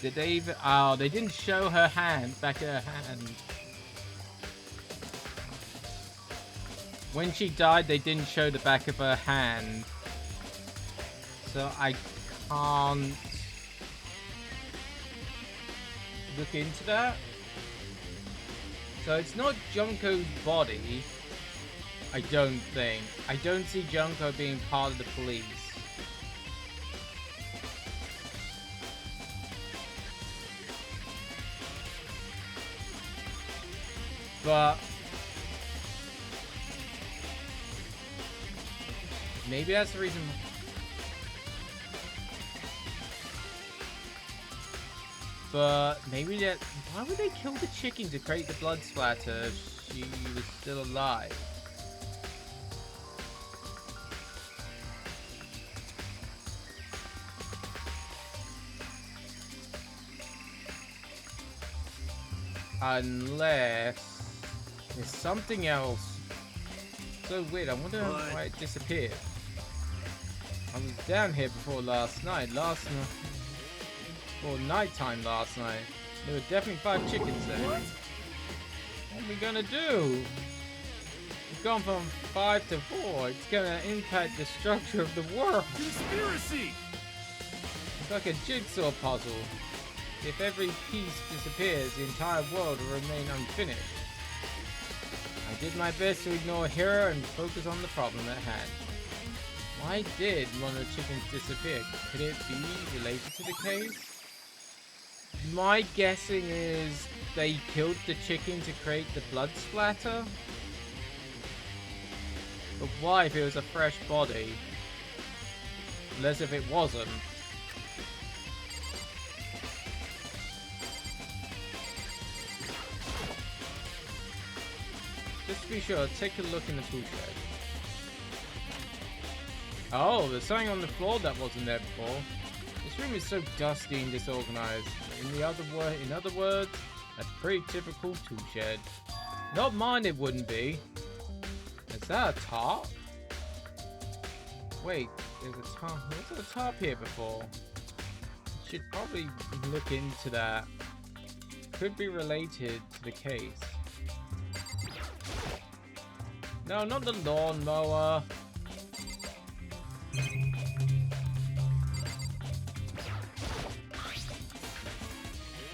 Did they even... Oh, they didn't show her hand, back of her hand. When she died, they didn't show the back of her hand. So I can't look into that. So it's not Junko's body, I don't think. I don't see Junko being part of the police. But maybe that's the reason. But maybe that. Why would they kill the chicken to create the blood splatter if she was still alive? Unless there's something else. So weird. I wonder why it disappeared. I was down here before last night. Or nighttime last night. There were definitely 5 chickens there. What are we gonna do? We've gone from 5 to 4. It's gonna impact the structure of the world. Conspiracy! It's like a jigsaw puzzle. If every piece disappears, the entire world will remain unfinished. I did my best to ignore Hero and focus on the problem at hand. Why did one of the chickens disappear? Could it be related to the case? My guessing is they killed the chicken to create the blood splatter. But why if it was a fresh body? Unless if it wasn't. Just to be sure, take a look in the tool shed. Oh, there's something on the floor that wasn't there before. This room is so dusty and disorganized. In other words, a pretty typical tool shed. Not mine, it wouldn't be. Is that a tarp? Wait, there's a tarp. What's a tarp here before? Should probably look into that. Could be related to the case. No, not the lawnmower.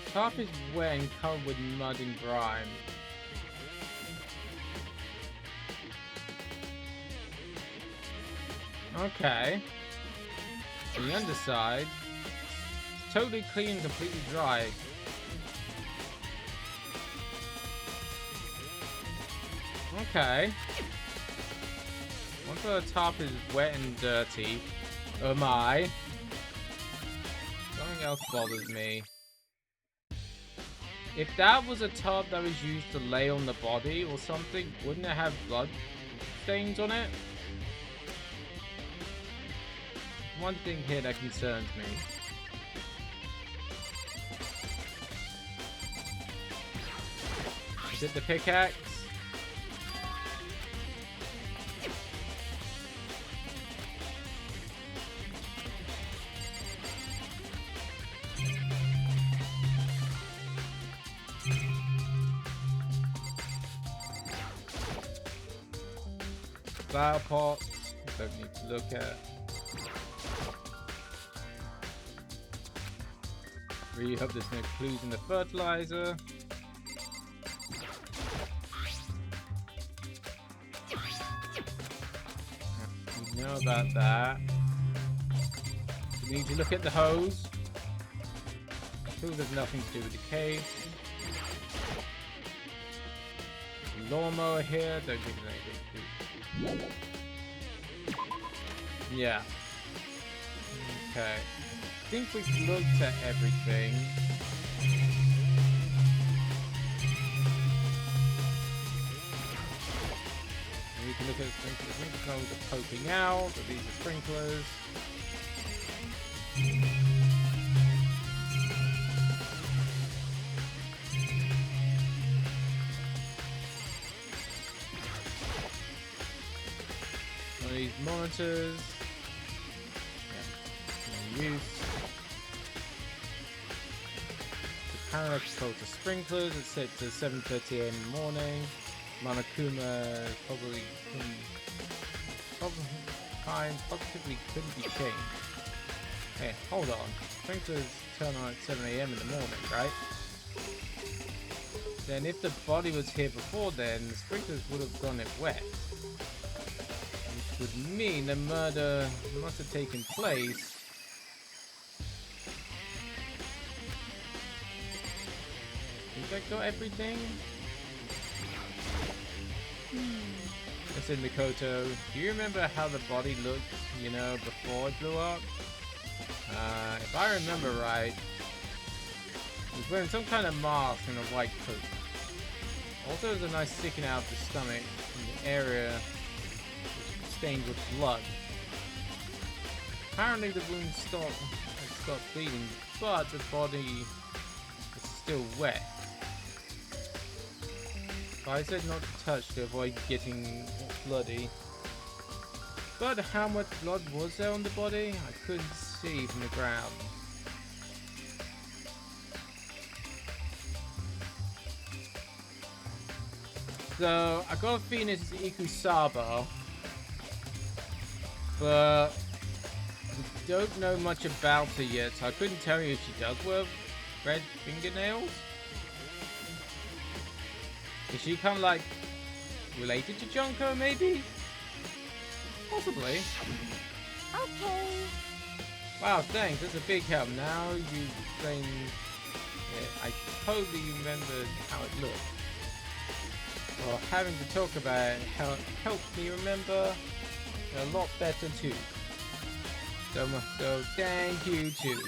The tarp is wet and covered with mud and grime. Okay. The underside is totally clean and completely dry. Okay. Once the top is wet and dirty, oh my. Something else bothers me. If that was a tub that was used to lay on the body or something, wouldn't it have blood stains on it? One thing here that concerns me. Is it the pickaxe? Flower pots, don't need to look at. Really hope there's no clues in the fertilizer. We know about that. We need to look at the hose. Hose has nothing to do with the case. Lawnmower here, don't think there's anything to do. Yeah. Okay. I think we've looked at everything. And we can look at the sprinklers. Sprinklers are poking out. So these are sprinklers. One of these monitors. Yeah. No use. The power controls the sprinklers. It's set to 7:30 a.m. in the morning. Monokuma positively couldn't be changed. Hey, hold on. Sprinklers turn on at 7 a.m. in the morning, right? Then if the body was here before then, the sprinklers would have gone it wet. Which would mean the murder must have taken place. Think I got everything? Listen, Mikoto, do you remember how the body looked, you know, before it blew up? If I remember right, he was wearing some kind of mask and a white coat. Also, there's a nice sticking out of the stomach in the area stained with blood. Apparently the wound stopped bleeding, but the body is still wet. I said not to touch to avoid getting bloody. But how much blood was there on the body? I couldn't see from the ground. So, I got a feeling it's Ikusaba. But we don't know much about her yet, so I couldn't tell you if she does wear red fingernails. Is she kind of like related to Junko, maybe? Possibly. Okay. Wow, thanks. That's a big help. Now you explain it. I totally remembered how it looked. Well, having to talk about it helped me remember a lot better too. So thank you too.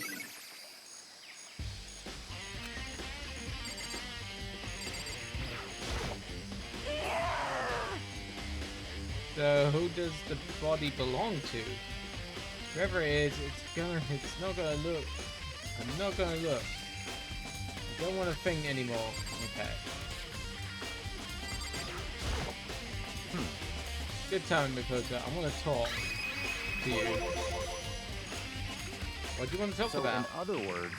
So who does the body belong to? Whoever it is, it's not gonna look. I'm not gonna look. I don't want to think anymore. Okay. Good time, Mikoto. I want to talk to you. What do you want to talk about? In other words,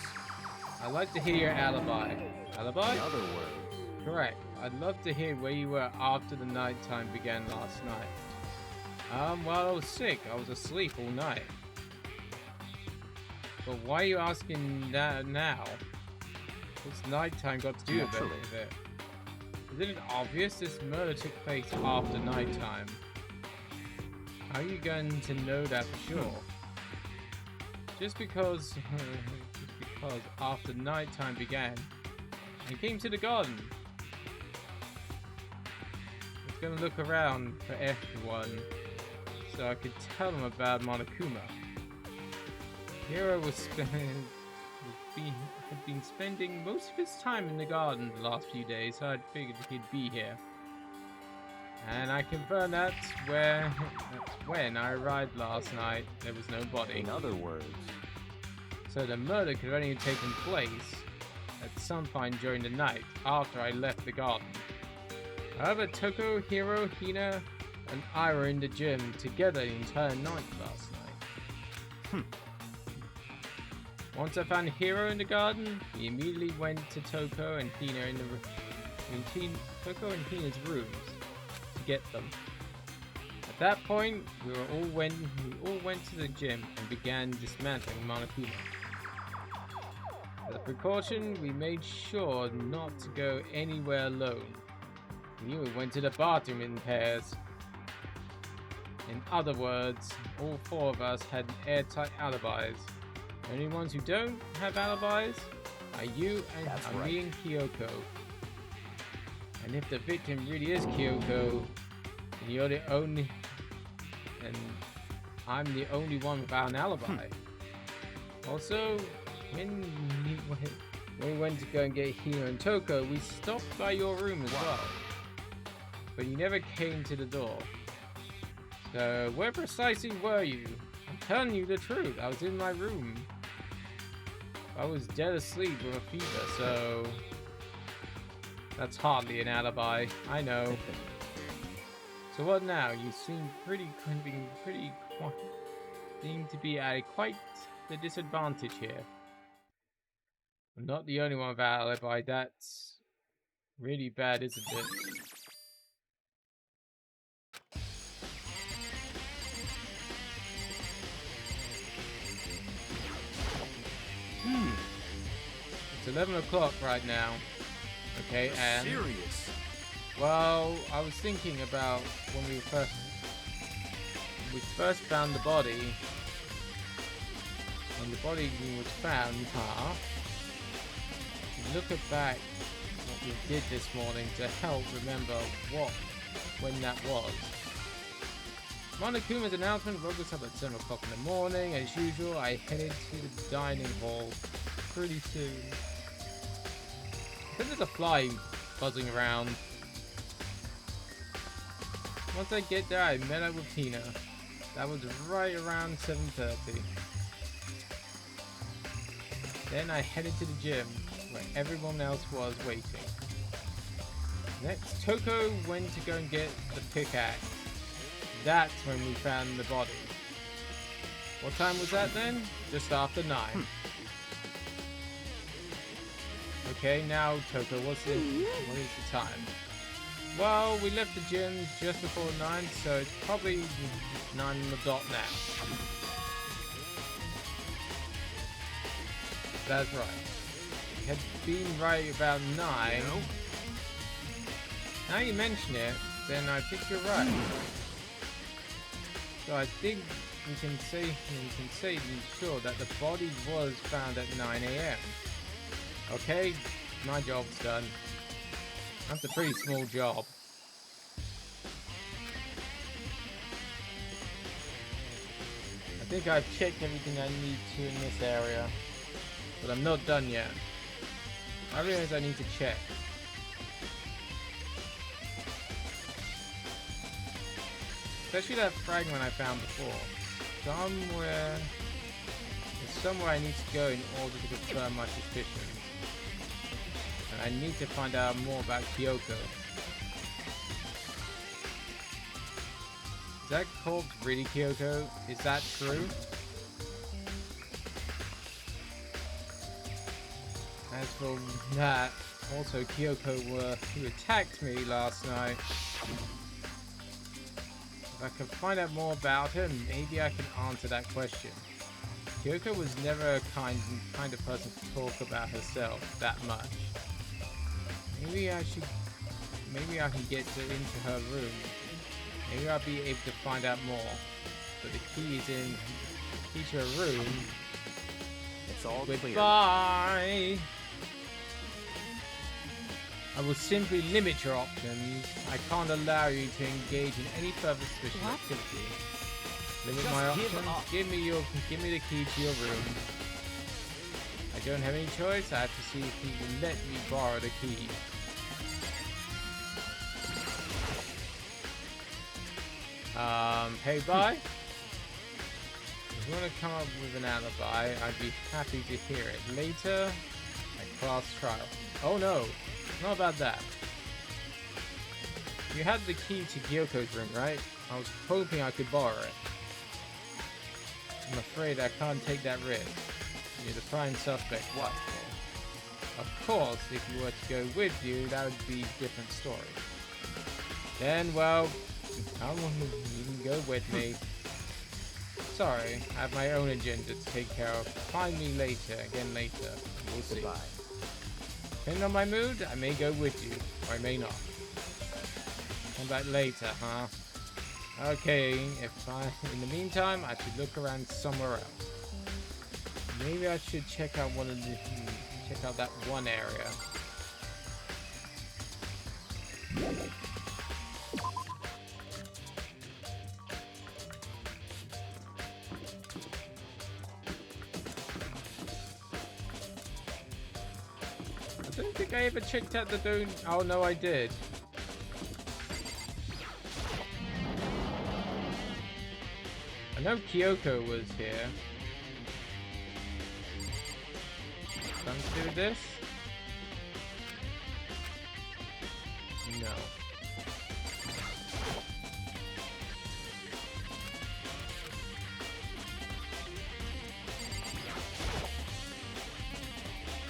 I'd like to hear your alibi. Alibi? in other words, Correct. I'd love to hear where you were after the nighttime began last night. Well, I was sick. I was asleep all night. But why are you asking that now? What's nighttime got to do with it? Isn't it obvious this murder took place after nighttime? How are you going to know that for sure? Just because after nighttime began, I came to the garden. I was gonna look around for everyone, so I could tell them about Monokuma. Hiro had been spending most of his time in the garden the last few days, so I figured he'd be here. And I confirmed that's when I arrived last night. There was no body. in other words, So the murder could only have taken place at some point during the night after I left the garden. However, Toko, Hiro, Hina, and I were in the gym together the entire night last night. Once I found Hiro in the garden, we immediately went to Toko and Hina Toko and Hina's rooms to get them. At that point, we all went to the gym and began dismantling Monokuma. As a precaution, we made sure not to go anywhere alone. We went to the bathroom in pairs. In other words, all four of us had airtight alibis. The only ones who don't have alibis are you and me and Kyoko. And if the victim really is Kyoko, then you're the only I'm the only one without an alibi. Also, when we went to go and get Hina and Toko, we stopped by your room as well. But you never came to the door. So, where precisely were you? I'm telling you the truth, I was in my room. I was dead asleep with a fever, so... That's hardly an alibi, I know. So what now? You seem seem to be at quite the disadvantage here. I'm not the only one without an alibi. That's really bad, isn't it? It's 11 o'clock right now. Okay, and... Serious? Well, I was thinking about when we first found the body. When the body was found, look back what we did this morning to help remember when that was. Monokuma's announcement woke us up at 7 o'clock in the morning. As usual, I headed to the dining hall pretty soon. I think there's a fly buzzing around. Once I get there, I met up with Hina. That was right around 7:30. Then I headed to the gym, where everyone else was waiting. Next, Toko went to go and get the pickaxe. That's when we found the body. What time was that then? Just after 9. Okay, now Toko, what is the time? Well, we left the gym just before 9, so it's probably 9 on the dot now. That's right. It had been right about 9. Now you mention it, then I think you're right. So I think we can say sure that the body was found at 9 AM. Okay, my job's done. That's a pretty small job. I think I've checked everything I need to in this area, but I'm not done yet. I realize I need to check. Especially that fragment I found before. Somewhere I need to go in order to confirm my suspicions. And I need to find out more about Kyoko. Is that corpse really Kyoko? Is that true? As for that, also Kyoko who attacked me last night. If I can find out more about her, maybe I can answer that question. Kyoko was never a kind of person to talk about herself that much. Maybe I can get into her room. Maybe I'll be able to find out more. But the key to her room. It's all clear. Goodbye. I will simply limit your options. I can't allow you to engage in any further suspicious activity. Limit my options. Give me the key to your room. I don't have any choice. I have to see if he will let me borrow the key. Hey, bye. If you want to come up with an alibi, I'd be happy to hear it. Later, at class trial. Oh no, not about that. You had the key to Kyoko's room, right? I was hoping I could borrow it. I'm afraid I can't take that risk. You're the prime suspect. What? Of course, if you were to go with you, that would be a different story. Then, well, you can go with me. Sorry, I have my own agenda to take care of. Find me later. We'll see. Goodbye. Depending on my mood, I may go with you, or I may not. Come back later, huh? Okay, in the meantime, I should look around somewhere else. Maybe I should check out that one area. think I ever checked out the don't. Oh no, I did. I know Kyoko was here. Something to do with this? No.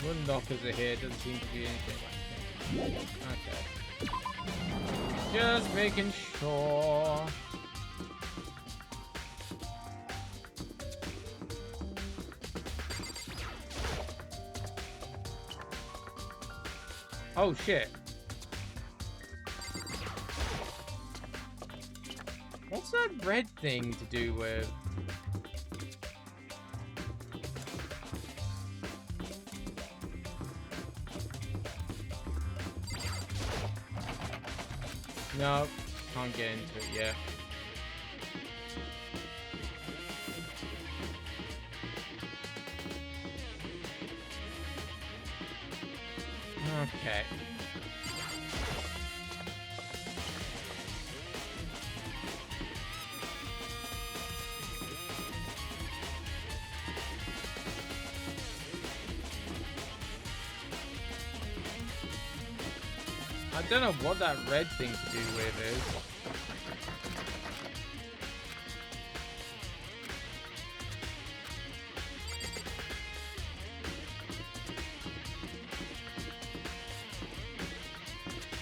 Wooden lockers are here, doesn't seem to be anything like that. Okay. Just making sure. Oh shit. What's that red thing to do with? No, can't get into it yet. Okay. I don't know what that red thing to do with is.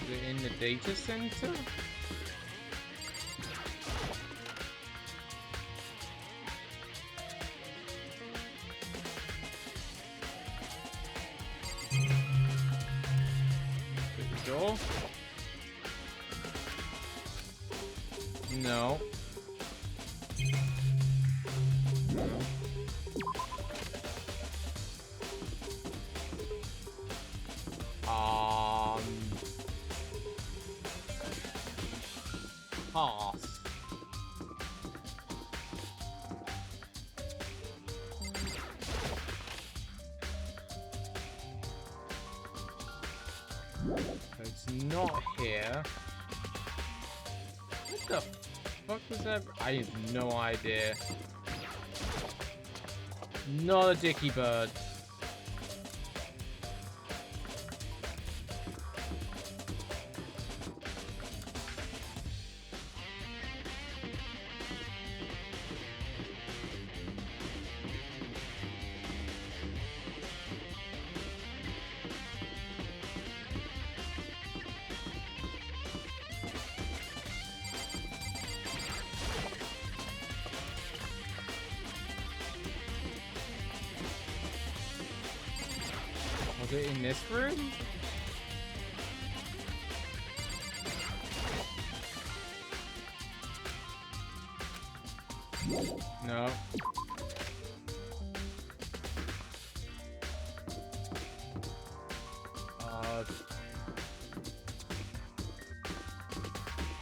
Is it in the data center? Door? No. Pass. It's not here. What the fuck was that? I have no idea. Not a dicky bird. Was it in this room? No.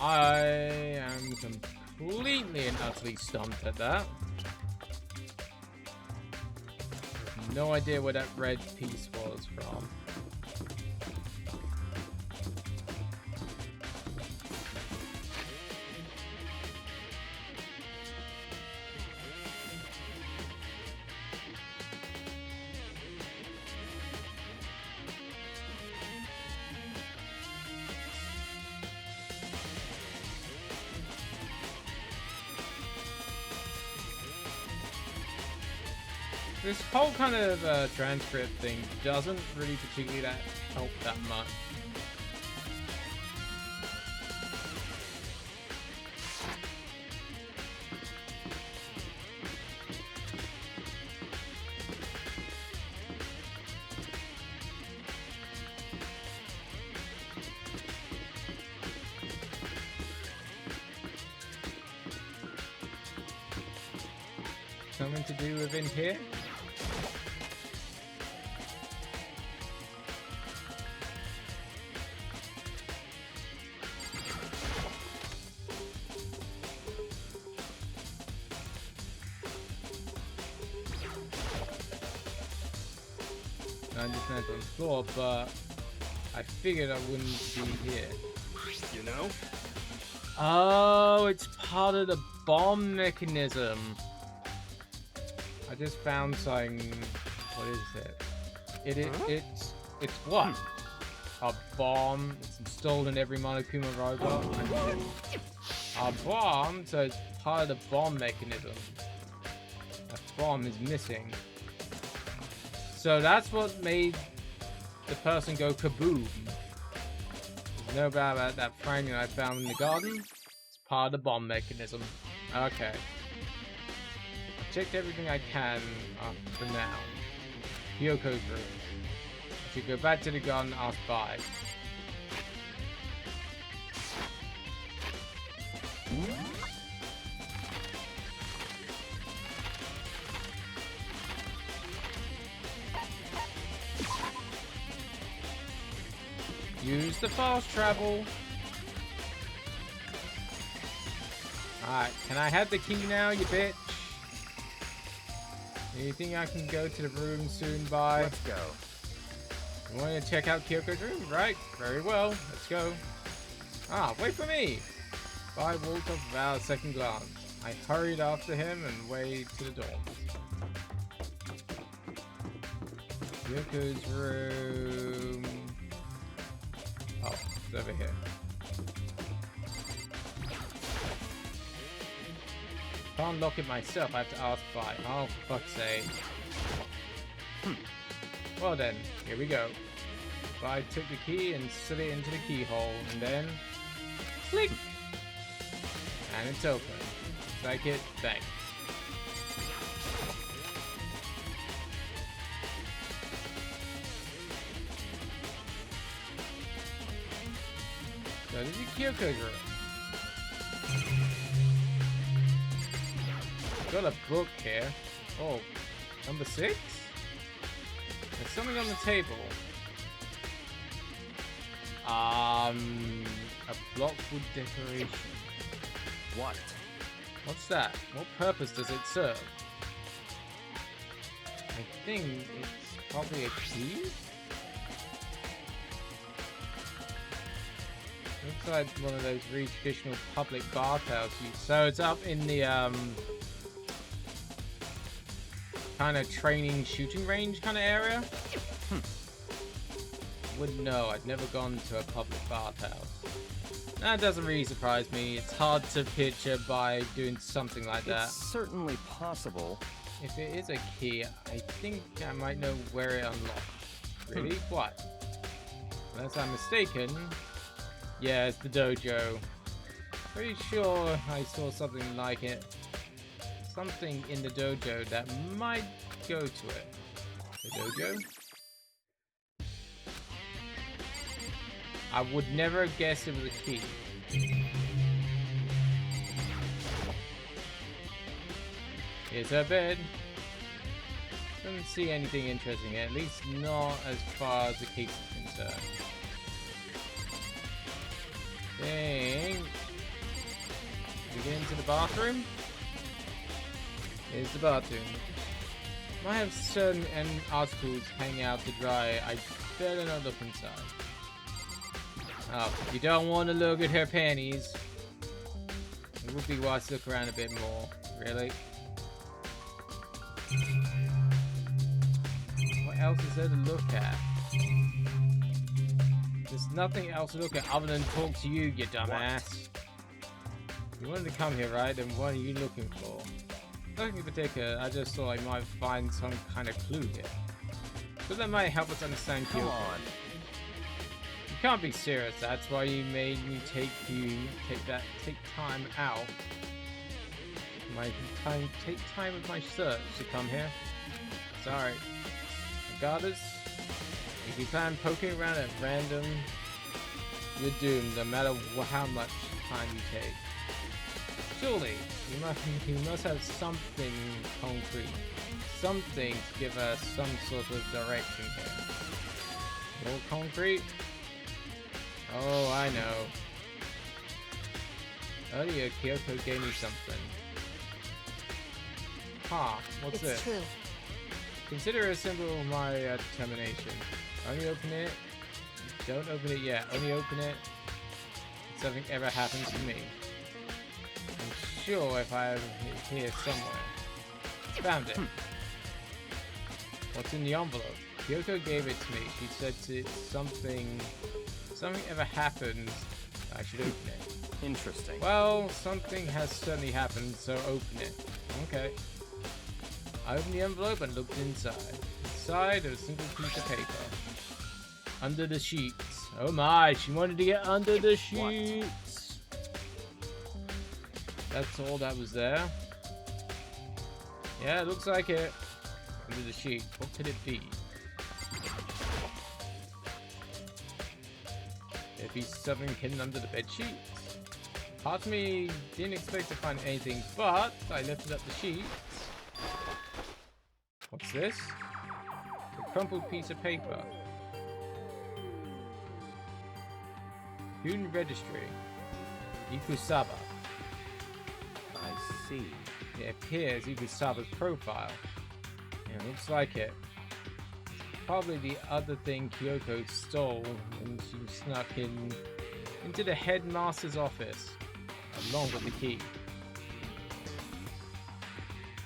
I am completely and utterly stumped at that. No idea where that red piece was from. This whole kind of transcript thing doesn't really particularly help that much. Something to do with in here? I understand on the floor, but I figured I wouldn't be here. You know? Oh, it's part of the bomb mechanism. I just found something. What is it? It's what? A bomb. It's installed in every Monokuma robot. A bomb, so it's part of the bomb mechanism. A bomb is missing. So that's what made the person go kaboom. There's no doubt about that fragment I found in the garden. It's part of the bomb mechanism. Okay. I checked everything I can for now. Kyoko's room. I should go back to the garden and ask bye. Use the fast travel. Alright, can I have the key now, you bitch? You think I can go to the room soon, bye? Let's go. You want to check out Kyoko's room? Right, very well. Let's go. Ah, wait for me! Bye walked off without a second glance. I hurried after him and way to the door. Kyoko's room. Oh, it's over here. Can't lock it myself, I have to ask bye. Oh, for fuck's sake. Well then, here we go. I took the key and slid it into the keyhole, and then... click! And it's open. Like it, thanks. So this is Kyoko's room. Got a book here. Oh, number 6? There's something on the table. A blockwood decoration. What? What's that? What purpose does it serve? I think it's probably a key? Looks like one of those really traditional public bathhouse use. So it's up in the kind of training shooting range kind of area. Wouldn't know. I'd never gone to a public bathhouse. That doesn't really surprise me. It's hard to picture by doing something like that. It's certainly possible. If it is a key, I think I might know where it unlocks. Really? What? Unless I'm mistaken. Yeah, it's the dojo. Pretty sure I saw something like it. Something in the dojo that might go to it. The dojo? I would never have guessed it was a key. Here's her bed. Doesn't see anything interesting here, at least not as far as the case is concerned. Dang. We get into the bathroom? Here's the bathroom. Might have certain articles hanging out to dry. I better not look inside. Oh, you don't want to look at her panties. It would be wise to look around a bit more. Really? What else is there to look at? There's nothing else to look at other than talk to you, you dumbass. You wanted to come here, right? Then what are you looking for? Nothing in particular. I just thought I might find some kind of clue here. So that might help us understand Kyoko. Come on. You can't be serious. That's why you made me take time out. Take time with my search to come here. Sorry. Regardless, if you plan poking around at random, you're doomed no matter how much time you take. Surely, you must have something concrete. Something to give us some sort of direction here. More concrete? Oh, I know. Earlier, Kyoko gave me something. Huh, what's this? It's true. Consider a symbol of my determination. Only open it Don't open it yet. Only open it if something ever happens to me. I'm sure if I have it here somewhere. Found it. What's in the envelope? Kyoko gave it to me. She said to something ever happens, I should open it. Interesting. Well, something has certainly happened, so open it. Okay. I opened the envelope and looked inside. Inside, there was a single piece of paper. Under the sheets. Oh my, she wanted to get under the sheets. That's all that was there. Yeah, it looks like it. Under the sheet. What could it be? There'd be something hidden under the bed sheets. Part of me didn't expect to find anything, but I lifted up the sheets. What's this? A crumpled piece of paper. Student registry. Ikusaba. I see. It appears Ikusaba's profile. Yeah, looks like it. It's probably the other thing Kyoko stole when she snuck into the headmaster's office, along with the key.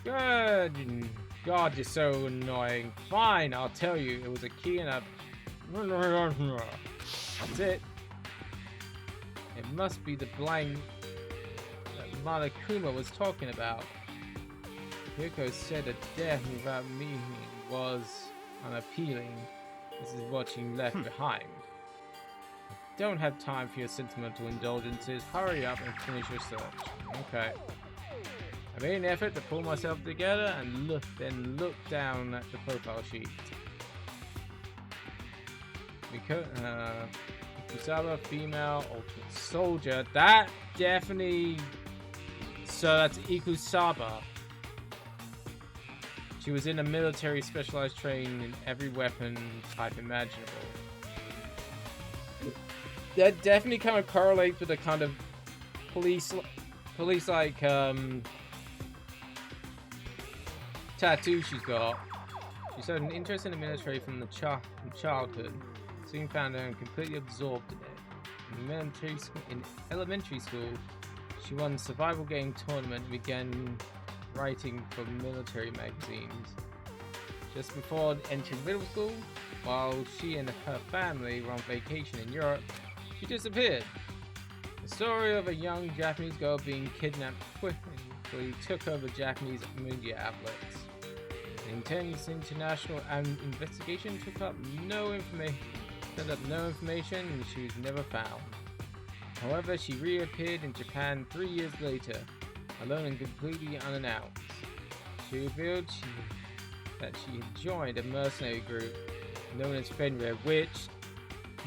Good. God, you're so annoying. Fine, I'll tell you. It was a key and a... That's it. It must be the blank that Monokuma was talking about. Kyoko said that death without meaning was unappealing. This is what she left behind. I don't have time for your sentimental indulgences. Hurry up and finish your search. Okay. I made an effort to pull myself together and then look down at the profile sheet. Ikusaba, female, ultimate soldier. That definitely... So that's Ikusaba. She was in a military specialized training in every weapon type imaginable. That definitely kind of correlates with the kind of police-like tattoo she's got. She showed an interest in the military from childhood. Soon found her completely absorbed in it. In elementary school, she won the survival game tournament and began writing for military magazines. Just before entering middle school, while she and her family were on vacation in Europe, she disappeared. The story of a young Japanese girl being kidnapped quickly took over Japanese media outlets. The intense international investigation took up no information, and she was never found. However, she reappeared in Japan 3 years later, alone and completely unannounced. She revealed that she had joined a mercenary group known as Fenrir, which,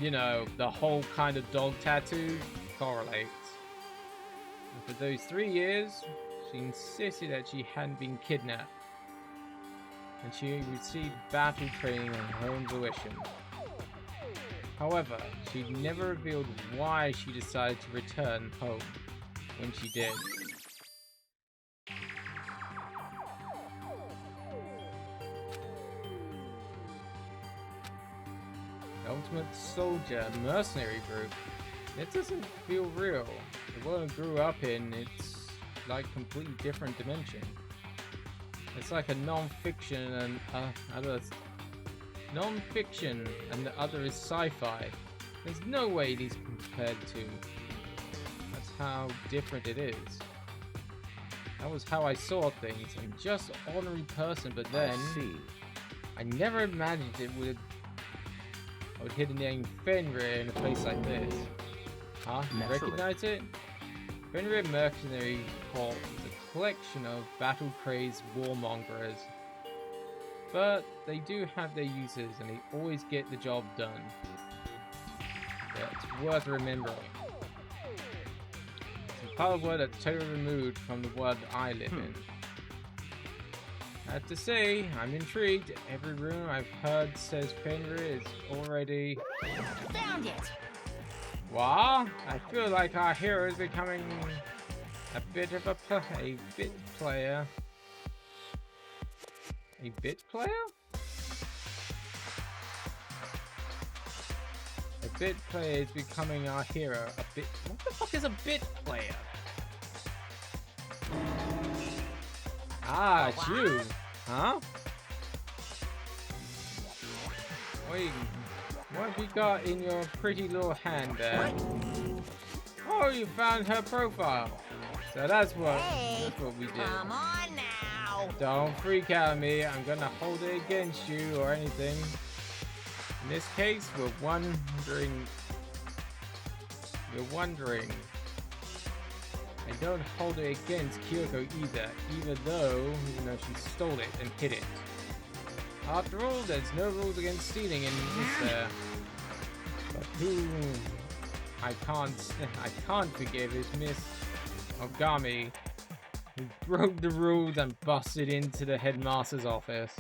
you know, the whole kind of dog tattoo correlates. And for those 3 years, she insisted that she hadn't been kidnapped, and she received battle training on her own volition. However, she never revealed why she decided to return home when she did. Ultimate Soldier mercenary group. It doesn't feel real. The world I grew up in, it's like completely different dimension. It's like a non-fiction and non-fiction and the other is sci-fi. There's no way these compared to. That's how different it is. That was how I saw things. I'm just an ordinary person, but then I never imagined it would. I would hear the name Fenrir in a place like this. Huh? You recognize it? Fenrir Mercenary Corps is a collection of battle-crazed warmongers. But they do have their uses and they always get the job done. Yeah, it's worth remembering. It's a part of the world that's totally removed from the world I live in. I have to say, I'm intrigued. Every rumor I've heard says Fenrir is already... Found it! What? I feel like our hero is becoming a bit of a bit player. A bit player? A bit player is becoming our hero. A bit. What the fuck is a bit player? Ah, it's you. Huh? Wait, what have you got in your pretty little hand there? Oh, you found her profile. So that's what we did. Come on now. Don't freak out on me. I'm gonna hold it against you or anything. In this case, we're wondering. I don't hold it against Kyoko either, even though she stole it and hid it. After all, there's no rules against stealing in this. But who I can't forgive is Miss Ogami, who broke the rules and busted into the headmaster's office.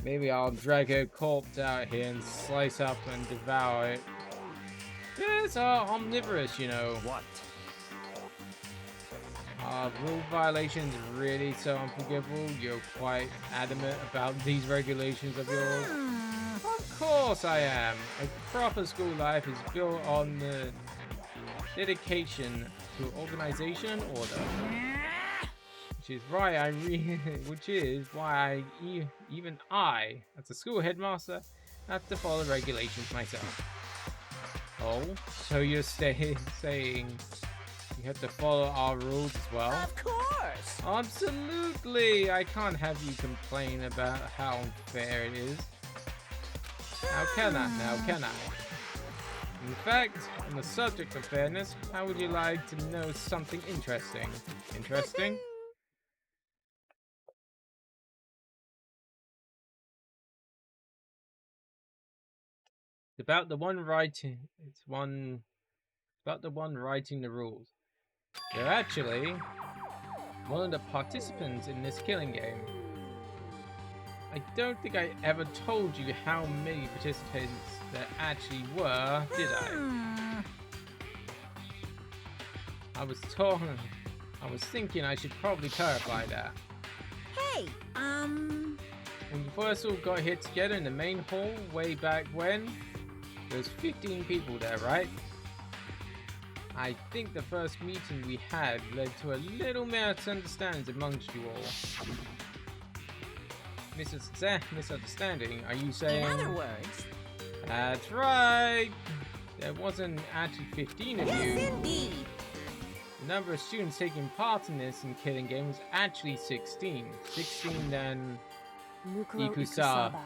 Maybe I'll drag her corpse out here and slice up and devour it. Yes, omnivorous, you know. What? Rule violations really so unforgivable? You're quite adamant about these regulations of yours? Of course I am. A proper school life is built on the dedication to organization and order. Which is why even I, as a school headmaster, have to follow regulations myself. Oh, so you're saying you have to follow our rules as well? Of course. Absolutely. I can't have you complain about how unfair it is. How can I? In fact, on the subject of fairness, how would you like to know something interesting? Interesting? About the one writing the rules. They're actually one of the participants in this killing game. I don't think I ever told you how many participants there actually were, did I? I was thinking I should probably clarify that. Hey, when you first all got here together in the main hall way back when, there was 15 people there, right? I think the first meeting we had led to a little misunderstanding amongst you all. Misunderstanding? Are you saying? in other words. That's right. There wasn't actually 15 of you. Yes, indeed. The number of students taking part in this killing game was actually 16. 16 then. Mukuro Ikusaba.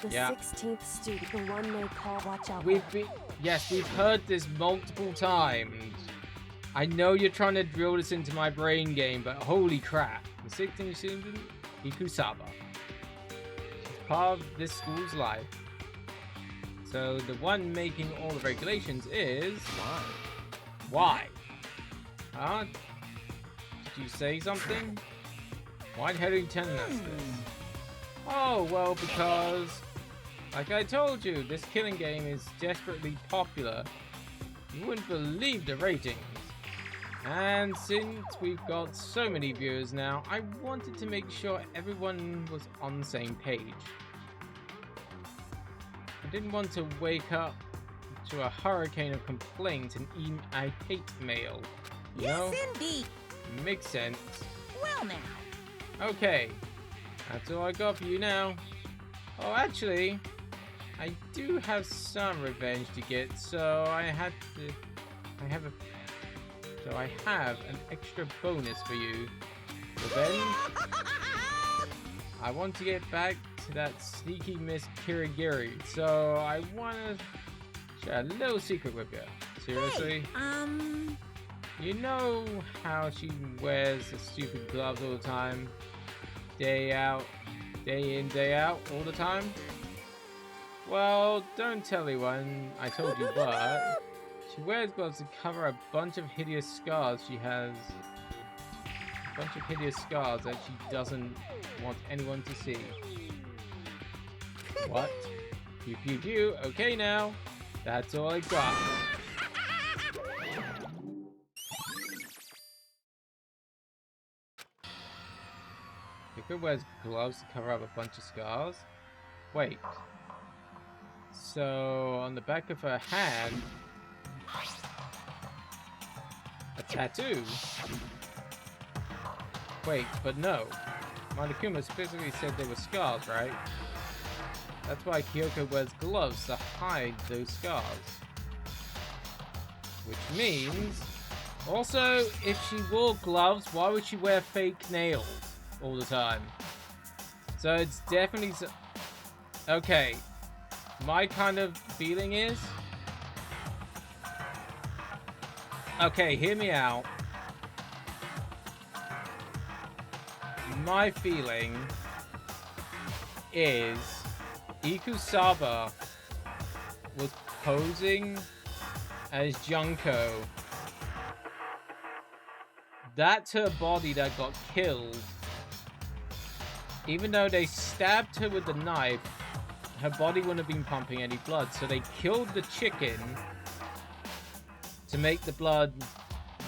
The 16th student, the one they call Watch Out. Yes, we've heard this multiple times. I know you're trying to drill this into my brain game, but holy crap. The 16th student, Ikusaba. She's part of this school's life. So the one making all the regulations is... Why? Huh? Did you say something? Why the hell are you telling us this? Oh, well, because, like I told you, this killing game is desperately popular. You wouldn't believe the ratings. And since we've got so many viewers now, I wanted to make sure everyone was on the same page. I didn't want to wake up to a hurricane of complaints and even I hate mail. You know? Indeed. Makes sense. Well now. Okay. That's all I got for you now. Oh, actually, I do have some revenge to get, so I have an extra bonus for you. Revenge? I want to get back to that sneaky Miss Kirigiri, so I want to share a little secret with you. Seriously? Hey, You know how she wears the stupid gloves all the time? Day in, day out, all the time? Well, don't tell anyone I told you, but she wears gloves to cover a bunch of hideous scars she has. A bunch of hideous scars that she doesn't want anyone to see. What? Pew pew pew. Okay now. That's all I got. Kyoko wears gloves to cover up a bunch of scars? Wait. So, on the back of her hand, a tattoo. Wait, but no. Monokuma specifically said they were scars, right? That's why Kyoko wears gloves to hide those scars. Which means... Also, if she wore gloves, why would she wear fake nails all the time? So it's definitely... Okay. My kind of feeling is... Okay, hear me out. My feeling is Ikusaba was posing as Junko. That's her body that got killed. Even though they stabbed her with the knife, her body wouldn't have been pumping any blood. So they killed the chicken to make the blood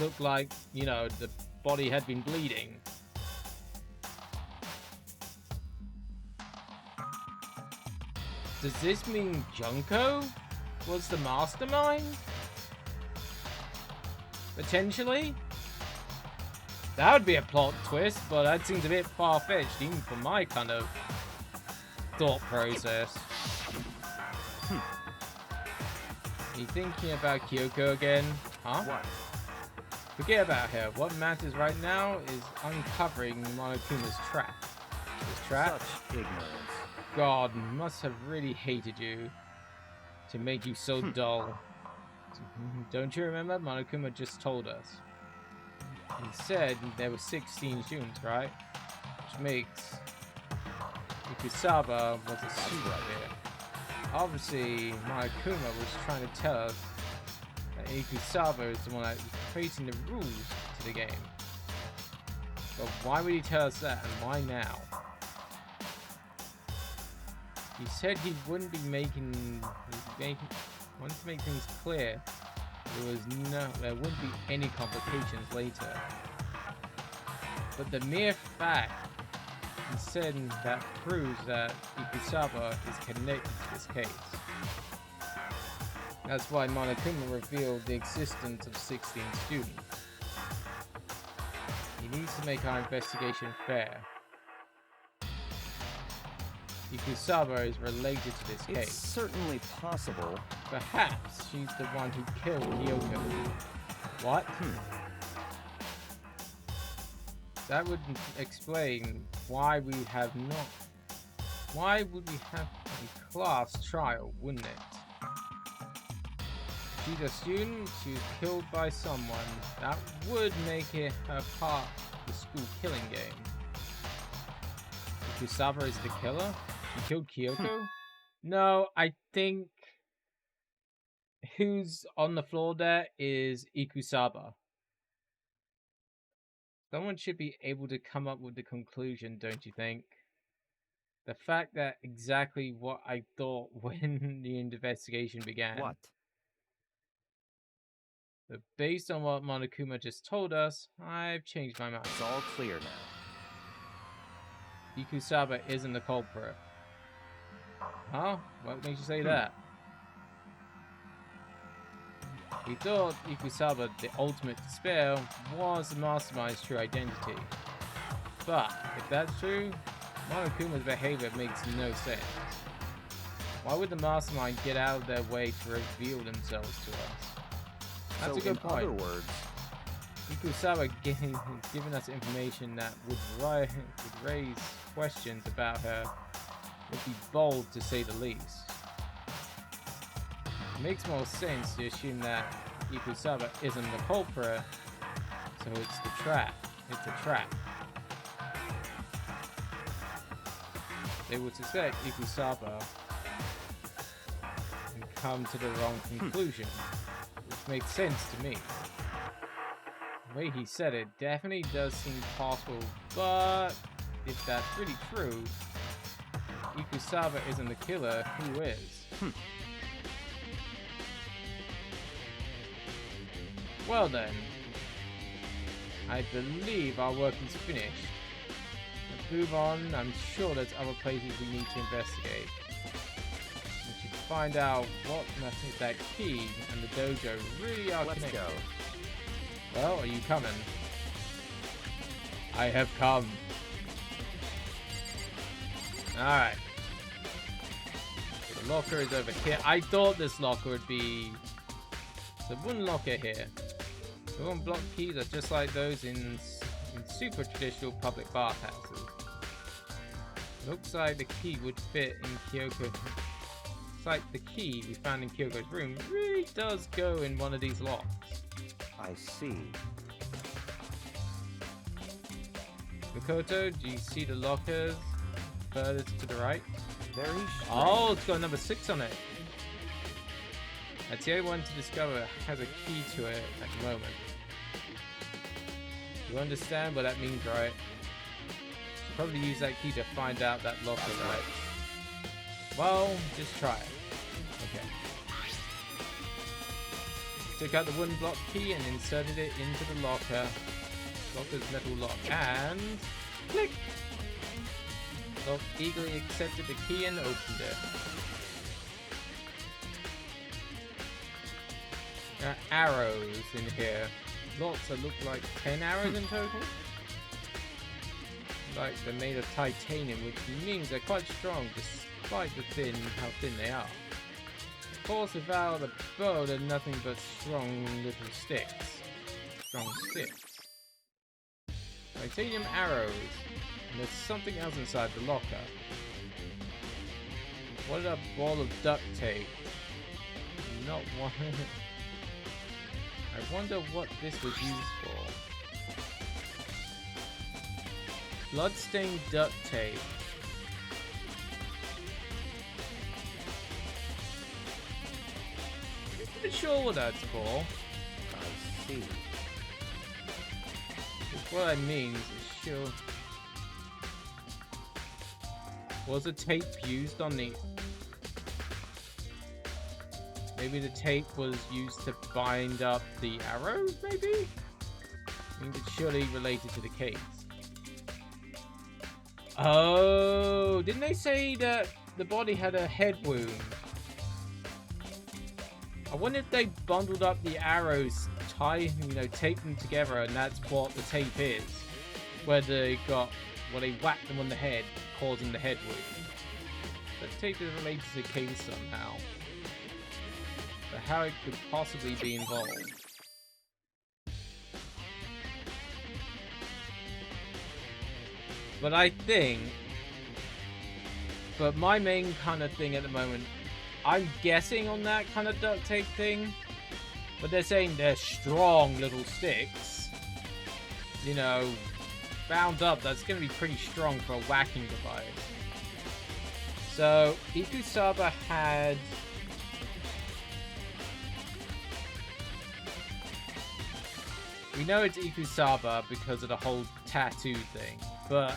look like, you know, the body had been bleeding. Does this mean Junko was the mastermind? Potentially? That would be a plot twist, but that seems a bit far-fetched, even for my kind of thought process. You thinking about Kyoko again? Huh? What? Forget about her. What matters right now is uncovering Monokuma's trap. This trap? Such ignorance. God must have really hated you to make you so dull. Don't you remember? Monokuma just told us. He said there were 16 students, right? Which makes Ikusaba was a student here. Obviously, Monokuma was trying to tell us that Ikusaba is the one that was creating the rules to the game. But why would he tell us that, and why now? He said he wouldn't be wanted to make things clear. There wouldn't be any complications later. But the mere fact he said that proves that Ikusaba is connected to this case. That's why Monokuma revealed the existence of 16 students. He needs to make our investigation fair. Ikusaba is related to this case. It's certainly possible. Perhaps she's the one who killed Kyoko. What? That would explain why we have not... Why would we have a class trial, wouldn't it? She's a student, she was killed by someone. That would make it her part of the school killing game. Ikusaba is the killer? She killed Kyoko? No, I think who's on the floor there is Ikusaba. Someone should be able to come up with the conclusion, don't you think? The fact that exactly what I thought when the investigation began. What? But based on what Monokuma just told us, I've changed my mind. It's all clear now. Ikusaba isn't the culprit. Huh? What makes you say that? We thought Ikusaba, the ultimate despair, was the mastermind's true identity. But, if that's true, Monokuma's behavior makes no sense. Why would the mastermind get out of their way to reveal themselves to us? That's a good point. In other words, Ikusaba giving us information that would raise questions about her would be bold to say the least. It makes more sense to assume that Ikusaba isn't the culprit, so it's the trap. It's a trap. They would suspect Ikusaba and come to the wrong conclusion, which makes sense to me. The way he said it definitely does seem possible, but if that's really true, Ikusaba isn't the killer, who is? Well then, I believe our work is finished. Let's move on. I'm sure there's other places we need to investigate. We should find out what that key and the dojo really are Let's connected. go. Well, are you coming? I have come. Alright. So the locker is over here. I thought this locker would be... The one locker here. The one block keys are just like those in super traditional public bathhouses. Looks like the key would fit in Kyoko. Looks like the key we found in Kyoko's room really does go in one of these locks. I see. Makoto, do you see the lockers furthest to the right? Very strange. Oh, it's got a number 6 on it. That's the only one to discover has a key to it at the moment. You understand what that means, right? Should probably use that key to find out that locker, right? Well, just try it. Okay. Took out the wooden block key and inserted it into the locker. Locker's metal lock and click! Lock eagerly accepted the key and opened it. There are arrows in here. Lots that look like 10 arrows in total. Like they're made of titanium, which means they're quite strong despite how thin they are. Of course, without a bow, they're nothing but strong little sticks. Strong sticks. Titanium arrows. And there's something else inside the locker. What a ball of duct tape. Not one. I wonder what this was used for. Bloodstained duct tape. I'm not sure what that's for. I see. What I mean is sure. Was the tape used on the... Maybe the tape was used to bind up the arrows, maybe? I mean, it's surely related to the case. Oh, didn't they say that the body had a head wound? I wonder if they bundled up the arrows, taped them together, and that's what the tape is. Where they whacked them on the head, causing the head wound. That tape is related to the case somehow. But how it could possibly be involved. But I think... But my main kind of thing at the moment, I'm guessing on that kind of duct tape thing. But they're saying they're strong little sticks. You know, bound up, that's going to be pretty strong for a whacking device. So, Ikusaba had... We know it's Ikusaba because of the whole tattoo thing, but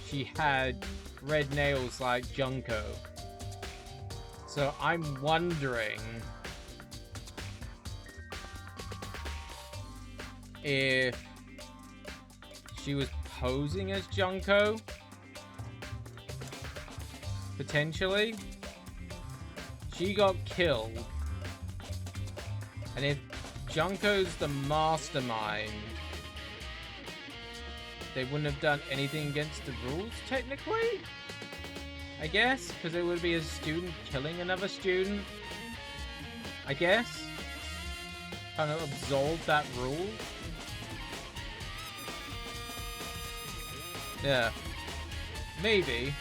she had red nails like Junko. So I'm wondering if she was posing as Junko, potentially. She got killed, and if Junko's the mastermind, they wouldn't have done anything against the rules, technically? I guess, because it would be a student killing another student. I guess. Kind of absolve that rule. Yeah. Maybe.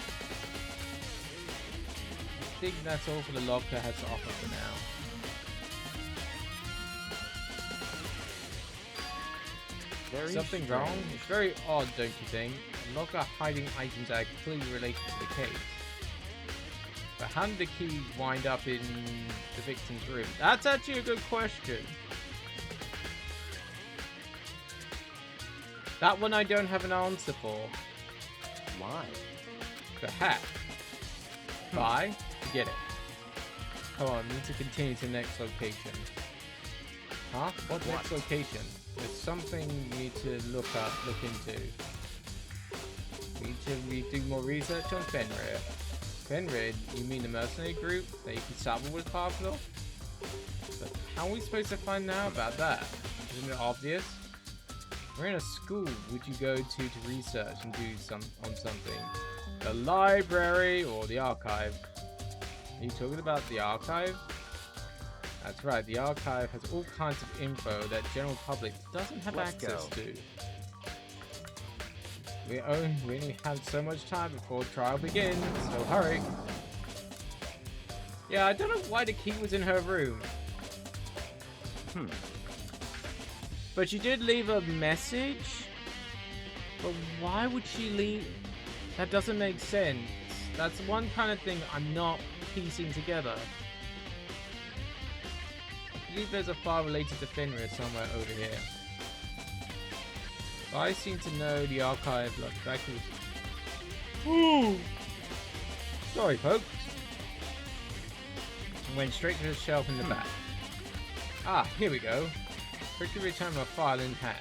I think that's all for the locker has to offer for now. Something strange. wrong? It's very odd, don't you think? A locker hiding items that are clearly related to the case. But how did the key wind up in the victim's room? That's actually a good question. That one I don't have an answer for. Why? The hat. Bye. Forget it. Come on, we need to continue to the next location. Huh? What next location? There's something we need to look into. We need to do more research on Fenrir. Fenrir, you mean the mercenary group that Yukisawa was part of? But how are we supposed to find out about that? Isn't it obvious? We're in a school. Would you go to research and do something? The library or the archive? Are you talking about the archive? That's right, the archive has all kinds of info that general public doesn't have access to. We only have so much time before trial begins, so hurry. Yeah, I don't know why the key was in her room. But she did leave a message? But why would she leave? That doesn't make sense. That's one kind of thing I'm not piecing together. I believe there's a file related to Fenrir somewhere over here. But I seem to know the archive like backwards. Ooh! Sorry, folks. I went straight to the shelf in the back. Ah, here we go. Quickly return my file in hand.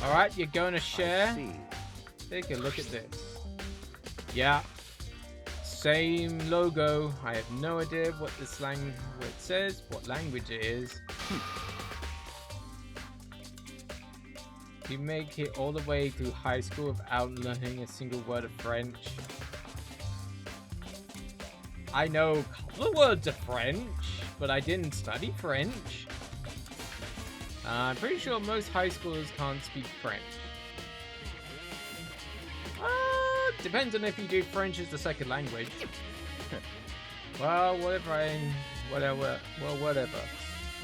Alright, you're going to share? Take a look at this. Yeah. Same logo. I have no idea what this what it says, what language it is. You make it all the way through high school without learning a single word of French. I know a couple of words of French, but I didn't study French. I'm pretty sure most high schoolers can't speak French. Depends on if you do French as the second language. Well, whatever.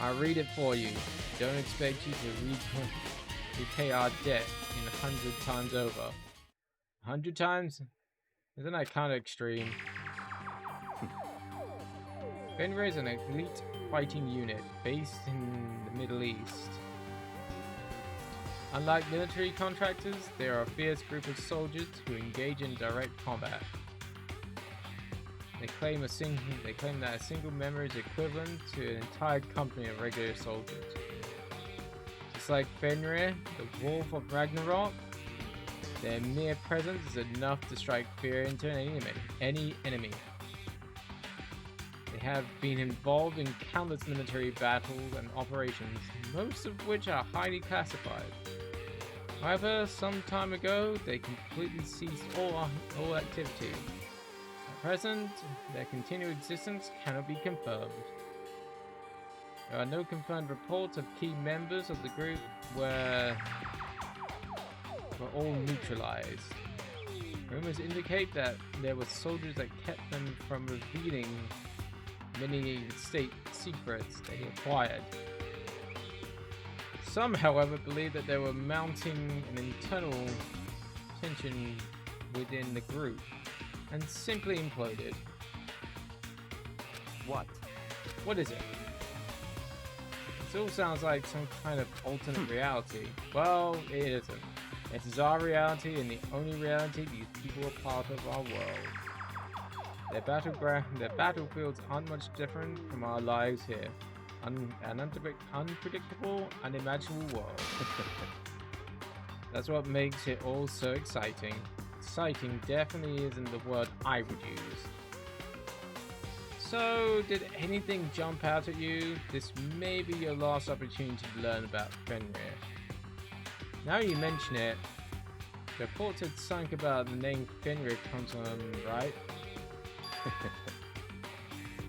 I'll read it for you. Don't expect you to repay our debt in 100 times over. 100 times? Isn't that kind of extreme? Fenrir is an elite fighting unit based in the Middle East. Unlike military contractors, they are a fierce group of soldiers who engage in direct combat. They claim that a single member is equivalent to an entire company of regular soldiers. Just like Fenrir, the Wolf of Ragnarok, their mere presence is enough to strike fear into any enemy. They have been involved in countless military battles and operations, most of which are highly classified. However, some time ago, they completely ceased all activity. At present, their continued existence cannot be confirmed. There are no confirmed reports of key members of the group were all neutralized. Rumors indicate that there were soldiers that kept them from revealing many state secrets they acquired. Some, however, believe that they were mounting an internal tension within the group and simply imploded. What? What is it? This all sounds like some kind of alternate reality. Well, it isn't. It is our reality and the only reality these people are part of our world. Their battlefields aren't much different from our lives here. An unpredictable, unimaginable world. That's what makes it all so exciting. Exciting definitely isn't the word I would use. So, did anything jump out at you? This may be your last opportunity to learn about Fenrir. Now you mention it, the reports had sunk about the name Fenrir comes from, right?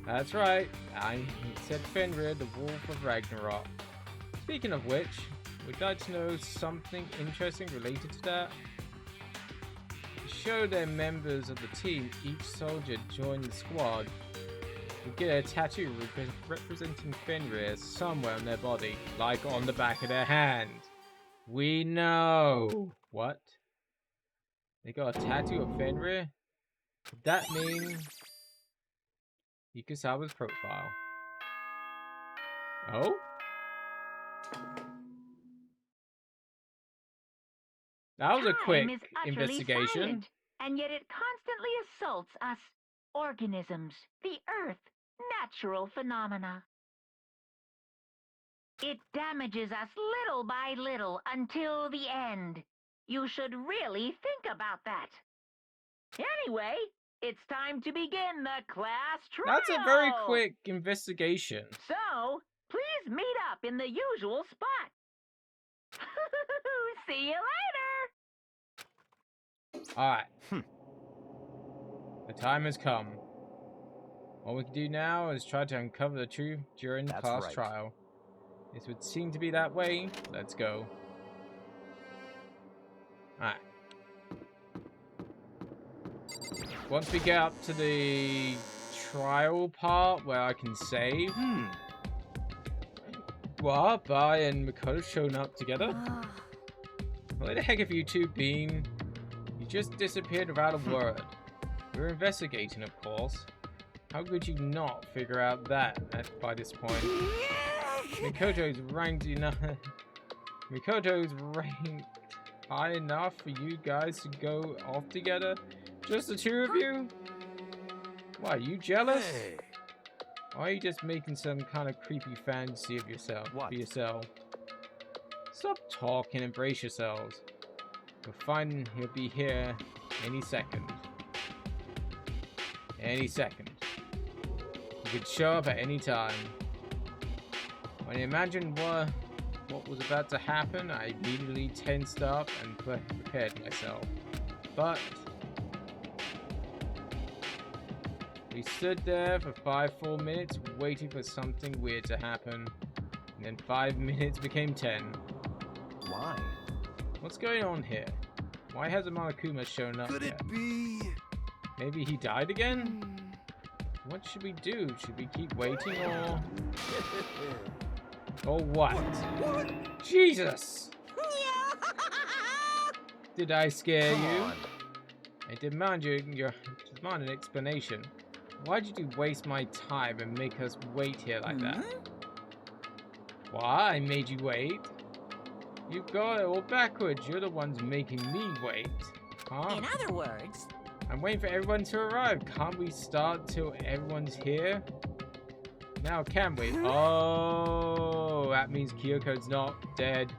That's right, I said Fenrir, the Wolf of Ragnarok. Speaking of which, would you like to know something interesting related to that? To show their members of the team, each soldier joined the squad would get a tattoo representing Fenrir somewhere on their body, like on the back of their hand. We know. What? They got a tattoo of Fenrir? Could that mean Yukisawa's profile? Oh? That was a quick Time is utterly investigation. silent, and yet it constantly assaults us organisms, the earth, natural phenomena. It damages us little by little until the end. You should really think about that. Anyway, it's time to begin the class trial. That's a very quick investigation. So, please meet up in the usual spot. See you later. Alright. The time has come. All we can do now is try to uncover the truth during the class trial. This would seem to be that way. Let's go. Alright. Once we get up to the trial part where I can save. What? Bai and Makoto shown up together? Where the heck have you two been? You just disappeared without a word. We're investigating, of course. How could you not figure out that by this point? Mikoto's ranked enough. Mikoto's ranked high enough for you guys to go off together? Just the two of you? Why, are you jealous? Hey. Or are you just making some kind of creepy fantasy of yourself for yourself? Stop talking and brace yourselves. You'll find he'll be here any second. Any second. He could show up at any time. When I imagined what was about to happen, I immediately tensed up and prepared myself. But we stood there for 5 full minutes waiting for something weird to happen. And then 5 minutes became 10. Why? What's going on here? Why hasn't Monokuma shown up Could yet? it be? Maybe he died again? What should we do? Should we keep waiting or... or what? Jesus! Did I scare you? I demand demand an explanation. Why did you waste my time and make us wait here like that? Why? I made you wait? You got it all backwards. You're the ones making me wait. Huh? In other words... I'm waiting for everyone to arrive. Can't we start till everyone's here? Now, can we? Oh, that means Kyoko's not dead.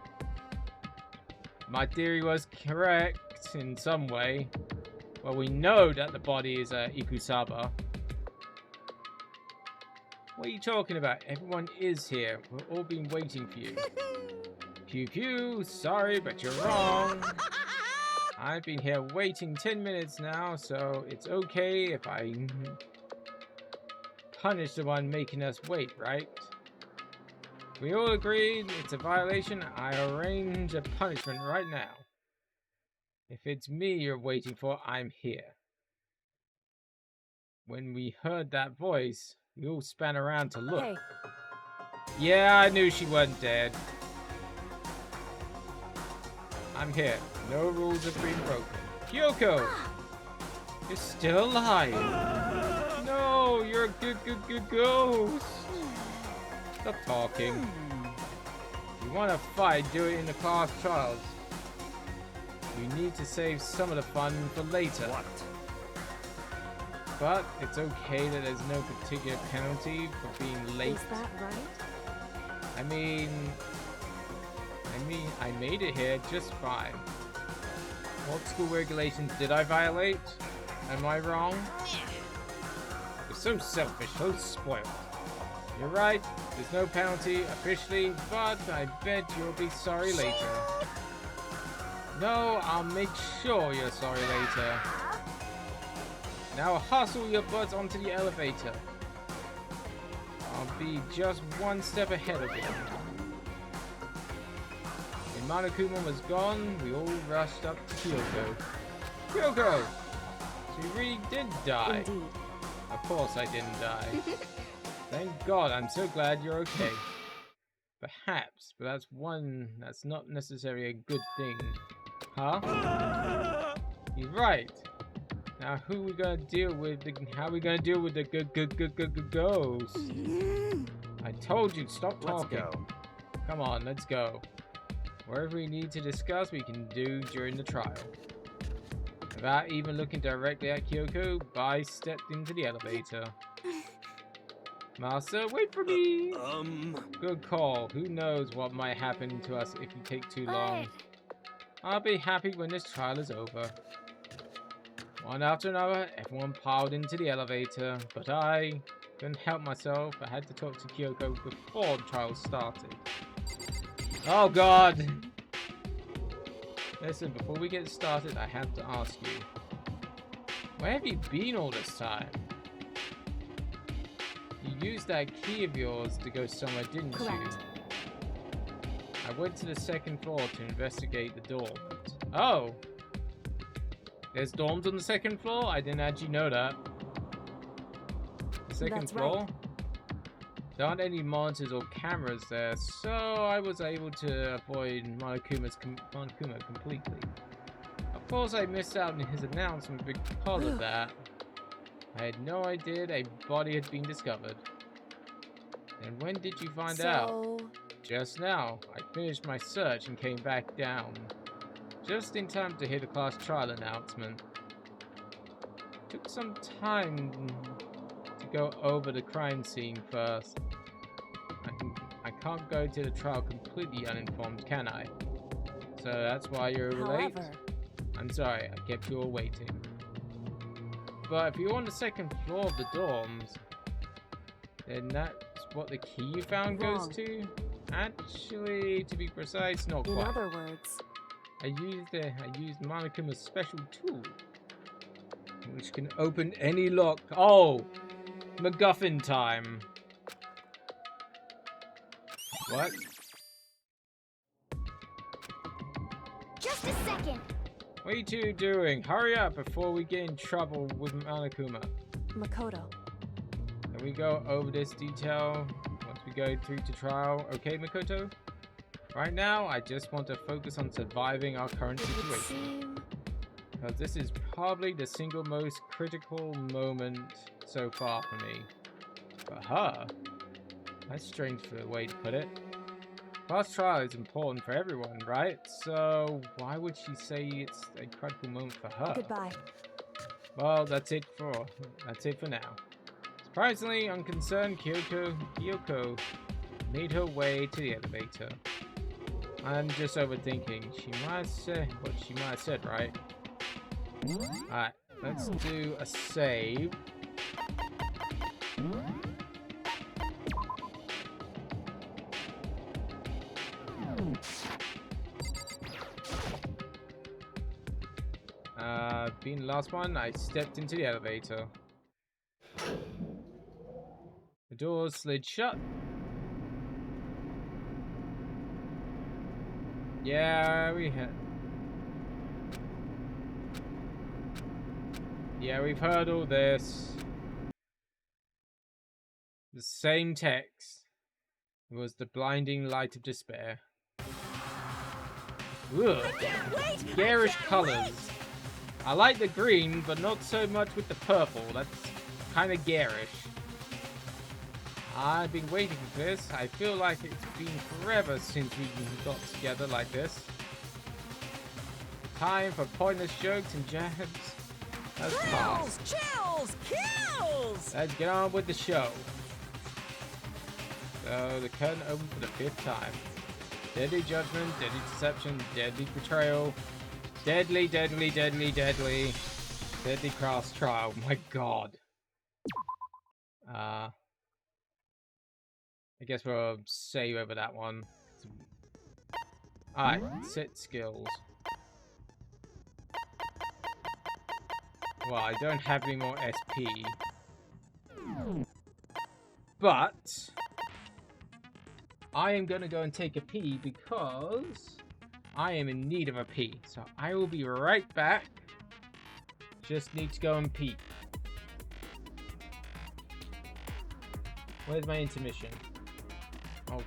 My theory was correct in some way. Well, we know that the body is Ikusaba. What are you talking about? Everyone is here. We've all been waiting for you. Pew pew, sorry, but you're wrong. I've been here waiting 10 minutes now, so it's okay if I punish the one making us wait, right? We all agreed it's a violation. I arrange a punishment right now. If it's me you're waiting for, I'm here. When we heard that voice, we all span around to look. Hey. Yeah, I knew she wasn't dead. I'm here. No rules have been broken. Kyoko! You're still alive. No, you're a good ghost. Stop talking. If you want to fight, do it in the class trials. We need to save some of the fun for later. What? But it's okay that there's no particular penalty for being late. Is that right? I mean, I made it here just fine. What school regulations did I violate? Am I wrong? You're so selfish, so spoiled. You're right, there's no penalty officially, but I bet you'll be sorry later. No, I'll make sure you're sorry later. Now hustle your butts onto the elevator. I'll be just one step ahead of you. When Monokuma was gone, we all rushed up to Kyoko. Kyoko! So you really did die. Indeed. Of course I didn't die. Thank God, I'm so glad you're okay. Perhaps, but that's not necessarily a good thing. Huh? You're right. Now who are we gonna deal with how are we gonna deal with the ghost? I told you, stop talking. Let's go. Come on, let's go. Whatever we need to discuss, we can do during the trial. Without even looking directly at Kyoko, Bai stepped into the elevator. Master, wait for me! Good call. Who knows what might happen to us if you take too long. I'll be happy when this trial is over. One after another, everyone piled into the elevator, but I couldn't help myself. I had to talk to Kyoko before the trial started. Oh god! Listen, before we get started, I have to ask you. Where have you been all this time? You used that key of yours to go somewhere, didn't you? I went to the second floor to investigate the dorms. Oh! There's dorms on the second floor? I didn't actually know that. The second floor? Right. There aren't any monitors or cameras there, so I was able to avoid Monokuma completely. Of course, I missed out on his announcement because of that. I had no idea a body had been discovered. And when did you find out? Just now. I finished my search and came back down. Just in time to hear the class trial announcement. Took some time to go over the crime scene first. I can't go to the trial completely uninformed, can I? So that's why you're late? I'm sorry, I kept you all waiting. But if you're on the second floor of the dorms, then that's what the key you found goes to? Actually, to be precise, not quite. In other words, I used Monokuma's special tool, which can open any lock. Oh, MacGuffin time. What? Just a second. What are you two doing? Hurry up before we get in trouble with Monokuma. Makoto. Can we go over this detail once we go through to trial? Okay, Makoto? Right now, I just want to focus on surviving our current situation. Because this is probably the single most critical moment so far for me. For her? That's strange for a way to put it. Class trial is important for everyone, right? So why would she say it's a critical moment for her? Goodbye. Well, that's it for now. Surprisingly, unconcerned Kyoko made her way to the elevator. I'm just overthinking. She might have said what she might have said, right? Alright, let's do a save. Being the last one, I stepped into the elevator. The doors slid shut. Yeah, we've heard all this. The same text. It was the blinding light of despair. Ugh. Garish colors. I like the green, but not so much with the purple. That's kind of garish. I've been waiting for this. I feel like it's been forever since we got together like this. Time for pointless jokes and jabs has passed. Chills! Kills! Let's get on with the show. So the curtain opened for the 5th time. Deadly judgment, deadly deception, deadly betrayal, deadly class trial. My god. I guess we'll save over that one. Alright, set skills. Well, I don't have any more SP. But I am gonna go and take a pee because I am in need of a pee. So I will be right back. Just need to go and pee. Where's my intermission? Oh.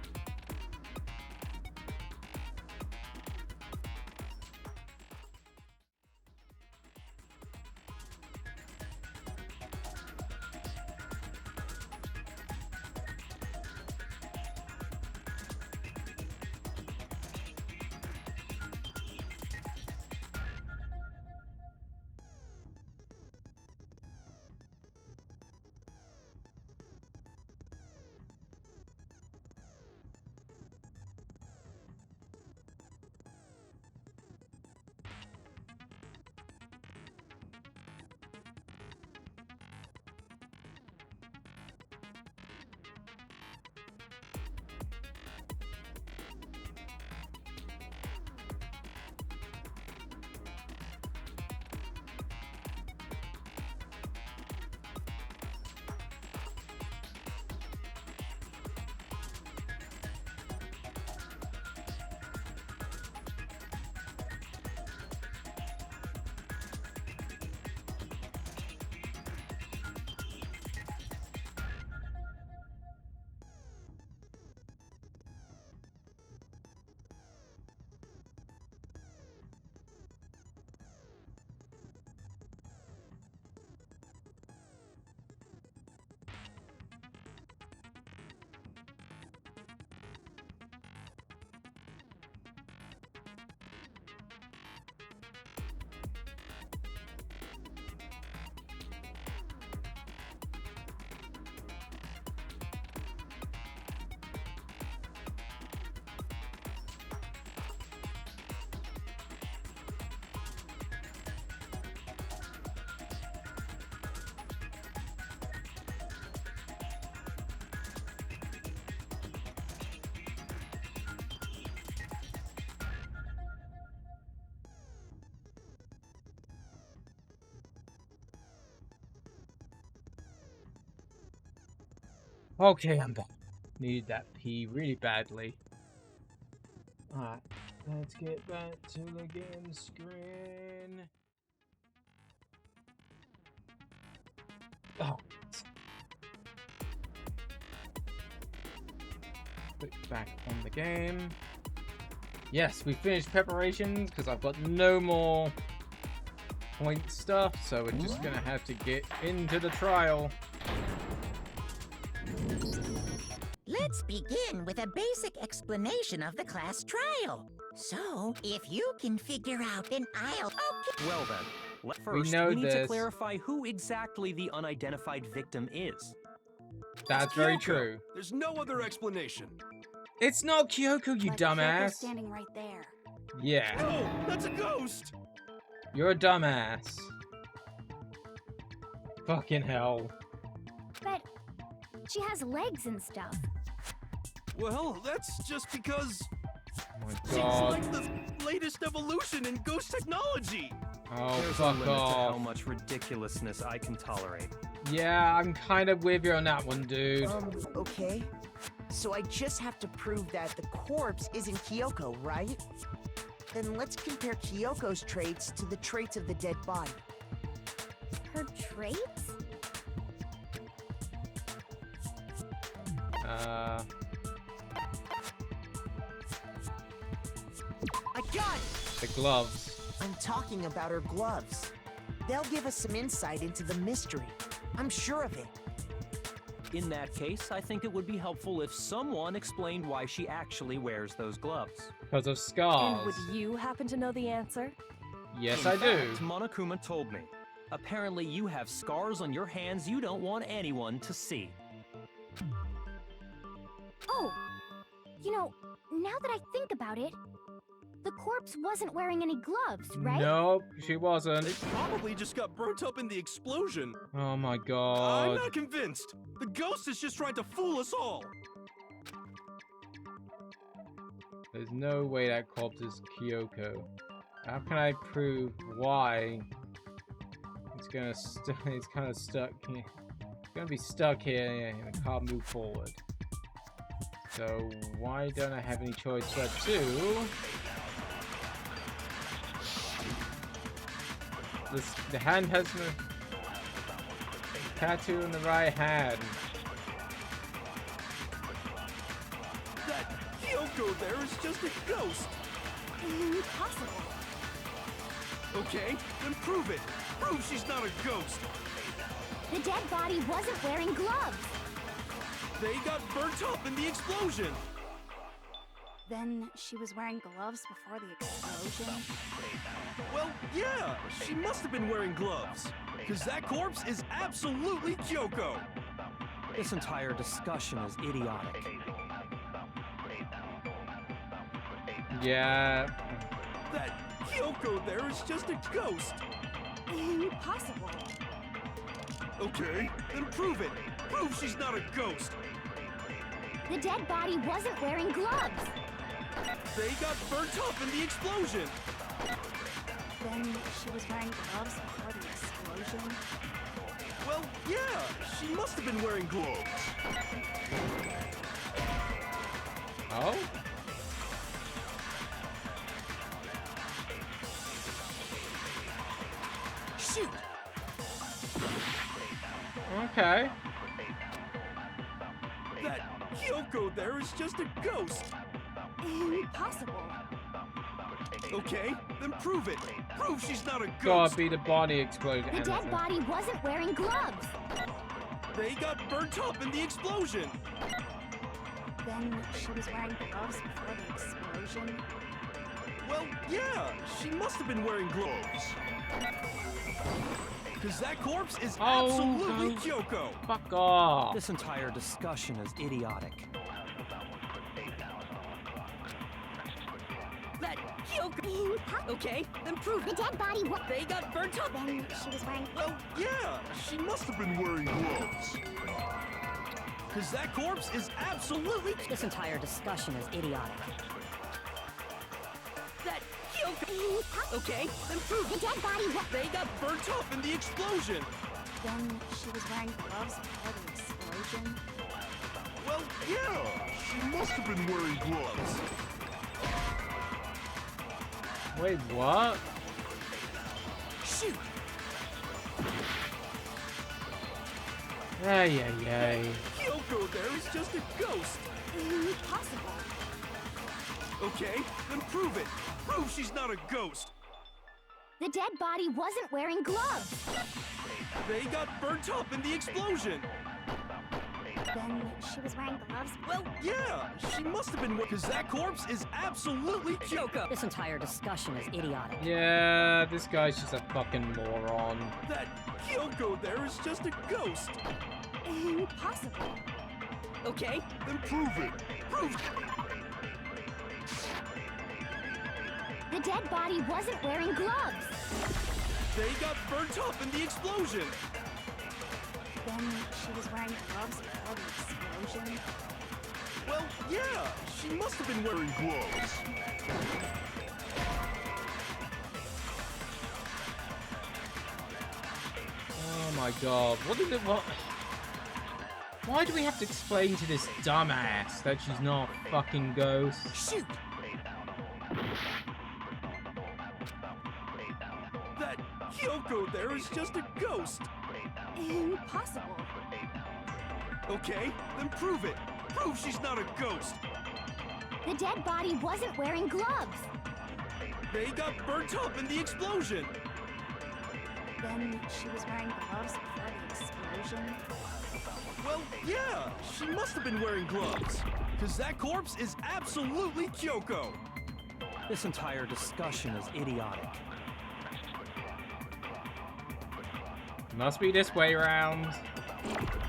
Okay, I'm back. Needed that pee really badly. Alright, let's get back to the game screen. Oh. Click back on the game. Yes, we finished preparations because I've got no more point stuff, so we're just gonna have to get into the trial. Let's begin with a basic explanation of the class trial. So, if you can figure out, then I'll... Okay. Well then, first we need to clarify who exactly the unidentified victim is. That's very true. There's no other explanation. It's not Kyoko, you dumbass. Standing right there. Yeah. No, that's a ghost. You're a dumbass. Fucking hell. But she has legs and stuff. Well, that's just because Oh my she's god. like the latest evolution in ghost technology. Oh, There's fuck a limit to how off. much ridiculousness I can tolerate. Yeah, I'm kind of with you on that one, dude. Okay. So I just have to prove that the corpse isn't Kyoko, right? Then let's compare Kyoko's traits to the traits of the dead body. Her traits? I got it! The gloves. I'm talking about her gloves. They'll give us some insight into the mystery. I'm sure of it. In that case, I think it would be helpful if someone explained why she actually wears those gloves. Because of scars. And would you happen to know the answer? Yes, In I do. fact, Monokuma told me. Apparently you have scars on your hands you don't want anyone to see. Oh, you know, now that I think about it, the corpse wasn't wearing any gloves, right? Nope, she wasn't. They probably just got burnt up in the explosion. Oh my I'm god. not convinced. The ghost is just trying to fool us all. There's no way that corpse is Kyoko. How can I prove why it's gonna it's kind of stuck here? It's gonna be stuck here and it can't move forward. So why don't I have any choice but to? The hand has no tattoo in the right hand. That Kyoko there is just a ghost. Impossible. Okay, then prove it. Prove she's not a ghost. The dead body wasn't wearing gloves. They got burnt up in the explosion. Then she was wearing gloves before the explosion. Well, yeah, she must have been wearing gloves. Because that corpse is absolutely Kyoko. This entire discussion is idiotic. Yeah. That Kyoko there is just a ghost. Impossible. Okay, then prove it. Prove she's not a ghost. The dead body wasn't wearing gloves. They got burnt up in the explosion. Then she was wearing gloves before the explosion. Well, yeah, she must have been wearing gloves. Oh? Shoot! Okay. That Kyoko there is just a ghost. Impossible. Okay, then prove it. Prove she's not a Gotta ghost. be the body explosion. The dead body wasn't wearing gloves. They got burnt up in the explosion. Then she was wearing gloves before the explosion. Well, yeah, she must have been wearing gloves. Because that corpse is absolutely no. Kyoko. Fuck off. This entire discussion is idiotic. That Kyoko... Okay, then prove The dead body they got burnt up. Then she was wearing... Well, yeah, she must have been wearing gloves. Because that corpse is absolutely... This entire discussion is idiotic. That Kyoko... Okay, then prove The dead body they got burnt up in the explosion. Then she was wearing gloves before the explosion. Well, yeah, she must have been wearing gloves. Wait, what? Shoot! Ay, ay, ay. Kyoko there is just a ghost. Impossible. Okay, then prove it. Prove she's not a ghost. The dead body wasn't wearing gloves. They got burnt up in the explosion. Then she was wearing gloves? Well, yeah, she must have been, because that corpse is absolutely Kyoko. This entire discussion is idiotic. Yeah, this guy's just a fucking moron. That Kyoko there is just a ghost. Impossible. Okay, then prove it. Prove The dead body wasn't wearing gloves. They got burnt up in the explosion. Then she was wearing gloves before the explosion? Well, yeah, she must have been wearing gloves. Oh my god, what did it what? Why do we have to explain to this dumbass that she's not a fucking ghost? Shoot! That Kyoko there is just a ghost. Impossible. Okay, then prove it. Prove she's not a ghost. The dead body wasn't wearing gloves. They got burnt up in the explosion. Then she was wearing gloves before the explosion? Well, yeah, she must have been wearing gloves. Because that corpse is absolutely Kyoko. This entire discussion is idiotic. Must be this way round.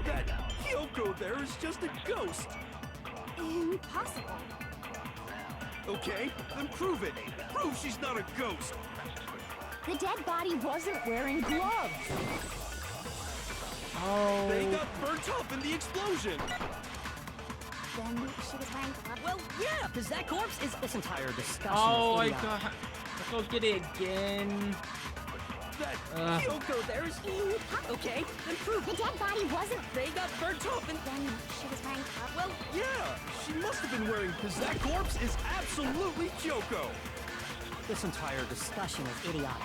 That Kyoko there is just a ghost. Impossible. Okay, then prove it. Prove she's not a ghost. The dead body wasn't wearing gloves. Oh. They got burnt up in the explosion. Then she was wearing gloves? Well, yeah, because that corpse is... This entire discussion Oh, is I idiotic. got get it again. That Kyoko there is... Okay, then prove The dead body wasn't... They got burnt up in... Then she was wearing gloves? Well, yeah, she must have been wearing... Because that corpse is absolutely Kyoko. This entire discussion is idiotic.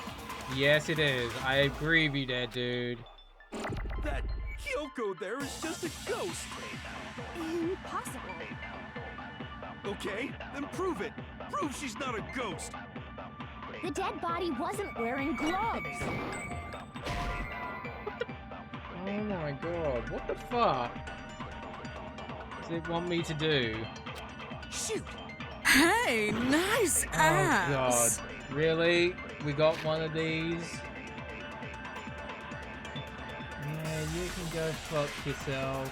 Yes, it is. I agree with you there, dude. That Kyoko there is just a ghost. Impossible. Okay, then prove it. Prove she's not a ghost. The dead body wasn't wearing gloves. Oh my god, what the fuck does it want me to do? Shoot! Hey, nice ass! Oh god, really? We got one of these? Yeah, you can go fuck yourself.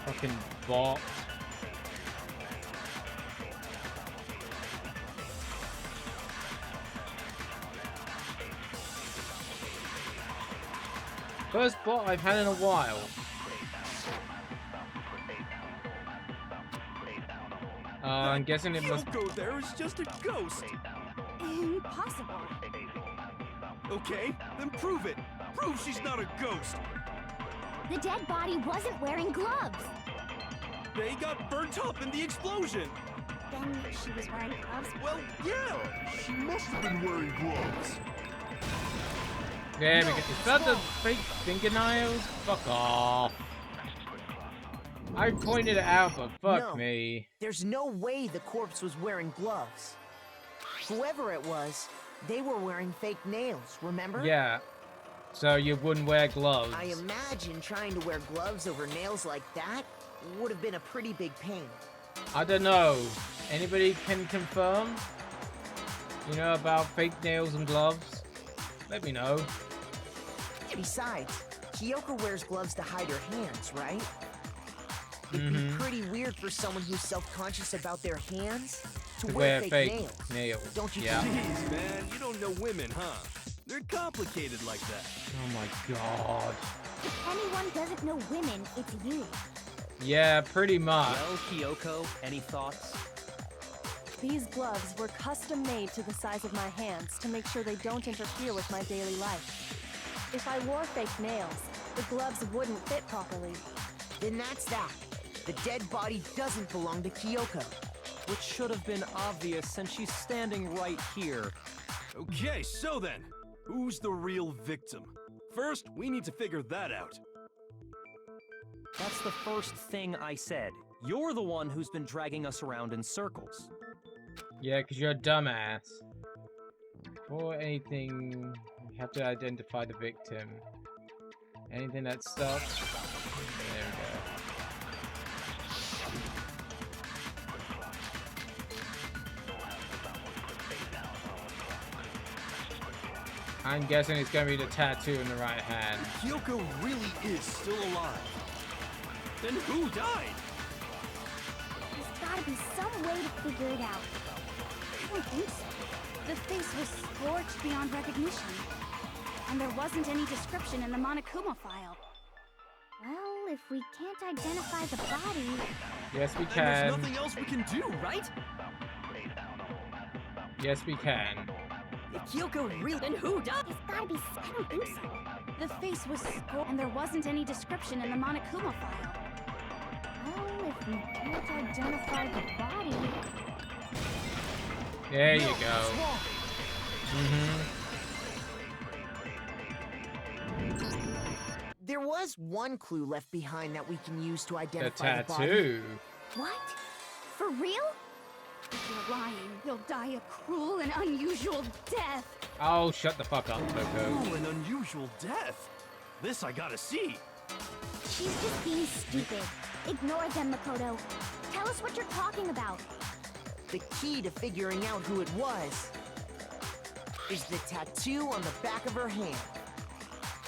Fucking bot. First bot I've had in a while. I'm guessing it must. Kyoko there is just a ghost. Impossible. Okay, then prove it. Prove she's not a ghost. The dead body wasn't wearing gloves. They got burnt up in the explosion. Then she was wearing gloves? Well, yeah, she must have been wearing gloves. There we go. Is that the fake fingernails? Fuck off. I pointed it out, but fuck No. me. There's no way the corpse was wearing gloves. Whoever it was, they were wearing fake nails, remember? Yeah. So you wouldn't wear gloves. I imagine trying to wear gloves over nails like that would have been a pretty big pain. I don't know. Anybody can confirm? You know about fake nails and gloves? Let me know. Besides, Kyoko wears gloves to hide her hands, right? It'd be pretty weird for someone who's self-conscious about their hands to wear fake nails. Don't you think? Jeez, man, you don't know women, huh? They're complicated like that. Oh my god. If anyone doesn't know women, it's you. Yeah, pretty much. Well, Kyoko, any thoughts? These gloves were custom made to the size of my hands to make sure they don't interfere with my daily life. If I wore fake nails, the gloves wouldn't fit properly. Then that's that. The dead body doesn't belong to Kyoko. Which should have been obvious since she's standing right here. Okay, so then, who's the real victim? First, we need to figure that out. That's the first thing I said. You're the one who's been dragging us around in circles. Yeah, because you're a dumbass. Before anything, you have to identify the victim. Anything that stops. There we go. I'm guessing it's going to be the tattoo in the right hand. Kyoko really is still alive. Then who died? There's gotta be some way to figure it out. I don't think so. The face was scorched beyond recognition. And there wasn't any description in the Monokuma file. Well, if we can't identify the body... Yes, we And can. there's nothing else we can do, right? Yes, we can. If Kyoko really... Then who died? There's gotta be... I don't think so. The face was scorched, and there wasn't any description in the Monokuma file. Well, if we can't identify the body... There you go. There was one clue left behind that we can use to The identify the body. tattoo. What? For real? If you're lying, you'll die a cruel and unusual death. Oh, shut the fuck up, Toko. Oh, an unusual death. This I gotta see. She's just being stupid. Ignore them, Makoto. Tell us what you're talking about. The key to figuring out who it was is the tattoo on the back of her hand.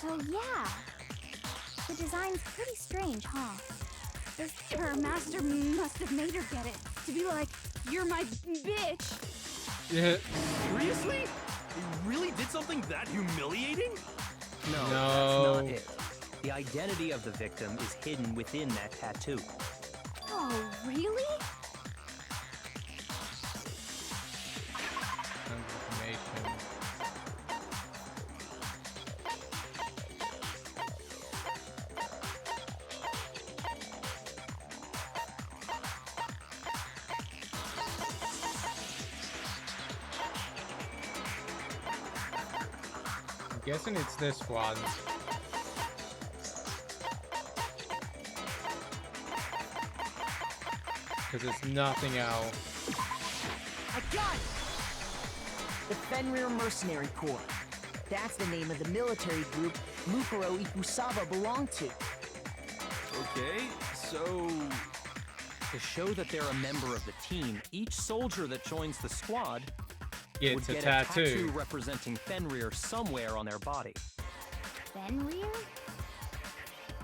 Oh, yeah. The design's pretty strange, huh? Her master must have made her get it. To be like, you're my bitch. Yeah. Seriously? He really did something that humiliating? No, No. that's not it. The identity of the victim is hidden within that tattoo. Oh, really? Information. I'm guessing it's this one. Because it's nothing else. I got it! The Fenrir Mercenary Corps. That's the name of the military group Mukuro Ikusaba belonged to. Okay, so... To show that they're a member of the team, each soldier that joins the squad Gets would a get tattoo. a tattoo representing Fenrir somewhere on their body. Fenrir?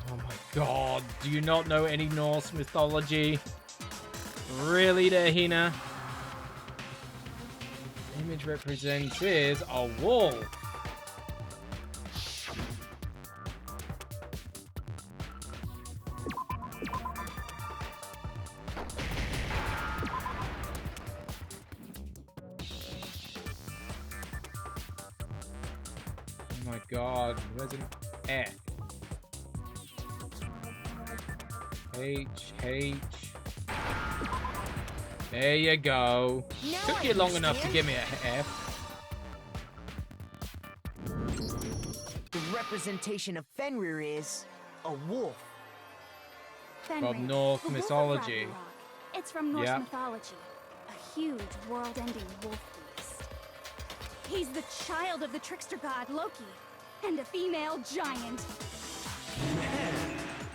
Oh my god, do you not know any Norse mythology? Really there, Hina? The image represented a wolf. Oh my god, where's an F? H. There you go. Now Took I you long enough to understand. give me a F. The representation of Fenrir is a wolf. Fenrir, From Norse the Wolf of mythology. Ragnarok. It's from Norse Yep. mythology. A huge, world-ending wolf beast. He's the child of the trickster god Loki, and a female giant. Man,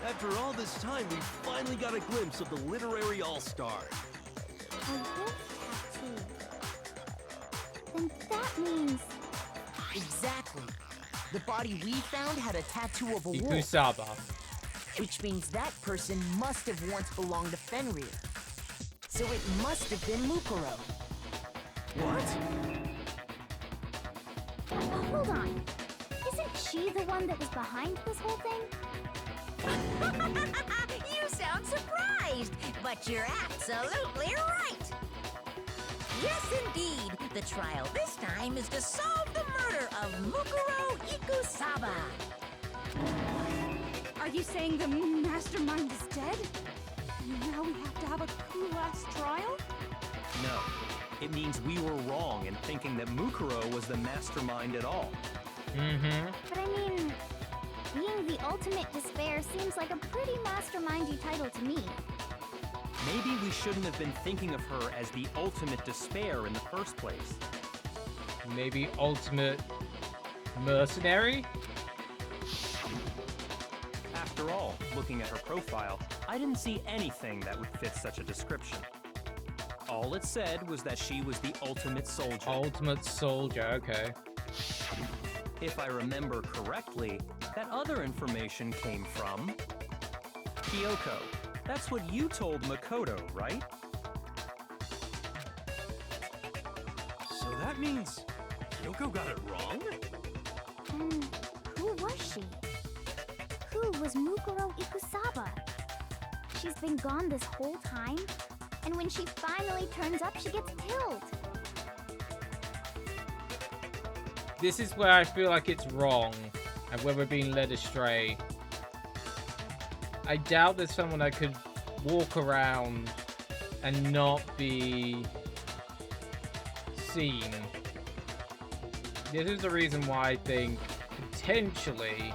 after all this time, we finally got a glimpse of the literary all-star. A wolf tattoo. Then that means... Exactly. The body we found had a tattoo of a wolf, Ikusaba. which means that person must have once belonged to Fenrir. So it must have been Mukuro. What? Hold on. Isn't she the one that was behind this whole thing? You sound surprised, but you're absolutely right. Yes, indeed. The trial this time is to solve the murder of Mukuro Ikusaba. Are you saying the mastermind is dead? And now we have to have a coup-last trial? No. It means we were wrong in thinking that Mukuro was the mastermind at all. Mm-hmm. But I mean, being the ultimate despair seems like a pretty mastermindy title to me. Maybe we shouldn't have been thinking of her as the ultimate despair in the first place. Maybe ultimate mercenary? After all, looking at her profile, I didn't see anything that would fit such a description. All it said was that she was the ultimate soldier. Ultimate soldier, okay. If I remember correctly, that other information came from Kyoko. That's what you told Makoto, right? So that means Kyoko got it wrong? And who was she? Who was Mukuro Ikusaba? She's been gone this whole time, and when she finally turns up, she gets killed. This is where I feel like it's wrong, and where we're being led astray. I doubt there's someone that could walk around and not be seen. This is the reason why I think potentially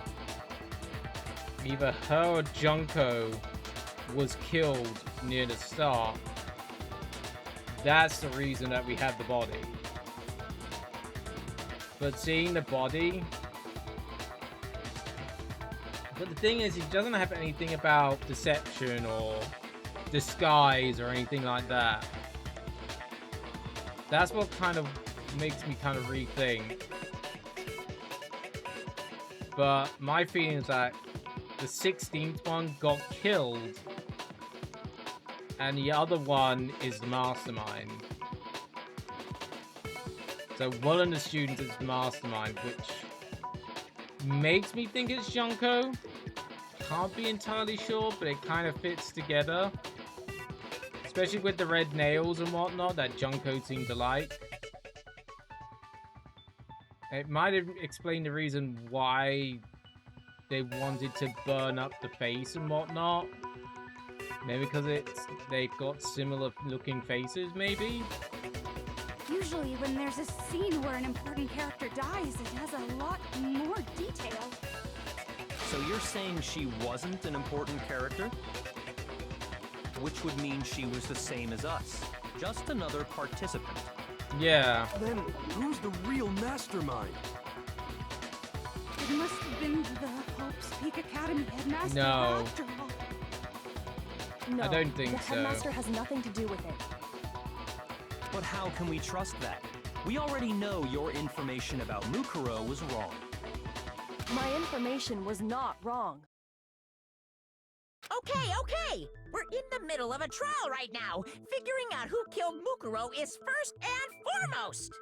either her or Junko was killed near the start. That's the reason that we have the body. But seeing the body... But the thing is, he doesn't have anything about deception or disguise or anything like that. That's what kind of makes me kind of rethink. But my feeling is that the 16th one got killed, and the other one is the mastermind. So one of the students is the mastermind, which makes me think it's Junko. Can't be entirely sure, but it kind of fits together. Especially with the red nails and whatnot that Junko seemed to like. It might have explained the reason why they wanted to burn up the face and whatnot. Maybe because they've got similar looking faces, maybe? Usually when there's a scene where an important character dies, it has a lot more detail. So you're saying she wasn't an important character? Which would mean she was the same as us. Just another participant. Yeah. Then who's the real mastermind? It must have been the Hope's Peak Academy headmaster No. after all. No, I don't think the so. headmaster has nothing to do with it. But how can we trust that? We already know your information about Mukuro was wrong. My information was not wrong. Okay. We're in the middle of a trial right now. Figuring out who killed Mukuro is first and foremost.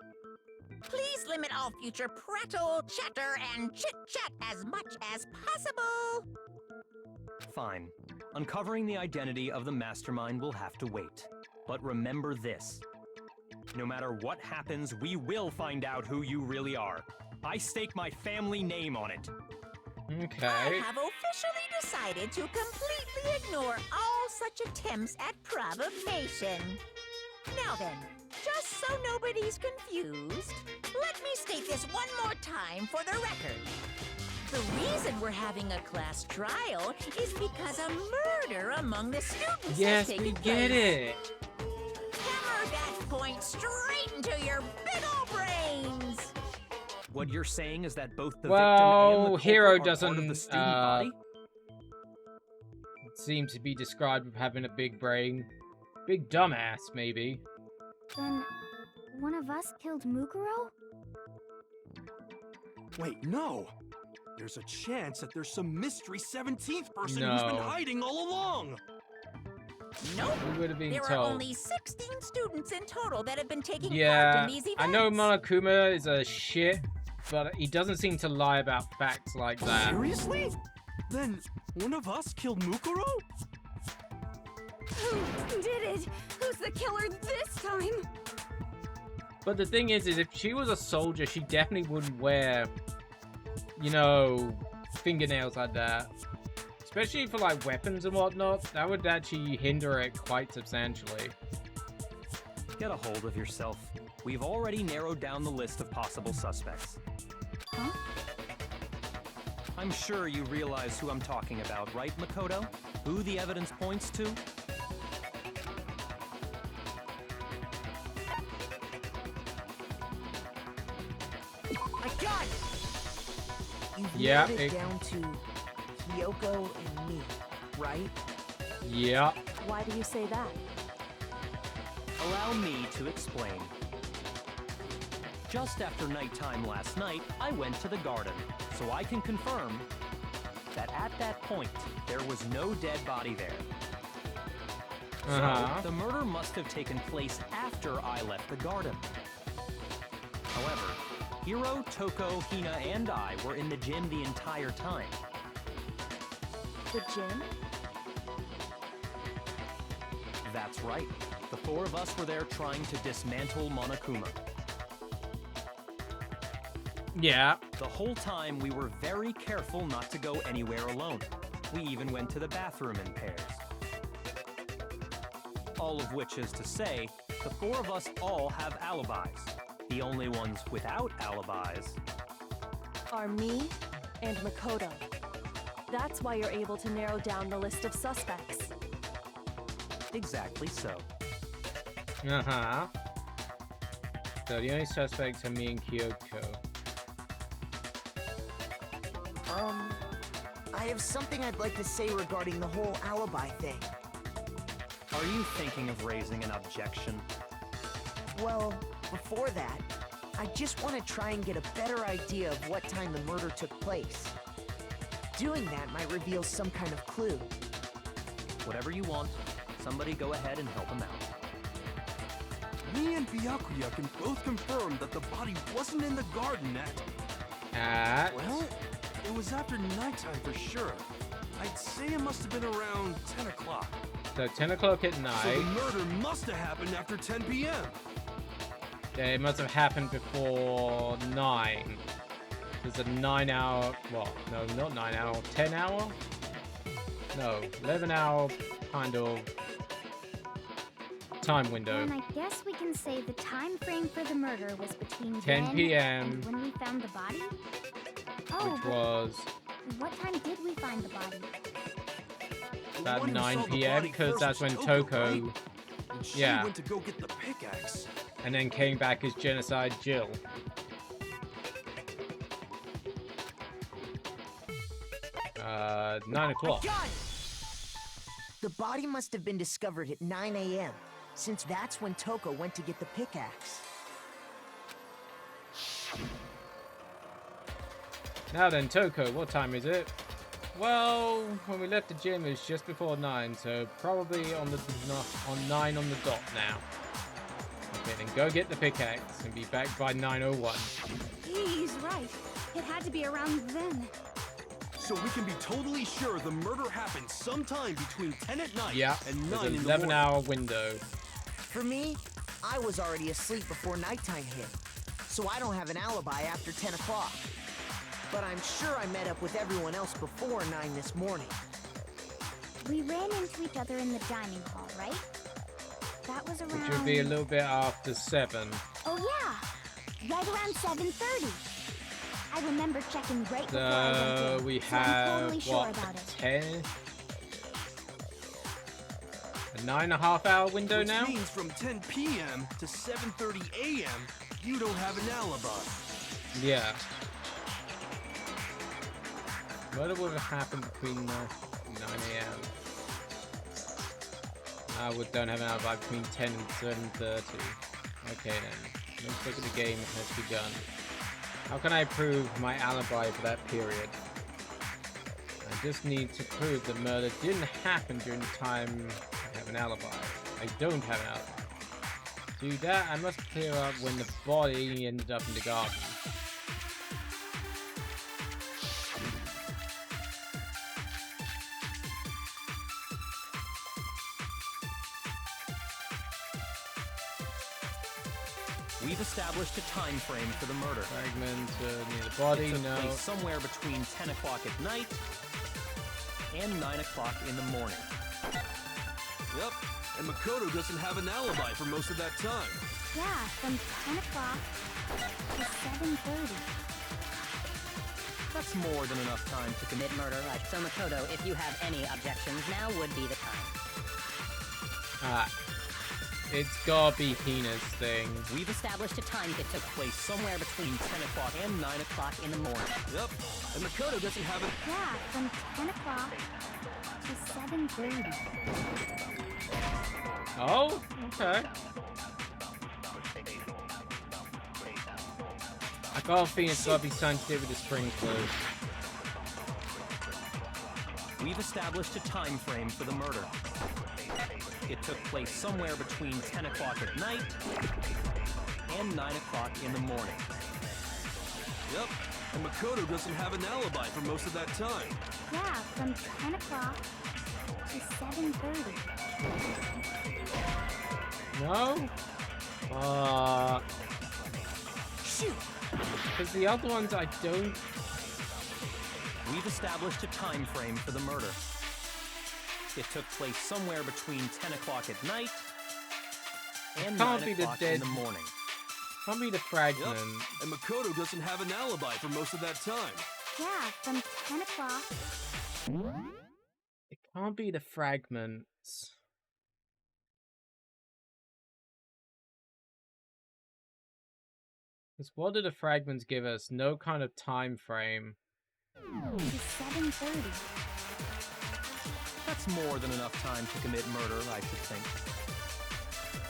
Please limit all future prattle, chatter, and chit-chat as much as possible. Fine. Uncovering the identity of the mastermind will have to wait. But remember this. No matter what happens, we will find out who you really are. I stake my family name on it. Okay. I have officially decided to completely ignore all such attempts at provocation. Now then, just so nobody's confused, let me state this one more time for the record. The reason we're having a class trial is because a murder among the students has taken we place. get it. Hammer that point straight into your big ol' brains! What you're saying is that both the Well, victim and the Hero culprit are part of doesn't, the student body? Seems to be described with having a big brain. Big dumbass, maybe. Then, one of us killed Mukuro? Wait, no! There's a chance that there's some mystery 17th person who's been No. hiding all along! Nope. We would have been There told. are only 16 students in total that have been taking part Yeah, in these events. I know Monokuma is a shit, but he doesn't seem to lie about facts like that. Seriously? Then one of us killed Mukuro? Who did it? Who's the killer this time? But the thing is if she was a soldier, she definitely wouldn't wear, you know, fingernails like that. Especially for, like, weapons and whatnot. That would actually hinder it quite substantially. Get a hold of yourself. We've already narrowed down the list of possible suspects. Huh? I'm sure you realize who I'm talking about, right, Makoto? Who the evidence points to? I got it! You've Yeah, narrowed it down to Kyoko and me, right? Yeah. Why do you say that? Allow me to explain. Just after nighttime last night, I went to the garden, so I can confirm that at that point, there was no dead body there. So, the murder must have taken place after I left the garden. However, Hiro, Toko, Hina, and I were in the gym the entire time. The gym? That's right. The four of us were there trying to dismantle Monokuma. Yeah. The whole time we were very careful not to go anywhere alone. We even went to the bathroom in pairs. All of which is to say, the four of us all have alibis. The only ones without alibis Are me and Makoto. That's why you're able to narrow down the list of suspects. Exactly so. So the only suspects are me and Kyoko. I have something I'd like to say regarding the whole alibi thing. Are you thinking of raising an objection? Well, before that, I just want to try and get a better idea of what time the murder took place. Doing that might reveal some kind of clue. Whatever you want, somebody go ahead and help him out. Me and Byakuya can both confirm that the body wasn't in the garden at... Well, it was after nighttime for sure. I'd say it must have been around 10 o'clock. So 10 o'clock at night. So the murder must have happened after 10 p.m. Yeah, it must have happened before 9. There's a 9 hour... Well, no, not 9 hour. 10 hour? No, 11 hour kind of time window. And I guess we can say the time frame for the murder was between 10 then p.m. and when we found the body? Oh, Which was what time did we find the body? about 9 p.m. because that's when Toko, And she went to go get the pickaxe. and then came back as Genocide Jill. Uh, 9 o'clock. The body must have been discovered at 9 a.m., since that's when Toko went to get the pickaxe. Now then, Toko, what time is it? Well, when we left the gym, it was just before 9, so probably on 9 on the dot now. Okay, then go get the pickaxe and be back by 9:01. He's right. It had to be around then. So we can be totally sure the murder happened sometime between 10 at night and 9 in the morning. 11-hour window. For me, I was already asleep before nighttime hit, so I don't have an alibi after 10 o'clock. But I'm sure I met up with everyone else before 9 this morning. We ran into each other in the dining hall, right? That was around... Which would be a little bit after 7. Oh yeah! Right around 7:30. I remember checking right before I So went in, we so I'm have, totally sure what, about it. 10? A 9.5 hour window Which now? means from 10 p.m. to 7:30 a.m., you don't have an alibi. Yeah. What would have happened between 9 a.m.? I don't have an alibi between 10 and 7:30. Okay then. Looks like the game has begun. How can I prove my alibi for that period? I just need to prove that murder didn't happen during the time I have an alibi. I don't have an alibi. To do that, I must clear up when the body ended up in the garden. We've established a time frame for the murder. Fragment near the body, it took no. place somewhere between 10 o'clock at night and 9 o'clock in the morning. Yep, and Makoto doesn't have an alibi for most of that time. Yeah, from 10 o'clock to 7:30. That's more than enough time to commit murder. So Makoto, if you have any objections, now would be the time. It's gotta be Hina's thing. We've established a time that took place somewhere between 10 o'clock and 9 o'clock in the morning. Yep, and Makoto doesn't have it. Yeah, from 10 o'clock to 7:30. Oh, okay. I got a feeling it's gotta be something to do with the sprinklers. We've established a time frame for the murder. It took place somewhere between 10 o'clock at night and 9 o'clock in the morning. Yep, and Makoto doesn't have an alibi for most of that time. Yeah, from 10 o'clock to 7:30. No? Shoot! Because the other ones I don't... We've established a time frame for the murder. It took place somewhere between 10 o'clock at night and 9 o'clock in the morning. Can't be the fragment. Yep, and Makoto doesn't have an alibi for most of that time. Yeah, from 10 o'clock. It can't be the fragments. Because what do the fragments give us? No kind of time frame. To 7:30. That's more than enough time to commit murder, I should think.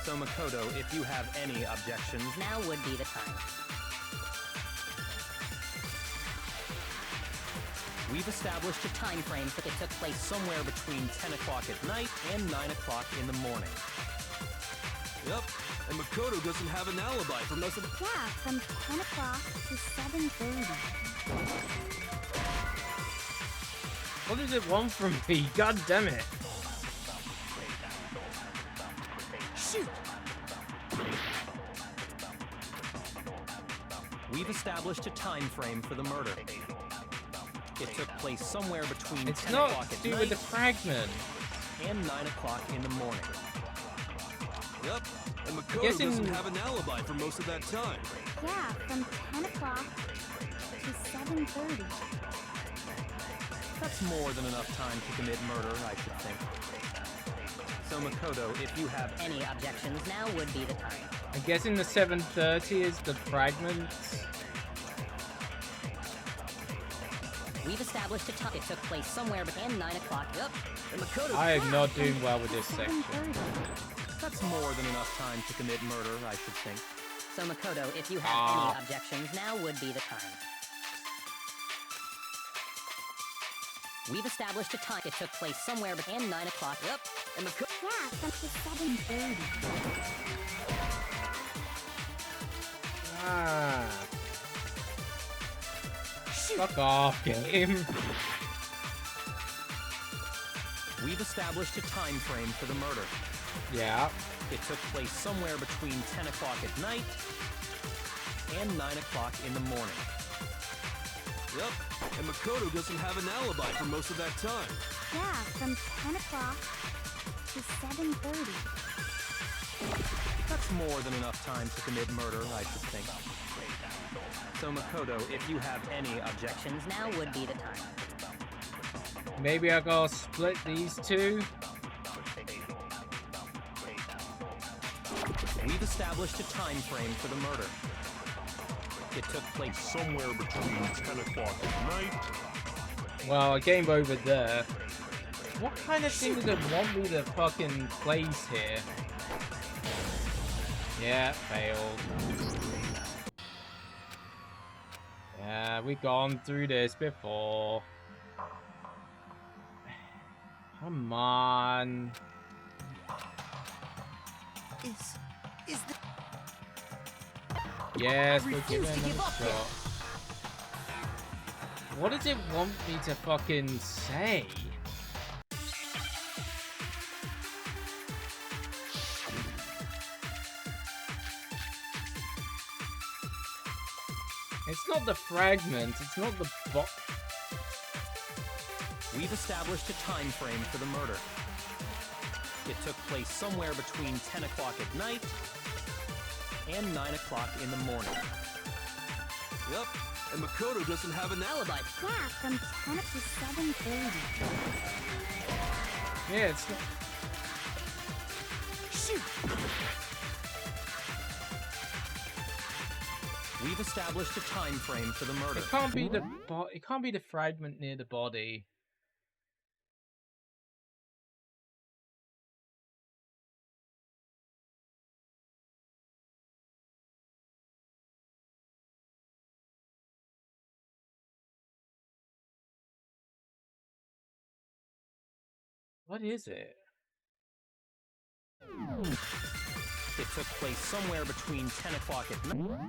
So Makoto, if you have any objections, now would be the time. We've established a time frame that took place somewhere between 10 o'clock at night and 9 o'clock in the morning. Yep, and Makoto doesn't have an alibi for most of the... Yeah, from 10 o'clock to 7:30. What does it want from me? God damn it. Shoot! We've established a time frame for the murder. It took place somewhere between 10 not o'clock to at do night with the fragment and 9 o'clock in the morning. Yep, and Makoto doesn't have an alibi for most of that time. Yeah, from 10 o'clock to 7:30. That's more than enough time to commit murder, I should think. So Makoto, if you have any objections, now would be the time. I'm guessing the 7:30 is the fragments. We've established a time. It took place somewhere between 9 o'clock. Yep. And Makoto... I am not doing well with this section. That's more than enough time to commit murder, I should think. So Makoto, if you have any objections, now would be the time. We've established a time. It took place somewhere between 9 o'clock. Yep. And Makoto... Yeah, from 7:30. Fuck off, game. We've established a time frame for the murder. Yeah. It took place somewhere between 10 o'clock at night and 9 o'clock in the morning. Yep, and Makoto doesn't have an alibi for most of that time. Yeah, from 10 o'clock to 7:30. That's more than enough time to commit murder, I should think. So Makoto, if you have any objections, now would be the time. Maybe I gotta split these two. We've established a time frame for the murder. It took place somewhere between 10 o'clock at night. Well, a game over there. What kind of thing does it want me to fucking place here? Yeah, failed. Yeah, we've gone through this before. Come on. Is the... Yes, we're giving it a shot. What does it want me to fucking say? It's not the fragment. It's not the We've established a time frame for the murder. It took place somewhere between 10 o'clock at night and 9 o'clock in the morning. Yep, and Makoto doesn't have an alibi. Yeah, from 10 up to 7:30. Yeah, it's not... Shoot! We've established a time frame for the murder. It can't be the it can't be the fragment near the body. What is it? It took place somewhere between 10 o'clock at night.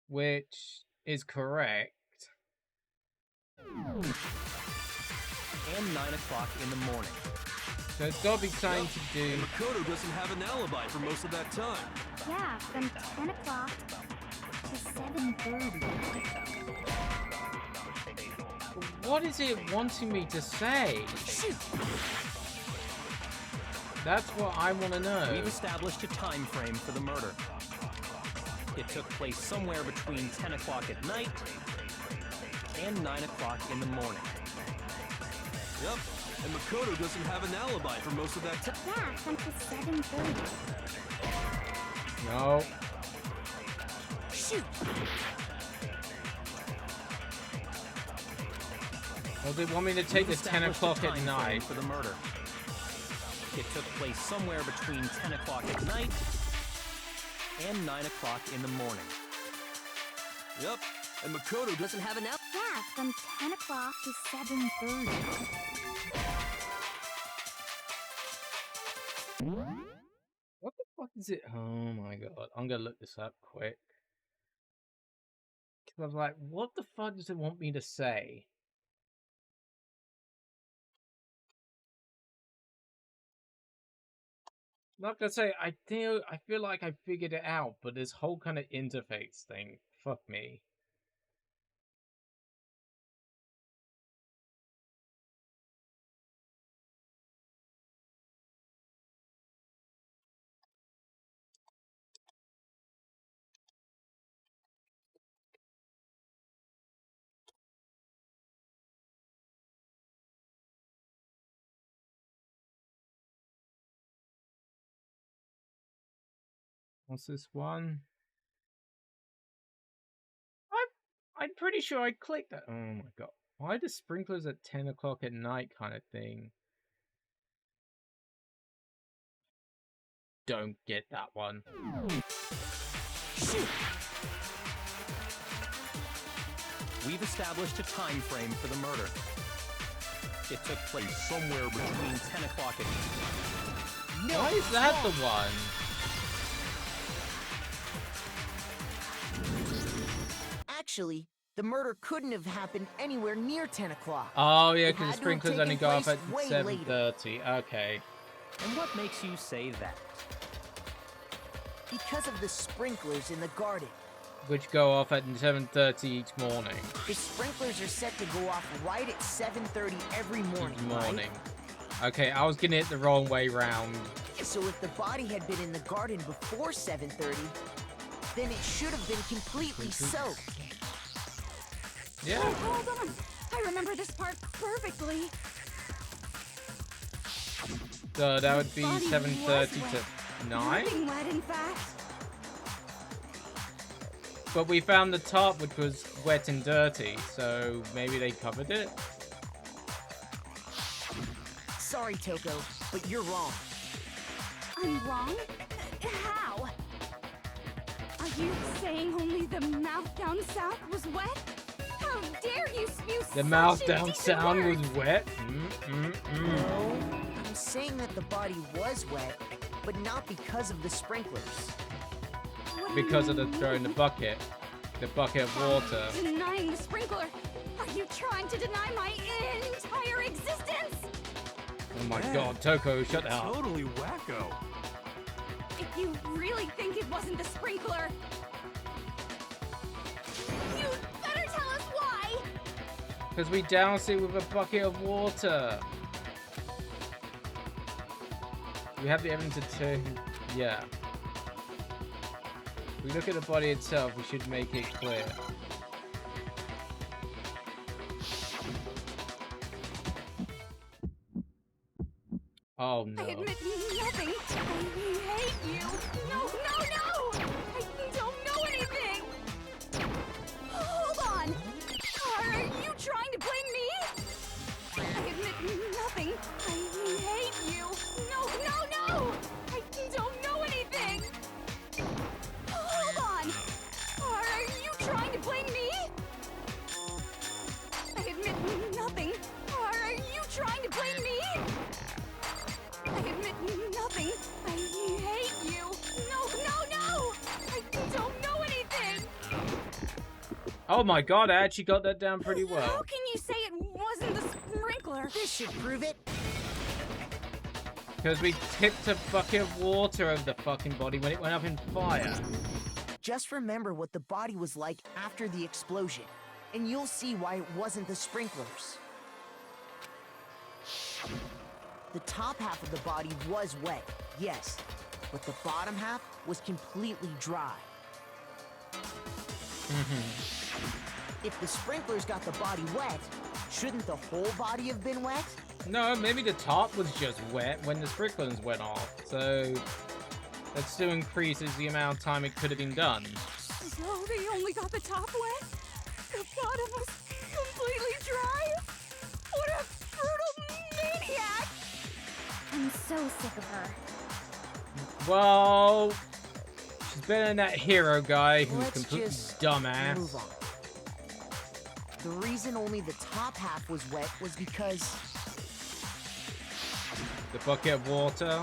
Which is correct. And 9 o'clock in the morning. So it's got to be something to do... And Makoto doesn't have an alibi for most of that time. Yeah, from 10 o'clock to 7:30. What is it wanting me to say? Shoot! That's what I want to know. We've established a time frame for the murder. It took place somewhere between 10 o'clock at night and 9 o'clock in the morning. Yep, and Makoto doesn't have an alibi for most of that time. Yeah, from 7:30. No. Shoot! Well, they want me to take the 10 o'clock at night for the murder. It took place somewhere between 10 o'clock at night and 9 o'clock in the morning. Yep, and Makoto doesn't have an alibi. Yeah, from 10 o'clock to 7:30. What the fuck is it? Oh my god. I'm gonna look this up quick. Because I was like, what the fuck does it want me to say? Like I say, I feel like I figured it out, but this whole kind of interface thing, fuck me. What's this one? I'm pretty sure I clicked that. Oh my god. Why the sprinklers at 10 o'clock at night kind of thing? Don't get that one. Shoot! We've established a time frame for the murder. It took place somewhere between 10 o'clock at night. No, why is that the one? Actually, the murder couldn't have happened anywhere near 10 o'clock. Oh yeah, because the sprinklers only go off at 7:30. Okay. And what makes you say that? Because of the sprinklers in the garden. Which go off at 7:30 each morning. The sprinklers are set to go off right at 7:30 every morning. Right? Okay, I was getting it the wrong way round. So if the body had been in the garden before 7:30, then it should have been completely soaked. Yeah. Oh, hold on. I remember this part perfectly. So that would be 7:30 to 9. Dripping wet, in fact. But we found the top, which was wet and dirty, so maybe they covered it? Sorry, Toko, but you're wrong. I'm wrong? How? Are you saying only the mouth down south was wet? How dare you spew The mouth down sound was wet? No, I'm saying that the body was wet, but not because of the sprinklers. Because of the throwing the bucket of water. Denying the sprinkler? Are you trying to deny my entire existence? Oh my god, Toko, shut up. Totally wacko. If you really think it wasn't the sprinkler, you Because we doused it with a bucket of water. We have the evidence to... Yeah. If we look at the body itself, we should make it clear. Oh no. I admit nothing. I hate you. No, no, no! I don't know anything! Hold on! Are you trying to blame me? I admit nothing. I hate you. No, no, no! I don't know anything! Hold on! Are you trying to blame me? I admit nothing. Are you trying to blame me? I admit nothing. I hate you. No, no, no! I don't know anything! Oh my god, I actually got that down pretty well. How can you say it wasn't the sprinkler? This should prove it. Because we tipped a bucket of water over the fucking body when it went up in fire. Just remember what the body was like after the explosion, and you'll see why it wasn't the sprinklers. The top half of the body was wet, yes, but the bottom half was completely dry. If the sprinklers got the body wet, shouldn't the whole body have been wet? No, maybe the top was just wet when the sprinklers went off, so that still increases the amount of time it could have been done. So they only got the top wet? The bottom was completely dry? What a brutal maniac! I'm so sick of her. Well, she's better than that hero guy who's Let's completely just dumbass. move on. The reason only the top half was wet was because The bucket of water.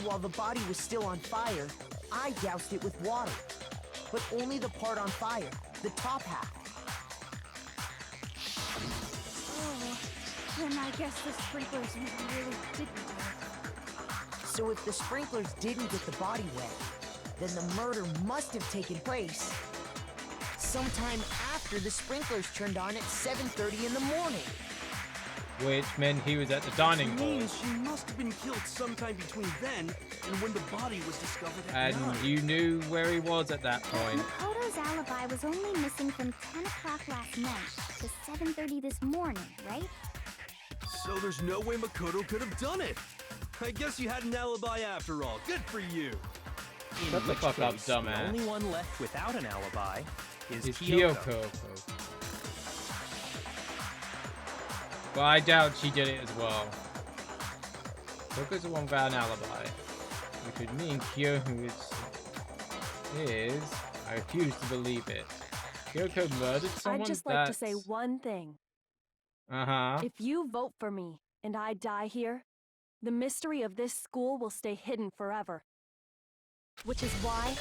while the body was still on fire, I doused it with water. But only the part on fire, the top half. Oh, then I guess the sprinklers really didn't do it. So if the sprinklers didn't get the body wet, then the murder must have taken place sometime after the sprinklers turned on at 7:30 in the morning. Which meant he was at the dining hall. Means she must have been killed sometime between then and when the body was discovered at And 9. you knew where he was at that point. Makoto's alibi was only missing from 10 o'clock last night to 7:30 this morning, right? So there's no way Makoto could have done it. I guess you had an alibi after all. Good for you. In Shut the which fuck up, case, dumbass. The only one left without an alibi is It's Kyoko. Kyoko. But I doubt she did it as well. Kyoko's the one without an alibi. Which would mean Kyoko is... I refuse to believe it. Kyoko murdered someone? I'd just like to say one thing. Uh-huh. If you vote for me and I die here, the mystery of this school will stay hidden forever. Which is why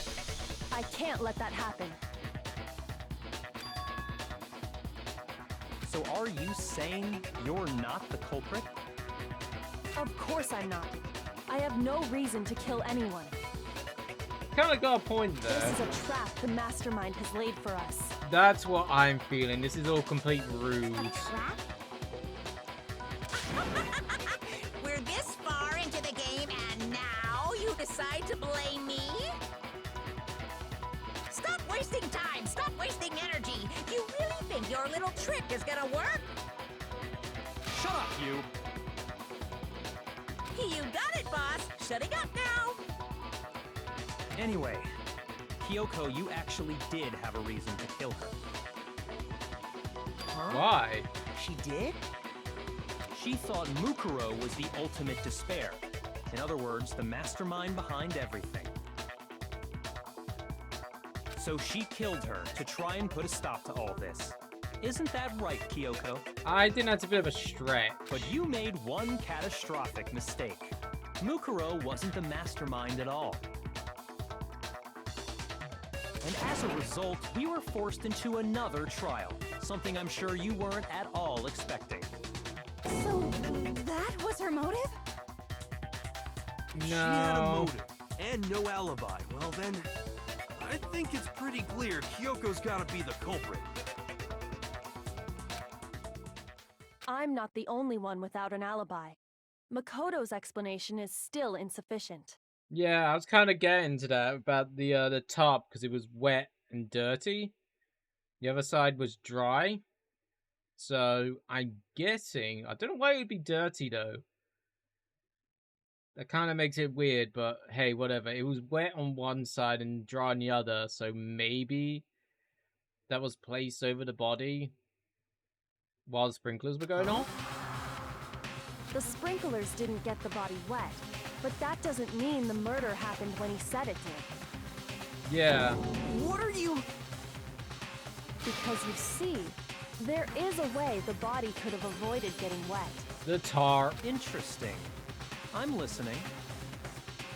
I can't let that happen. So are you saying you're not the culprit? Of course I'm not. I have no reason to kill anyone. Kinda got a point there. This is a trap the mastermind has laid for us. That's what I'm feeling. This is all complete ruse. Trap? We're this far into the game and now you decide to blame me? Stop wasting time! Stop wasting energy! You really think your little trick is gonna work? Shut up, you! You got it, boss! Shutting up now! Anyway, Kyoko, you actually did have a reason to kill her. Huh? Why? She did? She thought Mukuro was the ultimate despair. In other words, the mastermind behind everything. So she killed her to try and put a stop to all this. Isn't that right, Kyoko? I think that's a bit of a stretch. But you made one catastrophic mistake. Mukuro wasn't the mastermind at all. And as a result, we were forced into another trial, something I'm sure you weren't at all expecting. So that was her motive? She had a No. motive and no alibi. Well then, I think it's pretty clear Kyoko's gotta be the culprit. I'm not the only one without an alibi. Makoto's explanation is still insufficient. Yeah, I was kind of getting to that about the top because it was wet and dirty. The other side was dry. So I'm guessing, I don't know why it would be dirty though. That kind of makes it weird, but hey, whatever. It was wet on one side and dry on the other, so maybe that was placed over the body while the sprinklers were going off? The sprinklers didn't get the body wet, but that doesn't mean the murder happened when he said it did. Yeah. What are you... Because you see, there is a way the body could have avoided getting wet. The tar. Interesting. I'm listening.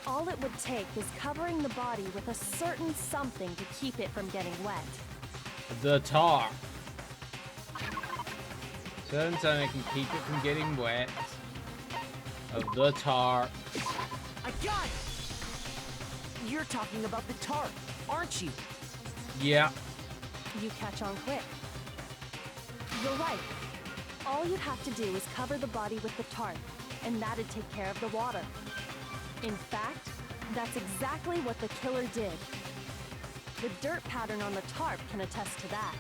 All it would take is covering the body with a certain something to keep it from getting wet. The tar. Certain something can keep it from getting wet. Of the tar. I got it! You're talking about the tarp, aren't you? Yeah. You catch on quick. You're right. All you'd have to do is cover the body with the tarp, and that'd take care of the water. In fact, that's exactly what the killer did. The dirt pattern on the tarp can attest to that.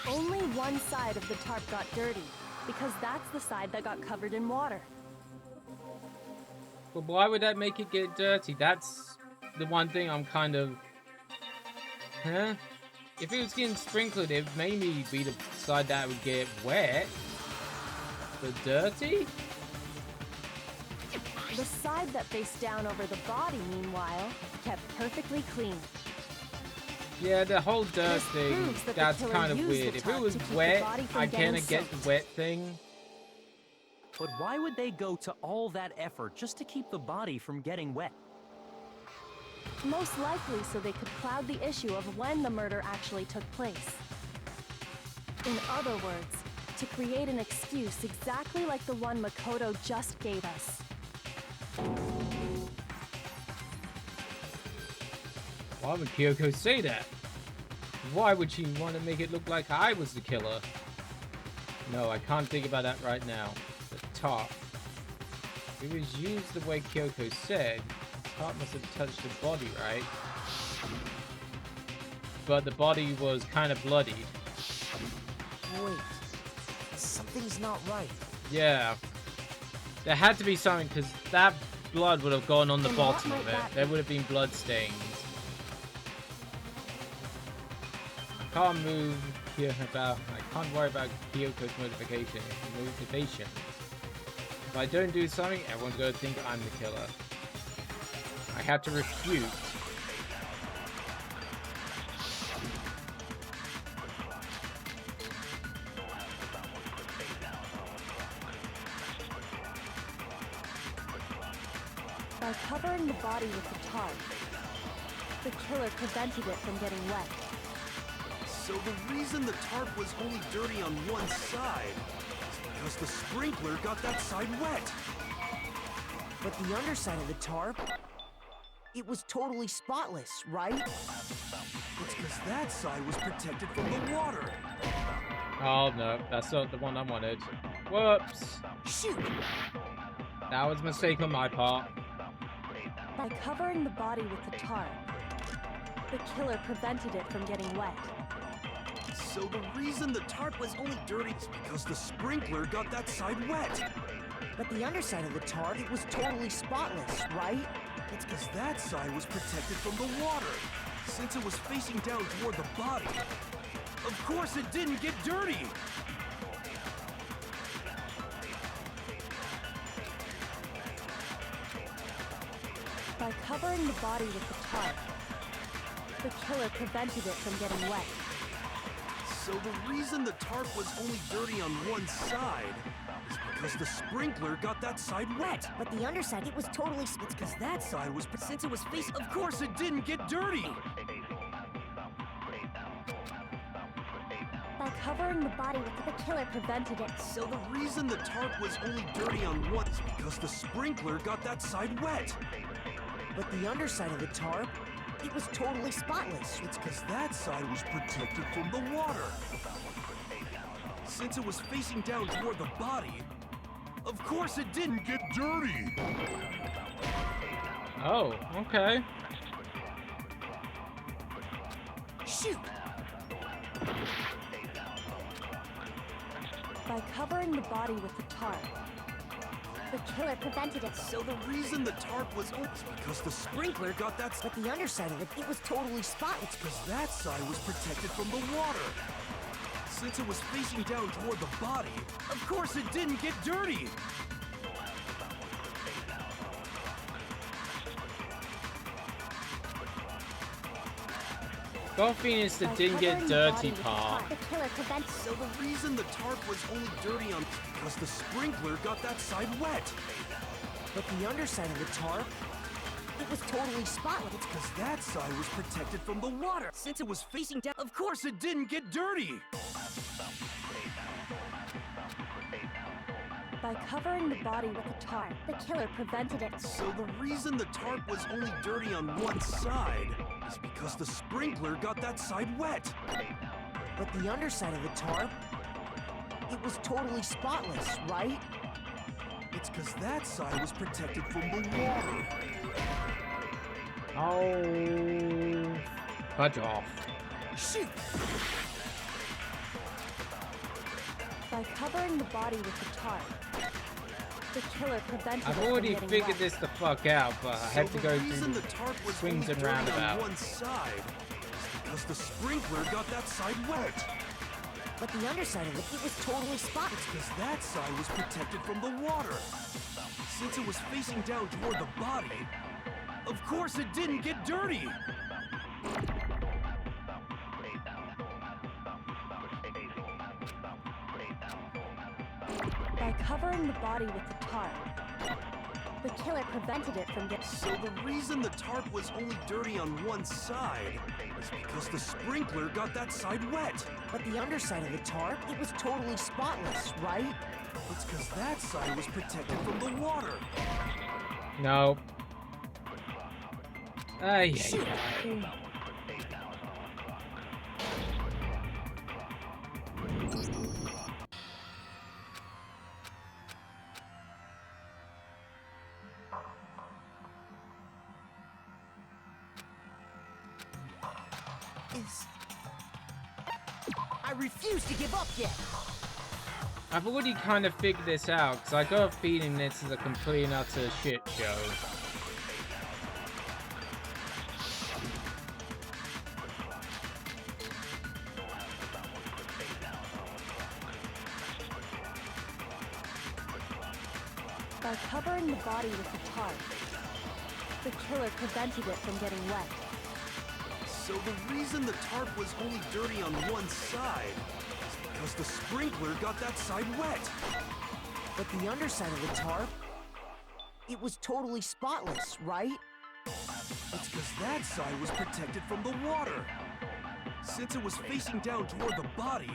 Only one side of the tarp got dirty, because that's the side that got covered in water. But why would that make it get dirty? That's the one thing I'm kind of... Huh? If it was getting sprinkled, it would maybe be the side that would get wet. But dirty? The side that faced down over the body, meanwhile, kept perfectly clean. Yeah, the whole dirt thing, that's kind of weird. If it was wet, I kind of get the wet thing. But why would they go to all that effort just to keep the body from getting wet? Most likely so they could cloud the issue of when the murder actually took place. In other words, to create an excuse exactly like the one Makoto just gave us. Why would Kyoko say that? Why would she want to make it look like I was the killer? No, I can't think about that right now. The tarp. If it was used the way Kyoko said, the tarp must have touched the body, right? But the body was kind of bloodied. Wait, something's not right. Yeah. There had to be something, because that blood would have gone on the bottom of it. There would have been blood stains. I can't move here about. I can't worry about Kyoko's motivation. If I don't do something, everyone's going to think I'm the killer. I have to refute. By covering the body with the tarp, the killer prevented it from getting wet. So the reason the tarp was only dirty on one side is because the sprinkler got that side wet. But the underside of the tarp, it was totally spotless, right? It's because that side was protected from the water. Oh no, that's not the one I wanted. Whoops! Shoot! That was a mistake on my part. By covering the body with the tarp, the killer prevented it from getting wet. So the reason the tarp was only dirty is because the sprinkler got that side wet. But the underside of the tarp, it was totally spotless, right? It's because that side was protected from the water, since it was facing down toward the body. Of course it didn't get dirty! By covering the body with the tarp, the killer prevented it from getting wet. So the reason the tarp was only dirty on one side is because the sprinkler got that side wet. But the underside, it was totally... It's because that side was... Since it was facing... Of course it didn't get dirty! By covering the body with the killer prevented it. So the reason the tarp was only dirty on one is because the sprinkler got that side wet. But the underside of the tarp, it was totally spotless. It's because that side was protected from the water. Since it was facing down toward the body, of course it didn't get dirty. Oh, okay. Shoot! By covering the body with the tarp, The killer prevented it. So the reason the tarp was because the sprinkler got that. But the underside of it, it was totally spotless. Because that side was protected from the water. Since it was facing down toward the body, of course it didn't get dirty. Got a feeling it's the didn't get dirty part. The killer prevented. So the reason the tarp was only dirty on because the sprinkler got that side wet. But the underside of the tarp, it was totally spotless. It's because that side was protected from the water. Since it was facing down, of course it didn't get dirty. By covering the body with a tarp, The killer prevented it. So the reason the tarp was only dirty on one side is because the sprinkler got that side wet. But the underside of the tarp, it was totally spotless, right? It's because that side was protected from the water. Oh, fudge off. Shoot! by covering the body with the tarp, the killer prevented I've it from already getting figured wet. this the fuck out, but I have to go through the tarp was swings and only dirty on roundabouts. one side is because the sprinkler got that side wet. But the underside of it, it was totally spotless. Because that side was protected from the water. Since it was facing down toward the body, of course it didn't get dirty. By covering the body with the tarp, the killer prevented it from getting... So the reason the tarp was only dirty on one side is because the sprinkler got that side wet. But the underside of the tarp, it was totally spotless, right? It's because that side was protected from the water. No. Ay, Shoot. I refuse to give up yet. I've already kind of figured this out, because I got a feeling this is a complete and utter shit show. By covering the body with the tarp, the killer prevented it from getting wet. So the reason the tarp was only dirty on one side is because the sprinkler got that side wet. But the underside of the tarp, it was totally spotless, right? It's because that side was protected from the water. Since it was facing down toward the body,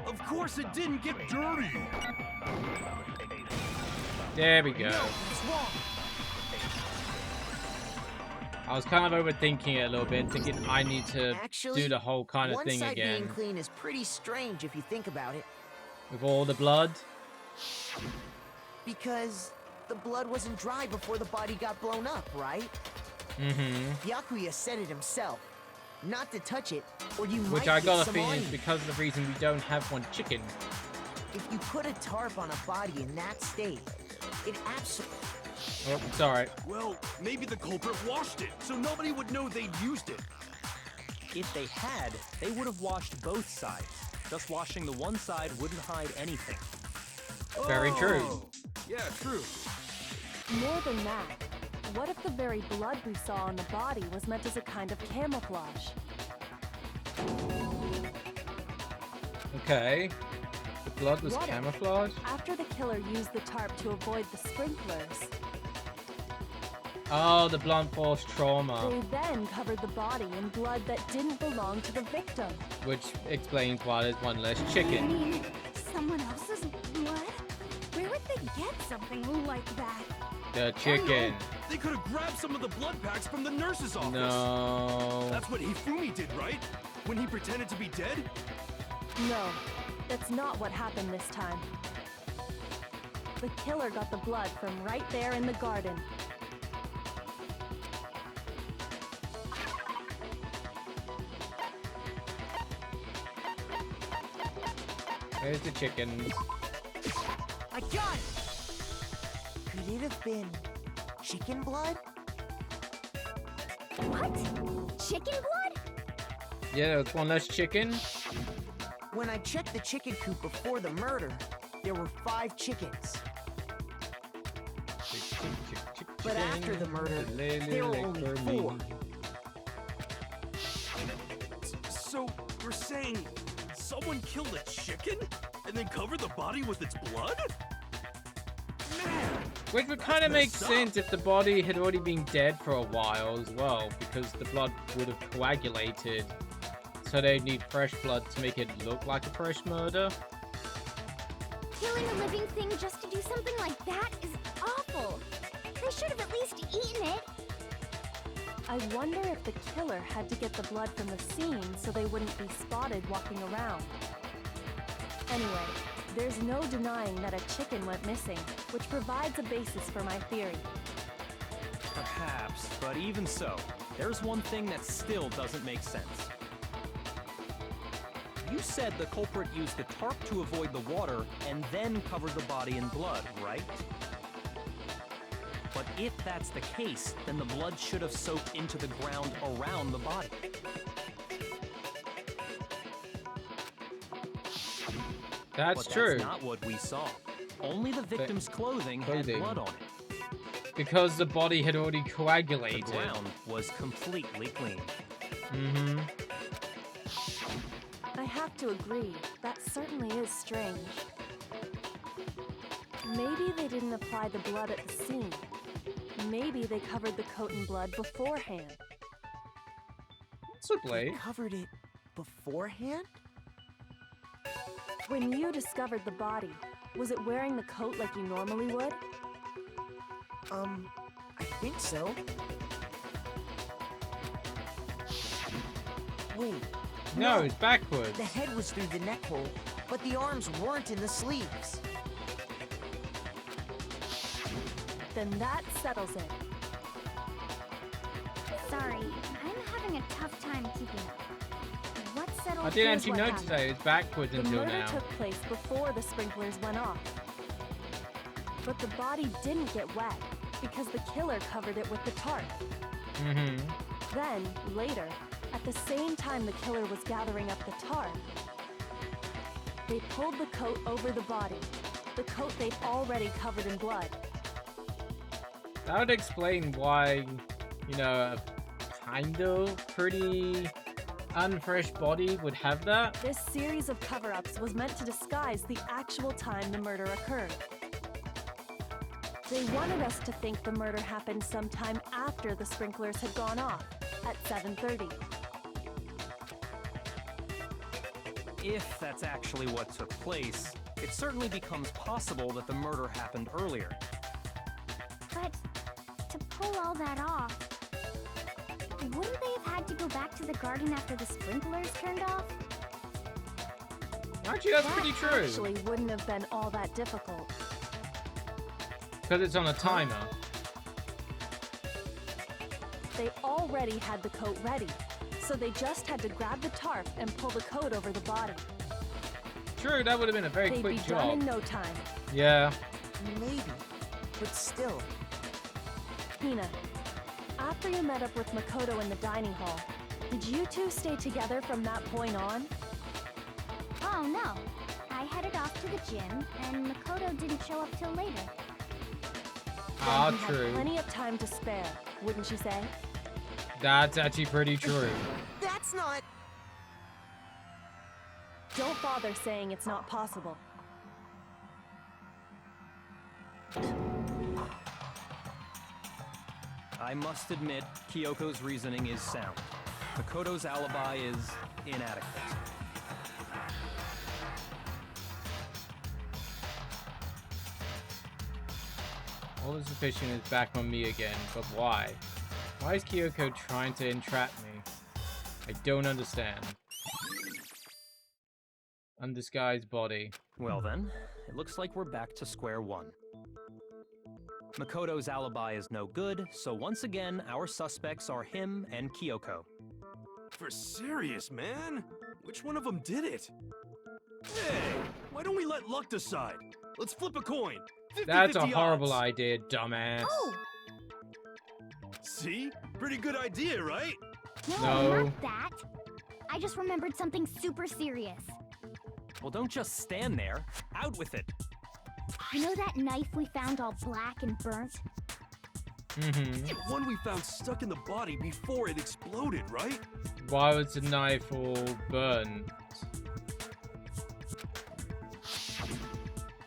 of course it didn't get dirty. There we go. No, it's wrong. I was kind of overthinking it a little bit, thinking I need to Actually, do the whole kind of one thing side again. being clean is pretty strange if you think about it. With all the blood. Because the blood wasn't dry before the body got blown up, right? Mm-hmm. Byakuya said it himself. Not to touch it, or you Which might I get got a some feeling on is you. because of the reason we don't have one chicken. If you put a tarp on a body in that state, it absolutely... Oh, sorry. Well, maybe the culprit washed it, so nobody would know they'd used it. If they had, they would have washed both sides. Just washing the one side wouldn't hide anything. Very true. Oh, yeah, true. More than that, what if the very blood we saw on the body was meant as a kind of camouflage? Okay. The blood was What if, camouflage? after the killer used the tarp to avoid the sprinklers, Oh, the blunt force trauma. they then covered the body in blood that didn't belong to the victim. Which explains why there's one less I chicken. mean, someone else's blood? Where would they get something like that? The chicken. They could have grabbed some of the blood packs from the nurse's office. No. That's what Hifumi did, right? When he pretended to be dead? No. That's not what happened this time. The killer got the blood from right there in the garden. There's the chickens. I got it! Could it have been chicken blood? What? Chicken blood? Yeah, there was one less chicken. When I checked the chicken coop before the murder, there were 5 chickens. But after the murder, there were only 4. So, you're saying someone killed a chicken and then covered the body with its blood? Man! Which would kind of make sense if the body had already been dead for a while as well, because the blood would have coagulated. So they'd need fresh blood to make it look like a fresh murder. Killing a living thing just to do something like that is awful. They should have at least eaten it. I wonder if the killer had to get the blood from the scene so they wouldn't be spotted walking around. Anyway, there's no denying that a chicken went missing, which provides a basis for my theory. Perhaps, but even so, there's one thing that still doesn't make sense. You said the culprit used the tarp to avoid the water and then covered the body in blood, right? But if that's the case, then the blood should have soaked into the ground around the body. That's but true. That's not what we saw. Only the victim's clothing had blood on it. Because the body had already coagulated. The ground was completely clean. Mm-hmm. I have to agree, that certainly is strange. Maybe they didn't apply the blood at the scene. Maybe they covered the coat in blood beforehand. Possibly. They covered it beforehand? When you discovered the body, was it wearing the coat like you normally would? I think so. Wait. No, it's backwards. The head was through the neck hole, but the arms weren't in the sleeves. Then that settles it. Sorry, I'm having a tough time keeping up. What settles I didn't is actually what notice that. It's backwards The until murder now. took place before the sprinklers went off. But the body didn't get wet because the killer covered it with the tarp. Mm-hmm. Then, later, at the same time the killer was gathering up the tarp, they pulled the coat over the body, the coat they'd already covered in blood. That would explain why, you know, a kind of pretty unfresh body would have that. This series of cover-ups was meant to disguise the actual time the murder occurred. They wanted us to think the murder happened sometime after the sprinklers had gone off, at 7:30. If that's actually what took place, it certainly becomes possible that the murder happened earlier. But to pull all that off, wouldn't they have had to go back to the garden after the sprinklers turned off? Actually, that's That pretty true. actually wouldn't have been all that difficult. Because it's on a timer. They already had the coat ready, so they just had to grab the tarp and pull the coat over the body. True, that would have been a very They'd quick be done job. in no time. Yeah. Maybe, but still. Hina, after you met up with Makoto in the dining hall, did you two stay together from that point on? Oh no, I headed off to the gym, and Makoto didn't show up till later. Ah, Then you true. had plenty of time to spare, wouldn't you say? That's actually pretty true. That's not... Don't bother saying it's not possible. I must admit, Kyoko's reasoning is sound. Makoto's alibi is inadequate. All the suspicion is back on me again, but why? Why is Kyoko trying to entrap me? I don't understand. undisguised body. Well then, it looks like we're back to square one. Makoto's alibi is no good, so once again, our suspects are him and Kyoko. For serious, man? Which one of them did it? Hey, why don't we let luck decide? Let's flip a coin. 50, That's a 50 horrible odds. idea, dumbass. Oh! See? Pretty good idea, right? No. Not that. I just remembered something super serious. Well, don't just stand there. Out with it. You know that knife we found all black and burnt? Mm-hmm. The one we found stuck in the body before it exploded, right? Why was the knife all burnt?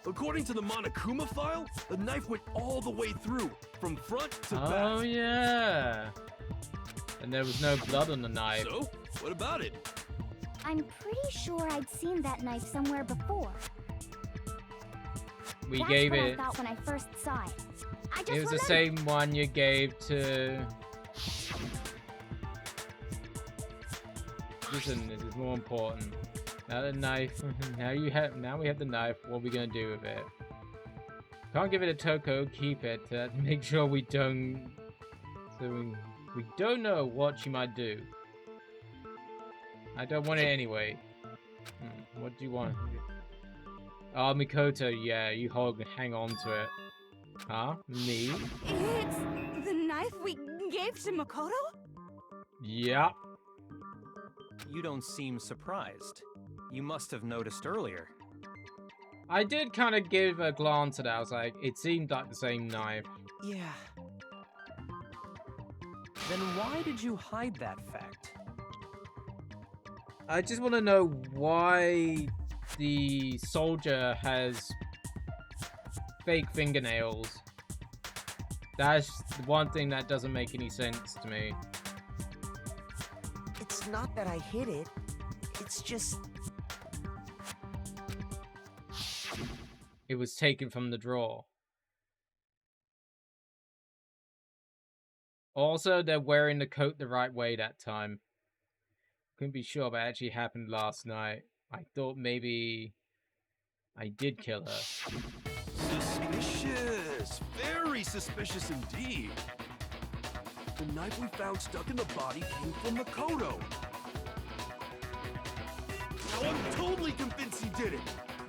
According to the Monokuma file, the knife went all the way through, from front to back. Oh, yeah. And there was no blood on the knife. So, what about it? I'm pretty sure I'd seen that knife somewhere before. We That's gave what it. I thought when I first saw it. I just It was the remembered. same one you gave to. Listen, this is more important. Now the knife. Now we have the knife. What are we gonna do with it? Can't give it to Toko. Keep it. To make sure we don't. So we don't know what she might do. I don't want it anyway. What do you want? Oh, Mikoto, yeah, you hang on to it. Huh? Me? It's the knife we gave to Makoto? Yep. You don't seem surprised. You must have noticed earlier. I did kind of give a glance at it. I was like, it seemed like the same knife. Yeah. Then why did you hide that fact? I just want to know why the soldier has fake fingernails. That's the one thing that doesn't make any sense to me. It's not that I hid it. It's just... It was taken from the drawer. Also, they're wearing the coat the right way that time. Couldn't be sure, but it actually happened last night. I thought maybe I did kill her. Suspicious. Very suspicious indeed. The knife we found stuck in the body came from Makoto. Now I'm totally convinced he did it.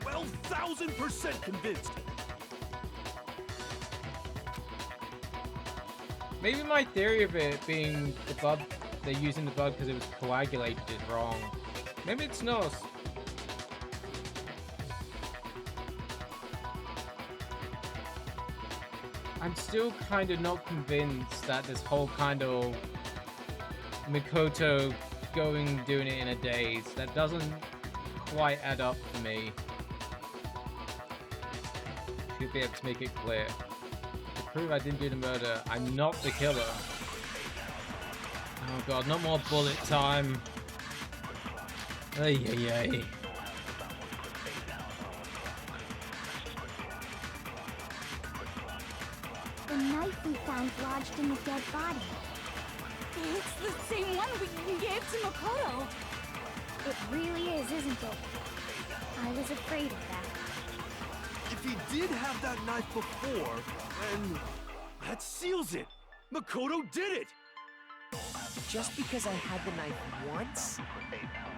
12,000% convinced. Maybe my theory of it being the bug, they're using the bug because it was coagulated is wrong. Maybe it's not. I'm still kind of not convinced that this whole kind of Mikoto doing it in a daze, that doesn't quite add up for me. Should be able to make it clear. To prove I didn't do the murder, I'm not the killer. Oh god, not more bullet time. Ay, ay, ay. The knife we found lodged in the dead body. It's the same one we gave to Makoto. It really is, isn't it? I was afraid of that. If he did have that knife before, then that seals it. Makoto did it. Just because I had the knife once,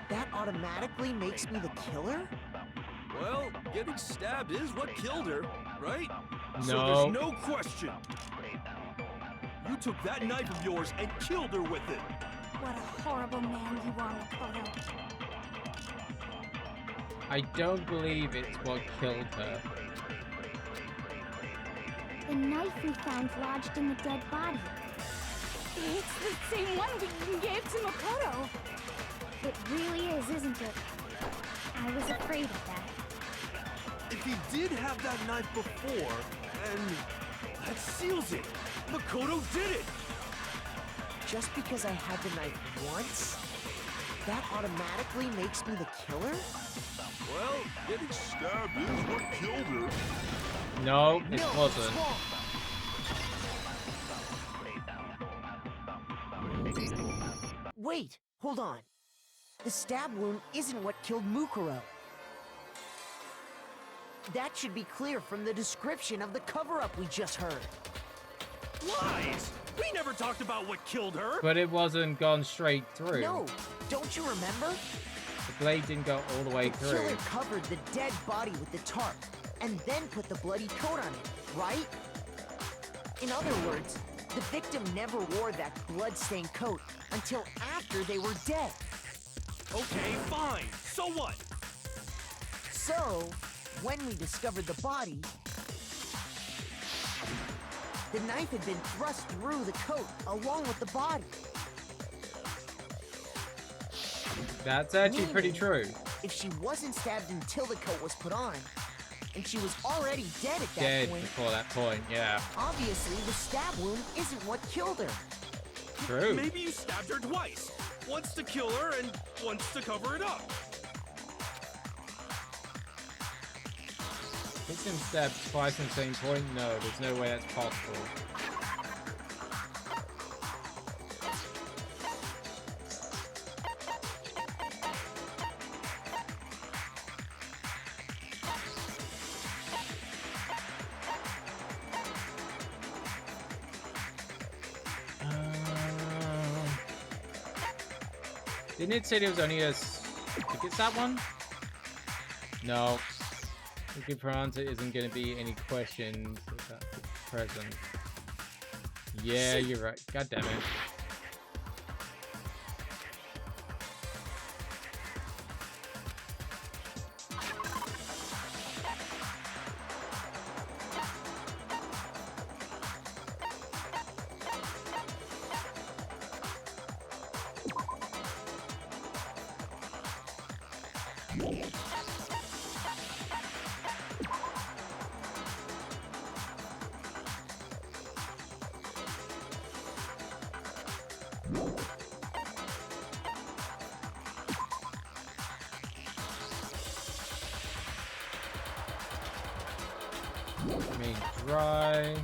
that automatically makes me the killer? Well, getting stabbed is what killed her, right? No. So there's no question. You took that knife of yours and killed her with it. What a horrible man you are, Makoto. I don't believe it's what killed her. The knife we found lodged in the dead body. It's the same one we gave to Makoto. It really is, isn't it? I was afraid of that. If he did have that knife before, then that seals it. Makoto did it. Just because I had the knife once, that automatically makes me the killer? Well, getting stabbed is what killed her. No, it No, wasn't. it's wrong. Wait, hold on. The stab wound isn't what killed Mukuro. That should be clear from the description of the cover-up we just heard. Lies! We never talked about what killed her! But it wasn't gone straight through. No, don't you remember? The blade didn't go all the way The through. killer covered the dead body with the tarp, and then put the bloody coat on it, right? In other words, the victim never wore that blood-stained coat until after they were dead. Okay, fine. So what? So, when we discovered the body, the knife had been thrust through the coat along with the body. That's actually pretty Meaning, true. If she wasn't stabbed until the coat was put on, and she was already dead at that Dead point, before that point, yeah. obviously the stab wound isn't what killed her. True. Maybe you stabbed her twice. Once to kill her and once to cover it up. Victim stabbed twice in the same point? No, there's no way that's possible. Didn't it say there was only a... think it's that one? No. We can pronounce it isn't going to be any questions at present. Yeah, you're right. God damn it. Remain dry.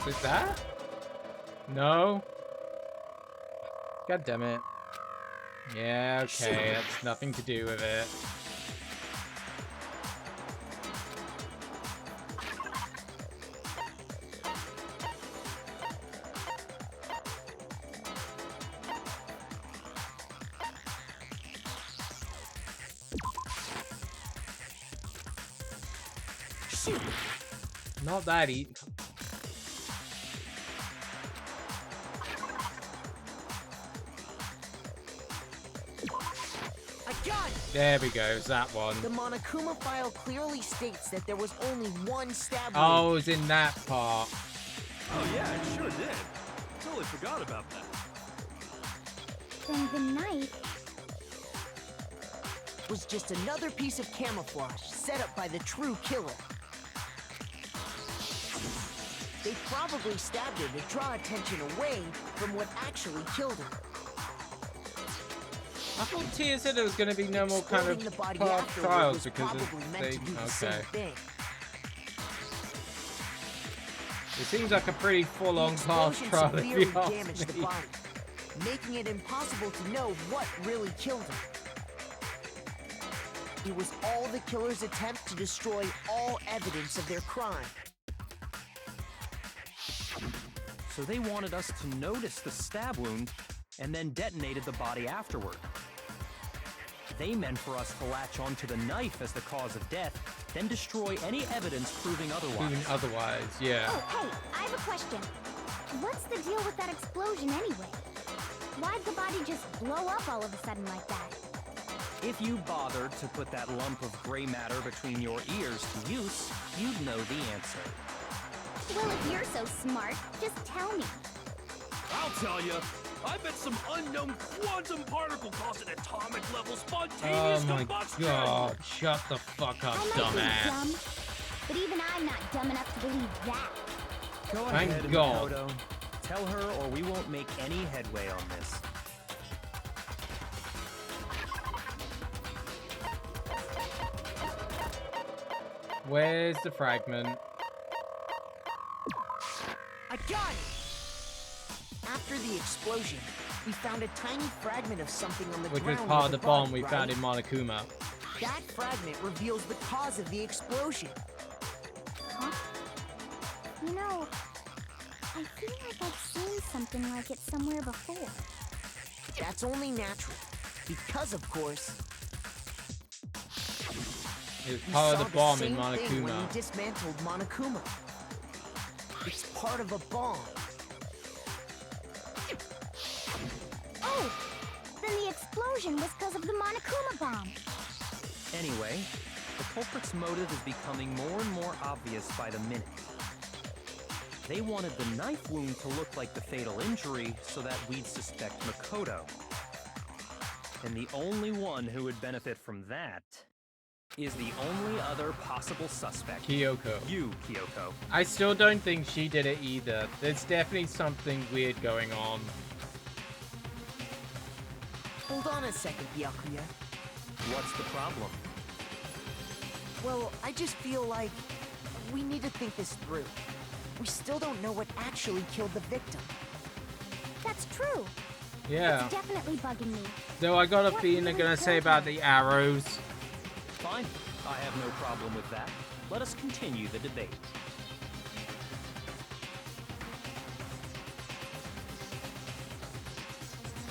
Is it that? No. God damn it. Yeah, okay, that's nothing to do with it. Not that easy. I got it! There we go, it's that one. The Monokuma file clearly states that there was only one stab wound. Oh, it's in that part. Oh yeah, it sure did. Totally forgot about that. Then the knife was just another piece of camouflage set up by the true killer. They probably stabbed her to draw attention away from what actually killed her. I thought Tia said there was going to be no more kind of The body past afterward trials was because probably meant they... to do the Okay. same thing. It seems like a pretty full-on The past explosion trial if severely you ask damaged the me. body, making it impossible to know what really killed her. It was all the killer's attempt to destroy all evidence of their crime. So they wanted us to notice the stab wound and then detonated the body afterward. They meant for us to latch onto the knife as the cause of death, then destroy any evidence proving otherwise. Yeah. Oh, hey, I have a question. What's the deal with that explosion anyway? Why'd the body just blow up all of a sudden like that? If you bothered to put that lump of gray matter between your ears to use, you'd know the answer. Well, if you're so smart, just tell me. I'll tell you. I bet some unknown quantum particle caused an atomic level spontaneous Oh my combustion. god, shut the fuck up, I might be dumbass. dumb, but even I'm not dumb enough to believe that. Go Thank ahead, God. Makoto. Tell her or we won't make any headway on this. Where's the fragment? I got it! After the explosion, we found a tiny fragment of something on the Which ground. was part of with the body, bomb we right? found in Monokuma. That fragment reveals the cause of the explosion. Huh? You know, I feel like I've seen something like it somewhere before. That's only natural. Because, of course, It was you part saw of the bomb in same thing when you Monokuma. dismantled Monokuma. It's part of a bomb. Oh! Then the explosion was because of the Monokuma bomb. Anyway, the culprit's motive is becoming more and more obvious by the minute. They wanted the knife wound to look like the fatal injury so that we'd suspect Makoto. And the only one who would benefit from that is the only other possible suspect. Kyoko. You, Kyoko. I still don't think she did it either. There's definitely something weird going on. Hold on a second, Byakuya. What's the problem? Well, I just feel like we need to think this through. We still don't know what actually killed the victim. That's true. Yeah. It's definitely bugging me. Though I got a What feeling they're really gonna say killed about her? the arrows. Fine. I have no problem with that. Let us continue the debate.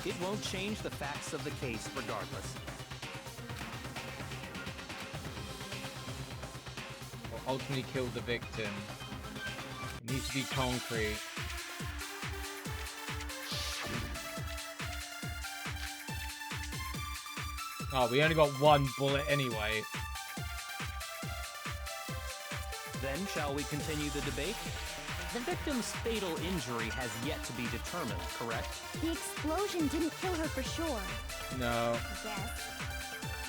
It won't change the facts of the case regardless. Or ultimately killed the victim. It needs to be concrete. Oh, we only got one bullet anyway. Then, shall we continue the debate? The victim's fatal injury has yet to be determined, correct? The explosion didn't kill her for sure. No. I guess.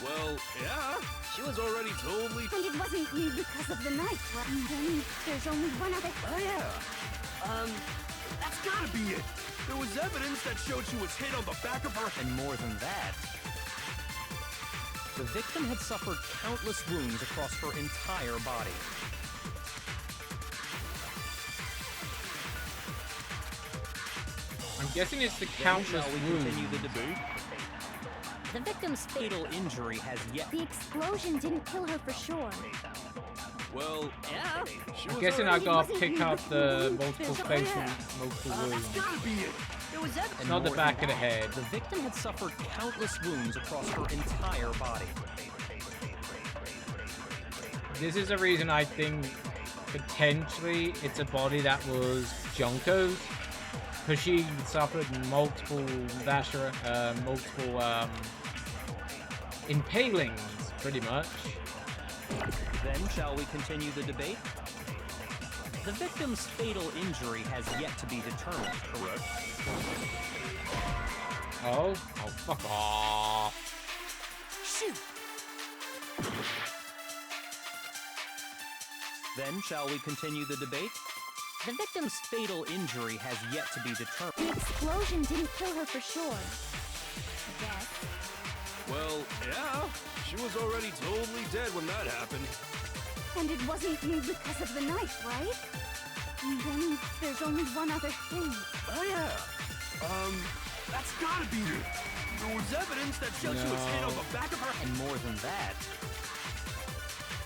Well, yeah. She was already totally... And it wasn't you because of the knife, right? And then there's only one other... Oh, yeah. That's gotta be it. There was evidence that showed she was hit on the back of her head. And more than that, the victim had suffered countless wounds across her entire body. I'm guessing it's the Then countless shall we wounds. continue the debate? The victim's fatal injury has yet... The explosion didn't kill her for sure. Well, yeah. She I'm was guessing I already... gotta pick up the multiple facial, multiple wounds. That's gotta be it. There was evidence... And Not the more back than of the that, head. The victim had suffered countless wounds across her entire body. This is the reason I think potentially it's a body that was Junko's. Because she suffered multiple impalings, pretty much. Then shall we continue the debate? The victim's fatal injury has yet to be determined, correct? Oh, fuck off. Shoot! Then shall we continue the debate? The victim's fatal injury has yet to be determined. The explosion didn't kill her for sure. I guess. Well, yeah. She was already totally dead when that happened. And it wasn't you because of the knife, right? And then there's only one other thing. Oh, yeah. That's gotta be it. There was evidence that showed she was hit on the back of her head. And more than that,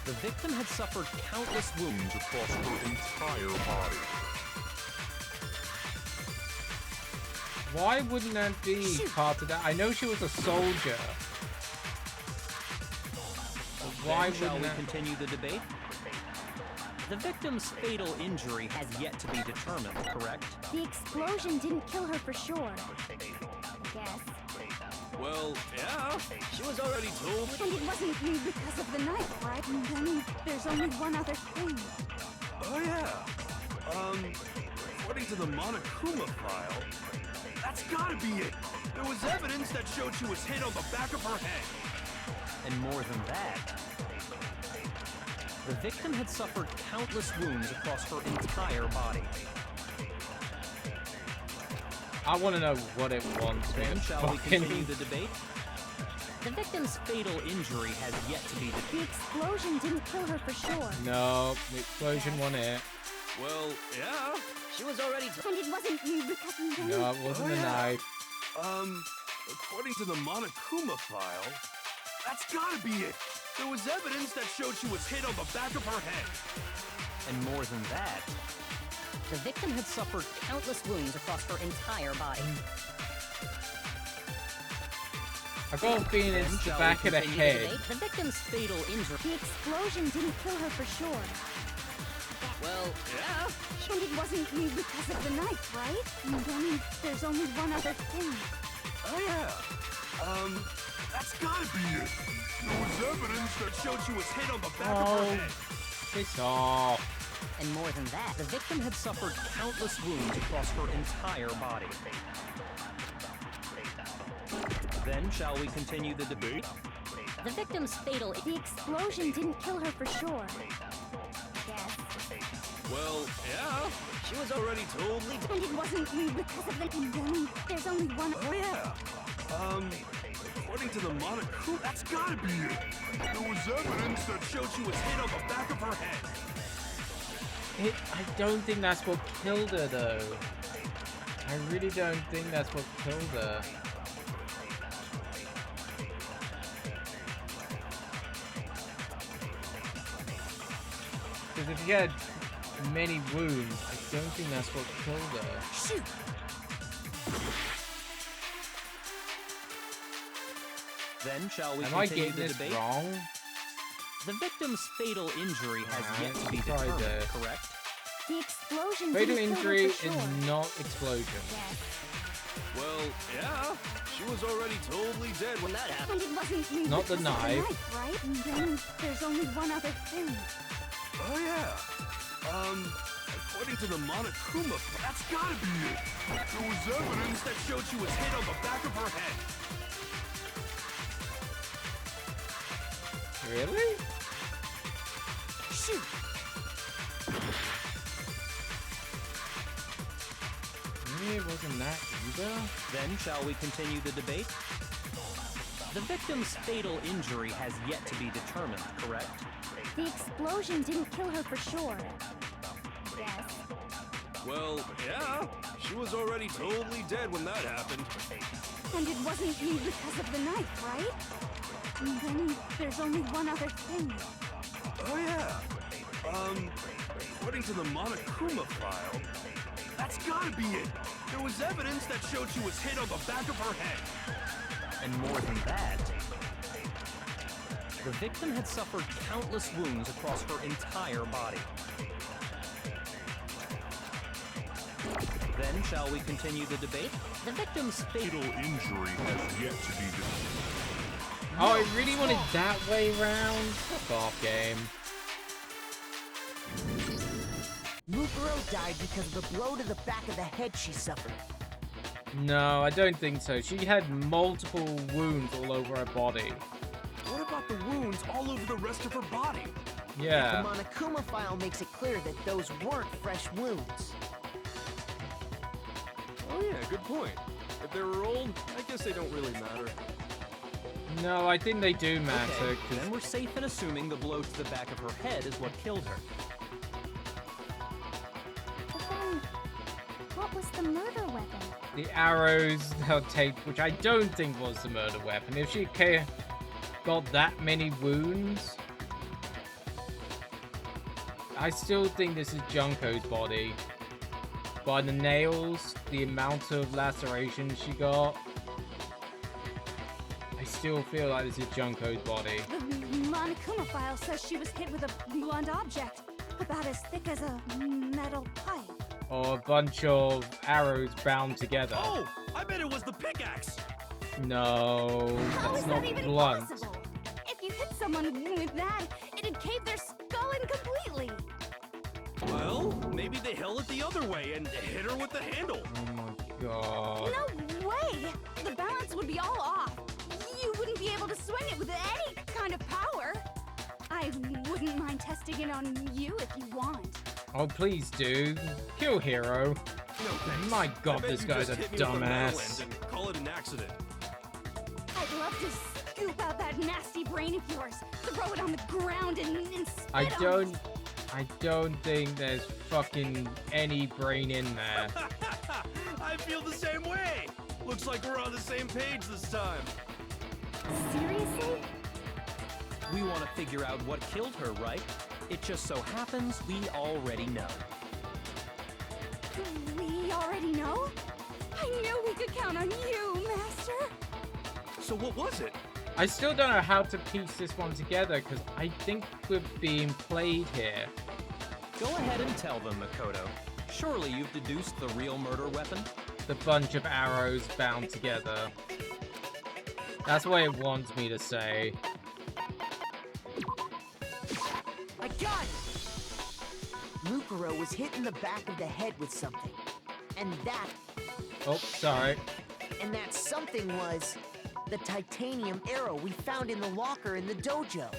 the victim had suffered countless wounds across her entire body. Why wouldn't that be part of that? I know she was a soldier. But why Then shall wouldn't we that... continue the debate? The victim's fatal injury has yet to be determined, correct? The explosion didn't kill her for sure. I guess. Well, yeah. She was already totally... And it wasn't you because of the knife, right? And then there's only one other thing. Oh, yeah. According to the Monokuma file, that's gotta be it. There was evidence that showed she was hit on the back of her head. And more than that, the victim had suffered countless wounds across her entire body. I want to know what it wants. Then shall we Fucking- continue the debate? The victim's fatal injury has yet to be The explosion didn't kill her for sure. No, the explosion won it. Well, yeah. She was already... And it wasn't you because... No, it wasn't a knife. According to the Monokuma file, that's gotta be it. There was evidence that showed she was hit on the back of her head. And more than that, the victim had suffered countless wounds across her entire body. I got a feeling it's the back of the head. The victim's fatal injury. The explosion didn't kill her for sure. Well, yeah. And it wasn't because of the knife, right? And then there's only one other thing. Oh yeah. That's gotta be it. There was evidence that showed she was hit on the back of her head. Piss off. And more than that, the victim had suffered countless wounds across her entire body. Then shall we continue the debate? The victim's fatal... The explosion didn't kill her for sure. Yes. Well, yeah. She was already totally... And it wasn't because of the... And then there's only one... Oh yeah. According to the Monokuma, that's gotta be it. There was evidence that showed she was hit on the back of her head. I don't think that's what killed her, though. I really don't think that's what killed her. Because if she had many wounds, I don't think that's what killed her. Shoot! Then shall we Am I continue getting the this debate? wrong? The victim's fatal injury has yet to be determined, correct? The explosion Fatal didn't kill her injury for sure. is not explosion. Yes. Well, yeah. She was already totally dead when that happened. And it wasn't Not the because of knife. Right? And then there's only one other thing. Oh yeah. According to the Monokuma, that's gotta be it. There was evidence that showed she was hit on the back of her head. Really? Shoot! Maybe it wasn't that either. Then shall we continue the debate? The victim's fatal injury has yet to be determined, correct? The explosion didn't kill her for sure. Yes. Well, yeah. She was already totally dead when that happened. And it wasn't because of the knife, right? And then there's only one other thing. Oh yeah. According to the Monokuma file, that's gotta be it. There was evidence that showed she was hit on the back of her head. And more than that, the victim had suffered countless wounds across her entire body. Then shall we continue the debate? The victim's fatal injury has yet to be determined. Oh, I really wanted that way round? Fuck off, game. Mukuro died because of the blow to the back of the head she suffered. No, I don't think so. She had multiple wounds all over her body. What about the wounds all over the rest of her body? Yeah. The Monokuma file makes it clear that those weren't fresh wounds. Oh yeah, good point. If they were old, I guess they don't really matter. No, I think they do matter. Okay, 'cause then we're safe in assuming the blow to the back of her head is what killed her. But then, what was the murder weapon? the arrows they'll take, which I don't think was the murder weapon. If she got that many wounds, I still think this is Junko's body. By the nails, the amount of lacerations she got, I still feel like this is Junko's body. The Monokuma file says she was hit with a blunt object, about as thick as a metal pipe. Or a bunch of arrows bound together. Oh, I bet it was the pickaxe. No, How that's is not that even blunt. possible? If you hit someone with that, it'd cave their skull in completely. Well, maybe they held it the other way and hit her with the handle. Oh my god. No way! The balance would be all off. You wouldn't be able to swing it with any kind of power. I wouldn't mind testing it on you if you want. Oh, please do. Kill Hero. No thanks. My god, I bet this you guy's just a hit me with metal dumbass. end and call it an accident. I'd love to scoop out that nasty brain of yours, throw it on the ground and spit I on it. don't think there's fucking any brain in there. I feel the same way. Looks like we're on the same page this time. Seriously? We want to figure out what killed her, right? It just so happens we already know. We already know? I knew we could count on you, Master. So what was it? I still don't know how to piece this one together because I think we're being played here. Go ahead and tell them, Makoto. Surely you've deduced the real murder weapon? The bunch of arrows bound together. That's what it wants me to say. I got it! Mukuro was hit in the back of the head with something. And that... Oh, sorry. And that something was... the titanium arrow we found in the locker in the dojo.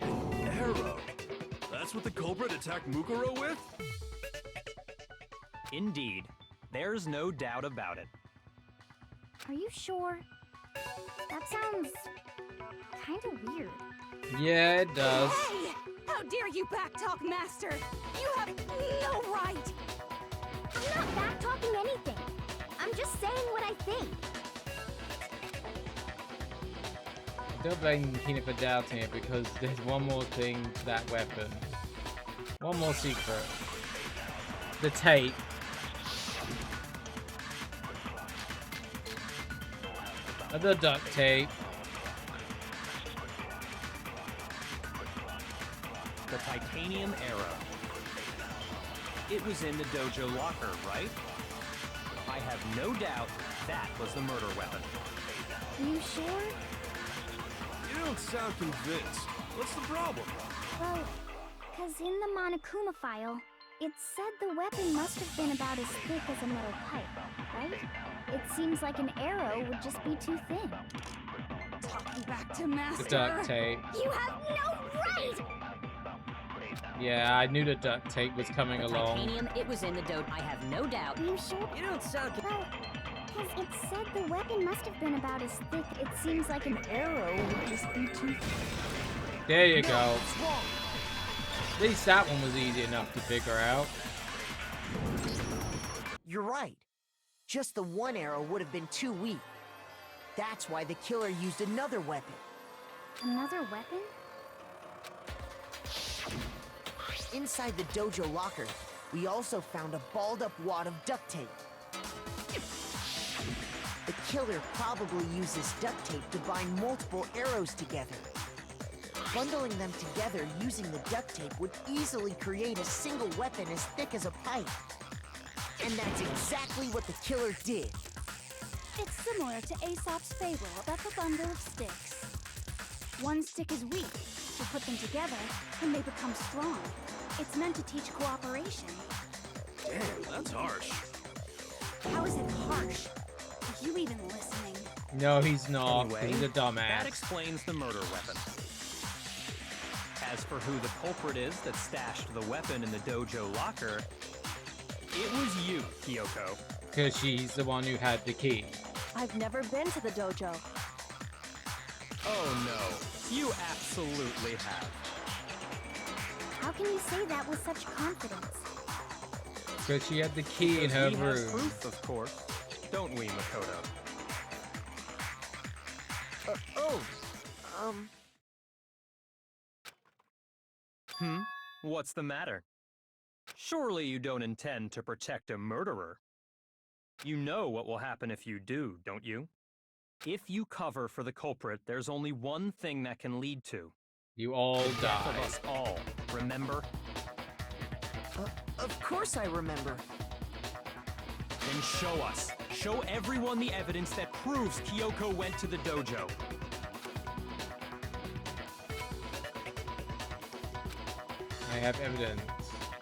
Arrow? That's what the culprit attacked Mukuro with? Indeed. There's no doubt about it. Are you sure? That sounds kind of weird. Yeah, it does. Hey! How dare you backtalk, Master? You have no right! I'm not backtalking anything. I'm just saying what I think. I don't blame Kina for doubting it because there's one more thing to that weapon. One more secret. The tape. The duct tape. The titanium arrow. It was in the dojo locker, right? I have no doubt that was the murder weapon. You sure? You don't sound convinced. What's the problem? Well, because in the Monokuma file, it said the weapon must have been about as thick as a metal pipe, right? It seems like an arrow would just be too thin. Talking back to Master. The duct tape. You have no right! Yeah, I knew the duct tape was coming along. Titanium, it was in the dojo. I have no doubt. Are you sure? You don't sound... Well, because it said the weapon must have been about as thick, it seems like an arrow would just be too thin. There you go. At least that one was easy enough to figure out. You're right. Just the one arrow would have been too weak. That's why the killer used another weapon. Another weapon? Inside the dojo locker, we also found a balled-up wad of duct tape. The killer probably uses duct tape to bind multiple arrows together. Bundling them together using the duct tape would easily create a single weapon as thick as a pipe. And that's exactly what the killer did. It's similar to Aesop's fable about the bundle of sticks. One stick is weak. You put them together, and they become strong. It's meant to teach cooperation. Damn, that's harsh. How is it harsh? Are you even listening? No, he's not. Anyway, He's a dumbass. That explains the murder weapon. As for who the culprit is that stashed the weapon in the dojo locker, it was you, Kyoko. Because she's the one who had the key. I've never been to the dojo. Oh no, you absolutely have. How can you say that with such confidence? Because she had the key in her We have room. proof, of course. Don't we, Makoto? What's the matter? Surely you don't intend to protect a murderer. You know what will happen if you do, don't you? If you cover for the culprit, there's only one thing that can lead to. You all The death of die. us all, remember? Of course I remember. Then show us. Show everyone the evidence that proves Kyoko went to the dojo. I have evidence.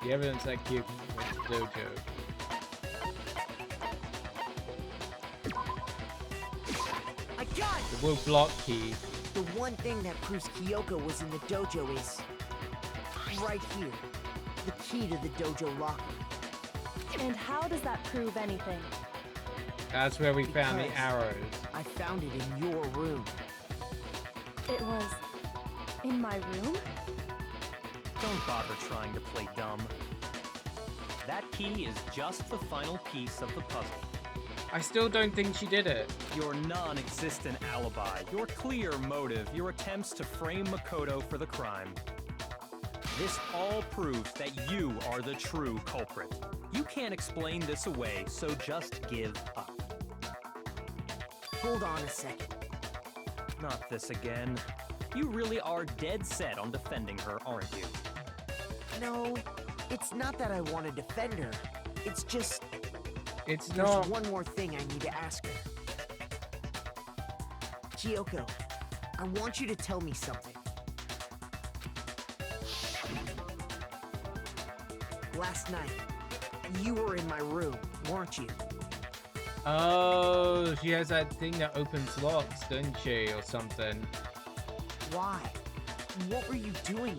The evidence that Kyoko went to the dojo. I got it! The wood block key. The one thing that proves Kyoko was in the dojo is... right here. The key to the dojo locker. And how does that prove anything? That's where we found the Because arrows. I found it in your room. It was in my room? Don't bother trying to play dumb. That key is just the final piece of the puzzle. I still don't think she did it. Your non-existent alibi, your clear motive, your attempts to frame Makoto for the crime. This all proves that you are the true culprit. You can't explain this away, so just give up. Hold on a second. Not this again. You really are dead set on defending her, aren't you? No, it's not that I want to defend her. It's just... It's There's not. one more thing I need to ask her. Kyoko, I want you to tell me something. Last night, you were in my room, weren't you? Oh, she has that thing that opens locks, doesn't she, or something? Why? What were you doing?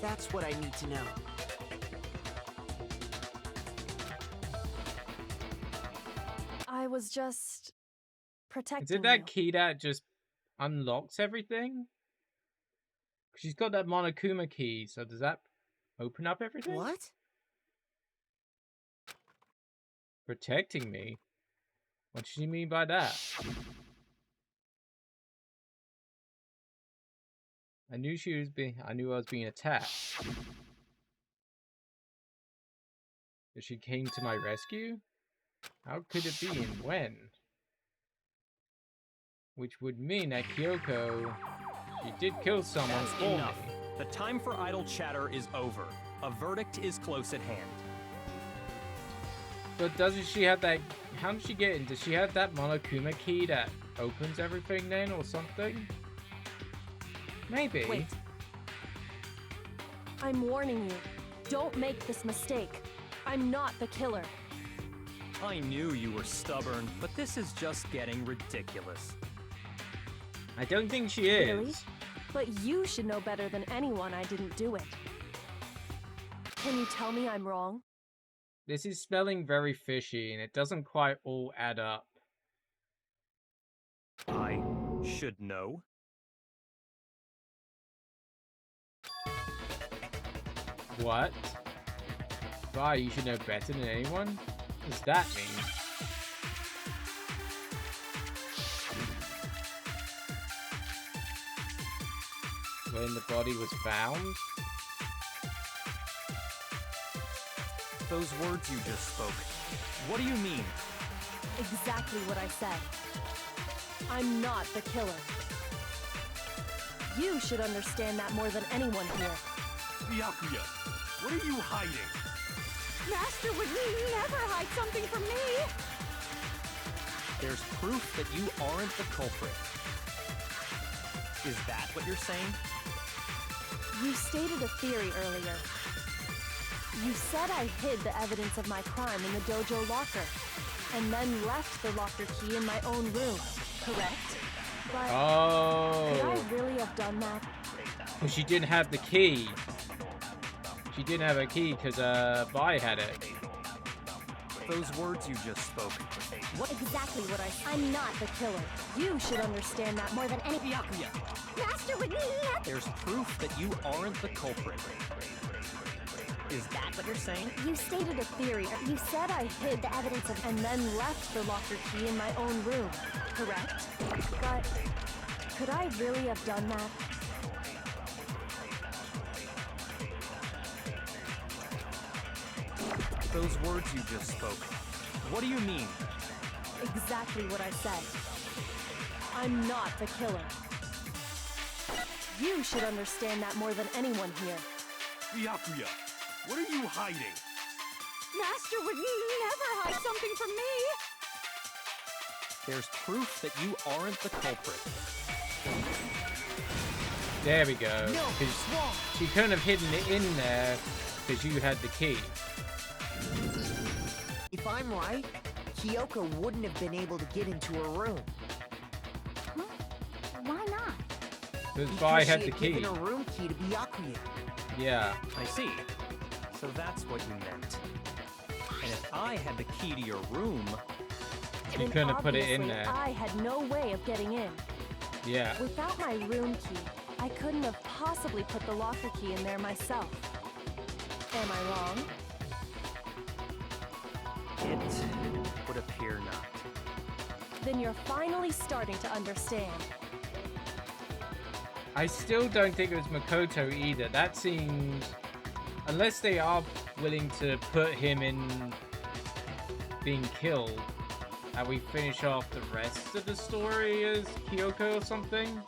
That's what I need to know. I was just protecting Is it that you. key that just unlocks everything? She's got that Monokuma key, so does that open up everything? What? Protecting me? What does she mean by that? I knew I was being attacked. But she came to my rescue? How could it be and when? Which would mean that Kyoko, she did kill someone That's for enough. me. The time for idle chatter is over. A verdict is close at hand. But doesn't she have that... How did she get in? Does she have that Monokuma key that opens everything then or something? Maybe. Wait. I'm warning you. Don't make this mistake. I'm not the killer. I knew you were stubborn, but this is just getting ridiculous. I don't think she is. Really? But you should know better than anyone I didn't do it. Can you tell me I'm wrong? This is smelling very fishy and it doesn't quite all add up. I should know. What? Why, you should know better than anyone? What does that mean? When the body was found? Those words you just spoke. What do you mean? Exactly what I said. I'm not the killer. You should understand that more than anyone here. Byakuya, what are you hiding? Master would never hide something from me! There's proof that you aren't the culprit. Is that what you're saying? You stated a theory earlier. You said I hid the evidence of my crime in the dojo locker, and then left the locker key in my own room, correct? But could I really have done that? Well, she didn't have the key. She didn't have a key because Vi had it. Those words you just spoke. What exactly what I'm not the killer. You should understand that more than any Byakuya. Master would never... There's proof that you aren't the culprit. Is that what you're saying? You stated a theory. You said I hid the evidence of and then left the locker key in my own room, correct? But could I really have done that? Those words you just spoke. What do you mean? Exactly what I said. I'm not the killer. You should understand that more than anyone here. Byakuya, what are you hiding? Master would never hide something from me! There's proof that you aren't the culprit. There we go. No, 'Cause she couldn't have hidden it in there because you had the key. If I'm right, Kyoko wouldn't have been able to get into her room. Huh? Why not? Because Vi had the she had key. given her room key to Byakuya. Yeah. I see. So that's what you meant. And if I had the key to your room... You couldn't have put it in Obviously, there. I had no way of getting in. Yeah. Without my room key, I couldn't have possibly put the locker key in there myself. Am I wrong? It would appear not. Then you're finally starting to understand. I still don't think it was Makoto either. That seems... Unless they are willing to put him in being killed, and we finish off the rest of the story as Kyoko or something?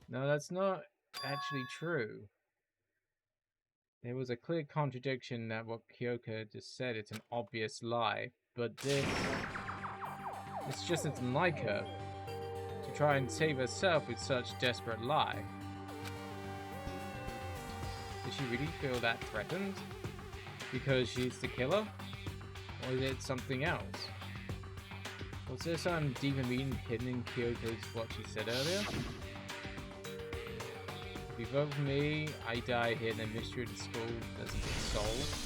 No, that's not actually true. There was a clear contradiction that what Kyoko just said. It's an obvious lie. But this... It's just isn't like her to try and save herself with such desperate lie. Does she really feel that threatened? Because she's the killer? Or is it something else? Was there some deeper meaning hidden in Kyoko's what she said earlier? If you vote for me, I die here and the mystery of the school doesn't get solved.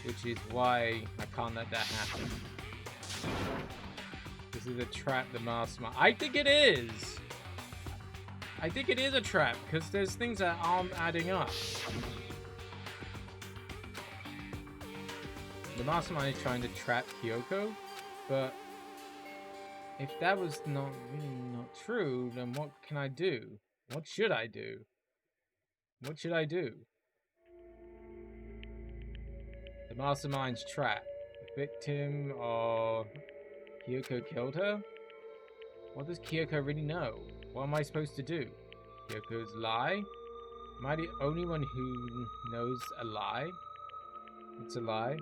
Which is why I can't let that happen. This is a trap the mastermind. I think it is! I think it is a trap, because there's things that aren't adding up. The mastermind is trying to trap Kyoko, but if that was not really not true, then what can I do? What should I do? What should I do? The mastermind's trap. The victim or Kyoko killed her? What does Kyoko really know? What am I supposed to do? Kyoko's lie? Am I the only one who knows a lie? It's a lie.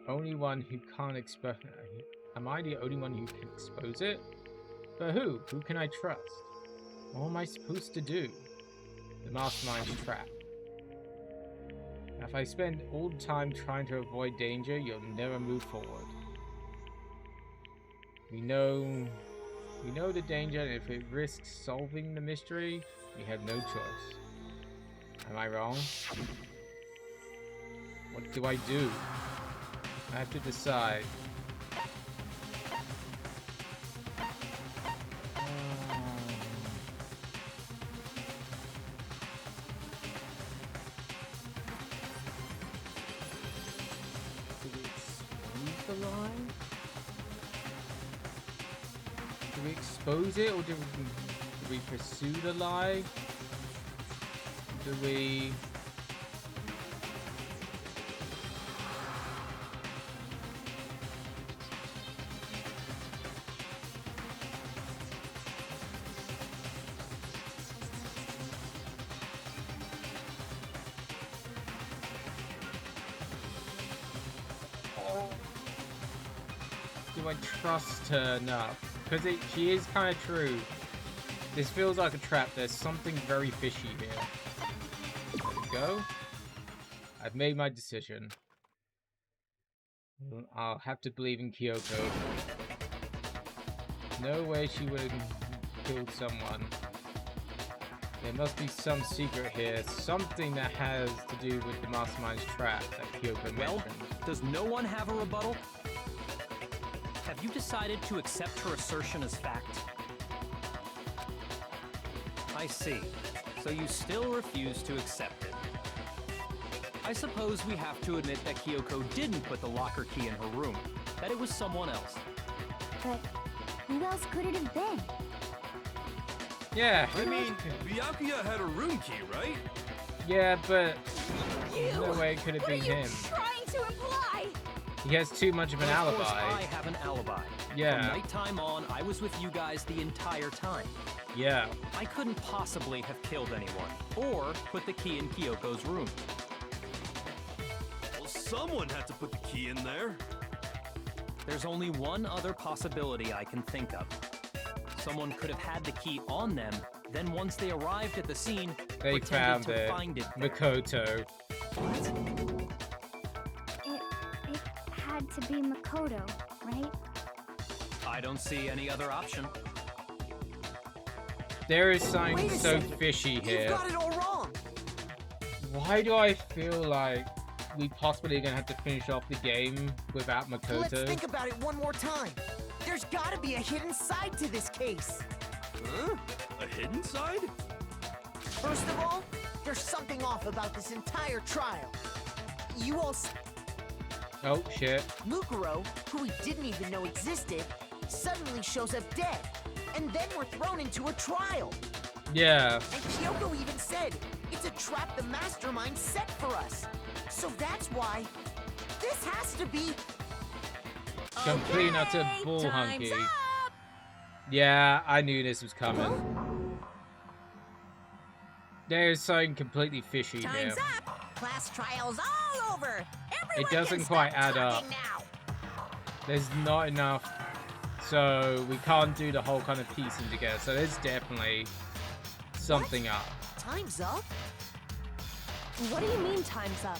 The only one who can't expose... Am I the only one who can expose it? But who? Who can I trust? What am I supposed to do? The mastermind's trap. If I spend all the time trying to avoid danger, you'll never move forward. We know the danger, and if it risks solving the mystery, we have no choice. Am I wrong? What do I do? I have to decide. Do we expose the lie? Do we expose it, or do we pursue the lie? Do we... Do I trust her enough? Because she is kind of true. This feels like a trap. There's something very fishy here. There we go. I've made my decision. I'll have to believe in Kyoko. No way she would have killed someone. There must be some secret here. Something that has to do with the mastermind's trap that Kyoko mentioned. Well, does no one have a rebuttal? Have you decided to accept her assertion as fact? I see. So you still refuse to accept it. I suppose we have to admit that Kyoko didn't put the locker key in her room. That it was someone else. But who else could it have been? Yeah. I mean, Byakuya had a room key, right? Yeah, but no way could it be What are you him. trying to imply? He has too much of an alibi. Of course, I have an alibi. Yeah. From nighttime on, I was with you guys the entire time. Yeah. I couldn't possibly have killed anyone, or put the key in Kyoko's room. Well, someone had to put the key in there. There's only one other possibility I can think of. Someone could have had the key on them, then once they arrived at the scene, They pretended found to it. find it there. Makoto. It had to be Makoto, right? I don't see any other option. There is something Wait a so second. fishy You've here. got it all wrong. Why do I feel like we possibly gonna have to finish off the game without Let's Makoto? think about it one more time. There's gotta be a hidden side to this case. Huh? A hidden side? First of all, there's something off about this entire trial. You all Oh, shit. Mukuro, who we didn't even know existed, suddenly shows up dead. And then we're thrown into a trial. Yeah. And Kyoko even said, it's a trap the mastermind set for us. So that's why this has to be... Complete and utter bull hunky. Yeah, I knew this was coming. There's something completely fishy here. Time's up. Class trials all over. Everyone It doesn't can quite stop add up. now. There's not enough, so we can't do the whole kind of piecing together. So there's definitely something up. Time's up? What do you mean time's up?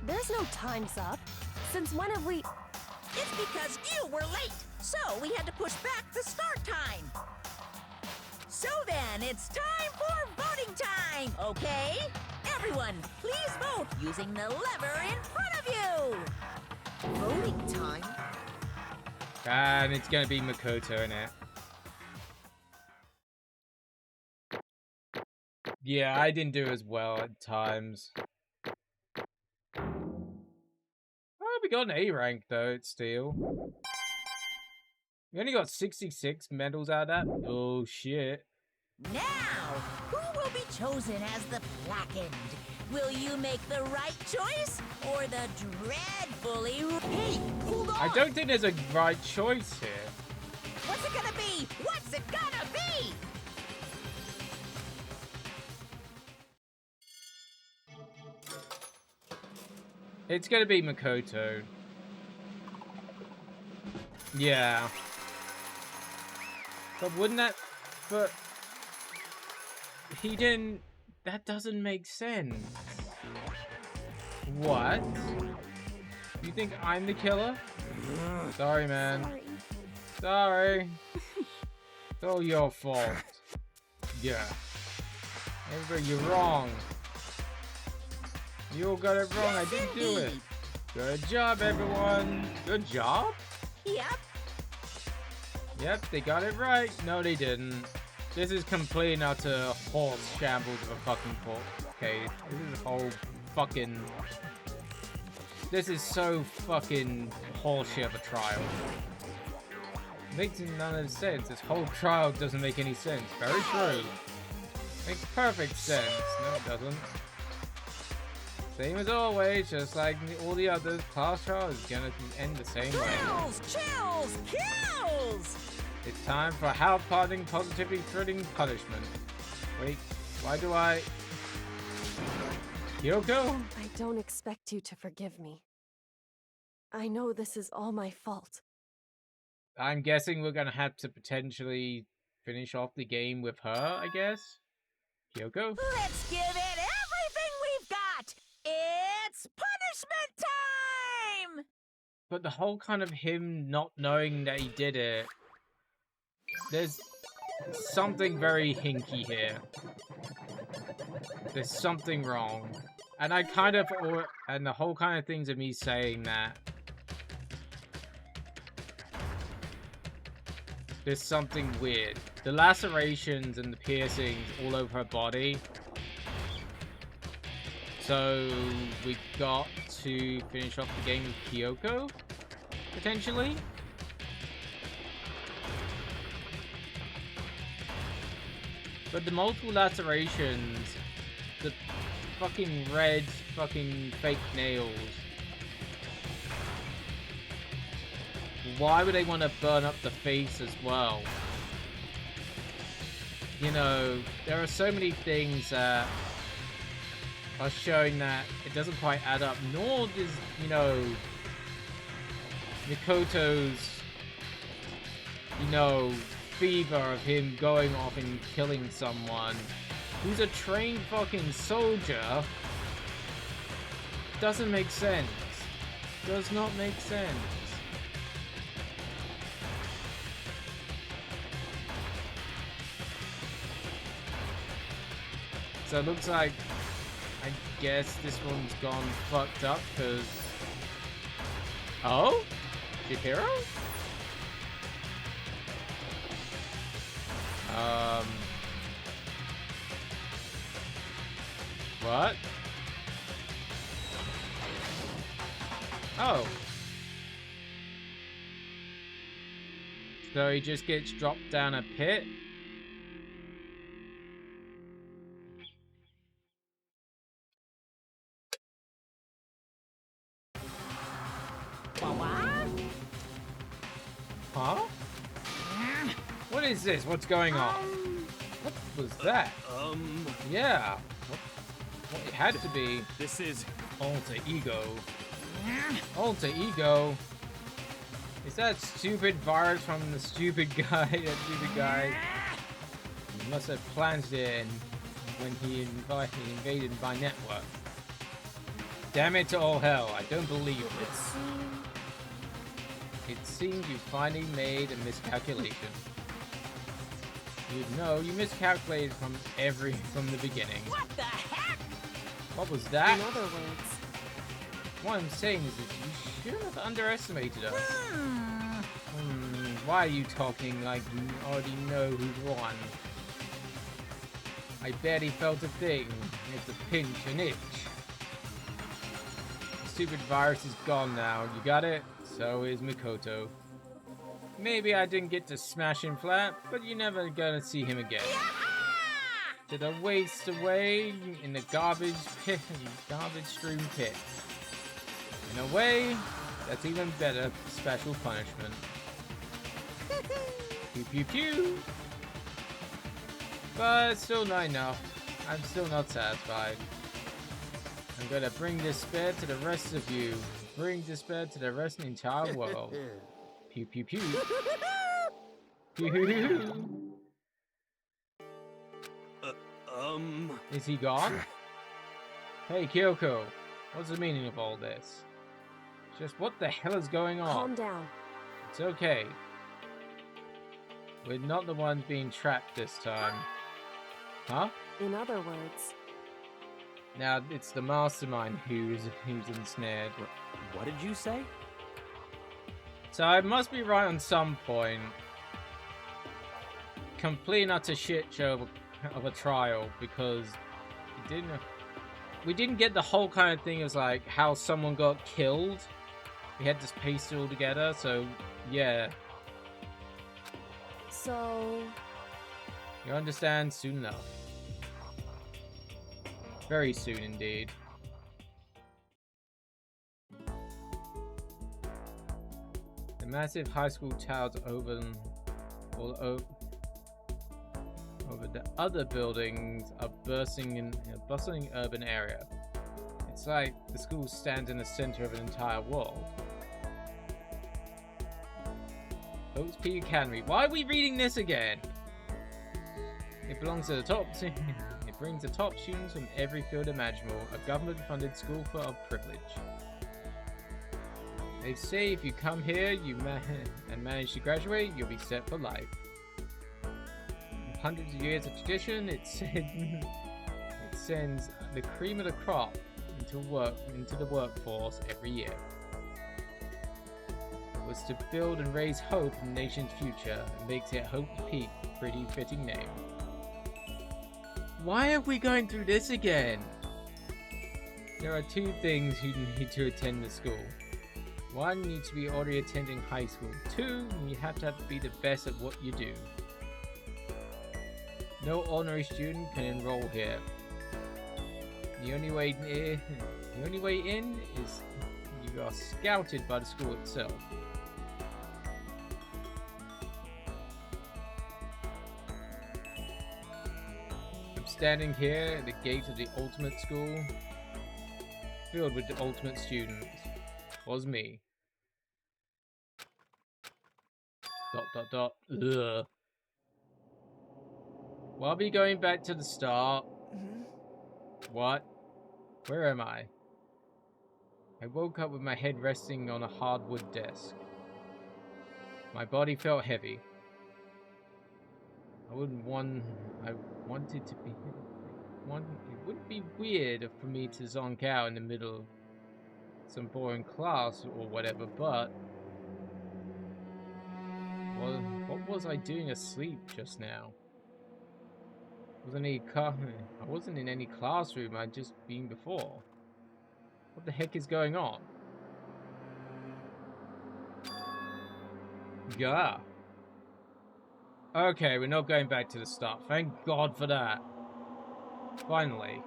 There's no time's up. Since when have we... It's because you were late, so we had to push back the start time. So then, it's time for voting time, okay? Everyone, please vote using the lever in front of you. Voting time? And it's gonna be Makoto in it. Yeah, I didn't do as well at times. Oh, we got an A rank though, it's still. We only got 66 medals out of that. Oh shit. Now, who will be chosen as the blackened? Will you make the right choice or the dreadfully... Hey, hold on! I don't think there's a right choice here. What's it gonna be? What's it gonna be? It's gonna be Makoto. Yeah. But wouldn't that... But... He didn't... That doesn't make sense. What? You think I'm the killer? Sorry, man. Sorry. It's all your fault. Yeah. Everybody, you're wrong. You all got it wrong. I didn't do it. Good job, everyone. Good job? Yep. Yep, they got it right. No, they didn't. This is complete and utter horse shambles of a fucking case. This is a whole fucking... This is so fucking horseshit of a trial. Makes none of sense. This whole trial doesn't make any sense. Very true. Makes perfect sense. No, it doesn't. Same as always, just like all the others, class trial is gonna end the same way. Kills, chills, kills! It's time for how-parting, positively thrilling punishment. Wait, why do I... Kyoko? I don't expect you to forgive me. I know this is all my fault. I'm guessing we're gonna have to potentially finish off the game with her, I guess? Kyoko? Let's give it everything we've got! It's punishment time! But the whole kind of him not knowing that he did it... There's something very hinky here. There's something wrong. And I kind of... And the whole kind of things of me saying that... There's something weird. The lacerations and the piercings all over her body. So we got to finish off the game with Kyoko, potentially. But the multiple lacerations, the fucking red fucking fake nails. Why would they want to burn up the face as well? You know, there are so many things that are showing that it doesn't quite add up, nor does, you know, Mikoto's, you know, fever of him going off and killing someone who's a trained fucking soldier doesn't make sense. Does not make sense. So it looks like, I guess this one's gone fucked up because... Oh? Shihiro? What? Oh. So he just gets dropped down a pit? Huh? What is this? What's going on? What was that? Yeah. What it had to be. This is alter ego. Alter ego? Is that stupid virus from the stupid guy? That stupid guy? He must have planted it when he invaded my network. Damn it to all hell, I don't believe this. It seems you finally made a miscalculation. You know, you miscalculated from the beginning. What the heck? What was that? In other words, what I'm saying is that you shouldn't have underestimated us. Why are you talking like you already know who's won? I barely felt a thing. It's a pinch, an itch. The stupid virus is gone now. You got it? So is Mikoto. Maybe I didn't get to smash him flat, but you're never gonna see him again. Did I waste away in the garbage strewn pit? In a way, that's even better special punishment. Pew pew pew! But it's still not enough. I'm still not satisfied. I'm gonna bring despair to the rest of you. Bring despair to the rest of the entire world. Pew pew pew. Pew. Is he gone? Hey Kyoko, what's the meaning of all this? Just what the hell is going on? Calm down. It's okay. We're not the ones being trapped this time. Huh? In other words, now it's the mastermind who's ensnared. What did you say? So I must be right on some point. Complete and utter shit show of a trial because we didn't get the whole kind of thing as like how someone got killed. We had to paste it all together, so yeah. So you understand soon enough. Very soon indeed. The massive high school towers over the other buildings are bursting in a bustling urban area. It's like the school stands in the center of an entire world. Hopes P Academy. Why are we reading this again? It belongs to the top. It brings the top students from every field imaginable. A government-funded school of privilege. They say if you come here and manage to graduate, you'll be set for life. Hundreds of years of tradition, it sends the cream of the crop into the workforce every year. It was to build and raise hope in the nation's future, and makes it Hope Peak a pretty fitting name. Why are we going through this again? There are two things you need to attend the school. One, you need to be already attending high school. Two, you have to be the best at what you do. No ordinary student can enroll here. The only way in is you are scouted by the school itself. I'm standing here at the gate of the ultimate school, filled with the ultimate students. Was me. ... Ugh. Will I be going back to the start? What? Where am I? I woke up with my head resting on a hardwood desk. My body felt heavy. It wouldn't be weird for me to zonk out in the middle of some boring class or whatever, but well, what was I doing asleep just now? I wasn't in any classroom. I'd just been before. What the heck is going on? Gah. Okay, we're not going back to the start. Thank God for that. Finally.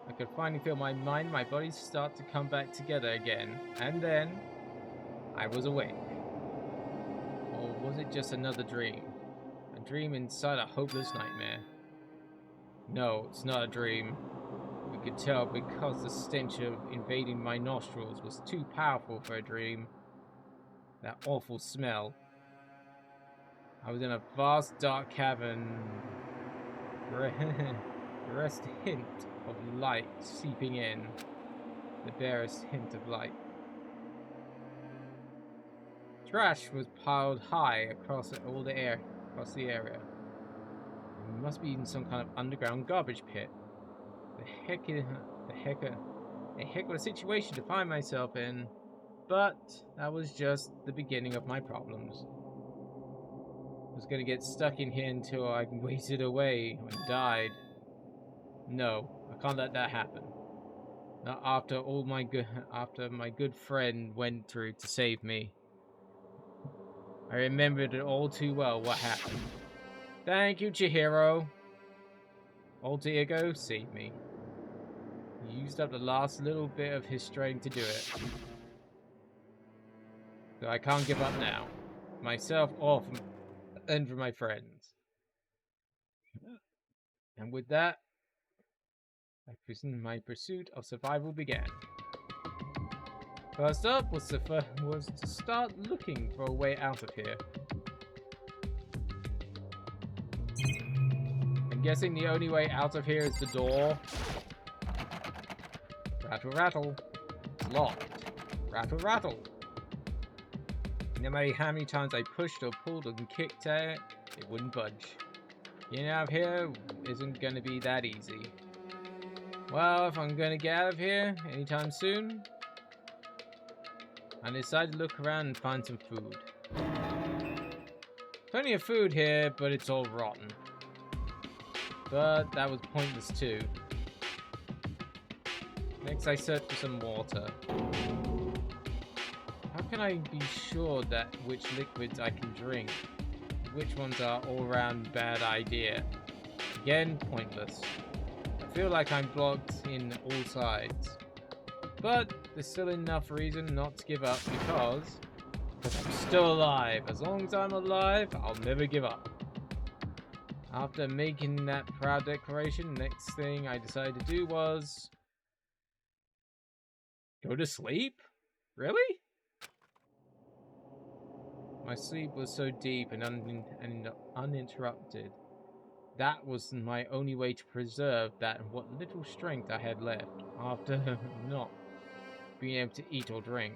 I could finally feel my mind, my body start to come back together again. And then, I was awake. Or was it just another dream? A dream inside a hopeless nightmare? No, it's not a dream. We could tell because the stench of invading my nostrils was too powerful for a dream. That awful smell. I was in a vast dark cavern. Barest hint of light seeping in. The barest hint of light. Trash was piled high across the area. It must be in some kind of underground garbage pit. A heck of a situation to find myself in. But that was just the beginning of my problems. I was gonna get stuck in here until I wasted away and died. No, I can't let that happen. Not after my good friend went through to save me. I remembered it all too well what happened. Thank you, Chihiro. Alter Ego saved me. He used up the last little bit of his strength to do it. So I can't give up now. Myself or and for my friends. And with that, my pursuit of survival began. First up was to start looking for a way out of here. I'm guessing the only way out of here is the door. Rattle, rattle. It's locked. Rattle, rattle. No matter how many times I pushed or pulled and kicked at it, it wouldn't budge. Getting out of here isn't going to be that easy. Well, if I'm going to get out of here anytime soon, I decided to look around and find some food. Plenty of food here, but it's all rotten. But that was pointless too. Next I searched for some water. How can I be sure that which liquids I can drink? Which ones are all-round bad idea? Again, pointless. I feel like I'm blocked in all sides. But there's still enough reason not to give up because I'm still alive. As long as I'm alive, I'll never give up. After making that proud declaration, next thing I decided to do was go to sleep? Really? My sleep was so deep and uninterrupted. That was my only way to preserve that what little strength I had left after not being able to eat or drink.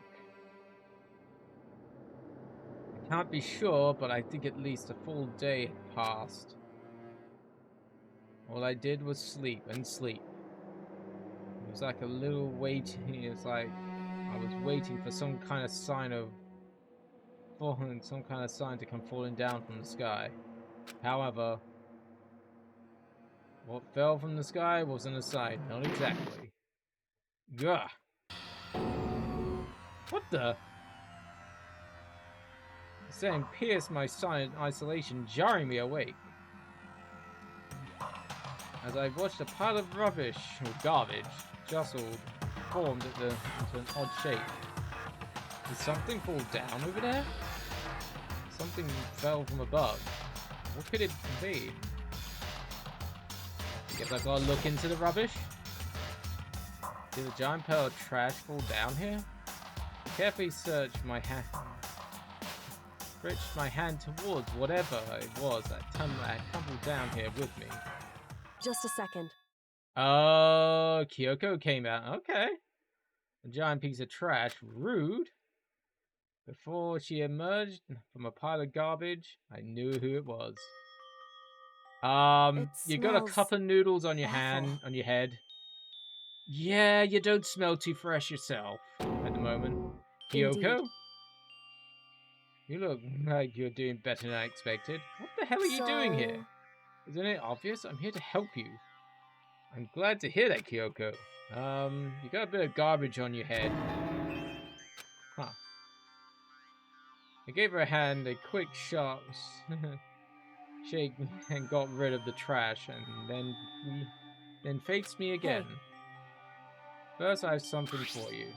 I can't be sure, but I think at least a full day had passed. All I did was sleep and sleep. It was like a little waiting. It's like I was waiting for some kind of sign to come falling down from the sky. However, what fell from the sky wasn't a sign, not exactly. Gah! What the? The sound pierced my silent isolation, jarring me awake. As I watched a pile of rubbish, or garbage, jostled, formed into an odd shape. Did something fall down over there? Something fell from above. What could it be? Guess I've got to look into the rubbish. Did a giant pile of trash fall down here? Carefully stretched my hand towards whatever it was that tumbled down here with me. Just a second. Oh, Kyoko came out. Okay. A giant piece of trash. Rude. Before she emerged from a pile of garbage, I knew who it was. You got a cup of noodles on your head. Yeah, you don't smell too fresh yourself at the moment. Kyoko? Indeed. You look like you're doing better than I expected. What the hell are you doing here? Isn't it obvious? I'm here to help you. I'm glad to hear that, Kyoko. You got a bit of garbage on your head. Huh. I gave her a hand, a quick, sharp... shake and got rid of the trash, and then faced me again. Hey. First, I have something for you.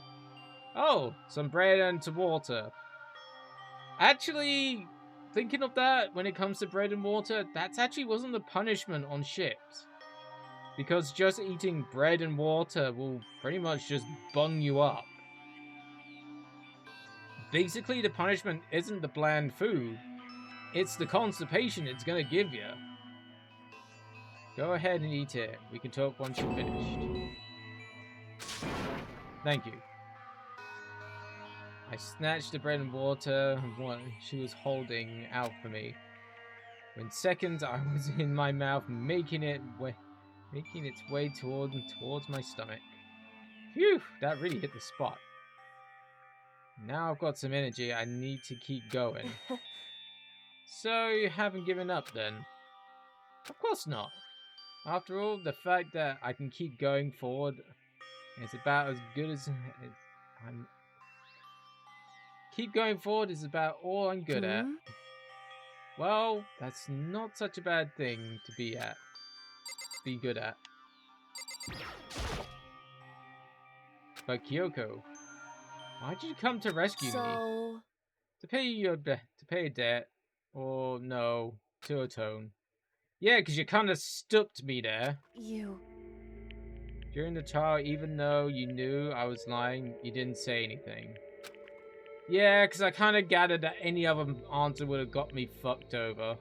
Oh, some bread and some water. Actually, thinking of that, when it comes to bread and water, that actually wasn't the punishment on ships. Because just eating bread and water will pretty much just bung you up. Basically, the punishment isn't the bland food. It's the constipation it's gonna give you. Go ahead and eat it. We can talk once you're finished. Thank you. I snatched the bread and water what she was holding out for me. In seconds, I was in my mouth, making its way towards my stomach. Phew, that really hit the spot. Now I've got some energy, I need to keep going. So you haven't given up then? Of course not. After all, the fact that I can keep going forward is about as good as I'm. Keep going forward is about all I'm good at. Well, that's not such a bad thing to be good at. But Kyoko, why'd you come to rescue me? To pay a debt, or no, to atone. Yeah, because you kind of stooped me there. During the trial, even though you knew I was lying, you didn't say anything. Yeah, because I kind of gathered that any other answer would have got me fucked over.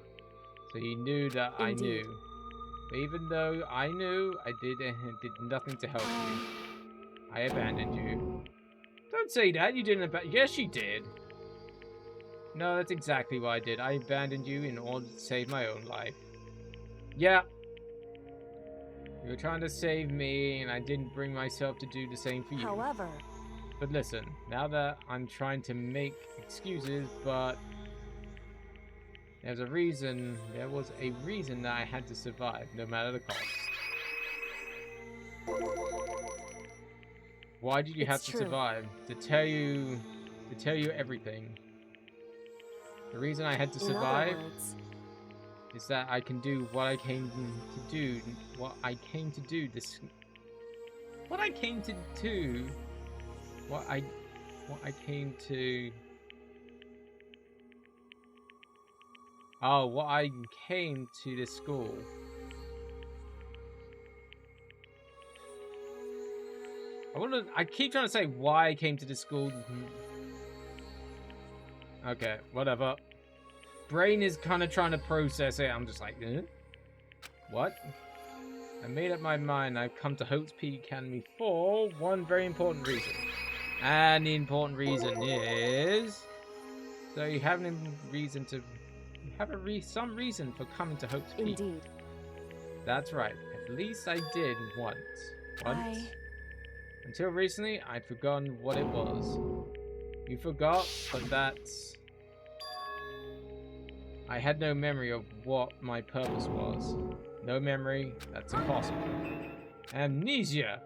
So you knew that I knew. But even though I knew, I did nothing to help you. I abandoned you. Don't say that, you didn't abandon. Yes, you did. No, that's exactly what I did. I abandoned you in order to save my own life. Yeah. You were trying to save me, and I didn't bring myself to do the same for you. However... But listen, now that I'm trying to make excuses, but... there was a reason that I had to survive, no matter the cost. Why did you have to survive? To tell you everything. The reason I had to survive is that I can do what I came to do. What I came to do. What I came to do. What I came to. Oh, what I came to this school. I keep trying to say why I came to this school. Okay, whatever. Brain is kind of trying to process it. I'm just like, what? I made up my mind. I've come to Hopes Peak Academy for one very important reason. And the important reason is... so you have some reason for coming to Hopes Peak. Indeed. That's right. At least I did once. Until recently, I'd forgotten what it was. You forgot, but that's... I had no memory of what my purpose was. No memory, that's impossible. Amnesia!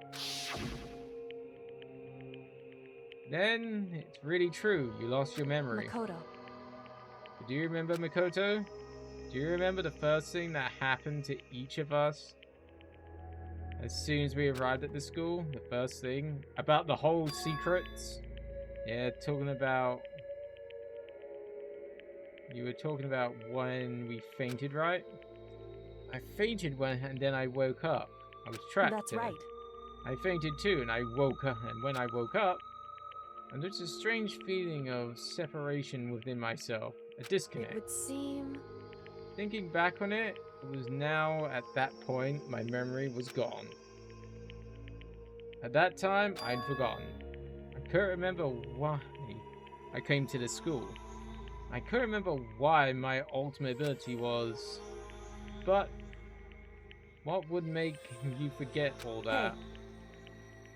Then, it's really true, you lost your memory. Makoto. Do you remember, Makoto? Do you remember the first thing that happened to each of us? As soon as we arrived at the school, the first thing about the whole secrets. Yeah, talking about... you were talking about when we fainted, right? I fainted and then I woke up. I was trapped. That's right. I fainted too, and I woke up. And when I woke up, and there's a strange feeling of separation within myself, a disconnect. It would seem... thinking back on it, it was now at that point my memory was gone. At that time, I'd forgotten. I couldn't remember why I came to this school. I couldn't remember why my ultimate ability was... but what would make you forget all that?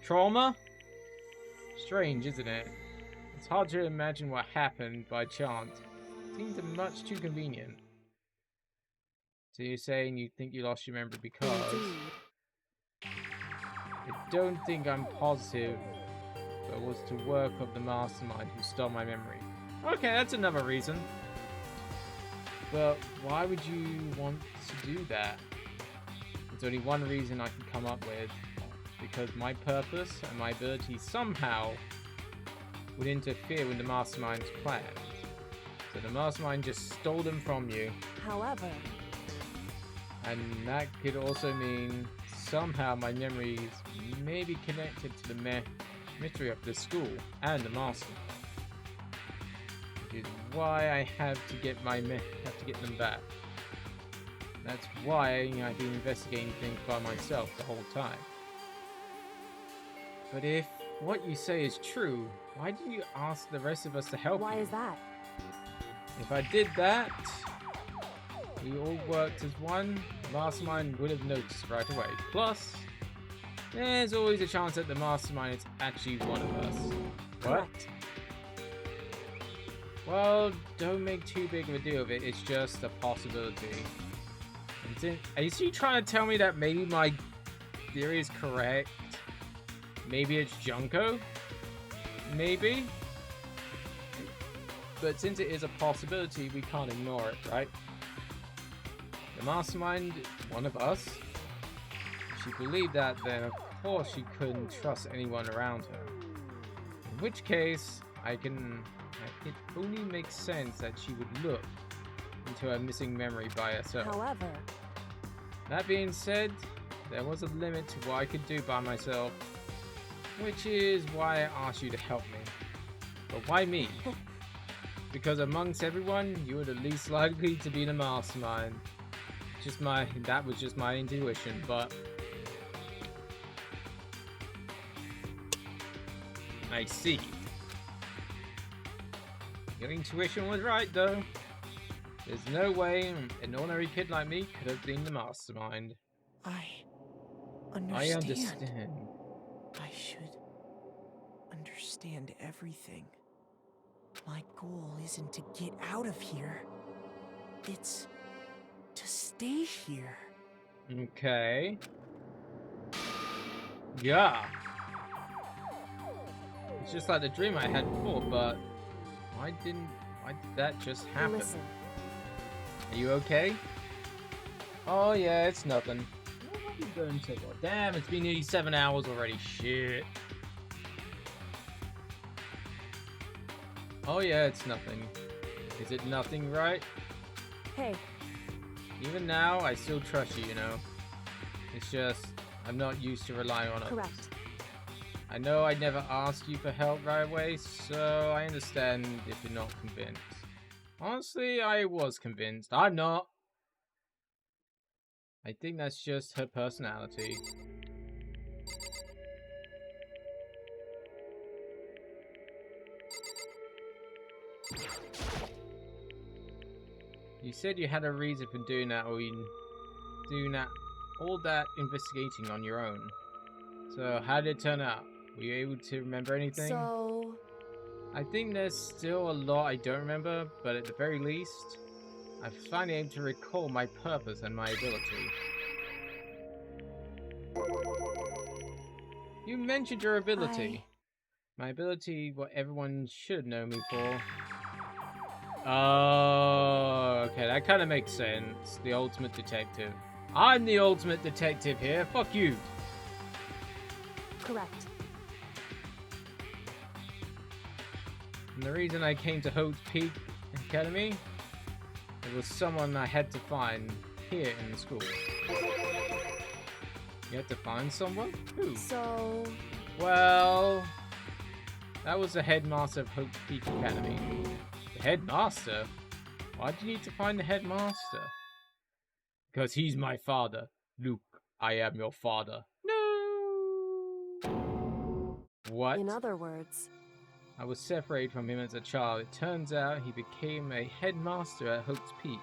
Trauma? Strange, isn't it? It's hard to imagine what happened by chance. It seems much too convenient. So you're saying you think you lost your memory because... I don't think I'm positive, but it was the work of the mastermind who stole my memory. Okay, that's another reason. But why would you want to do that? There's only one reason I can come up with. Because my purpose and my ability somehow would interfere with the Mastermind's plans. So the Mastermind just stole them from you. However... And that could also mean somehow my memories may be connected to the mystery of the school and the Mastermind. Which is why I have to get them back. That's why I've been investigating things by myself the whole time. But if what you say is true, why didn't you ask the rest of us to help you? Why is that? If I did that, we all worked as one, the Mastermind would have noticed right away. Plus, there's always a chance that the Mastermind is actually one of us. What? Well, don't make too big of a deal of it, it's just a possibility. Are you trying to tell me that maybe my theory is correct? Maybe it's Junko? Maybe? But since it is a possibility, we can't ignore it, right? The Mastermind, one of us. If she believed that, then of course she couldn't trust anyone around her. In which case, it only makes sense that she would look into her missing memory by herself. However... That being said, there was a limit to what I could do by myself. Which is why I asked you to help me. But why me? Because amongst everyone, you were the least likely to be the Mastermind. That was just my intuition, but... I see. Your intuition was right, though. There's no way an ordinary kid like me could have been the Mastermind. I understand. I should understand everything. My goal isn't to get out of here. It's to stay here. Okay. Yeah. It's just like the dream I had before, but why did that just happen? Listen. Are you okay? Oh yeah, it's nothing. Damn, it's been nearly 7 hours already. Shit. Oh yeah, it's nothing. Is it nothing, right? Hey. Even now, I still trust you, you know. It's just, I'm not used to relying on others. Correct. I know I never asked you for help right away, so I understand if you're not convinced. Honestly, I was convinced. I'm not. I think that's just her personality. You said you had a reason for doing that, or doing all that investigating on your own. So how did it turn out? Were you able to remember anything? So... I think there's still a lot I don't remember, but at the very least, I'm finally able to recall my purpose and my ability. You mentioned your ability. My ability, what everyone should know me for. Oh, okay, that kind of makes sense. The ultimate detective. I'm the ultimate detective here. Fuck you. Correct. And the reason I came to Havoc Peak Academy, it was someone I had to find here in the school. You had to find someone? Who? So... Well... That was the headmaster of Havoc Peak Academy. The headmaster? Why do you need to find the headmaster? Because he's my father. Luke, I am your father. No! What? In other words... I was separated from him as a child. It turns out he became a headmaster at Havoc Peak.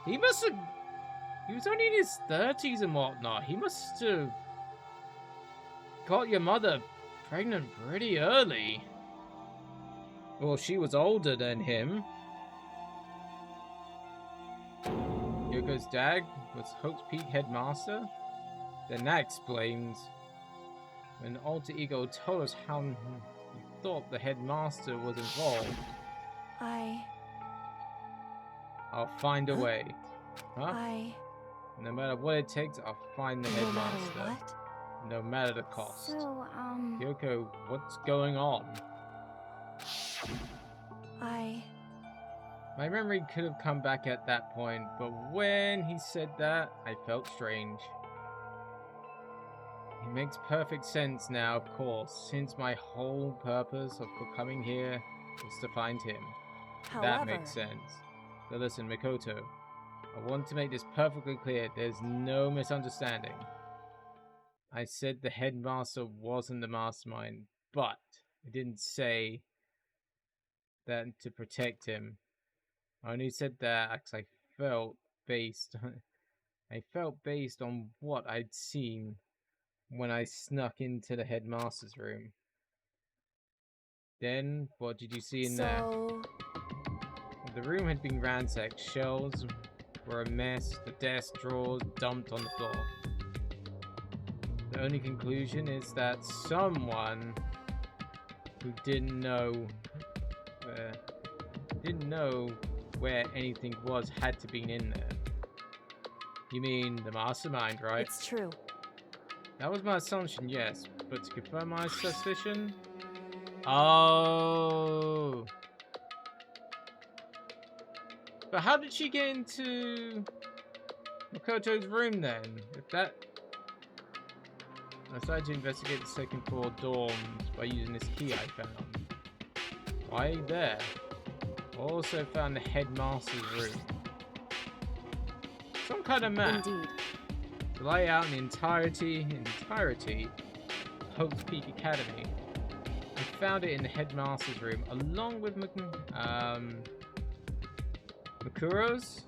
He must have... He was only in his 30s and whatnot. He must have... got your mother pregnant pretty early. Well, she was older than him. Yoko's dad was Havoc Peak headmaster? Then that explains... When Alter Ego told us how... he thought the headmaster was involved. I'll find a way. Huh? I... No matter what it takes, I'll find the No matter headmaster. what? No matter the cost. So, Kyoko, what's going on? My memory could have come back at that point, but when he said that, I felt strange. It makes perfect sense now, of course, since my whole purpose of coming here was to find him. That makes sense. But listen, Mikoto, I want to make this perfectly clear. There's no misunderstanding. I said the headmaster wasn't the mastermind, but I didn't say that to protect him. I only said that because I felt based on what I'd seen when I snuck into the headmaster's room. Then, what did you see in there? The room had been ransacked. Shelves were a mess. The desk drawers dumped on the floor. The only conclusion is that someone who didn't know where anything was had to be in there. You mean the mastermind, right? It's true. That was my assumption, yes. But to confirm my suspicion... Oh... But how did she get into Makoto's room then? If that... I decided to investigate the second floor dorms by using this key I found. Why there? I also found the headmaster's room. Some kind of map. Indeed. To lay out in the entirety of Hope's Peak Academy. I found it in the headmaster's room along with Makuro's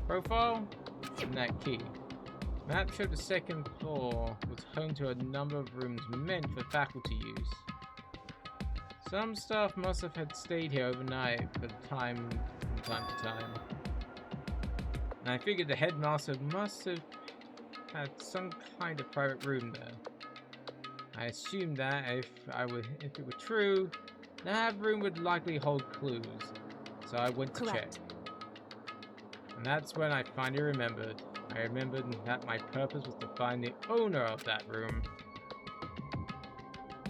profile and that key. Map showed the second floor was home to a number of rooms meant for faculty use. Some staff must have had stayed here overnight from time to time. And I figured the headmaster must have had some kind of private room there. I assumed that if it were true, that room would likely hold clues. So I went to check. And that's when I finally remembered. I remembered that my purpose was to find the owner of that room.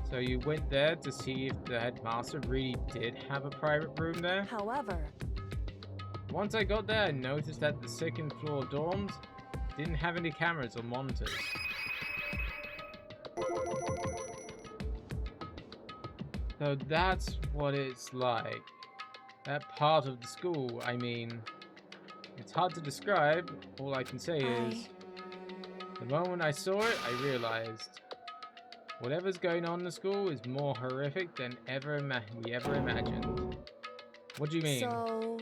So you went there to see if the headmaster really did have a private room there? However... Once I got there, I noticed that the second floor dorms didn't have any cameras or monitors. So that's what it's like. That part of the school, I mean... It's hard to describe. All I can say is, the moment I saw it, I realized whatever's going on in the school is more horrific than we ever imagined. What do you mean? So...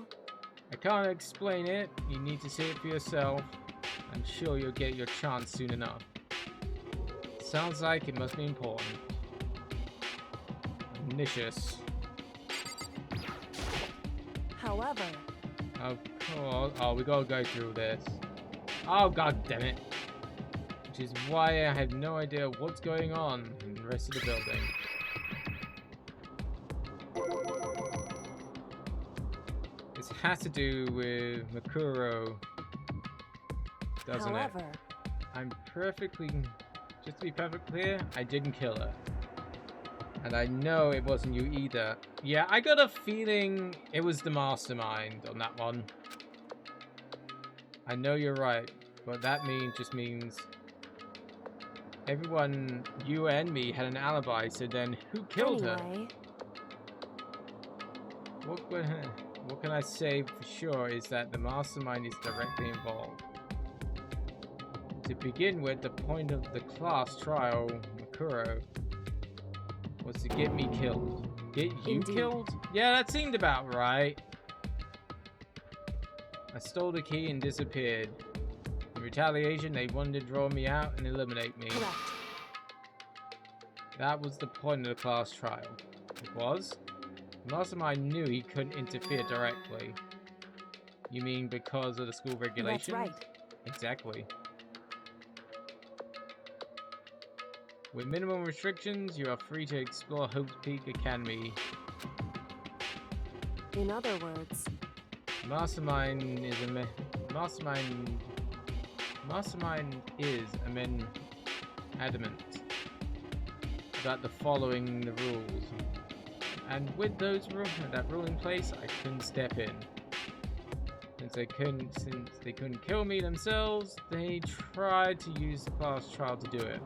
I can't explain it. You need to see it for yourself. I'm sure you'll get your chance soon enough. Sounds like it must be important. Omniscious. However... Oh, we gotta go through this. Oh, god damn it. Which is why I have no idea what's going on in the rest of the building. This has to do with Makuro, doesn't it? Just to be perfectly clear, I didn't kill her. And I know it wasn't you either. Yeah, I got a feeling it was the mastermind on that one. I know you're right, but that just means everyone, you and me, had an alibi, so then who killed her? What can I say for sure is that the mastermind is directly involved. To begin with, the point of the class trial, Makuro, was to get me killed. Get you killed? Yeah, that seemed about right. I stole the key and disappeared. In retaliation, they wanted to draw me out and eliminate me. Correct. That was the point of the class trial. It was? The mastermind knew he couldn't interfere directly. You mean because of the school regulations? That's right. Exactly. With minimum restrictions, you are free to explore Hope's Peak Academy. In other words... Mastermind is adamant about the following the rules, and with those that rule in place, I couldn't step in. Since they couldn't kill me themselves, they tried to use the class trial to do it.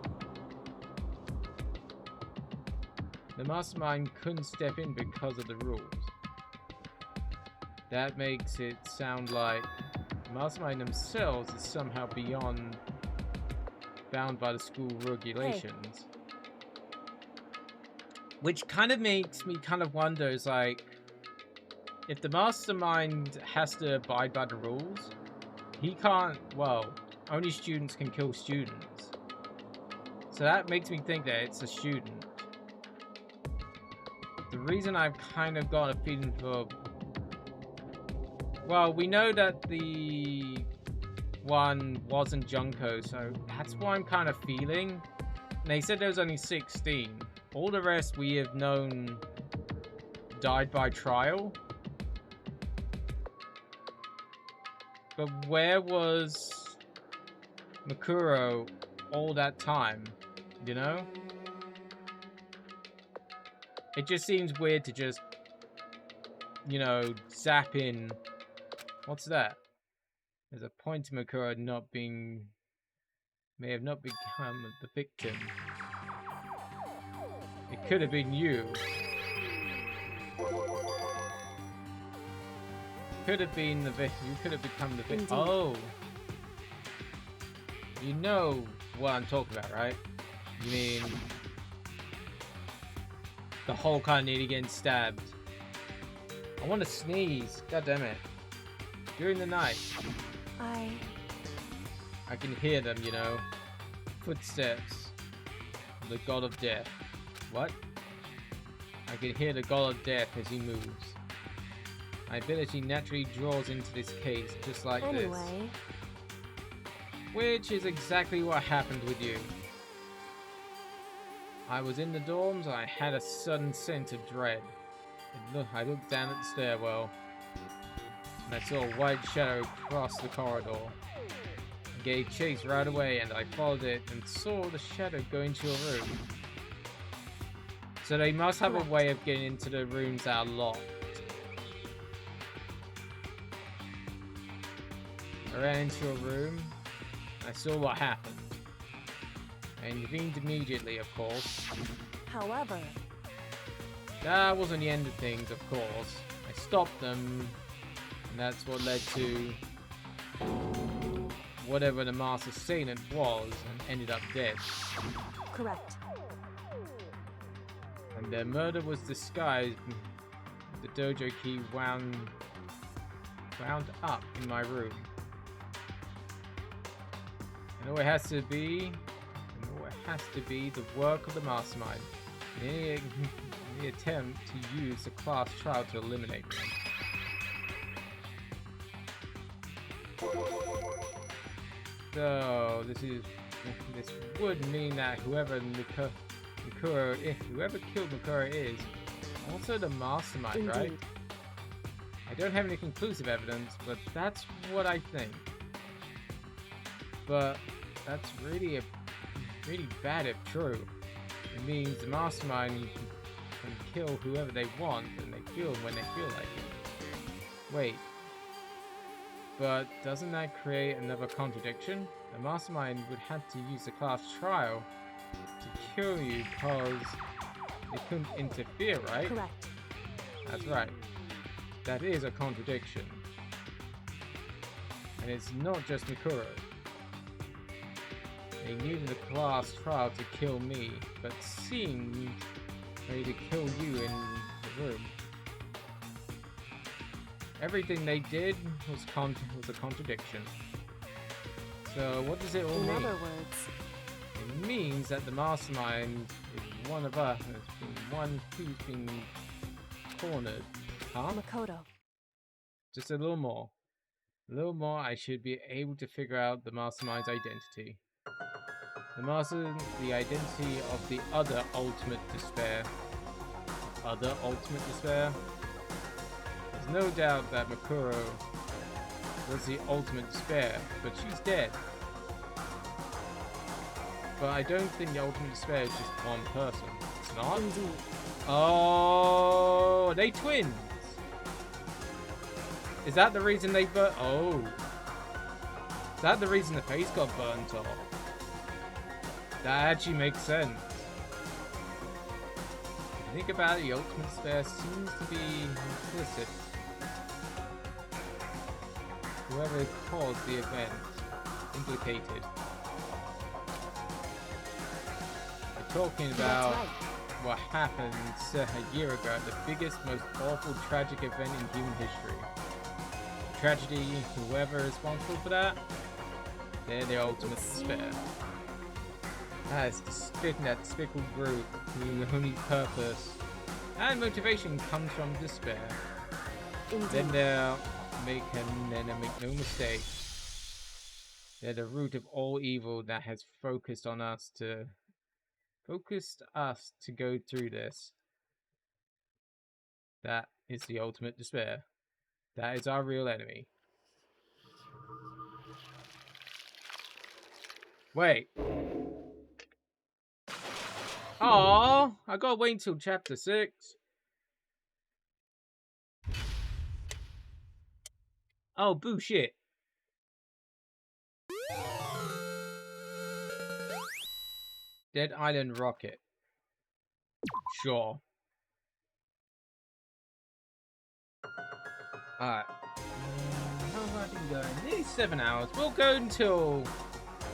The mastermind couldn't step in because of the rules. That makes it sound like the mastermind themselves is somehow bound by the school regulations. Which kind of makes me kind of wonder, is like, if the mastermind has to abide by the rules, he can't, well, only students can kill students. So that makes me think that it's a student. The reason I've kind of got a feeling for... Well, we know that the one wasn't Junko, so that's what I'm kind of feeling. And they said there was only 16. All the rest we have known died by trial. But where was Makuro all that time, you know? It just seems weird to just, you know, zap in. What's that? There's a point to Makuro may have not become the victim. It could have been you. Could have been the victim. You could have become the victim. Oh. You know what I'm talking about, right? You mean the whole kind of nearly getting stabbed. I want to sneeze. God damn it. During the night. I can hear them, you know. Footsteps. The god of death. What? I can hear the god of death as he moves. My ability naturally draws into this case, just like this. Which is exactly what happened with you. I was in the dorms and I had a sudden sense of dread. I looked down at the stairwell and I saw a white shadow cross the corridor. I gave chase right away and I followed it and saw the shadow go into your room. So they must have a way of getting into the rooms that are locked. I ran into your room. I saw what happened. I intervened immediately, of course. However, that wasn't the end of things, of course. I stopped them, and that's what led to whatever the master assailant was, and ended up dead. Correct. And their murder was disguised. The dojo key wound up in my room. And all it has to be the work of the mastermind. In the attempt to use the class trial to eliminate them. So this would mean that whoever killed Makuro is also the mastermind, Indeed. right? I don't have any conclusive evidence, but that's what I think. But that's really bad if true. It means the mastermind can kill whoever they want and they kill when they feel like it. Wait. But doesn't that create another contradiction? The mastermind would have to use the class trial to kill you because they couldn't interfere, right? Correct. That's right. That is a contradiction. And it's not just Makuro. They needed the class trial to kill me, but seemed ready to kill you in the room. Everything they did was a contradiction. So what does it all mean? In other words, it means that the mastermind is one of us, and it's been one who's been cornered. Huh? Makoto. Just a little more. A little more, I should be able to figure out the mastermind's identity. The identity of the other ultimate despair. Other ultimate despair? There's no doubt that Makuro was the ultimate despair, but she's dead. But I don't think the ultimate despair is just one person. It's not? Indeed. Oh, are they twins? Is that the reason they burnt? Oh. Is that the reason the face got burnt off? That actually makes sense. If you think about it, the ultimate despair seems to be implicit. Whoever caused the event implicated. We're talking about what happened a year ago, the biggest, most awful, tragic event in human history. Tragedy, whoever is responsible for that, they're the ultimate despair. That is that despicable group whose only purpose and motivation comes from despair. Then they'll make no mistake. They're the root of all evil that has focused us to go through this. That is the ultimate despair. That is our real enemy. Wait. Oh, I gotta wait until chapter 6. Oh, bullshit. Dead Island Rocket. Sure. Alright. How have I been going? Nearly 7 hours. We'll go until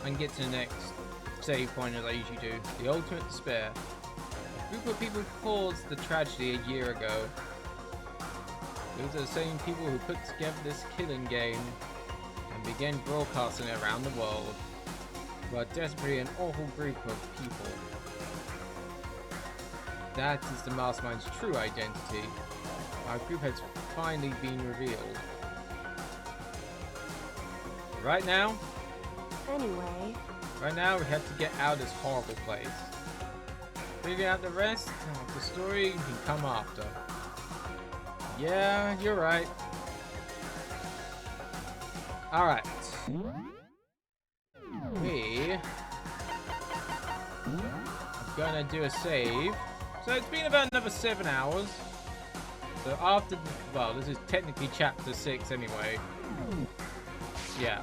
I can get to the next save point as I usually do. The ultimate despair. A group of people caused the tragedy a year ago. Those are the same people who put together this killing game and began broadcasting it around the world. But desperately an awful group of people. That is the Mastermind's true identity. Our group has finally been revealed. Right now? Anyway. Right now we have to get out of this horrible place. Figure out the rest of the story can come after. Yeah, you're right. Alright. We are gonna do a save. So it's been about another 7 hours. So after, well, this is technically chapter 6 anyway. Yeah.